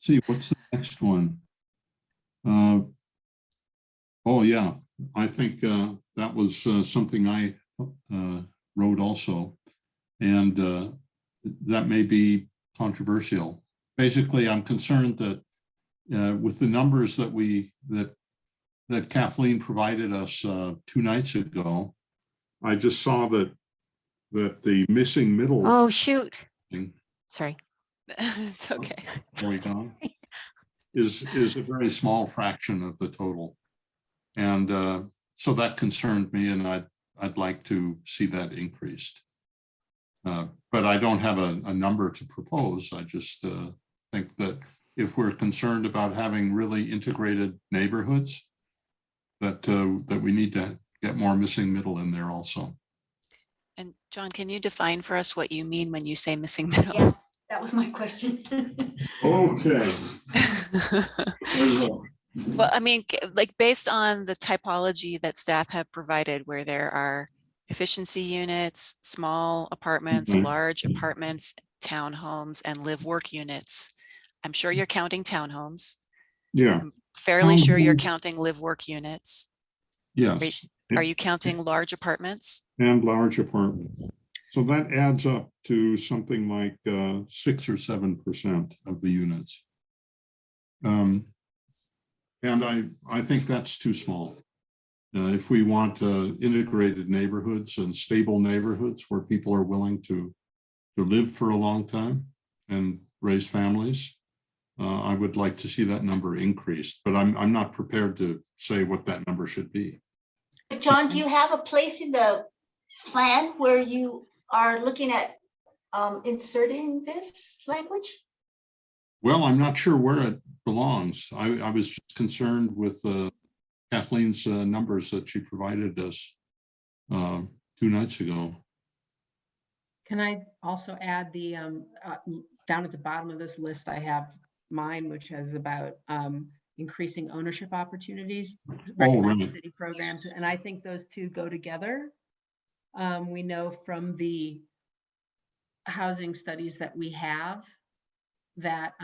see, what's the next one? Oh yeah, I think that was something I wrote also, and that may be controversial. Basically, I'm concerned that with the numbers that Kathleen provided us 2 nights ago, I just saw that the missing middle. Oh, shoot. Thing, Sorry. It's okay. is a very small fraction of the total. And so that concerned me, and I'd like to see that increased. But I don't have a number to propose. I just think that if we're concerned about having really integrated neighborhoods, that we need to get more missing middle in there also. And John, can you define for us what you mean when you say missing middle? Yeah, that was my question. Okay. Well, I mean, like based on the typology that staff have provided, where there are efficiency units, small apartments, large apartments, townhomes, and live-work units. I'm sure you're counting townhomes. Yeah. I'm fairly sure you're counting live-work units. Yes. Are you counting large apartments? And large apartments. So that adds up to something like 6 or 7% of the units. And I think that's too small. If we want integrated neighborhoods and stable neighborhoods where people are willing to live for a long time and raise families, I would like to see that number increased, but I'm not prepared to say what that number should be. John, do you have a place in the plan where you are looking at inserting this language? Well, I'm not sure where it belongs. I was just concerned with Kathleen's numbers that she provided us 2 nights ago. Can I also add the, down at the bottom of this list, I have mine, which is about increasing ownership opportunities. recognized right. City programs, and I think those two go together. We know from the housing studies that we have that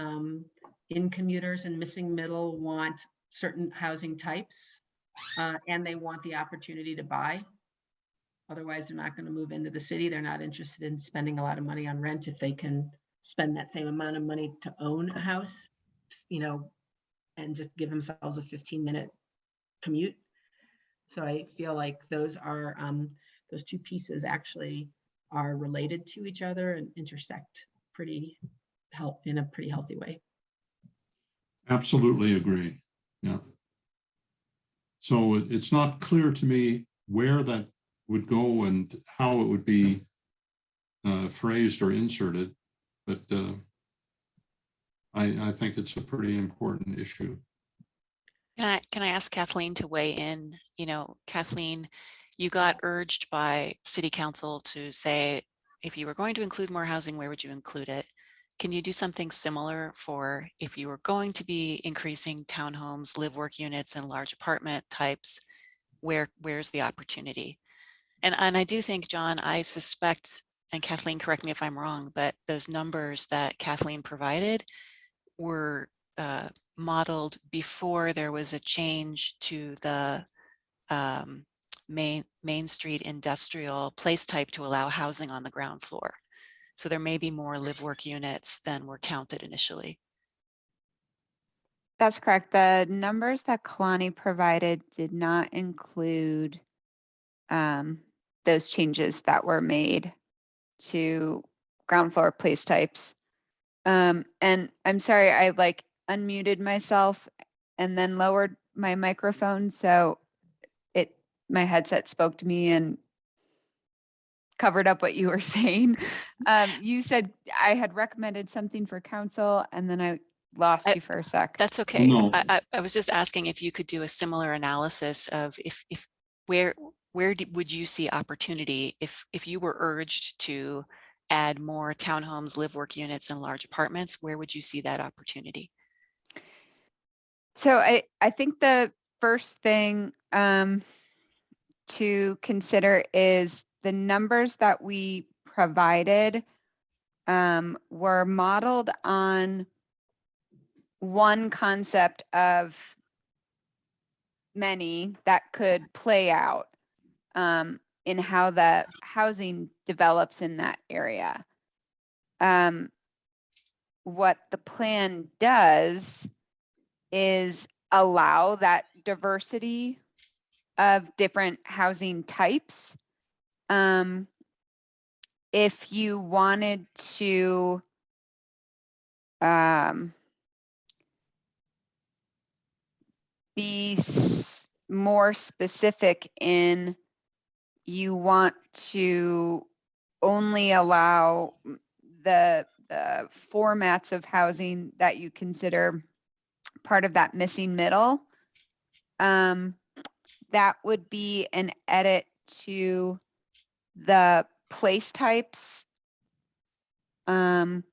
in commuters and missing middle want certain housing types, and they want the opportunity to buy. Otherwise, they're not going to move into the city. They're not interested in spending a lot of money on rent if they can spend that same amount of money to own a house, you know, and just give themselves a 15-minute commute. So I feel like those are, those two pieces actually are related to each other and intersect in a pretty healthy way. Absolutely agree. Yeah. So it's not clear to me where that would go and how it would be phrased or inserted, but I think it's a pretty important issue. Can I ask Kathleen to weigh in? You know, Kathleen, you got urged by City Council to say, if you were going to include more housing, where would you include it? Can you do something similar for if you were going to be increasing townhomes, live work units, and large apartment types, where's the opportunity? And I do think, John, I suspect, and Kathleen, correct me if I'm wrong, but those numbers that Kathleen provided were modeled before there was a change to the Main Street industrial place type to allow housing on the ground floor. So there may be more live work units than were counted initially. That's correct. The numbers that Kalani provided did not include those changes that were made to ground floor place types. And I'm sorry, I like unmuted myself and then lowered my microphone. So my headset spoke to me and covered up what you were saying. You said I had recommended something for council and then I lost you for a sec. That's okay. No. I was just asking if you could do a similar analysis of where would you see opportunity if you were urged to add more townhomes, live work units, and large apartments, where would you see that opportunity? So I think the first thing to consider is the numbers that we provided were modeled on one concept of many that could play out in how the housing develops in that area. What the plan does is allow that diversity of different housing types. If you wanted to be more specific in you want to only allow the formats of housing that you consider part of that missing middle, that would be an edit to the place types. And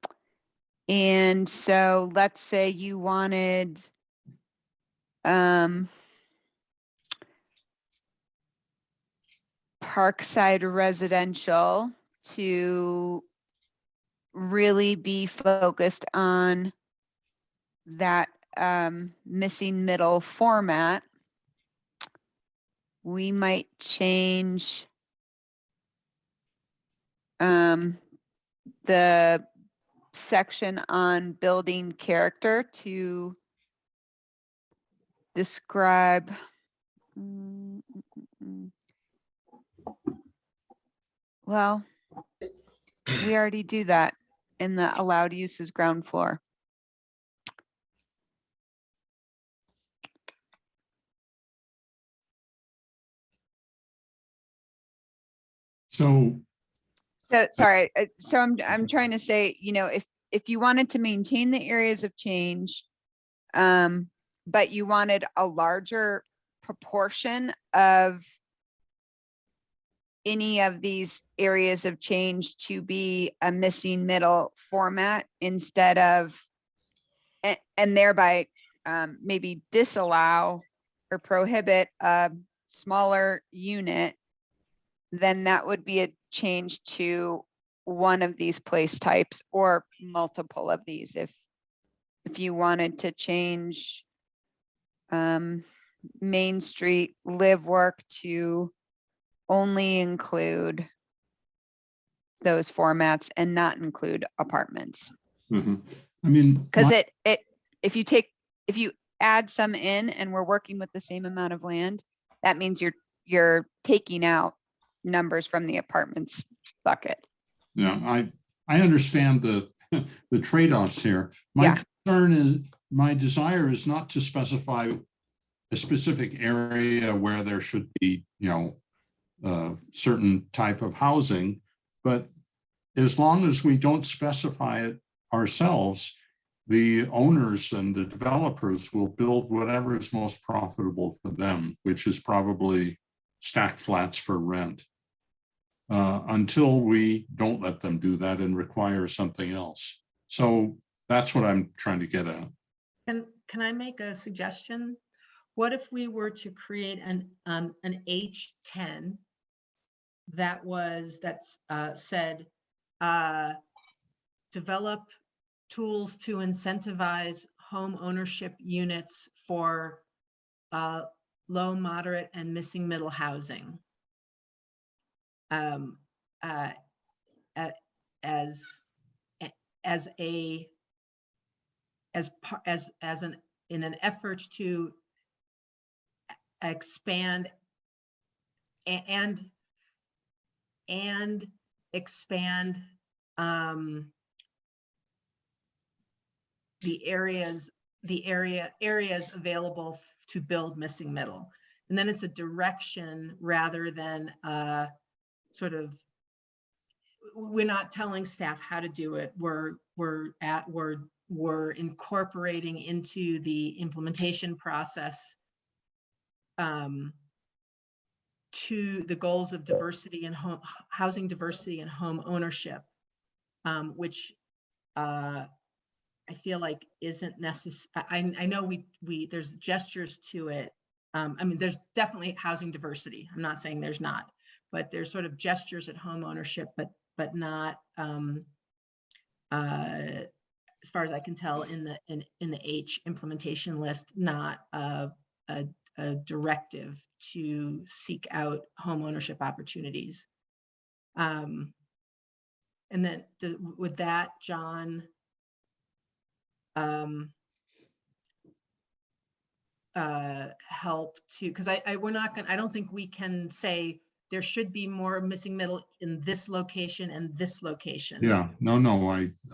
so let's say you wanted Parkside residential to really be focused on that missing middle format. We might change the section on building character to describe well, we already do that in the allowed uses ground floor. So So sorry. So I'm trying to say, you know, if you wanted to maintain the areas of change, but you wanted a larger proportion of any of these areas of change to be a missing middle format instead of, and thereby maybe disallow or prohibit a smaller unit, then that would be a change to one of these place types or multiple of these. If you wanted to change Main Street live work to only include those formats and not include apartments. Mhm. I mean, Because if you add some in and we're working with the same amount of land, that means you're taking out numbers from the apartments bucket. yeah, I understand the the trade-offs here. My concern is, my desire is not to specify a specific area where there should be, certain type of housing, but as long as we don't specify it ourselves, the owners and the developers will build whatever is most profitable for them, which is probably stacked flats for rent, until we don't let them do that and require something else. So that's what I'm trying to get at. Can I make a suggestion? What if we were to create an H10 that said, develop tools to incentivize home ownership units for low, moderate, and missing middle housing, in an effort to expand and expand the areas available to build missing middle. And then it's a direction rather than sort of, we're not telling staff how to do it. We're incorporating into the implementation process to the goals of diversity and housing diversity and home ownership, which I feel like isn't necessary. I know there's gestures to it. I mean, there's definitely housing diversity. I'm not saying there's not, but there's sort of gestures at home ownership, but not, as far as I can tell, in the H implementation list, not a directive to seek out home ownership opportunities. And then with that, John, help to, because I don't think we can say there should be more missing middle in this location and this location. Yeah, no,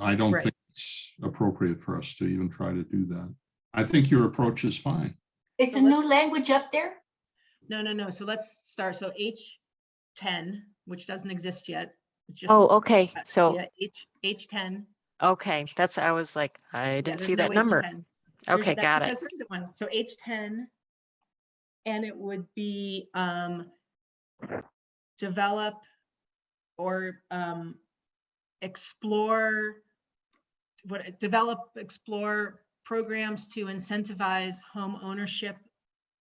I don't Right. think it's appropriate for us to even try to do that. I think your approach is fine. Is the new language up there? No. So let's start. So H10, which doesn't exist yet. It's just, Oh, okay. So, yeah, H10. okay. That's, I was like, I Yeah, didn't there's see no that number. H10. Okay, That's got it. because there isn't one. So H10, and it would be develop or explore programs to incentivize home ownership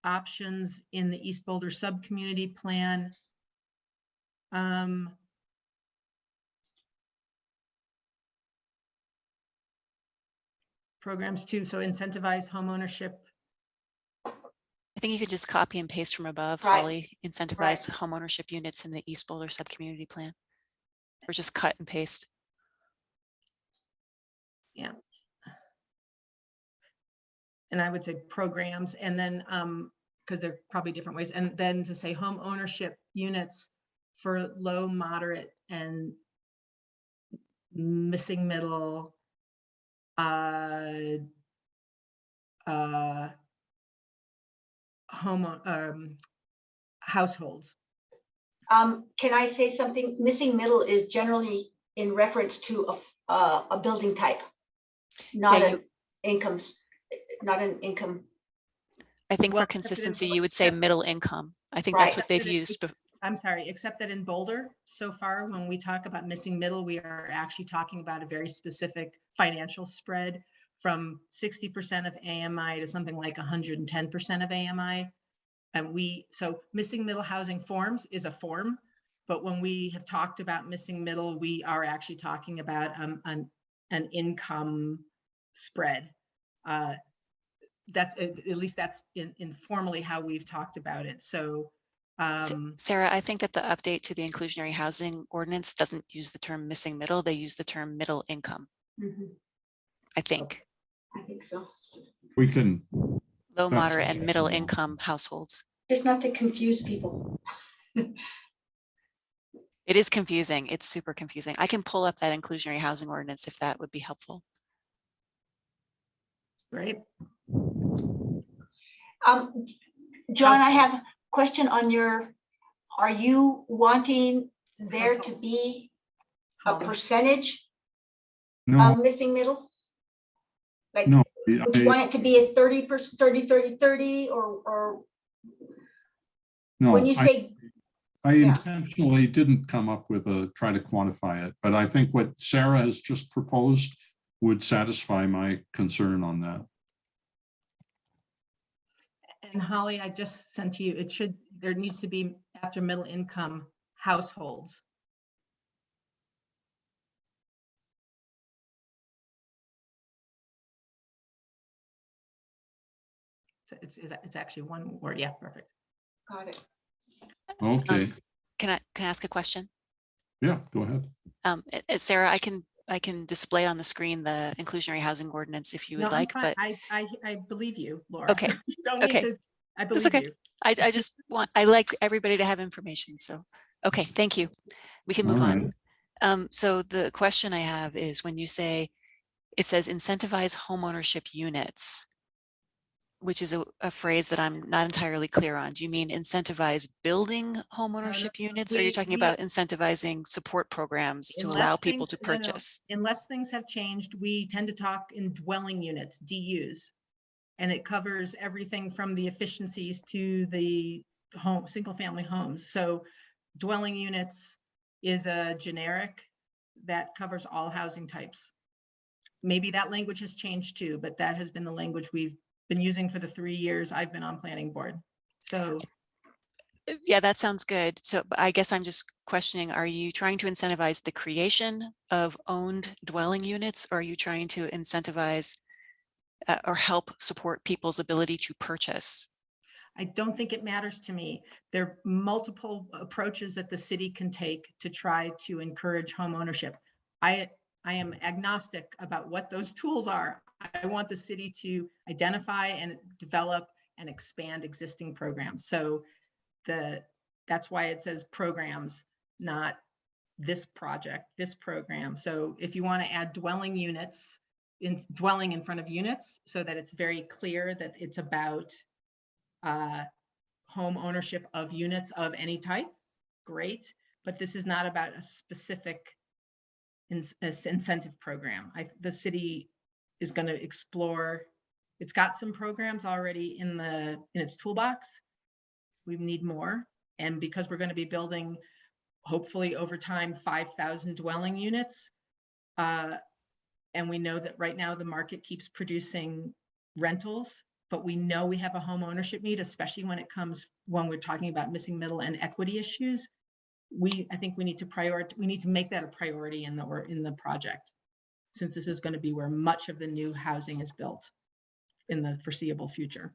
options in the East Boulder subcommunity plan. Programs to incentivize home ownership. I think you could just copy and paste from above, Right. Holly, incentivize homeownership units in the East Boulder subcommunity plan, or just cut and paste. Yeah. And I would say programs, and then because there are probably different ways, and then to say home ownership units for low, moderate, and missing middle households. Can I say something? Missing middle is generally in reference to a building type, not Yeah, an incomes, not an income. I think Well, for except in- consistency, you would say except- middle income. I think Right. that's what they've Except that used. it's- I'm sorry, except that in Boulder, so far, when we talk about missing middle, we are actually talking about a very specific financial spread from 60% of AMI to something like 110% of AMI. And so missing middle housing forms is a form, but when we have talked about missing middle, we are actually talking about an income spread. That's at least that's informally how we've talked about it. So Sarah, I think that the update to the inclusionary housing ordinance doesn't use the term missing middle. They use the term middle income. I think. I think so. We can, Low, That's moderate, and middle acceptable. income households. Just not to confuse people. It is confusing. It's super confusing. I can pull up that inclusionary housing ordinance if that would be helpful. right. John, I have a question on are you wanting there to Households. be a Holly. percentage no, of missing middle? Like, no. would you want it to be a 30%, 30, or No, when you say, I yeah. intentionally didn't come up with try to quantify it, but I think what Sarah has just proposed would satisfy my concern on that. And Holly, I just sent to you, there needs to be after middle income households. So it's actually one word. Yeah, perfect. Got it. Okay, Can I ask a question? yeah, go ahead. Sarah, I can display on the screen the inclusionary housing ordinance if you would No, I'm like, fine. but I believe you, Laura. Okay. You don't need Okay. to, I That's believe okay. you. I just I like everybody to have information. So, okay, thank you. We can move All on. right. So the question I have is when you say, it says incentivize homeownership units, which is a phrase that I'm not entirely clear on. Do you mean incentivize building homeownership units? Or are you talking about incentivizing support programs to allow people to purchase? Unless things have changed, we tend to talk in dwelling units, DUs. And it covers everything from the efficiencies to the single family homes. So dwelling units is a generic that covers all housing types. Maybe that language has changed too, but that has been the language we've been using for the 3 years I've been on planning board. So Yeah, that sounds good. So but I guess I'm just questioning, are you trying to incentivize the creation of owned dwelling units? Or are you trying to incentivize or help support people's ability to purchase? I don't think it matters to me. There are multiple approaches that the city can take to try to encourage home ownership. I am agnostic about what those tools are. I want the city to identify and develop and expand existing programs. So that's why it says programs, not this project, this program. So if you want to add dwelling units, dwelling in front of units, so that it's very clear that it's about home ownership of units of any type, great. But this is not about a specific incentive program. The city is going to explore. It's got some programs already in its toolbox. We need more. And because we're going to be building, hopefully over time, 5,000 dwelling units, and we know that right now the market keeps producing rentals, but we know we have a home ownership need, especially when we're talking about missing middle and equity issues. I think we need to make that a priority in the project, since this is going to be where much of the new housing is built in the foreseeable future.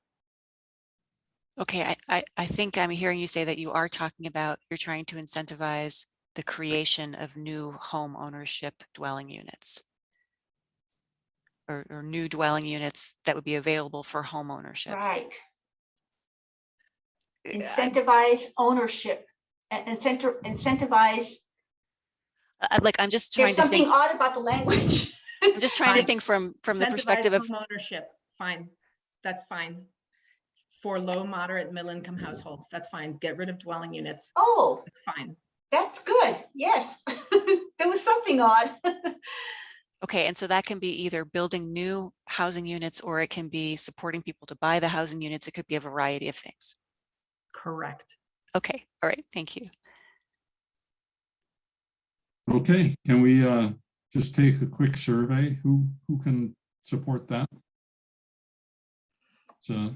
Okay, I think I'm hearing you say that you're trying to incentivize the creation of new home ownership dwelling units. Or new dwelling units that would be available for home ownership. Right. Incentivize ownership and incentivize. I'm just trying There's to something think. odd about the language. I'm just trying to think from the perspective of home ownership. Fine, that's fine. For low, moderate, middle income households, that's fine. Get rid of dwelling units. Oh, it's fine. That's good. Yes, there was something odd. Okay, and so that can be either building new housing units, or it can be supporting people to buy the housing units. It could be a variety of things. Correct. Okay, all right, thank you. Okay, can we just take a quick survey? Who can support that? So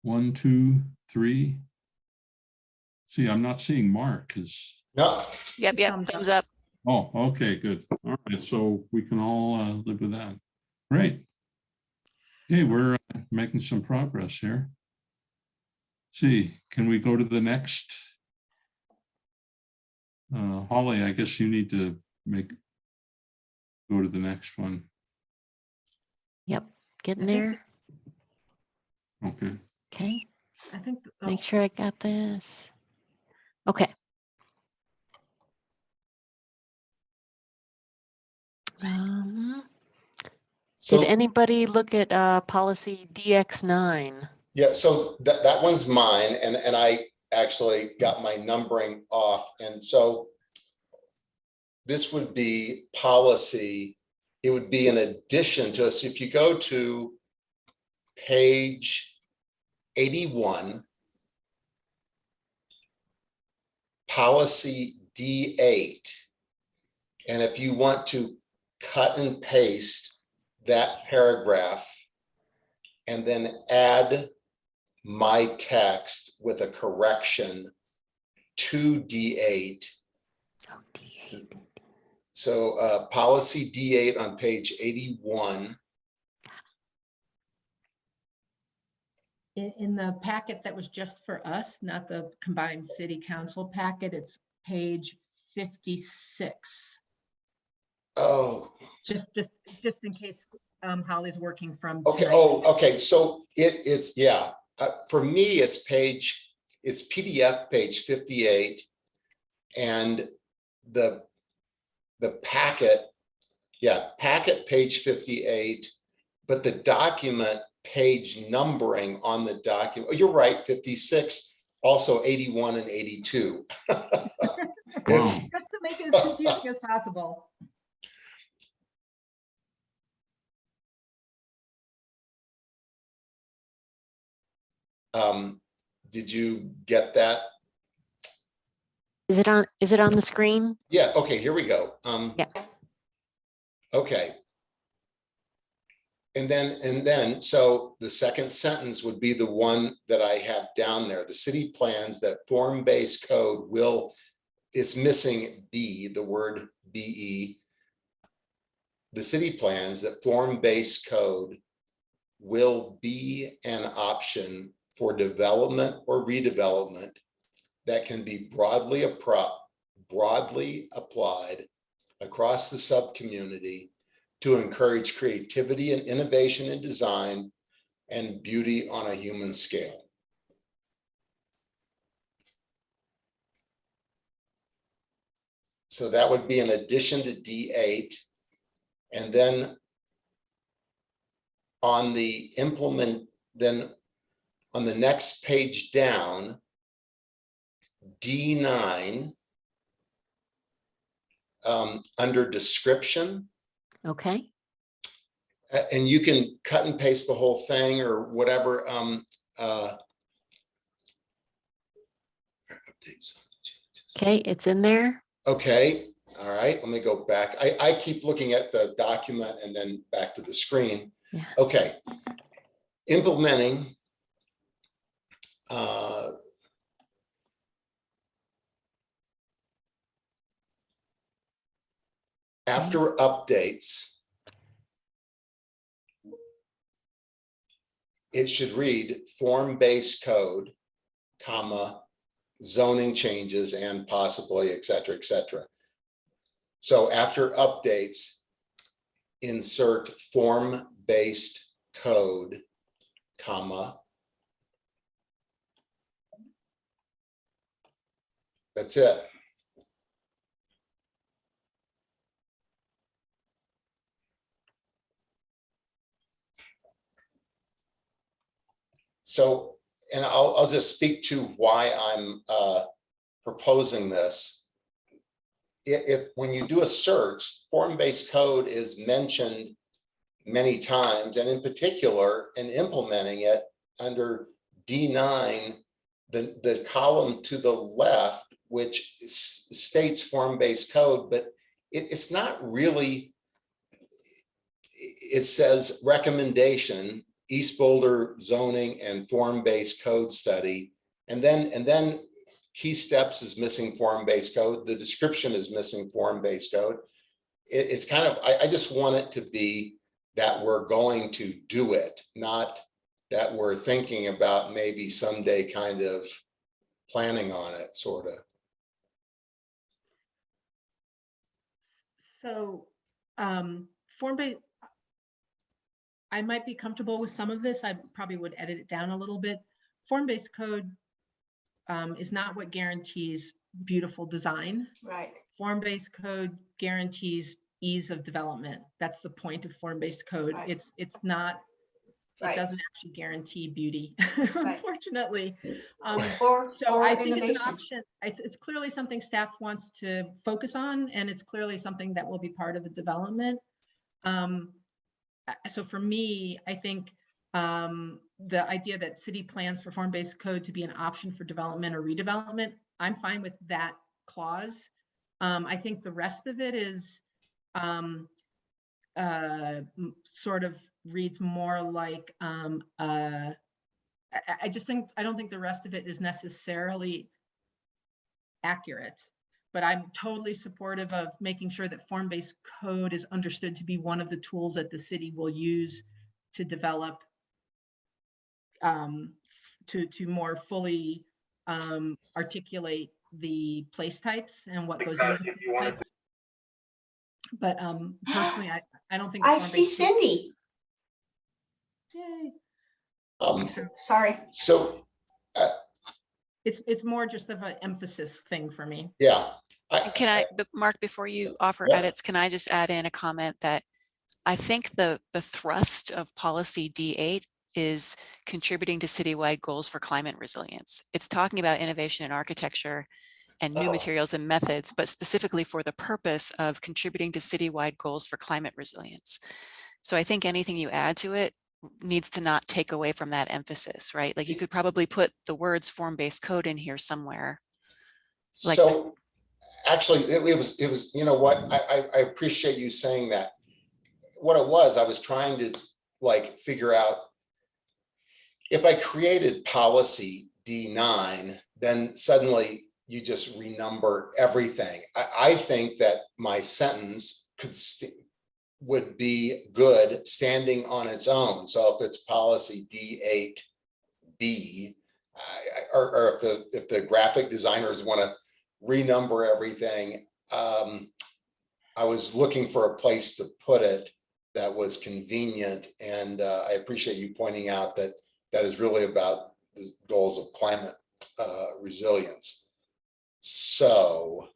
1, 2, 3. See, I'm not seeing Mark. No, Yep, Thumbs thumbs up. up. Oh, okay, good. All right, so we can all live with that. Great. Hey, we're making some progress here. See, can we go to the next? Holly, I guess you need to go to the next one. Yep, getting I think- there. Okay. Okay, I think, make sure I got this. Okay. Did so anybody look at policy DX9? yeah, so that one's mine, and I actually got my numbering off, and so this would be policy. It would be in addition to us. If you go to page 81, policy D8, and if you want to cut and paste that paragraph and then add my text with a correction to D8. Oh, D8. So policy D8 on page 81. in the packet that was just for us, not the combined city council packet, it's page 56. Oh, Just in case Holly's working from okay. tonight's- Oh, okay. So it's, yeah. For me, it's PDF page 58, and the packet, yeah, packet page 58, but the document page numbering on the document, oh, you're right, 56, also 81 and 82. It's, Just to make it as confusing as possible. did you get that? Is it on the screen? Yeah, okay, here we go. Yeah. Okay. And then, so the second sentence would be the one that I have down there. The city plans that form-based code will, it's missing B, the word BE. The city plans that form-based code will be an option for development or redevelopment that can be broadly applied across the subcommunity to encourage creativity and innovation in design and beauty on a human scale. So that would be in addition to D8. And then on the then on the next page down, D9, under description. Okay. And you can cut and paste the whole thing or whatever. Okay, it's in there. Okay, all right, let me go back. I keep looking at the document and then back to the screen. Yeah. Okay, implementing after updates, it should read form-based code, comma, zoning changes and possibly et cetera, et cetera. So after updates, insert form-based code, comma. That's it. So, and I'll just speak to why I'm proposing this. if when you do a search, form-based code is mentioned many times, and in particular, in implementing it under D9, the column to the left, which states form-based code, but it's not really, it says recommendation, East Boulder zoning and form-based code study. And then key steps is missing form-based code. The description is missing form-based code. It's kind of, I just want it to be that we're going to do it, not that we're thinking about maybe someday kind of planning on it, sort of. So form-based, I might be comfortable with some of this. I probably would edit it down a little bit. Form-based code is not what guarantees beautiful design. Right. Form-based code guarantees ease of development. That's the point of form-based code. Right. It's not, Right. it doesn't actually guarantee beauty, Right. unfortunately. Or I think it's an innovation. option. It's clearly something staff wants to focus on, and it's clearly something that will be part of the development. So for me, I think the idea that city plans for form-based code to be an option for development or redevelopment, I'm fine with that clause. I think the rest of it is sort of reads more like I don't think the rest of it is necessarily accurate, but I'm totally supportive of making sure that form-based code is understood to be one of the tools that the city will use to develop to more fully articulate the place types and what goes into the place types. But personally, I don't think I see Cindy. Yay. Sorry. So It's more just of an emphasis thing for me. yeah. Can I, but Mark, before you offer Yeah. edits, can I just add in a comment that I think the thrust of policy D8 is contributing to citywide goals for climate resilience. It's talking about innovation in architecture and new materials and methods, but specifically for the purpose of contributing to citywide goals for climate resilience. So I think anything you add to it needs to not take away from that emphasis, right? Like you could probably put the words form-based code in here somewhere. Like so actually it was, you know what, I appreciate you saying that. What it was, I was trying to like figure out if I created policy D9, then suddenly you just renumber everything. I think that my sentence would be good standing on its own. So if it's policy D8B, or if the graphic designers want to renumber everything, I was looking for a place to put it that was convenient, and I appreciate you pointing out that that is really about the goals of climate resilience. So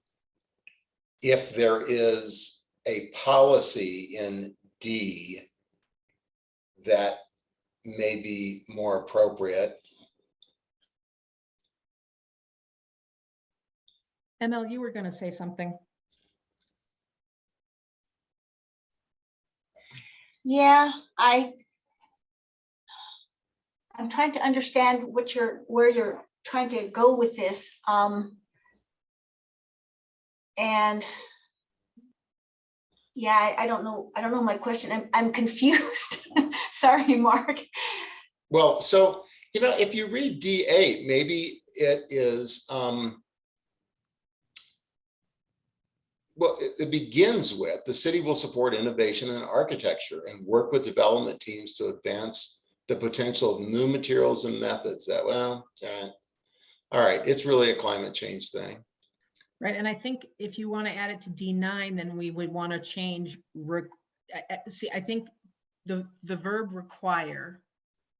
if there is a policy in D that may be more appropriate. ML, you were going to say something. Yeah, I'm trying to understand where you're trying to go with this. And yeah, I don't know my question. I'm confused. Sorry, Mark. Well, so, you know, if you read D8, maybe it is, well, it begins with the city will support innovation in architecture and work with development teams to advance the potential of new materials and methods. That, well, all right, it's really a climate change thing. Right, and I think if you want to add it to D9, then we would want to change, see, I think the verb require,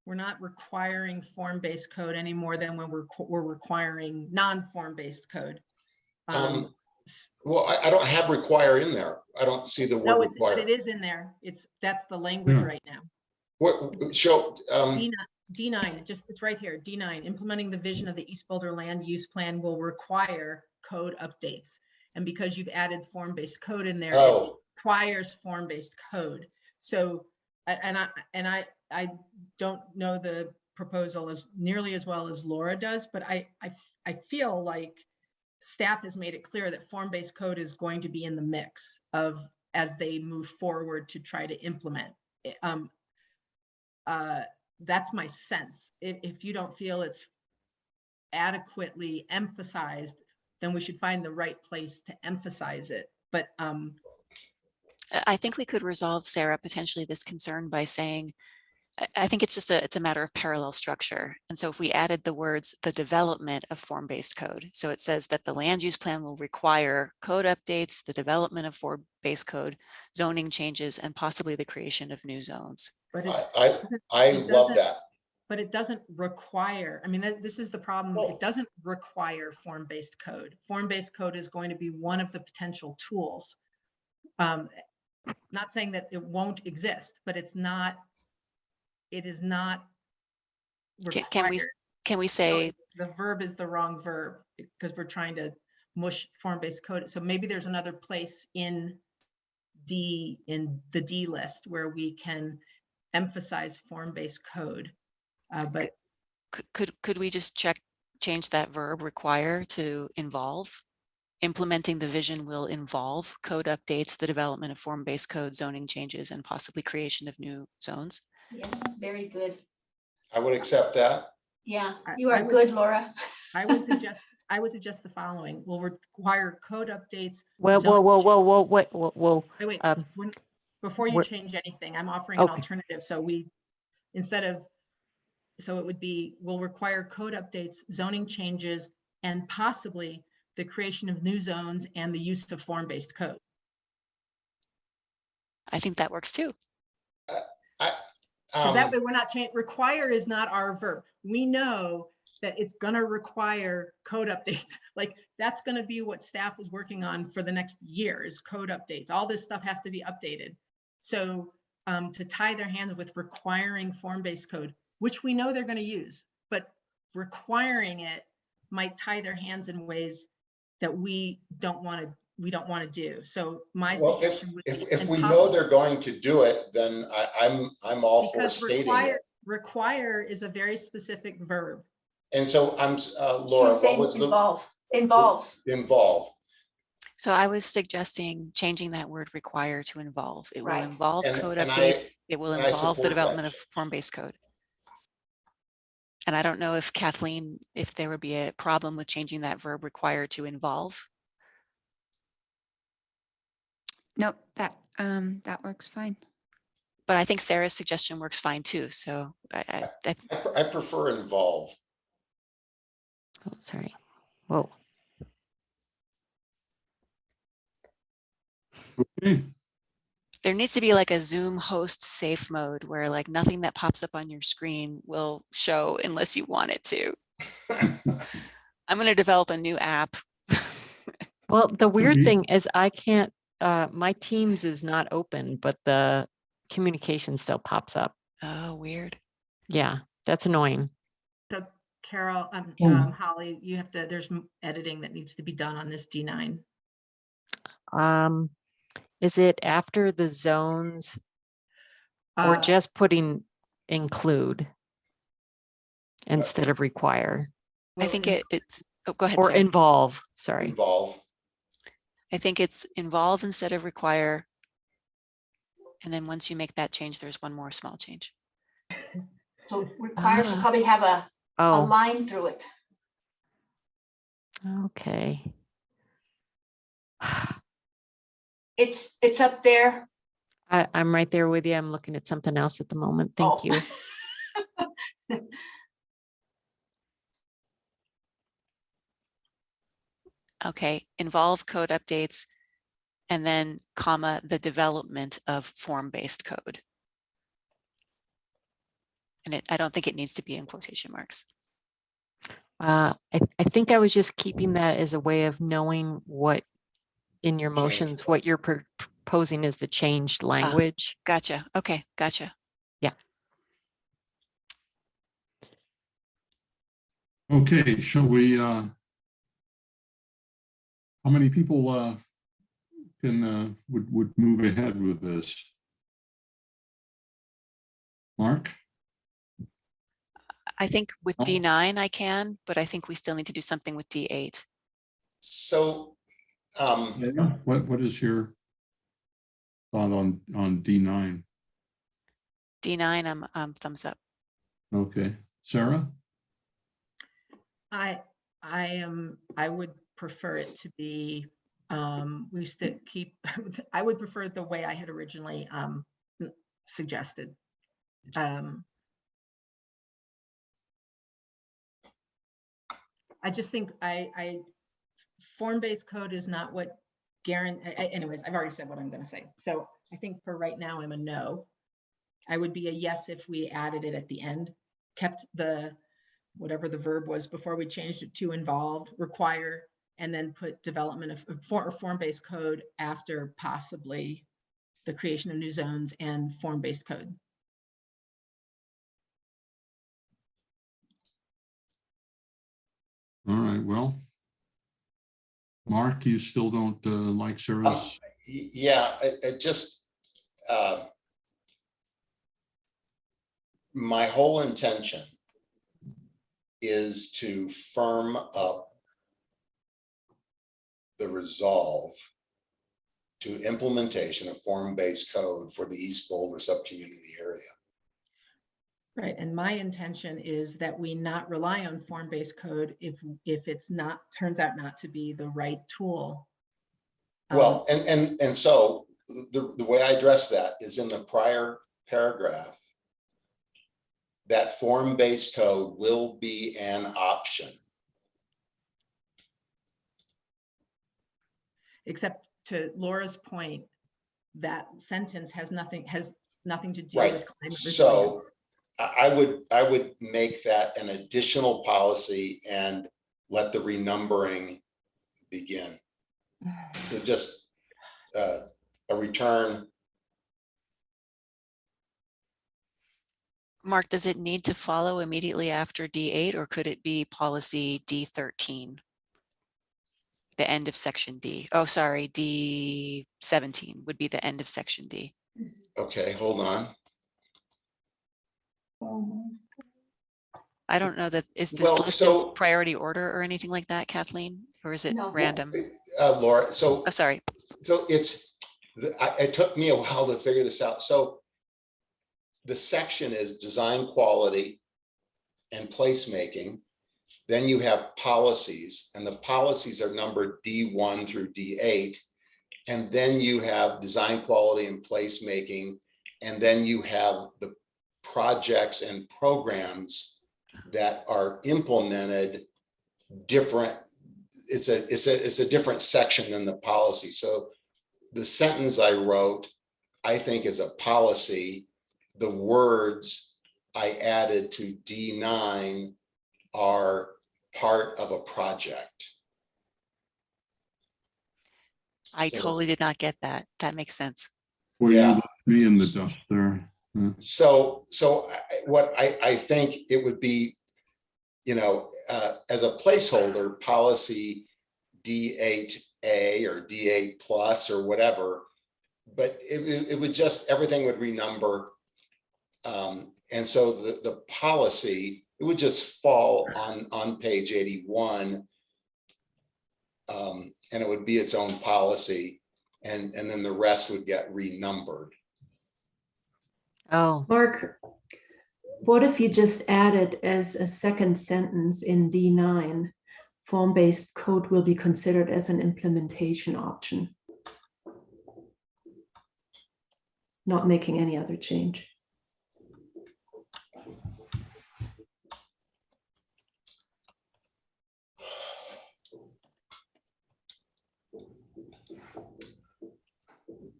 we're not requiring form-based code any more than when we're requiring non-form-based code. Well, I don't have require in there. I don't see the word No, require. but it is in there. That's the language right now. What show? D9, just it's right here. D9, implementing the vision of the East Boulder land use plan will require code updates. And because you've added form-based code in there, it Oh, requires form-based code. So, I don't know the proposal as nearly as well as Laura does, but I feel like staff has made it clear that form-based code is going to be in the mix of as they move forward to try to implement. That's my sense. If you don't feel it's adequately emphasized, then we should find the right place to emphasize it. But I think we could resolve, Sarah, potentially this concern by saying, I think it's just it's a matter of parallel structure. And so if we added the words, the development of form-based code, so it says that the land use plan will require code updates, the development of form-based code, zoning changes, and possibly the creation of new zones. but I love that. But it doesn't require, I mean, this is the problem. Well- It doesn't require form-based code. Form-based code is going to be one of the potential tools. Not saying that it won't exist, but it is not required. Can we say, The verb is the wrong verb because we're trying to mush form-based code. So maybe there's another place in the D list where we can emphasize form-based code. But could we just change that verb require to involve? Implementing the vision will involve code updates, the development of form-based code, zoning changes, and possibly creation of new zones. Yes, very good. I would accept that. Yeah, I- you I are would- good, Laura. I would suggest the following: will require code updates. Whoa, zoning whoa. Wait, before you we're- change anything, I'm offering an Okay. alternative. So it would be, will require code updates, zoning changes, and possibly the creation of new zones and the use of form-based code. I think that works too. Because that way we're not changing, require is not our verb. We know that it's gonna require code updates. Like that's gonna be what staff is working on for the next year is code updates. All this stuff has to be updated. So to tie their hands with requiring form-based code, which we know they're gonna use, but requiring it might tie their hands in ways that we don't wanna do. So my Well, suggestion would be. if and we know possibly- they're going to do it, then I'm all for Because stating it. require is a very specific verb. And so Laura, She's what saying was the involves. involve? So I was suggesting changing that word require to involve. It will Right. involve And- code and updates. It will and I involve the support development that. of form-based code. And I don't know if Kathleen, if there would be a problem with changing that verb require to involve. Nope, that works fine. But I think Sarah's suggestion works fine too. So I prefer involve. Oh, sorry. Whoa. Okay. there needs to be like a Zoom host safe mode where like nothing that pops up on your screen will show unless you want it to. I'm going to develop a new app. Well, the weird be. thing is I can't, my Teams is not open, but the communication still pops up. Oh, weird. Yeah, that's annoying. So Carol, Holly, you have to, there's editing that needs to be done on this D9. Is it after the zones or just putting include instead of require? I think it's, oh, go ahead. Or Sarah. involve, sorry. Involve. I think it's involve instead of require. And then once you make that change, there's one more small change. So require should probably have a Oh, line through it. okay. It's up there. I'm right there with you. I'm looking at something else at the moment. Thank Oh. you. Okay, involve code updates and then comma, the development of form-based code. And I don't think it needs to be in quotation marks. I think I was just keeping that as a way of knowing what in your motions, what you're proposing is the changed language. Gotcha. Okay, gotcha. Okay, shall we How many people can would move ahead with this? Mark? I think with Oh. D9 I can, but I think we still need to do something with D8. So, What is your thought on D9? D9, I'm thumbs up. Okay, Sarah? I would prefer it to be, we still keep, I would prefer it the way I had originally suggested. I just think form-based code is not what anyways, I've already said what I'm going to say. So I think for right now, I'm a no. I would be a yes if we added it at the end, kept the, whatever the verb was before we changed it to involved, require, and then put development of form-based code after possibly the creation of new zones and form-based code. All right, well, Mark, you still don't like Sarah's? yeah, it just, my whole intention is to firm up the resolve to implementation of form-based code for the East Boulder subcommunity area. Right, and my intention is that we not rely on form-based code if it's not, turns out not to be the right tool. Well, and so the way I address that is in the prior paragraph, that form-based code will be an option. Except to Laura's point, that sentence has nothing to do Right. with climate So resilience. I would make that an additional policy and let the renumbering begin. So just a return. Mark, does it need to follow immediately after D8, or could it be policy D13? The end of section D. Oh, sorry, D17 would be the end of section D. Okay, hold on. I don't know that, is this Well, listed so- priority order or anything like that, Kathleen? Or is it No. random? Laura, so Oh, sorry. so it took me a while to figure this out. So the section is design quality and placemaking. Then you have policies, and the policies are numbered D1 through D8. And then you have design quality and placemaking. And then you have the projects and programs that are implemented different. It's a different section than the policy. So the sentence I wrote, I think, is a policy. The words I added to D9 are part of a project. I So- totally did not get that. That makes sense. Well, Yeah. you left me in the dust there. So what I think it would be, as a placeholder, policy D8A or D8 plus or whatever, but it would just, everything would renumber. And so the policy, it would just fall on page 81. And it would be its own policy, and then the rest would get renumbered. Oh, Mark, what if you just added as a second sentence in D9, form-based code will be considered as an implementation option? Not making any other change.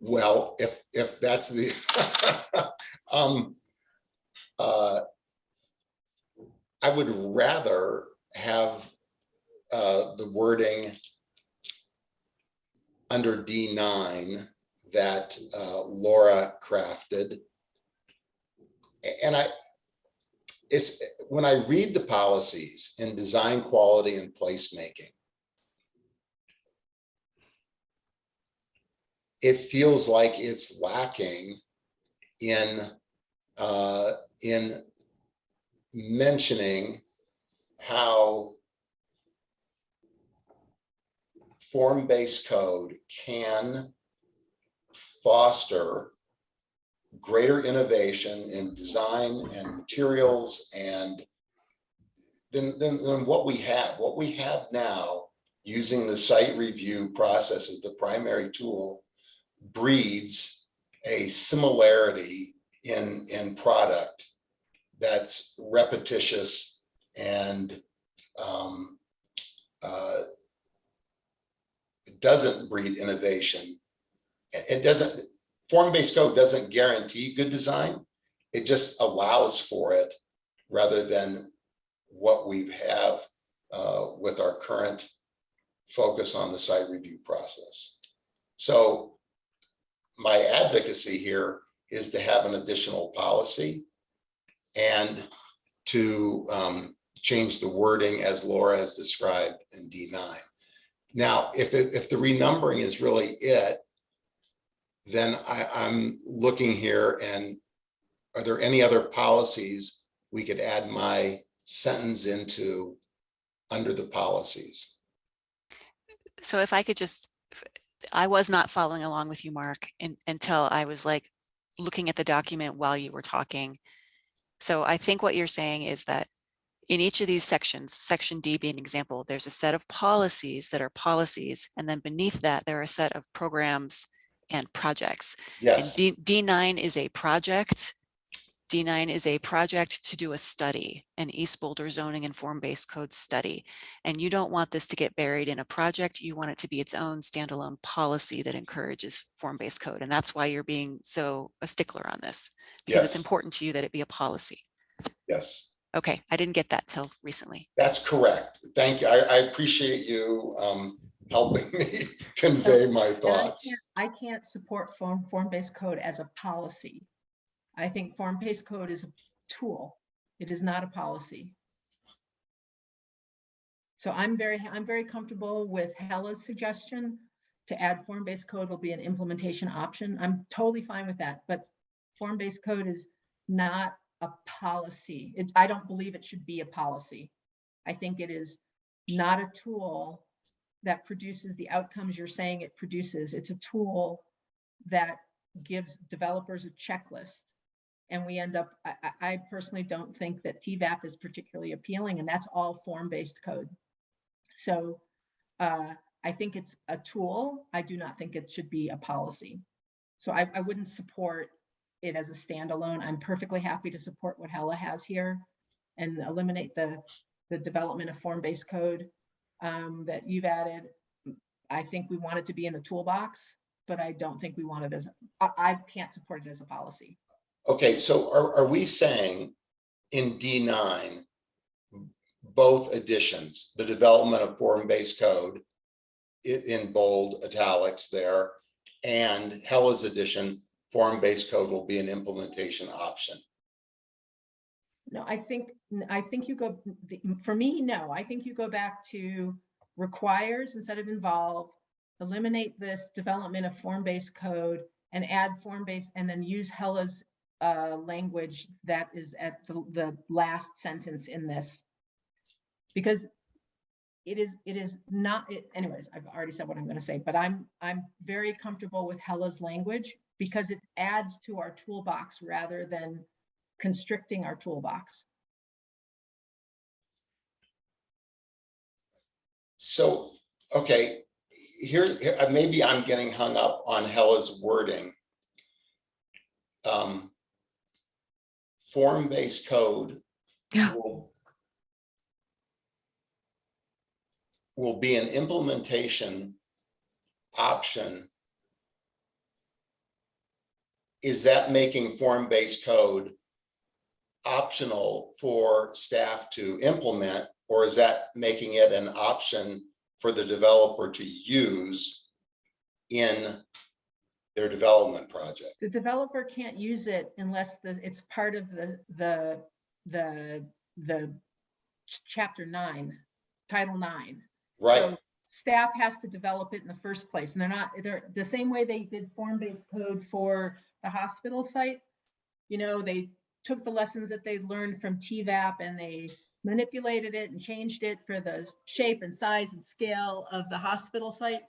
Well, if that's the I would rather have the wording under D9 that Laura crafted. And when I read the policies in design quality and placemaking, it feels like it's lacking in mentioning how form-based code can foster greater innovation in design and materials and than what we have. What we have now, using the site review process as the primary tool, breeds a similarity in product that's repetitious and it doesn't breed innovation. It doesn't, form-based code doesn't guarantee good design. It just allows for it rather than what we have with our current focus on the site review process. So my advocacy here is to have an additional policy and to change the wording as Laura has described in D9. Now, if the renumbering is really it, then I'm looking here, and are there any other policies we could add my sentence into under the policies? So if I could just, I was not following along with you, Mark, until I was like looking at the document while you were talking. So I think what you're saying is that in each of these sections, section D being an example, there's a set of policies that are policies, and then beneath that, there are a set of programs and projects. Yes. And D9 is a project. D9 is a project to do a study, an East Boulder zoning and form-based code study. And you don't want this to get buried in a project. You want it to be its own standalone policy that encourages form-based code. And that's why you're being so a stickler on this, because it's Yes. important to you that it be a policy. Yes. Okay, I didn't get that till recently. That's correct. Thank you. I appreciate you helping me convey my And thoughts. I can't support form-based code as a policy. I think form-based code is a tool. It is not a policy. So I'm very comfortable with Hella's suggestion to add form-based code will be an implementation option. I'm totally fine with that, but form-based code is not a policy. I don't believe it should be a policy. I think it is not a tool that produces the outcomes you're saying it produces. It's a tool that gives developers a checklist. And we end up, I personally don't think that TVAP is particularly appealing, and that's all form-based code. So I think it's a tool. I do not think it should be a policy. So I wouldn't support it as a standalone. I'm perfectly happy to support what Hella has here and eliminate the development of form-based code that you've added. I think we want it to be in the toolbox, but I don't think we want it as, I can't support it as a policy. Okay, so are we saying in D9, both additions, the development of form-based code in bold italics there, and Hella's addition, form-based code will be an implementation option? No, I think you go, for me, no, I think you go back to requires instead of involve, eliminate this development of form-based code and add form-based, and then use Hella's language that is at the last sentence in this. Because it is not, anyways, I've already said what I'm going to say, but I'm very comfortable with Hella's language because it adds to our toolbox rather than constricting our toolbox. So, okay, here maybe I'm getting hung up on Hella's wording. Form-based code will be an implementation option. Is that making form-based code optional for staff to implement, or is that making it an option for the developer to use in their development project? The developer can't use it unless it's part of the chapter 9, title 9. Right. So staff has to develop it in the first place. And they're the same way they did form-based code for the hospital site. You know, they took the lessons that they learned from TVAP and they manipulated it and changed it for the shape and size and scale of the hospital site.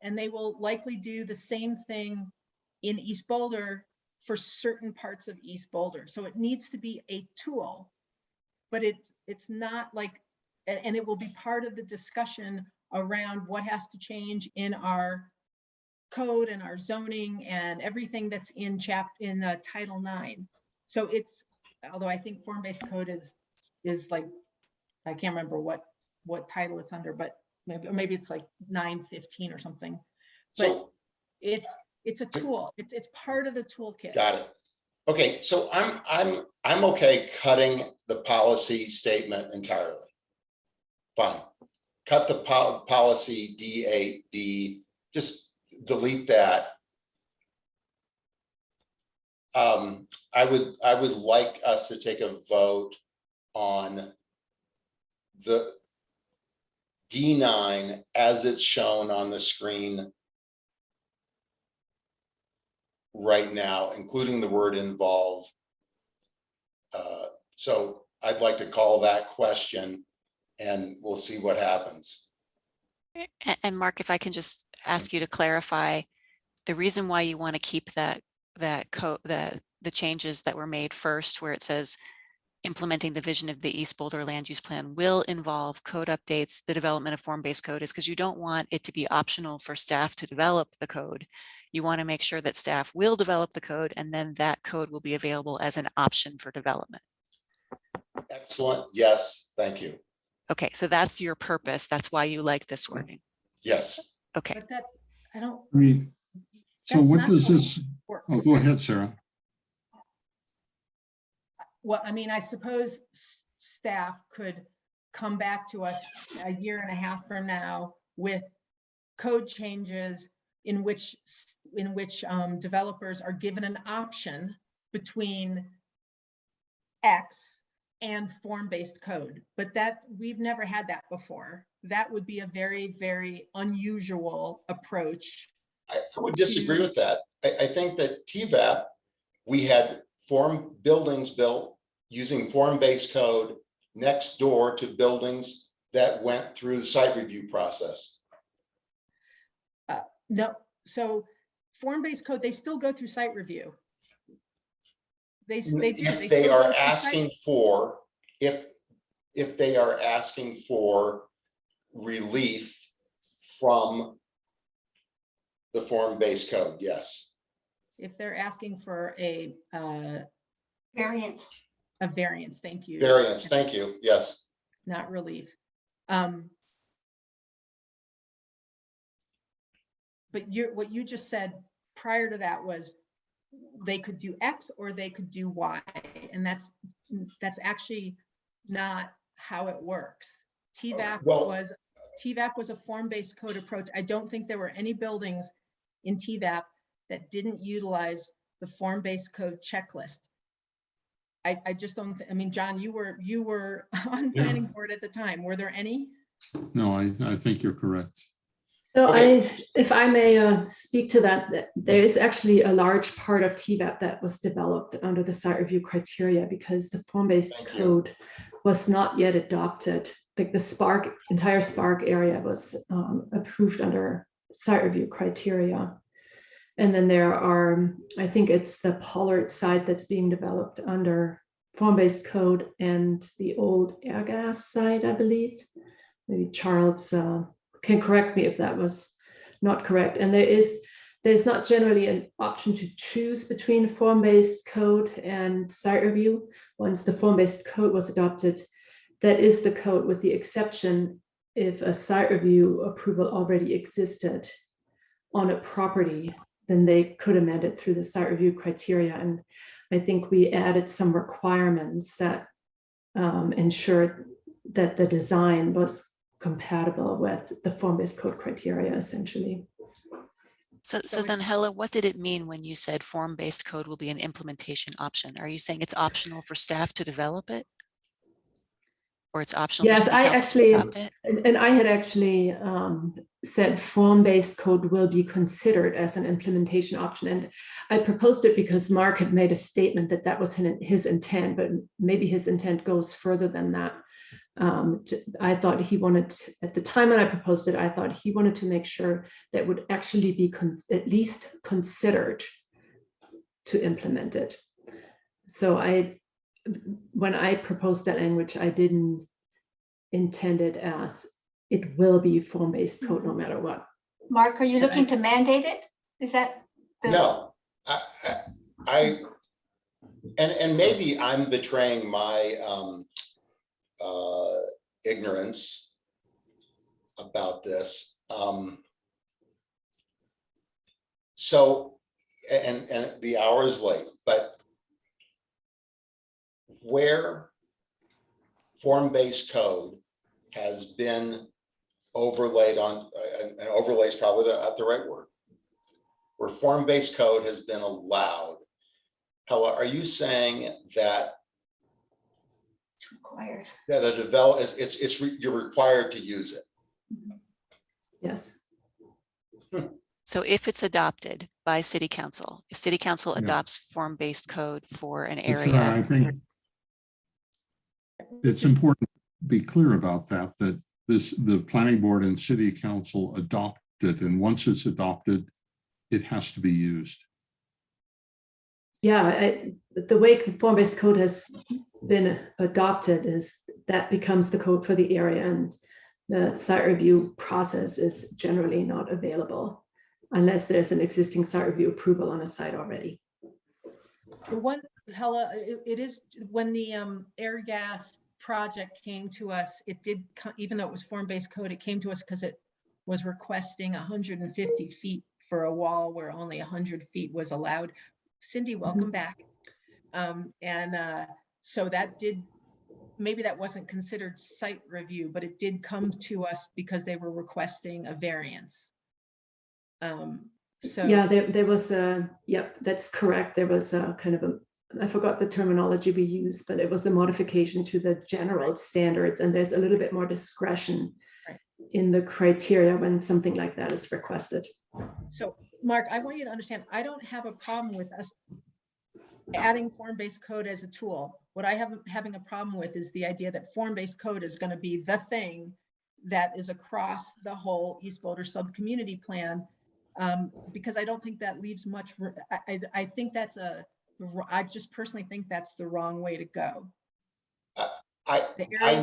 And they will likely do the same thing in East Boulder for certain parts of East Boulder. So it needs to be a tool, but it's not like, and it will be part of the discussion around what has to change in our code and our zoning and everything that's in Title IX. So it's, although I think form-based code is like, I can't remember what title it's under, but maybe it's like 915 or something. But So it's a tool. It's part of the toolkit. got it. Okay, so I'm okay cutting the policy statement entirely. Fine. Cut the policy D8B, just delete that. I would like us to take a vote on the D9 as it's shown on the screen right now, including the word involve. So I'd like to call that question and we'll see what happens. And Mark, if I can just ask you to clarify the reason why you want to keep that code, the changes that were made first, where it says implementing the vision of the East Boulder land use plan will involve code updates, the development of form-based code, is because you don't want it to be optional for staff to develop the code. You want to make sure that staff will develop the code and then that code will be available as an option for development. Excellent. Yes, thank you. Okay, so that's your purpose. That's why you like this wording. Yes. Okay. But that's, I don't. I mean, so That's what not does how it this, works. oh, go ahead, Sarah. Well, I mean, I suppose staff could come back to us a year and a half from now with code changes in which developers are given an option between X and form-based code, but that we've never had that before. That would be a very, very unusual approach. I would disagree with that. I think that TVAP, we had buildings built using form-based code next door to buildings that went through the site review process. No, so form-based code, they still go through site review. If they are asking for, if they are asking for relief from the form-based code, yes. If they're asking for a Variance. variance, thank you. Variance, thank you, yes. Not relief. But what you just said prior to that was they could do X or they could do Y, and that's actually not how it works. TVAP was a form-based code approach. I don't think there were any buildings in TVAP that didn't utilize the form-based code checklist. I just don't. I mean, John, you were on planning board at the time. Were there any? No, I think you're correct. So Okay. if I may speak to that, there is actually a large part of TVAP that was developed under the site review criteria because the form-based code was not yet adopted. Like the entire Spark area was approved under site review criteria. And then there are, I think it's the Pollard site that's being developed under form-based code and the old air gas site, I believe. Maybe Charles can correct me if that was not correct. And there's not generally an option to choose between form-based code and site review. Once the form-based code was adopted, that is the code, with the exception if a site review approval already existed on a property, then they could amend it through the site review criteria. And I think we added some requirements that ensured that the design was compatible with the form-based code criteria, essentially. So then, Hella, what did it mean when you said form-based code will be an implementation option? Are you saying it's optional for staff to develop it? or it's optional for Yes, city I council to actually, adopt it? and I had actually said form-based code will be considered as an implementation option. And I proposed it because Mark had made a statement that that was his intent, but maybe his intent goes further than that. I thought he wanted, at the time when I proposed it, I thought he wanted to make sure that would actually be at least considered to implement it. So when I proposed that language, I didn't intend it as it will be form-based code no matter what. Mark, are you looking to mandate it? Is that? No, and maybe I'm betraying my ignorance about this. So, and the hour is late, but where form-based code has been overlaid on, and overlay is probably not the right word, where form-based code has been allowed. Hella, are you saying that It's required. the you're required to use it? Yes. So if it's adopted by city council, if city council Yeah. adopts form-based code for an That's right. area, I think it's important to be clear about that, that the planning board and city council adopt it, and once it's adopted, it has to be used. Yeah, the way form-based code has been adopted is that becomes the code for the area, and the site review process is generally not available unless there's an existing site review approval on a site already. The one, Hella, it is when the air gas project came to us, it did, even though it was form-based code, it came to us because it was requesting 150 feet for a wall where only 100 feet was allowed. Cindy, welcome back. So that did, maybe that wasn't considered site review, but it did come to us because they were requesting a variance. So yeah, there was a, yep, that's correct. There was a kind of a, I forgot the terminology we used, but it was a modification to the general standards, and there's a little bit more discretion in the criteria when something like that is requested. So Mark, I want you to understand, I don't have a problem with us adding form-based code as a tool. What I have having a problem with is the idea that form-based code is going to be the thing that is across the whole East Boulder sub-community plan, because I don't think that leaves much. I think that's I just personally think that's the wrong way to go. I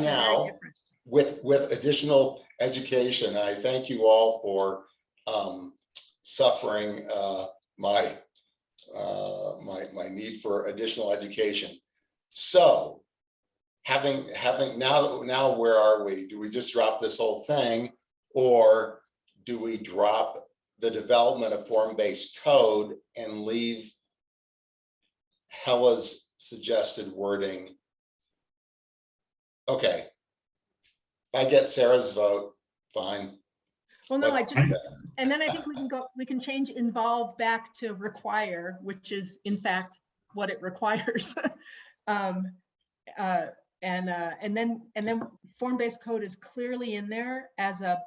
now, with additional education, and I thank you all for suffering my need for additional education. So having now where are we? Do we just drop this whole thing, or do we drop the development of form-based code and leave Hella's suggested wording? Okay, if I get Sarah's vote, fine. Well, no, Let's and then I think we can change involve back to require, which is in fact what it requires. And then form-based code is clearly in there as a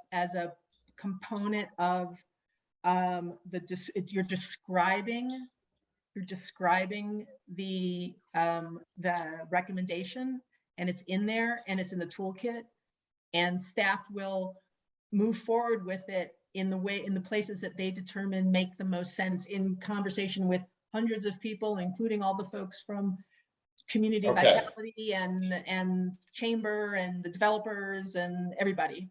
component of you're describing the recommendation, and it's in there and it's in the toolkit, and staff will move forward with it in the places that they determine make the most sense, in conversation with hundreds of people, including all the folks from community vitality and chamber and the developers and everybody.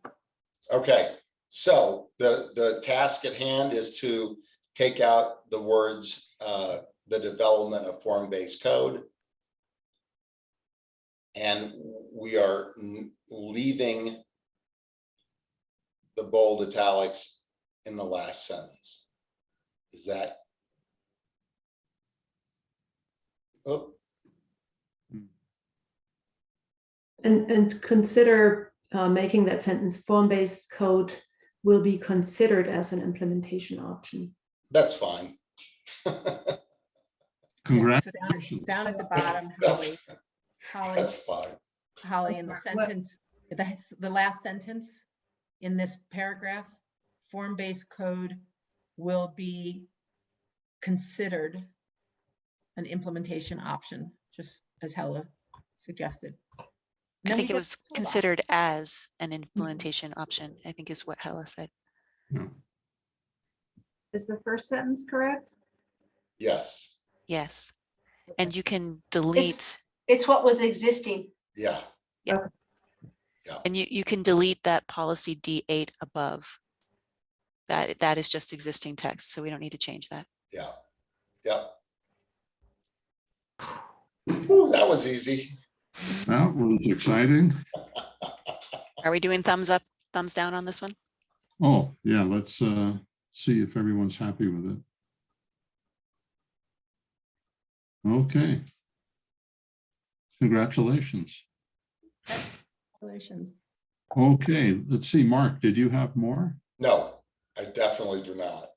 Okay, so the task at hand is to take out the words, the development of form-based code. And we are leaving the bold italics in the last sentence. Is that? Oh. And consider making that sentence, form-based code will be considered as an implementation option. That's fine. Congratulations. Down at the bottom, That's fine. Holly, in the Okay, what- sentence, the last sentence in this paragraph, form-based code will be considered an implementation option, just as Hella suggested. I Then think we it get was the toolbox. considered as an implementation option, I think is what Hella said. Yeah. Is the first sentence correct? Yes, Yes. And you can delete, It's what was existing. yeah, and you can delete that policy D8 above. That is just existing text, so we don't need to change that. yeah, yeah. Ooh, that was easy. That was exciting. Are we doing thumbs up, thumbs down on this one? Oh, yeah, let's see if everyone's happy with it. Okay. Congratulations. Congratulations. Okay, let's see, Mark, did you have more? No, I definitely do not.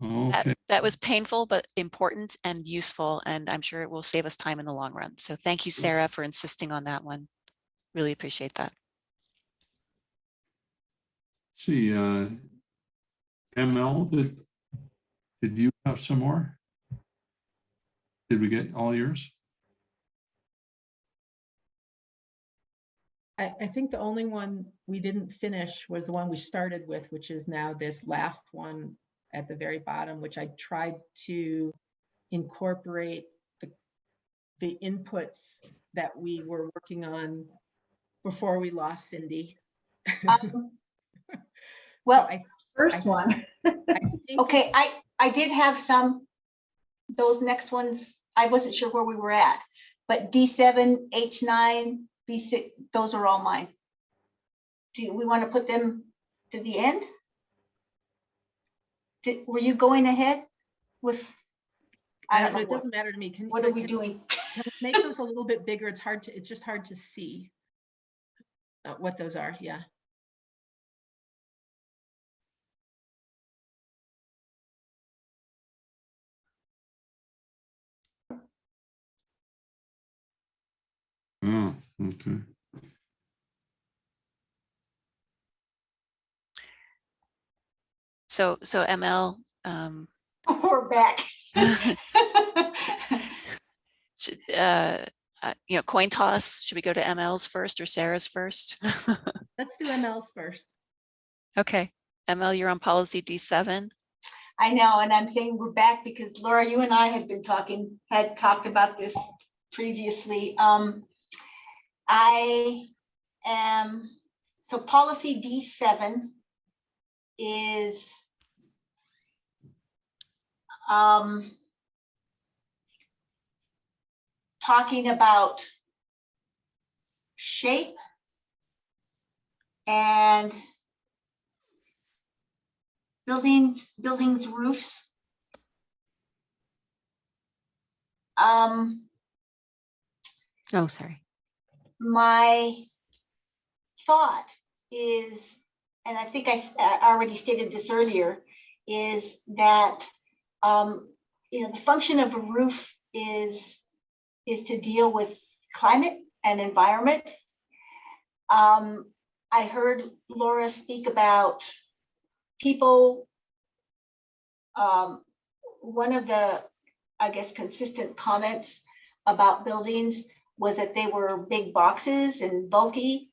Okay, That was painful, but important and useful, and I'm sure it will save us time in the long run. So thank you, Sarah, for insisting on that one. Really appreciate that. see, ML, did you have some more? Did we get all yours? I think the only one we didn't finish was the one we started with, which is now this last one at the very bottom, which I tried to incorporate the inputs that we were working on before we lost Cindy. Well, First one. I think okay, it's- I did have some, those next ones, I wasn't sure where we were at, but D7, H9, B6, those are all mine. Do we want to put them to the end? Were you going ahead with? I don't know. It doesn't matter to me. Can, What are we doing? Can we make those a little bit bigger? It's just hard to see what those are. Yeah. Oh, okay. So ML, We're back. coin toss. Should we go to ML's first or Sarah's first? Let's do MLs first. Okay, ML, you're on policy D7. I know, and I'm saying we're back because Laura, you and I had talked about this previously. So policy D7 is talking about shape and buildings roofs. Oh, sorry. My thought is, and I think I already stated this earlier, is that the function of a roof is to deal with climate and environment. I heard Laura speak about people. One of the, I guess, consistent comments about buildings was that they were big boxes and bulky.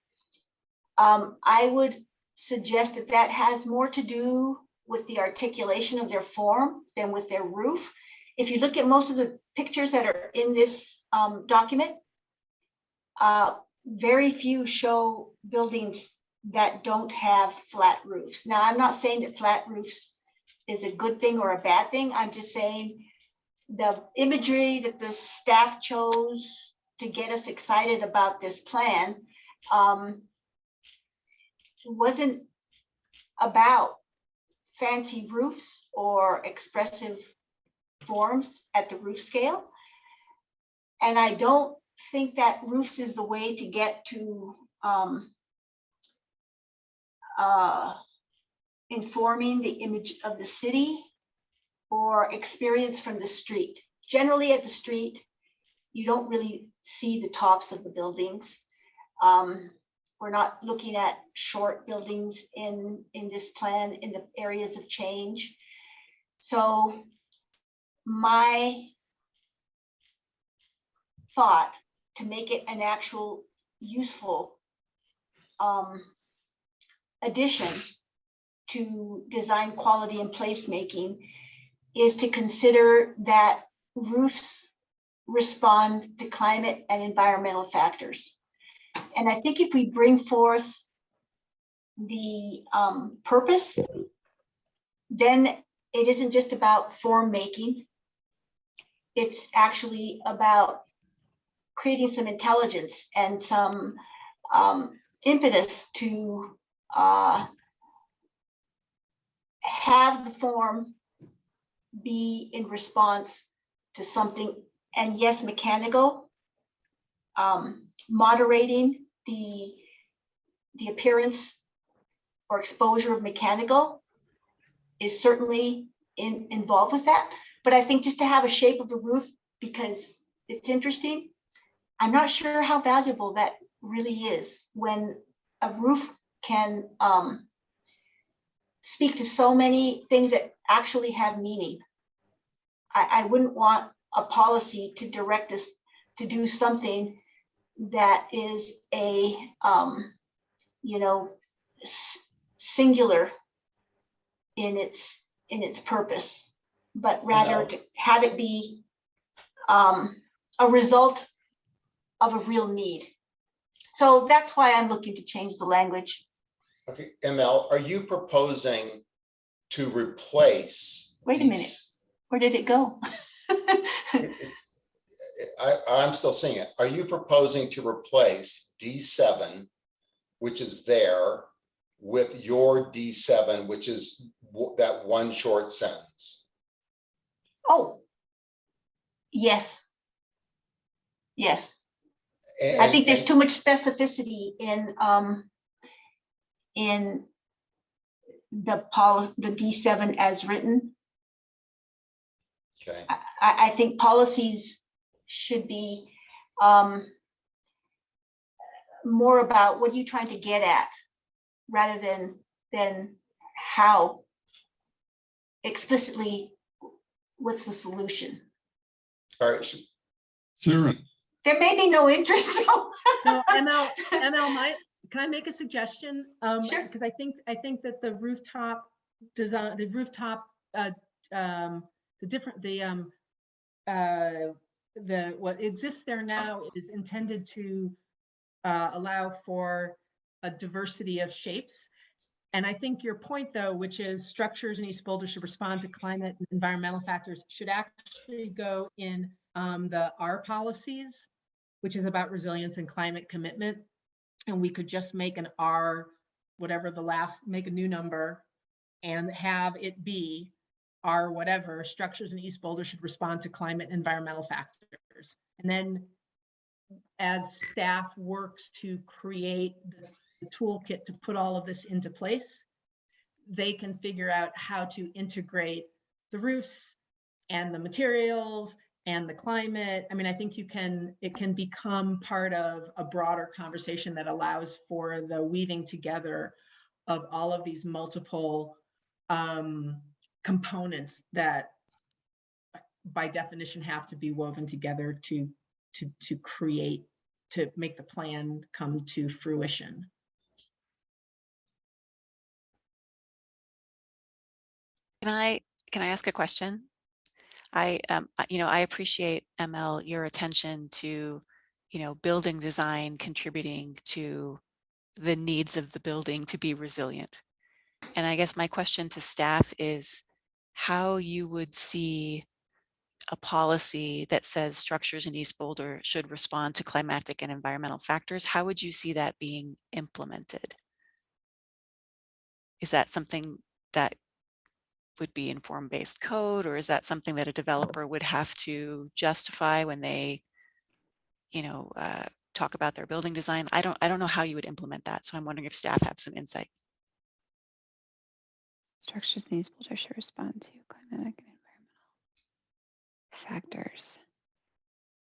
I would suggest that has more to do with the articulation of their form than with their roof. If you look at most of the pictures that are in this document, very few show buildings that don't have flat roofs. Now, I'm not saying that flat roofs is a good thing or a bad thing. I'm just saying the imagery that the staff chose to get us excited about this plan wasn't about fancy roofs or expressive forms at the roof scale. And I don't think that roofs is the way to get to informing the image of the city or experience from the street. Generally at the street, you don't really see the tops of the buildings. We're not looking at short buildings in this plan in the areas of change. So my thought to make it an actual useful addition to design quality and placemaking is to consider that roofs respond to climate and environmental factors. And I think if we bring forth the purpose, then it isn't just about form making. It's actually about creating some intelligence and some impetus to have the form be in response to something, and yes, mechanical, moderating the appearance or exposure of mechanical is certainly involved with that. But I think just to have a shape of the roof because it's interesting, I'm not sure how valuable that really is when a roof can speak to so many things that actually have meaning. I wouldn't want a policy to direct us to do something that is a singular in its purpose, but rather to have it be a result of a real need. So that's why I'm looking to change the language. Okay, ML, are you proposing to replace? Wait a minute, where did it go? I'm still seeing it. Are you proposing to replace D7, which is there, with your D7, which is that one short sentence? Oh, yes. Yes. And, I think there's too much specificity in the D7 as written. Okay. I think policies should be more about what are you trying to get at, rather than how explicitly what's the solution. All right. Sarah, There may be no interest. No, ML, can I make a suggestion? Sure. Because I think that the rooftop design, the rooftop, what exists there now is intended to allow for a diversity of shapes. And I think your point, though, which is structures in East Boulder should respond to climate and environmental factors, should actually go in the R policies, which is about resilience and climate commitment. And we could just make an R, whatever make a new number and have it be R whatever, structures in East Boulder should respond to climate and environmental factors. And then as staff works to create the toolkit to put all of this into place, they can figure out how to integrate the roofs and the materials and the climate. I mean, I think it can become part of a broader conversation that allows for the weaving together of all of these multiple components that by definition have to be woven together to create, to make the plan come to fruition. Can I ask a question? I appreciate, ML, your attention to, building design contributing to the needs of the building to be resilient. And I guess my question to staff is how you would see a policy that says structures in East Boulder should respond to climatic and environmental factors. How would you see that being implemented? Is that something that would be in form-based code, or is that something that a developer would have to justify when they, talk about their building design? I don't know how you would implement that. So I'm wondering if staff have some insight. Structures in East Boulder should respond to climatic and environmental factors.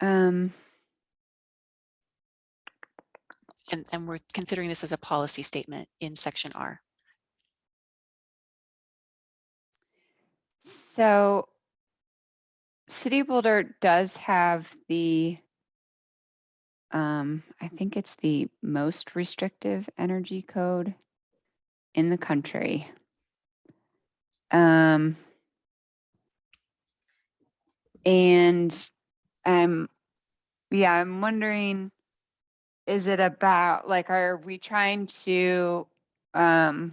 And we're considering this as a policy statement in section R. So City of Boulder does have the, I think it's the most restrictive energy code in the country. And yeah, I'm wondering, is it about, like, are we trying to, are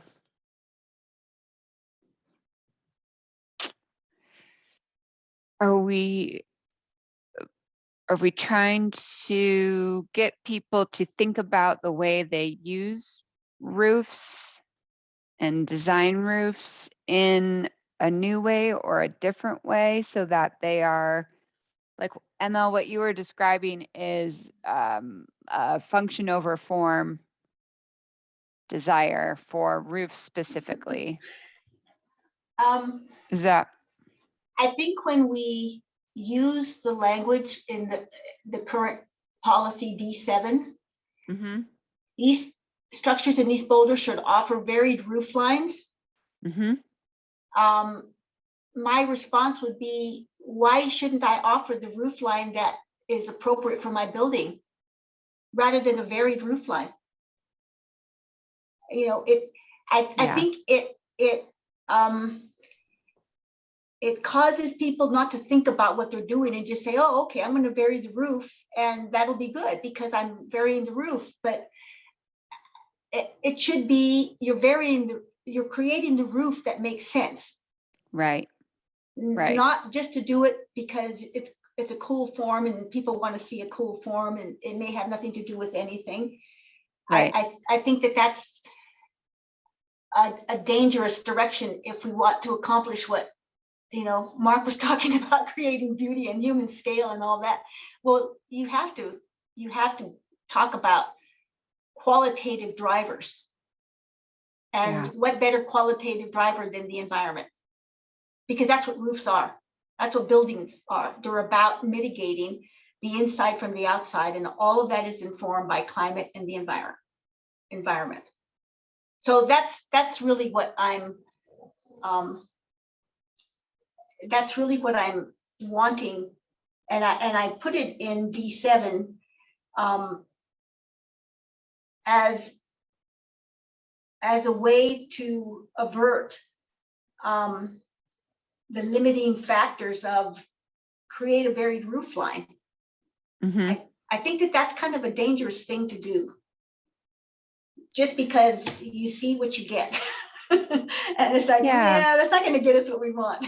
we trying to get people to think about the way they use roofs and design roofs in a new way or a different way so that they are, like, ML, what you were describing is a function over form desire for roofs specifically. Is that? I think when we use the language in the current policy D7, East structures in East Boulder should offer varied roof lines. My response would be, why shouldn't I offer the roof line that is appropriate for my building rather than a varied roof line? You know, I think it causes people not to think about what they're doing and just say, oh, okay, I'm going to vary the roof and that'll be good because I'm varying the roof. But it should be, you're creating the roof that makes sense. Right. Right. Not just to do it because it's a cool form and people want to see a cool form and it may have nothing to do with anything. Right. I think that's a dangerous direction if we want to accomplish what, you know, Mark was talking about, creating beauty and human scale and all that. Well, you have to talk about qualitative drivers. And what better qualitative driver than the environment? Because that's what roofs are. That's what buildings are. They're about mitigating the inside from the outside, and all of that is informed by climate and the environment. So that's really what I'm wanting, and I put it in D7 as a way to avert the limiting factors of create a varied roof line. I think that's kind of a dangerous thing to do, just because you see what you get. And it's like, yeah, that's not going to get us what we want.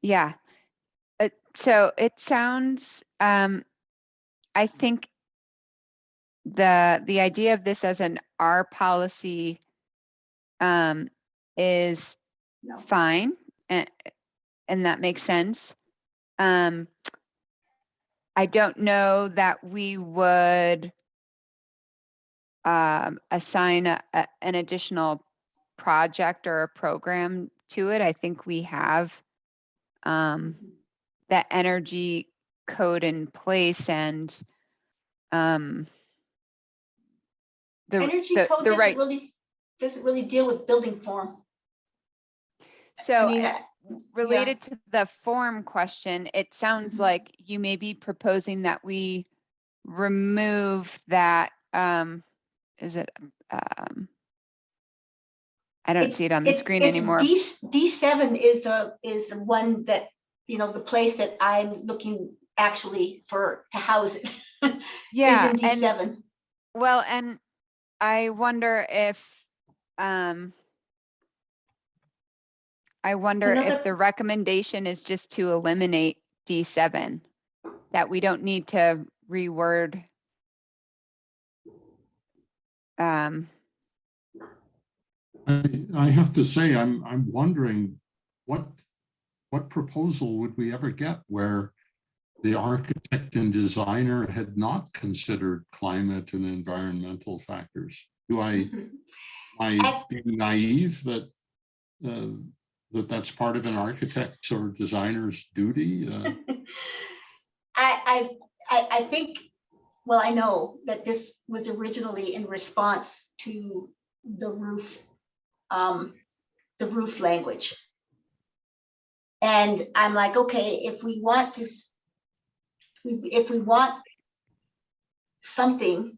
Yeah. So it sounds, I think the idea of this as an R policy is fine, and that makes sense. I don't know that we would assign an additional project or a program to it. I think we have that energy code in place, and the energy code doesn't really deal with building form. So I mean, related to the form question, it sounds like you may be proposing that we remove that. Is it? I don't see it on the screen anymore. D7 is the one that, you know, the place that I'm looking actually to house it. Yeah, is in D7. And, well, and I wonder if if the recommendation is just to eliminate D7, that we don't need to reword. I have to say, I'm wondering what proposal would we ever get where the architect and designer had not considered climate and environmental factors? Am I being naive that that's part of an architect's or designer's duty? I I think, well, I know that this was originally in response to the roof language. And I'm like, okay, if we want something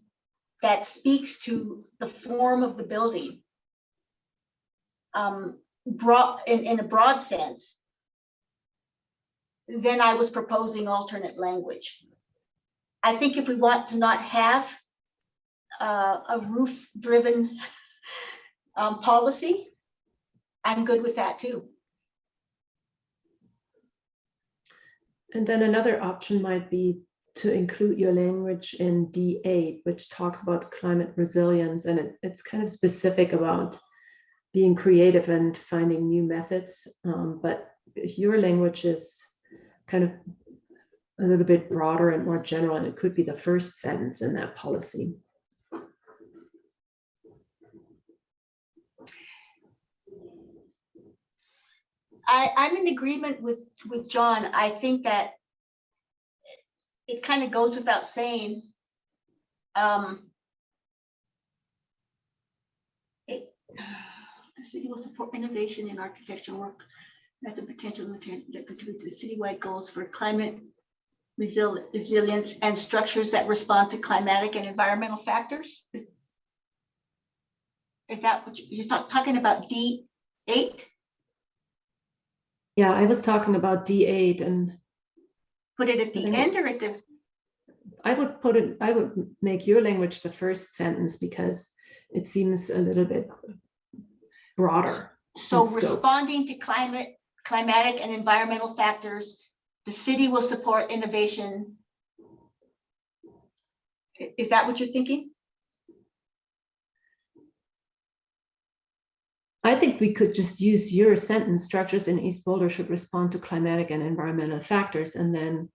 that speaks to the form of the building, broad in a broad sense, then I was proposing alternate language. I think if we want to not have a roof-driven policy, I'm good with that too. And then another option might be to include your language in D8, which talks about climate resilience, and it's kind of specific about being creative and finding new methods. But your language is kind of a little bit broader and more general, and it could be the first sentence in that policy. I'm in agreement with John. I think that it kind of goes without saying. The city will support innovation in architectural work at the potential that contribute to citywide goals for climate resilience and structures that respond to climatic and environmental factors. Is that what you're talking about? D8? Yeah, I was talking about D8 and put it at the end or at the. I would make your language the first sentence because it seems a little bit broader. So responding to climatic and environmental factors, the city will support innovation. Is that what you're thinking? I think we could just use your sentence. Structures in East Boulder should respond to climatic and environmental factors, and then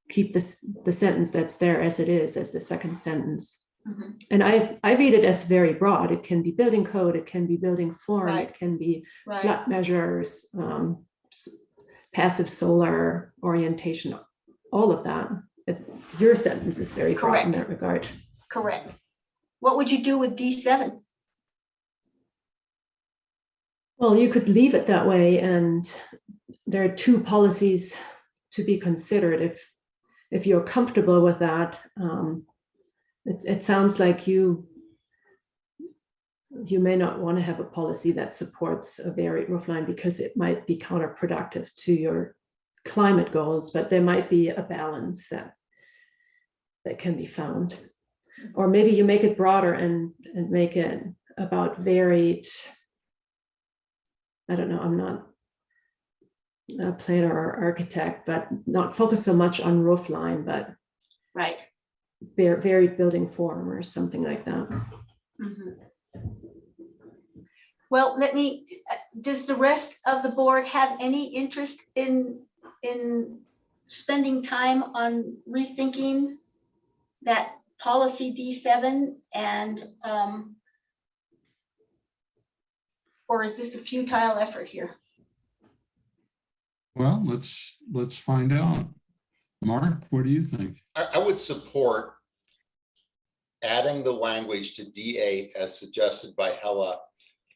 keep the sentence that's there as it is as the second sentence. Mm-hmm. And I read it as very broad. It can be building code, it can be building form, right. It can be right. Flat measures, passive solar orientation, all of that. Your sentence is very broad in that regard. Correct. What would you do with D7? Well, you could leave it that way, and there are two policies to be considered. If you're comfortable with that, it sounds like you may not want to have a policy that supports a varied roofline because it might be counterproductive to your climate goals, but there might be a balance that can be found. Or maybe you make it broader and make it about varied. I don't know, I'm not a planner or architect, but not focus so much on roof line, but right. Varied building form or something like that. Mm-hmm. Well, does the rest of the board have any interest in spending time on rethinking that policy D7 and or is this a futile effort here? Well, let's find out. Mark, what do you think? I would support adding the language to D8 as suggested by Hella,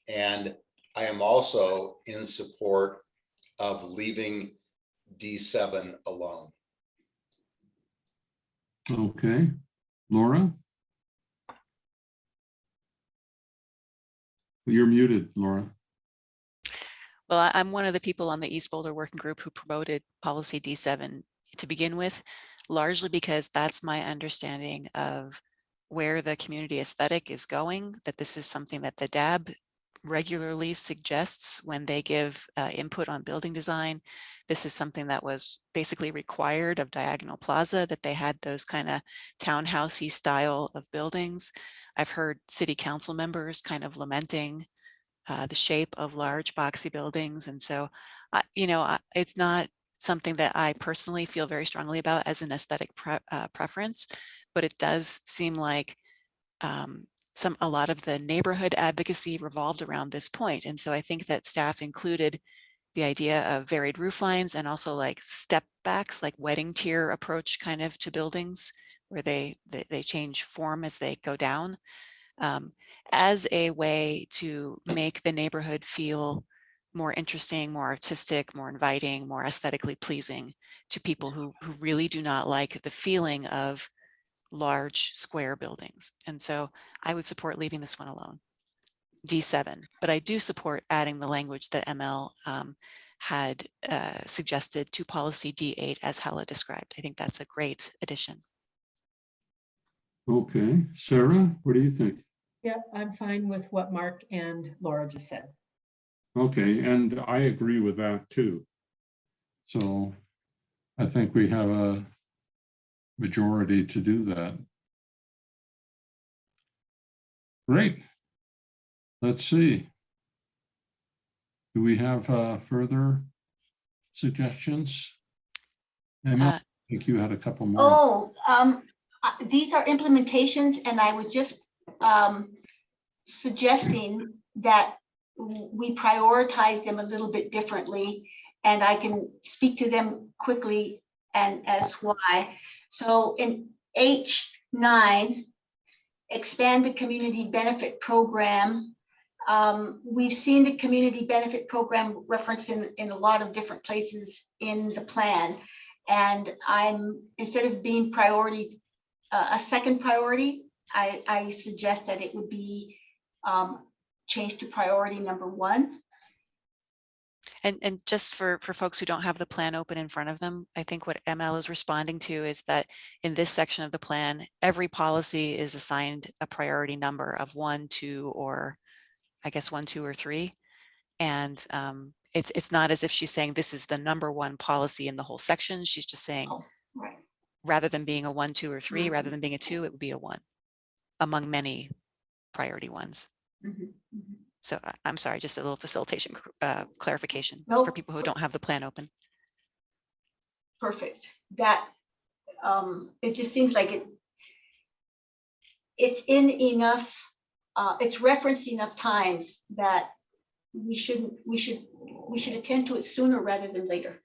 and I am also in support of leaving D7 alone. Okay, Laura? You're muted, Laura. Well, I'm one of the people on the East Boulder Working Group who promoted policy D7 to begin with, largely because that's my understanding of where the community aesthetic is going, that this is something that the DAB regularly suggests when they give input on building design. This is something that was basically required of Diagonal Plaza, that they had those kind of townhousey style of buildings. I've heard city council members kind of lamenting the shape of large boxy buildings. And so, it's not something that I personally feel very strongly about as an aesthetic preference, but it does seem like a lot of the neighborhood advocacy revolved around this point. And so I think that staff included the idea of varied roof lines and also like step setbacks, like wedding tier approach kind of to buildings, where they change form as they go down, as a way to make the neighborhood feel more interesting, more artistic, more inviting, more aesthetically pleasing to people who really do not like the feeling of large square buildings. And so I would support leaving this one alone, D7, but I do support adding the language that ML had suggested to policy D8 as Hala described. I think that's a great addition. Okay, Sarah, what do you think? Yeah, I'm fine with what Mark and Laura just said. Okay, and I agree with that too. So I think we have a majority to do that. Great. Let's see. Do we have further suggestions? Emma, I think you had a couple more. Oh, these are implementations, and I was just suggesting that we prioritize them a little bit differently, and I can speak to them quickly and as why. So in H9, expand the community benefit program. We've seen the community benefit program referenced in a lot of different places in the plan. And instead of being priority, a second priority, I suggest that it would be changed to priority number 1. And just for folks who don't have the plan open in front of them, I think what ML is responding to is that in this section of the plan, every policy is assigned a priority number of 1, 2, or I guess 1, 2, or 3. And it's not as if she's saying this is the number 1 policy in the whole section. She's just saying, Right. rather than being a 1, 2, or 3, rather than being a 2, it would be a 1 among many priority ones. So I'm sorry, just a little facilitation clarification for people who don't have the plan open. Perfect. That it just seems like it's in enough, it's referenced enough times that we should attend to it sooner rather than later.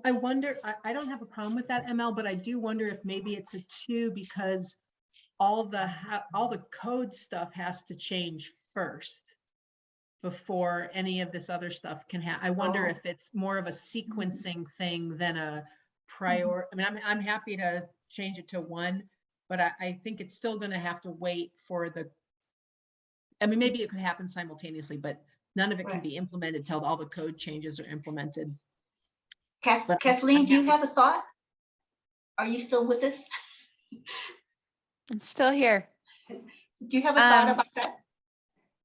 I wonder, I don't have a problem with that, ML, but I do wonder if maybe it's a 2 because all the code stuff has to change first before any of this other stuff can happen. I wonder if it's more of a sequencing thing than a prior. I mean, I'm happy to change it to 1, but I think it's still going to have to wait for I mean, maybe it could happen simultaneously, but none of it can be implemented till all the code changes are implemented. Kathleen, do you have a thought? Are you still with us? I'm still here. Do you have a thought about that?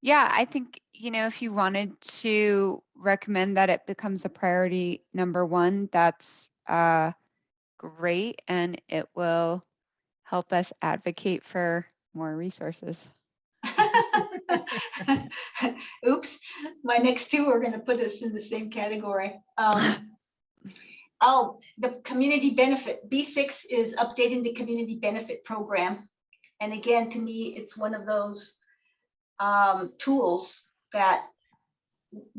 Yeah, I think, if you wanted to recommend that it becomes a priority number 1, that's great. And it will help us advocate for more resources. Oops, my next 2 are going to put us in the same category. Oh, the community benefit. B6 is updating the community benefit program. And again, to me, it's one of those tools that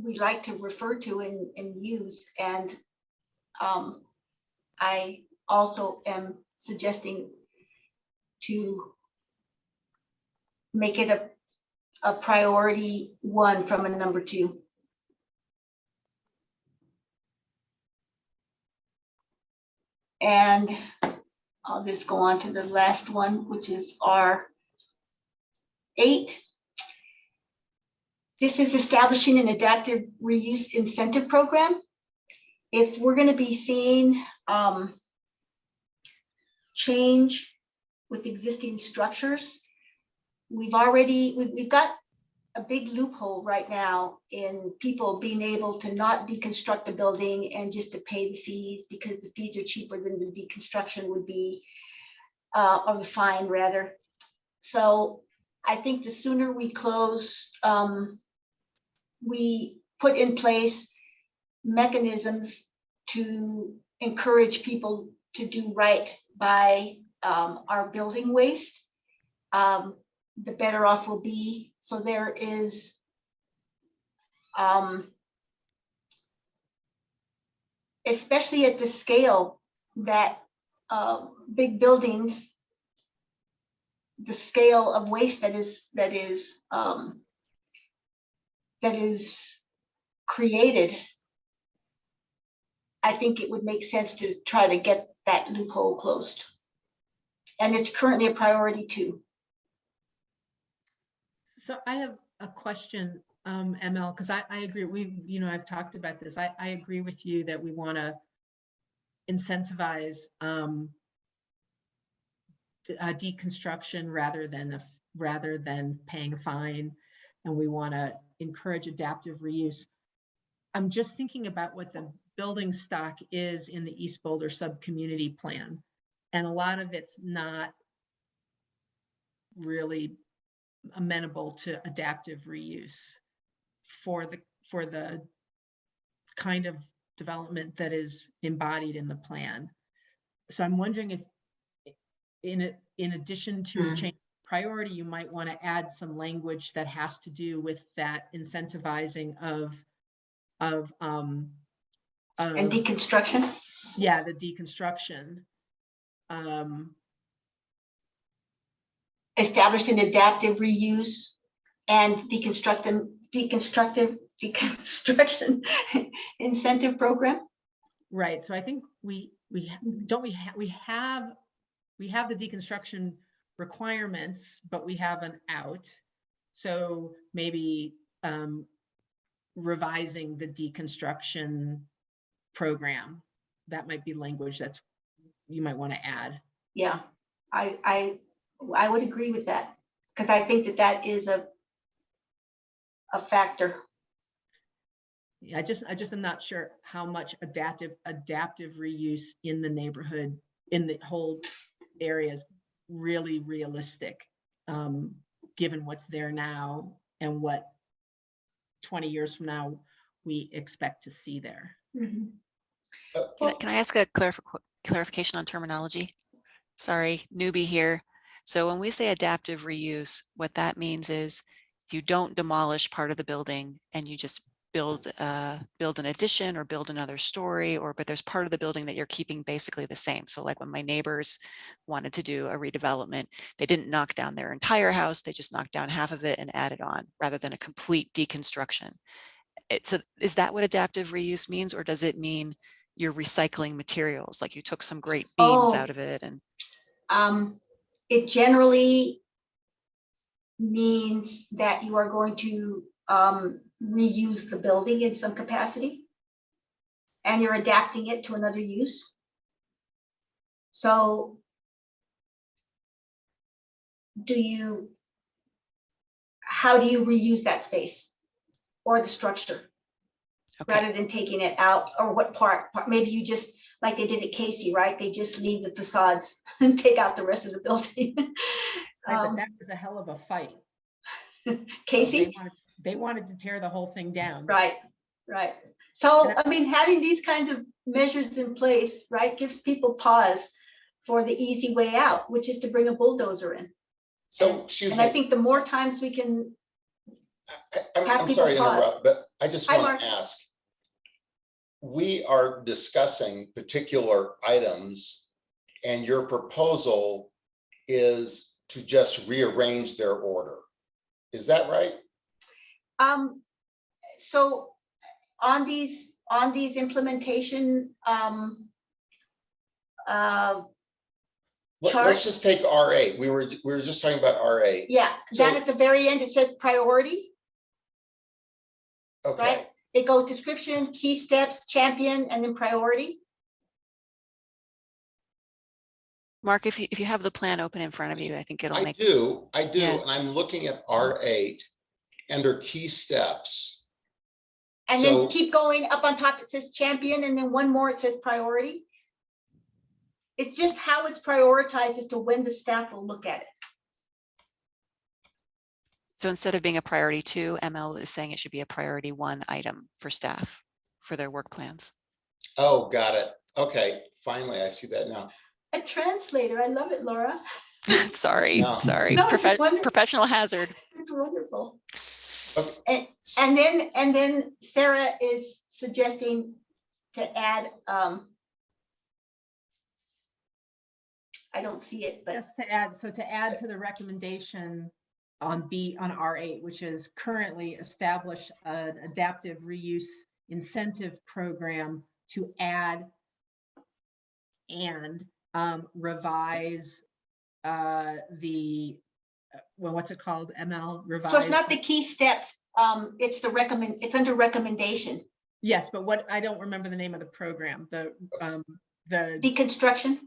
we like to refer to and use. And I also am suggesting to make it a priority 1 from a number 2. And I'll just go on to the last one, which is R8. This is establishing an adaptive reuse incentive program. If we're going to be seeing change with existing structures, we've got a big loophole right now in people being able to not deconstruct the building and just to pay the fees because the fees are cheaper than the deconstruction would be, or the fine rather. So I think the sooner we close, we put in place mechanisms to encourage people to do right by our building waste, the better off we'll be. So there is especially at the scale that big buildings, the scale of waste that is created, I think it would make sense to try to get that loophole closed. And it's currently a priority too. So I have a question, ML, because I agree. I've talked about this. I agree with you that we want to incentivize deconstruction rather than paying a fine, and we want to encourage adaptive reuse. I'm just thinking about what the building stock is in the East Boulder sub-community plan, and a lot of it's not really amenable to adaptive reuse for the kind of development that is embodied in the plan. So I'm wondering if in addition to change priority, you might want to add some language that has to do with that incentivizing of And deconstruction. Yeah, the deconstruction. Establishing adaptive reuse and deconstruction incentive program. Right. So I think we have the deconstruction requirements, but we have an out. So maybe revising the deconstruction program, that might be language that's you might want to add. Yeah, I would agree with that, because I think that is a factor. Yeah, I just am not sure how much adaptive reuse in the neighborhood, in the whole area, is really realistic, given what's there now and what 20 years from now we expect to see there. Mm-hmm. Can I ask a clarification on terminology? Sorry, newbie here. So when we say adaptive reuse, what that means is you don't demolish part of the building and you just build an addition or build another story, but there's part of the building that you're keeping basically the same. So like when my neighbors wanted to do a redevelopment, they didn't knock down their entire house, they just knocked down half of it and added on, rather than a complete deconstruction. So is that what adaptive reuse means, or does it mean you're recycling materials, like you took some great beams out of it? And it generally means that you are going to reuse the building in some capacity, and you're adapting it to another use. So how do you reuse that space or the structure? Okay. Rather than taking it out, or what part? Maybe you just, like they did at Casey, right? They just leave the facades and take out the rest of the building. Right, but that was a hell of a fight. Casey? They wanted to tear the whole thing down. Right. So, I mean, having these kinds of measures in place, right, gives people pause for the easy way out, which is to bring a bulldozer in. So, excuse me. And I think the more times we can I'm sorry to interrupt, but I just want to ask. We are discussing particular items, and your proposal is to just rearrange their order. Is that right? So on these implementation Let's just take R8. We were just talking about R8. Yeah, so, down at the very end it says priority. Okay. Right? It goes description, key steps, champion, and then priority. Mark, if you have the plan open in front of you, I think it'll make. I do, yeah. And I'm looking at R8 under key steps. And then keep going up on top, it says champion, and then one more, it says priority. It's just how it's prioritized as to when the staff will look at it. So instead of being a priority 2, ML is saying it should be a priority 1 item for staff for their work plans. Oh, got it. Okay, finally, I see that now. A translator, I love it, Laura. Sorry. No, professional hazard. It's wonderful. Okay. And then Sarah is suggesting to add, I don't see it, but Just to add, so to add to the recommendation on R8, which is currently establish an adaptive reuse incentive program to add and revise the, well, what's it called, ML, revise? so it's not the key steps. It's under recommendation. Yes, but what, I don't remember the name of the program, the Deconstruction.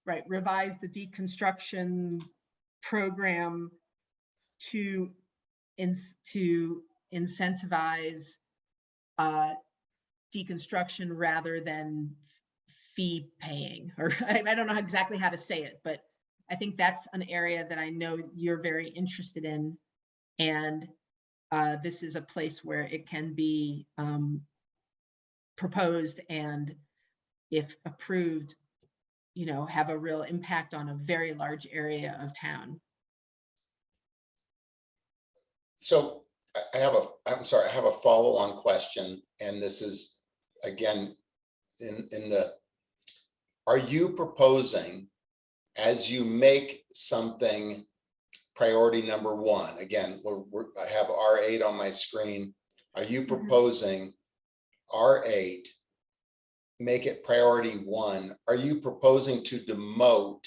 right, revise the deconstruction program to incentivize deconstruction rather than fee paying, or I don't know exactly how to say it, but I think that's an area that I know you're very interested in. And this is a place where it can be proposed, and if approved, you know, have a real impact on a very large area of town. So I have a follow-on question, and this is, again, are you proposing, as you make something priority number one, again, I have R8 on my screen, are you proposing R8, make it priority one? Are you proposing to demote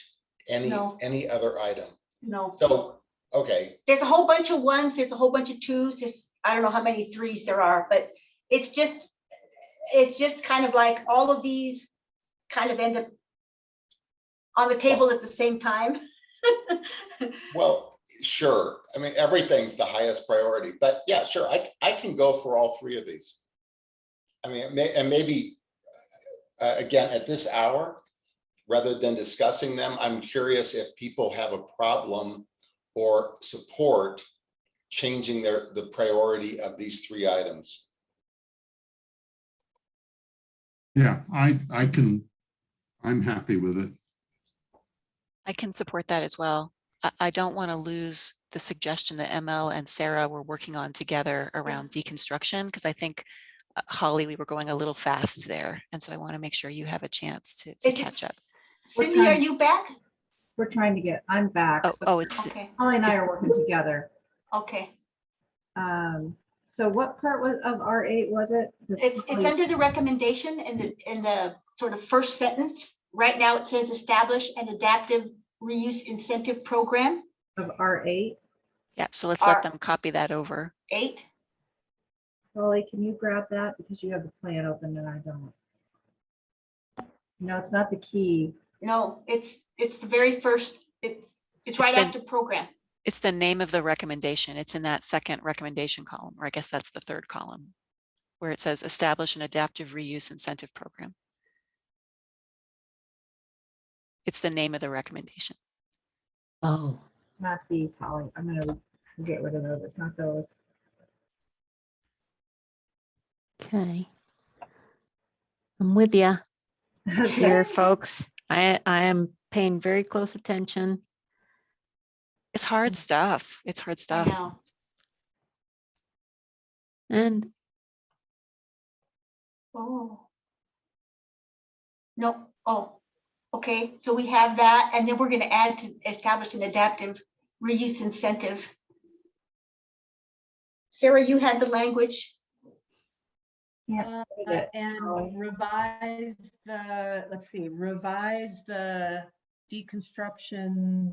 No. any other item? No. So, okay, There's a whole bunch of ones, there's a whole bunch of twos, I don't know how many threes there are, but it's just kind of like all of these kind of end up on the table at the same time. well, sure. I mean, everything's the highest priority, but yeah, sure. I can go for all three of these. I mean, maybe again, at this hour, rather than discussing them, I'm curious if people have a problem or support changing the priority of these three items. Yeah, I'm happy with it. I can support that as well. I don't want to lose the suggestion that ML and Sarah were working on together around deconstruction, because I think, Holly, we were going a little fast there. And so I want to make sure you have a chance to catch up. Cindy, are you back? We're trying to get, I'm back. It's Okay, Holly and I are working together. okay. So what part of R8 was it? It's under the recommendation in the sort of first sentence. Right now it says establish an adaptive reuse incentive program. Of R8. Yep. So let's let them copy that over. 8. Holly, can you grab that because you have the plan open and I don't? No, it's not the key. No, it's the very first, it's right after program. It's the name of the recommendation. It's in that second recommendation column, or I guess that's the third column, where it says establish an adaptive reuse incentive program. It's the name of the recommendation. Oh, Not these, Holly. I'm gonna get rid of those. It's not those. okay. I'm with you here, folks. I am paying very close attention. It's hard stuff. It's hard I stuff. know. And Oh. No, oh, okay, so we have that, and then we're gonna add to establish an adaptive reuse incentive. Sarah, you had the language. Yeah. And revise the, let's see, revise the deconstruction.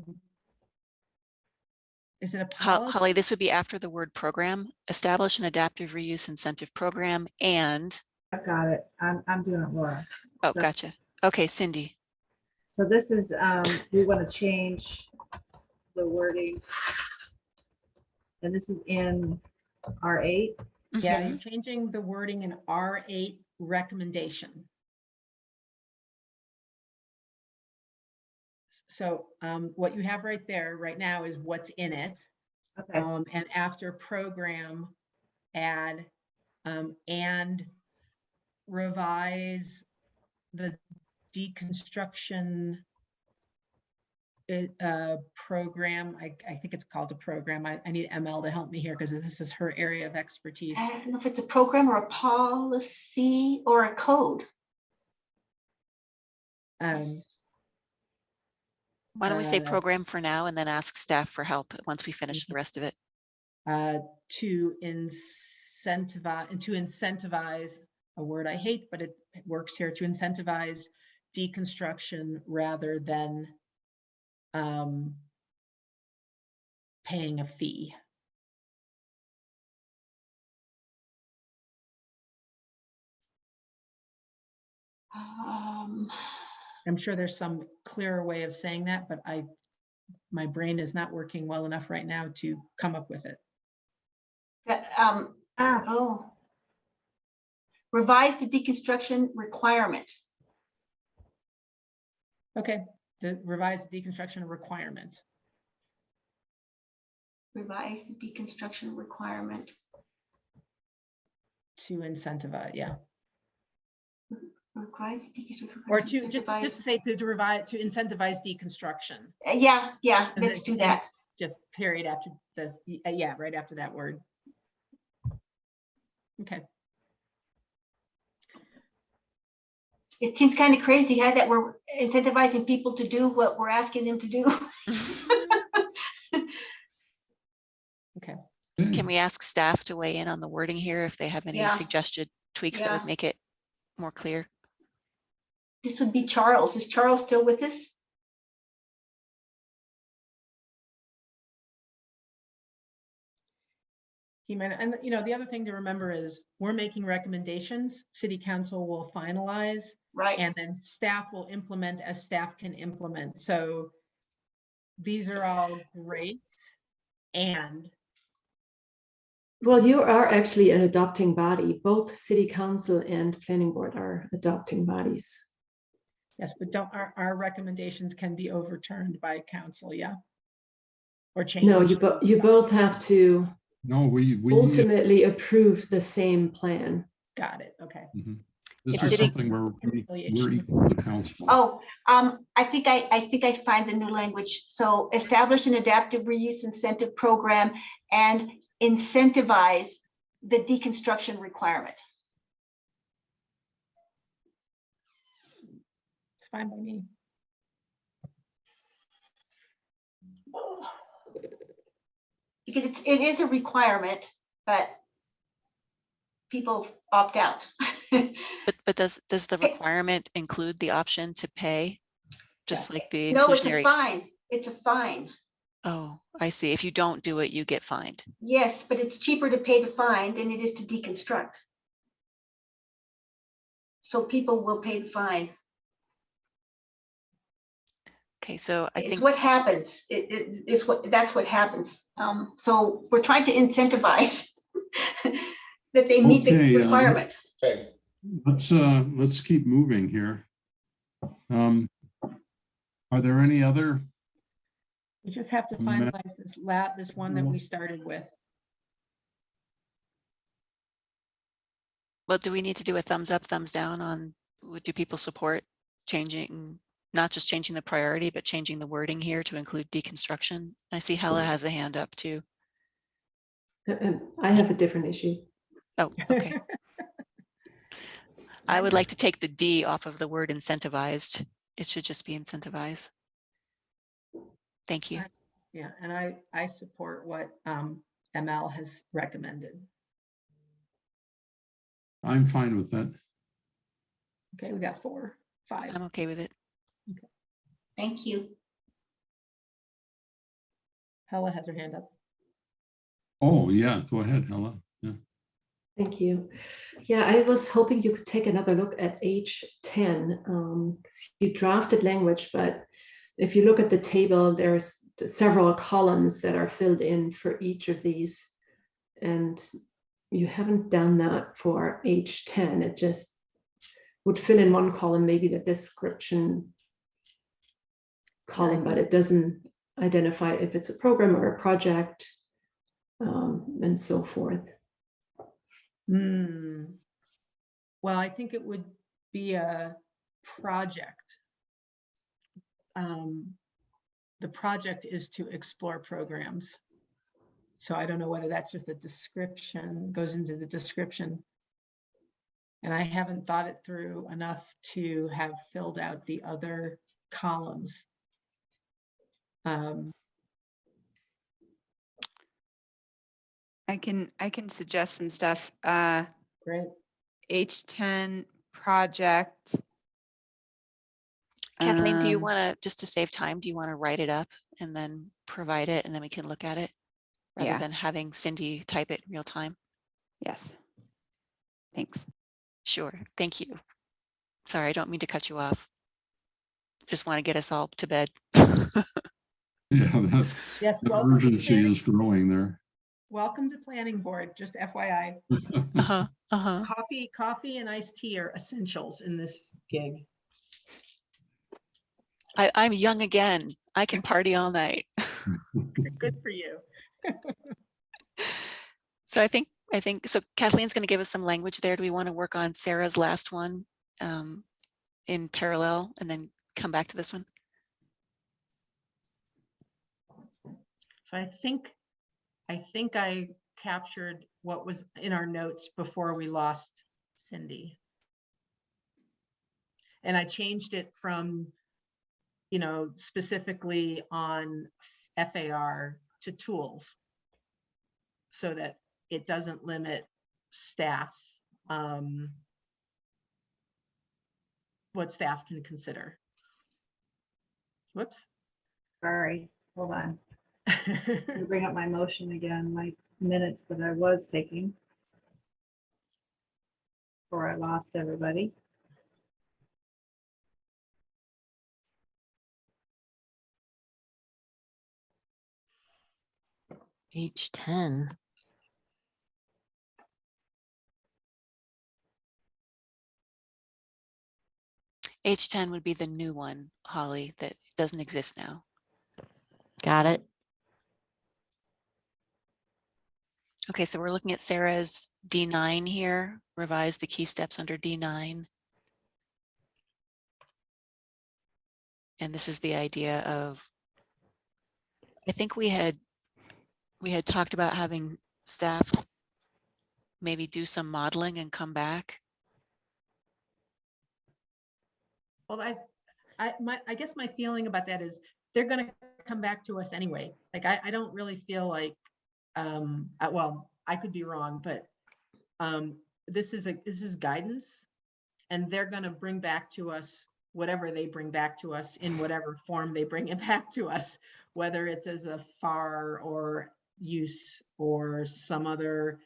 Is it a policy? Holly, this would be after the word program. Establish an adaptive reuse incentive program and. I've got it. I'm doing it, Laura. Oh, So- gotcha. Okay, Cindy. So this is, we want to change the wording. And this is in R8. Yeah, Mhm. you're changing the wording in R8 recommendation. So what you have right there right now is what's in it. Okay. And after program, add and revise the deconstruction program. I think it's called a program. I need ML to help me here because this is her area of expertise. I don't know if it's a program or a policy or a code. Why don't we say Uh, program for now and then ask staff for help once we finish the rest of it? to incentivize, a word I hate, but it works here, to incentivize deconstruction rather than paying a fee. I'm sure there's some clearer way of saying that, but my brain is not working well enough right now to come up with it. Oh. Revise the deconstruction requirement. Okay, the revised deconstruction requirement. Revise the deconstruction requirement. To incentivize, yeah. Revise the deconstruction. Or to just to say to revise, to incentivize deconstruction. Yeah, And let's then do that. Just period after this, yeah, right after that word. Okay. It seems kind of crazy, huh, that we're incentivizing people to do what we're asking them to do. Okay. Can we ask staff to weigh in on the wording here if they have any Yeah. suggested tweaks that Yeah. would make it more clear? This would be Charles. Is Charles still with us? He might, and you know, the other thing to remember is we're making recommendations, city council will finalize, Right. and then staff will implement as staff can implement. So these are all great. And Well, you are actually an adopting body. Both city council and planning board are adopting bodies. yes, but don't, our recommendations can be overturned by council, yeah? Or changed. No, you both have to No, we ultimately approve the same plan. Got it, okay. this If is city- something where we're equal to council. Oh, I think I find the new language. So establish an adaptive reuse incentive program and incentivize the deconstruction requirement. It's fine by me. Because it is a requirement, but people opt out. But does the requirement include the option to pay? Just like the No, it's a inclusionary? fine. It's a fine. Oh, I see. If you don't do it, you get fined. Yes, but it's cheaper to pay the fine than it is to deconstruct. So people will pay the fine. Okay, so I It's think what happens. That's what happens. So we're trying to incentivize that they meet Okay, the requirement. Okay, Let's keep moving here. Are there any other? We just have to Amendment. finalize this one that we started with. well, do we need to do a thumbs up, thumbs down on, do people support changing, not just changing the priority, but changing the wording here to include deconstruction? I see Hella has a hand up too. And I have a different issue. Oh, okay. I would like to take the D off of the word incentivized. It should just be incentivize. Thank you. Yeah, and I support what ML has recommended. I'm fine with that. Okay, we got 4, 5. I'm okay with it. Thank you. Hella has her hand up. Oh, Yeah, go ahead, Hella. Yeah. Thank you. Yeah, I was hoping you could take another look at H10. You drafted language, but if you look at the table, there's several columns that are filled in for each of these. And you haven't done that for H10. It just would fill in one column, maybe the description column, but it doesn't identify if it's a program or a project, and so forth. Well, I think it would be a project. The project is to explore programs. So I don't know whether that's just a description, goes into the description. And I haven't thought it through enough to have filled out the other columns. I can suggest some stuff. Great. H10 project. Kathleen, do you want to, just to save time, do you want to write it up and then provide it and then we can look at it rather Yeah. than having Cindy type it in real time? Yes. Thanks. Sure. Thank you. Sorry, I don't mean to cut you off. Just want to get us all to bed. Yeah, that, Yes. the Welcome to urgency planning- is growing there. Welcome to planning board, just FYI. Coffee and iced tea are essentials in this gig. I'm young again. I can party all night. Good for you. So I think so. Kathleen's going to give us some language there. Do we want to work on Sarah's last one in parallel and then come back to this one? So I think I captured what was in our notes before we lost Cindy. And I changed it from, you know, specifically on FAR to tools so that it doesn't limit staff's, what staff can consider. Whoops. Sorry, hold on. Let me bring up my motion again, my minutes that I was taking. Before I lost everybody. H10. H10 would be the new one, Holly, that doesn't exist now. Got it. Okay, so we're looking at Sarah's D9 here, revise the key steps under D9. And this is the idea of, I think we had talked about having staff maybe do some modeling and come back. Well, I guess my feeling about that is they're going to come back to us anyway. Like, I don't really feel like, well, I could be wrong, but this is guidance, and they're going to bring back to us whatever they bring back to us in whatever form they bring it back to us, whether it's as a FAR or use or some other,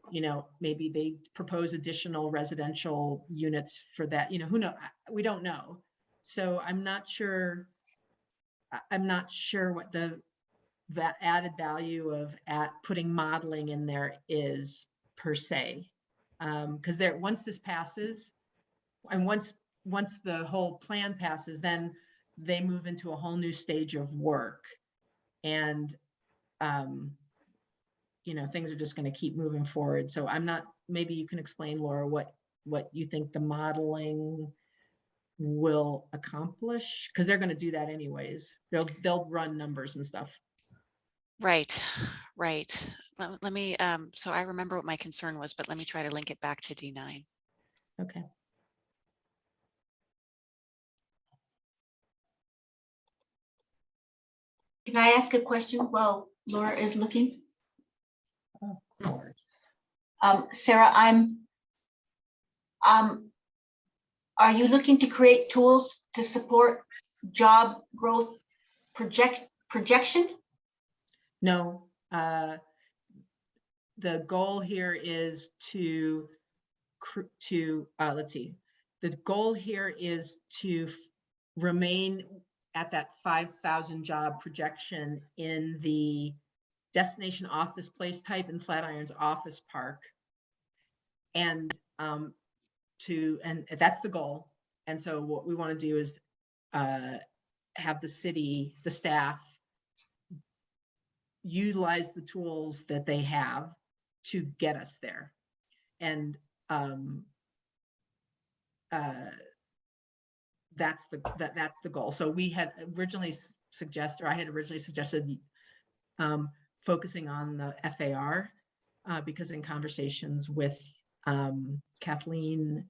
you know, maybe they propose additional residential units for that, you know, who knows? We don't know. So I'm not sure what that added value of putting modeling in there is per se. Because once this passes, and once the whole plan passes, then they move into a whole new stage of work. And you know, things are just going to keep moving forward. So I'm not, maybe you can explain, Laura, what you think the modeling will accomplish, because they're going to do that anyways. They'll run numbers and stuff. Right. Let me, so I remember what my concern was, but let me try to link it back to D9. Okay. Can I ask a question while Laura is looking? Of course. Sarah, are you looking to create tools to support job growth projection? No, the goal here is to let's see. The goal here is to remain at that 5,000 job projection in the destination office place type in Flatirons Office Park. And that's the goal. And so what we want to do is have the staff utilize the tools that they have to get us there. And that's the goal. So we had originally suggested, or I had originally suggested focusing on the FAR because in conversations with Kathleen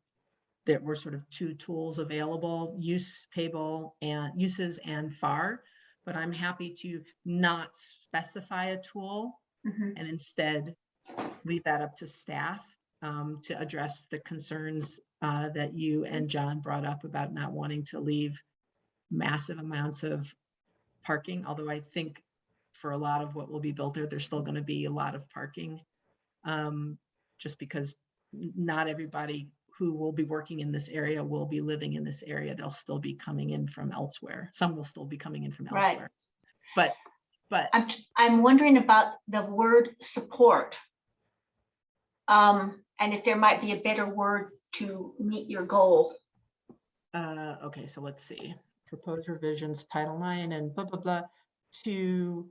there were sort of two tools available, use table and uses and FAR, but I'm happy to not specify a tool and instead leave that up to staff to address the concerns that you and John brought up about not wanting to leave massive amounts of parking, although I think for a lot of what will be built there, there's still going to be a lot of parking, just because not everybody who will be working in this area will be living in this area. They'll still be coming in from elsewhere. Some will still be coming in from elsewhere. But I'm wondering about the word support. And if there might be a better word to meet your goal. Okay, so let's see. Proposed revisions, Title IX and blah, blah, blah, to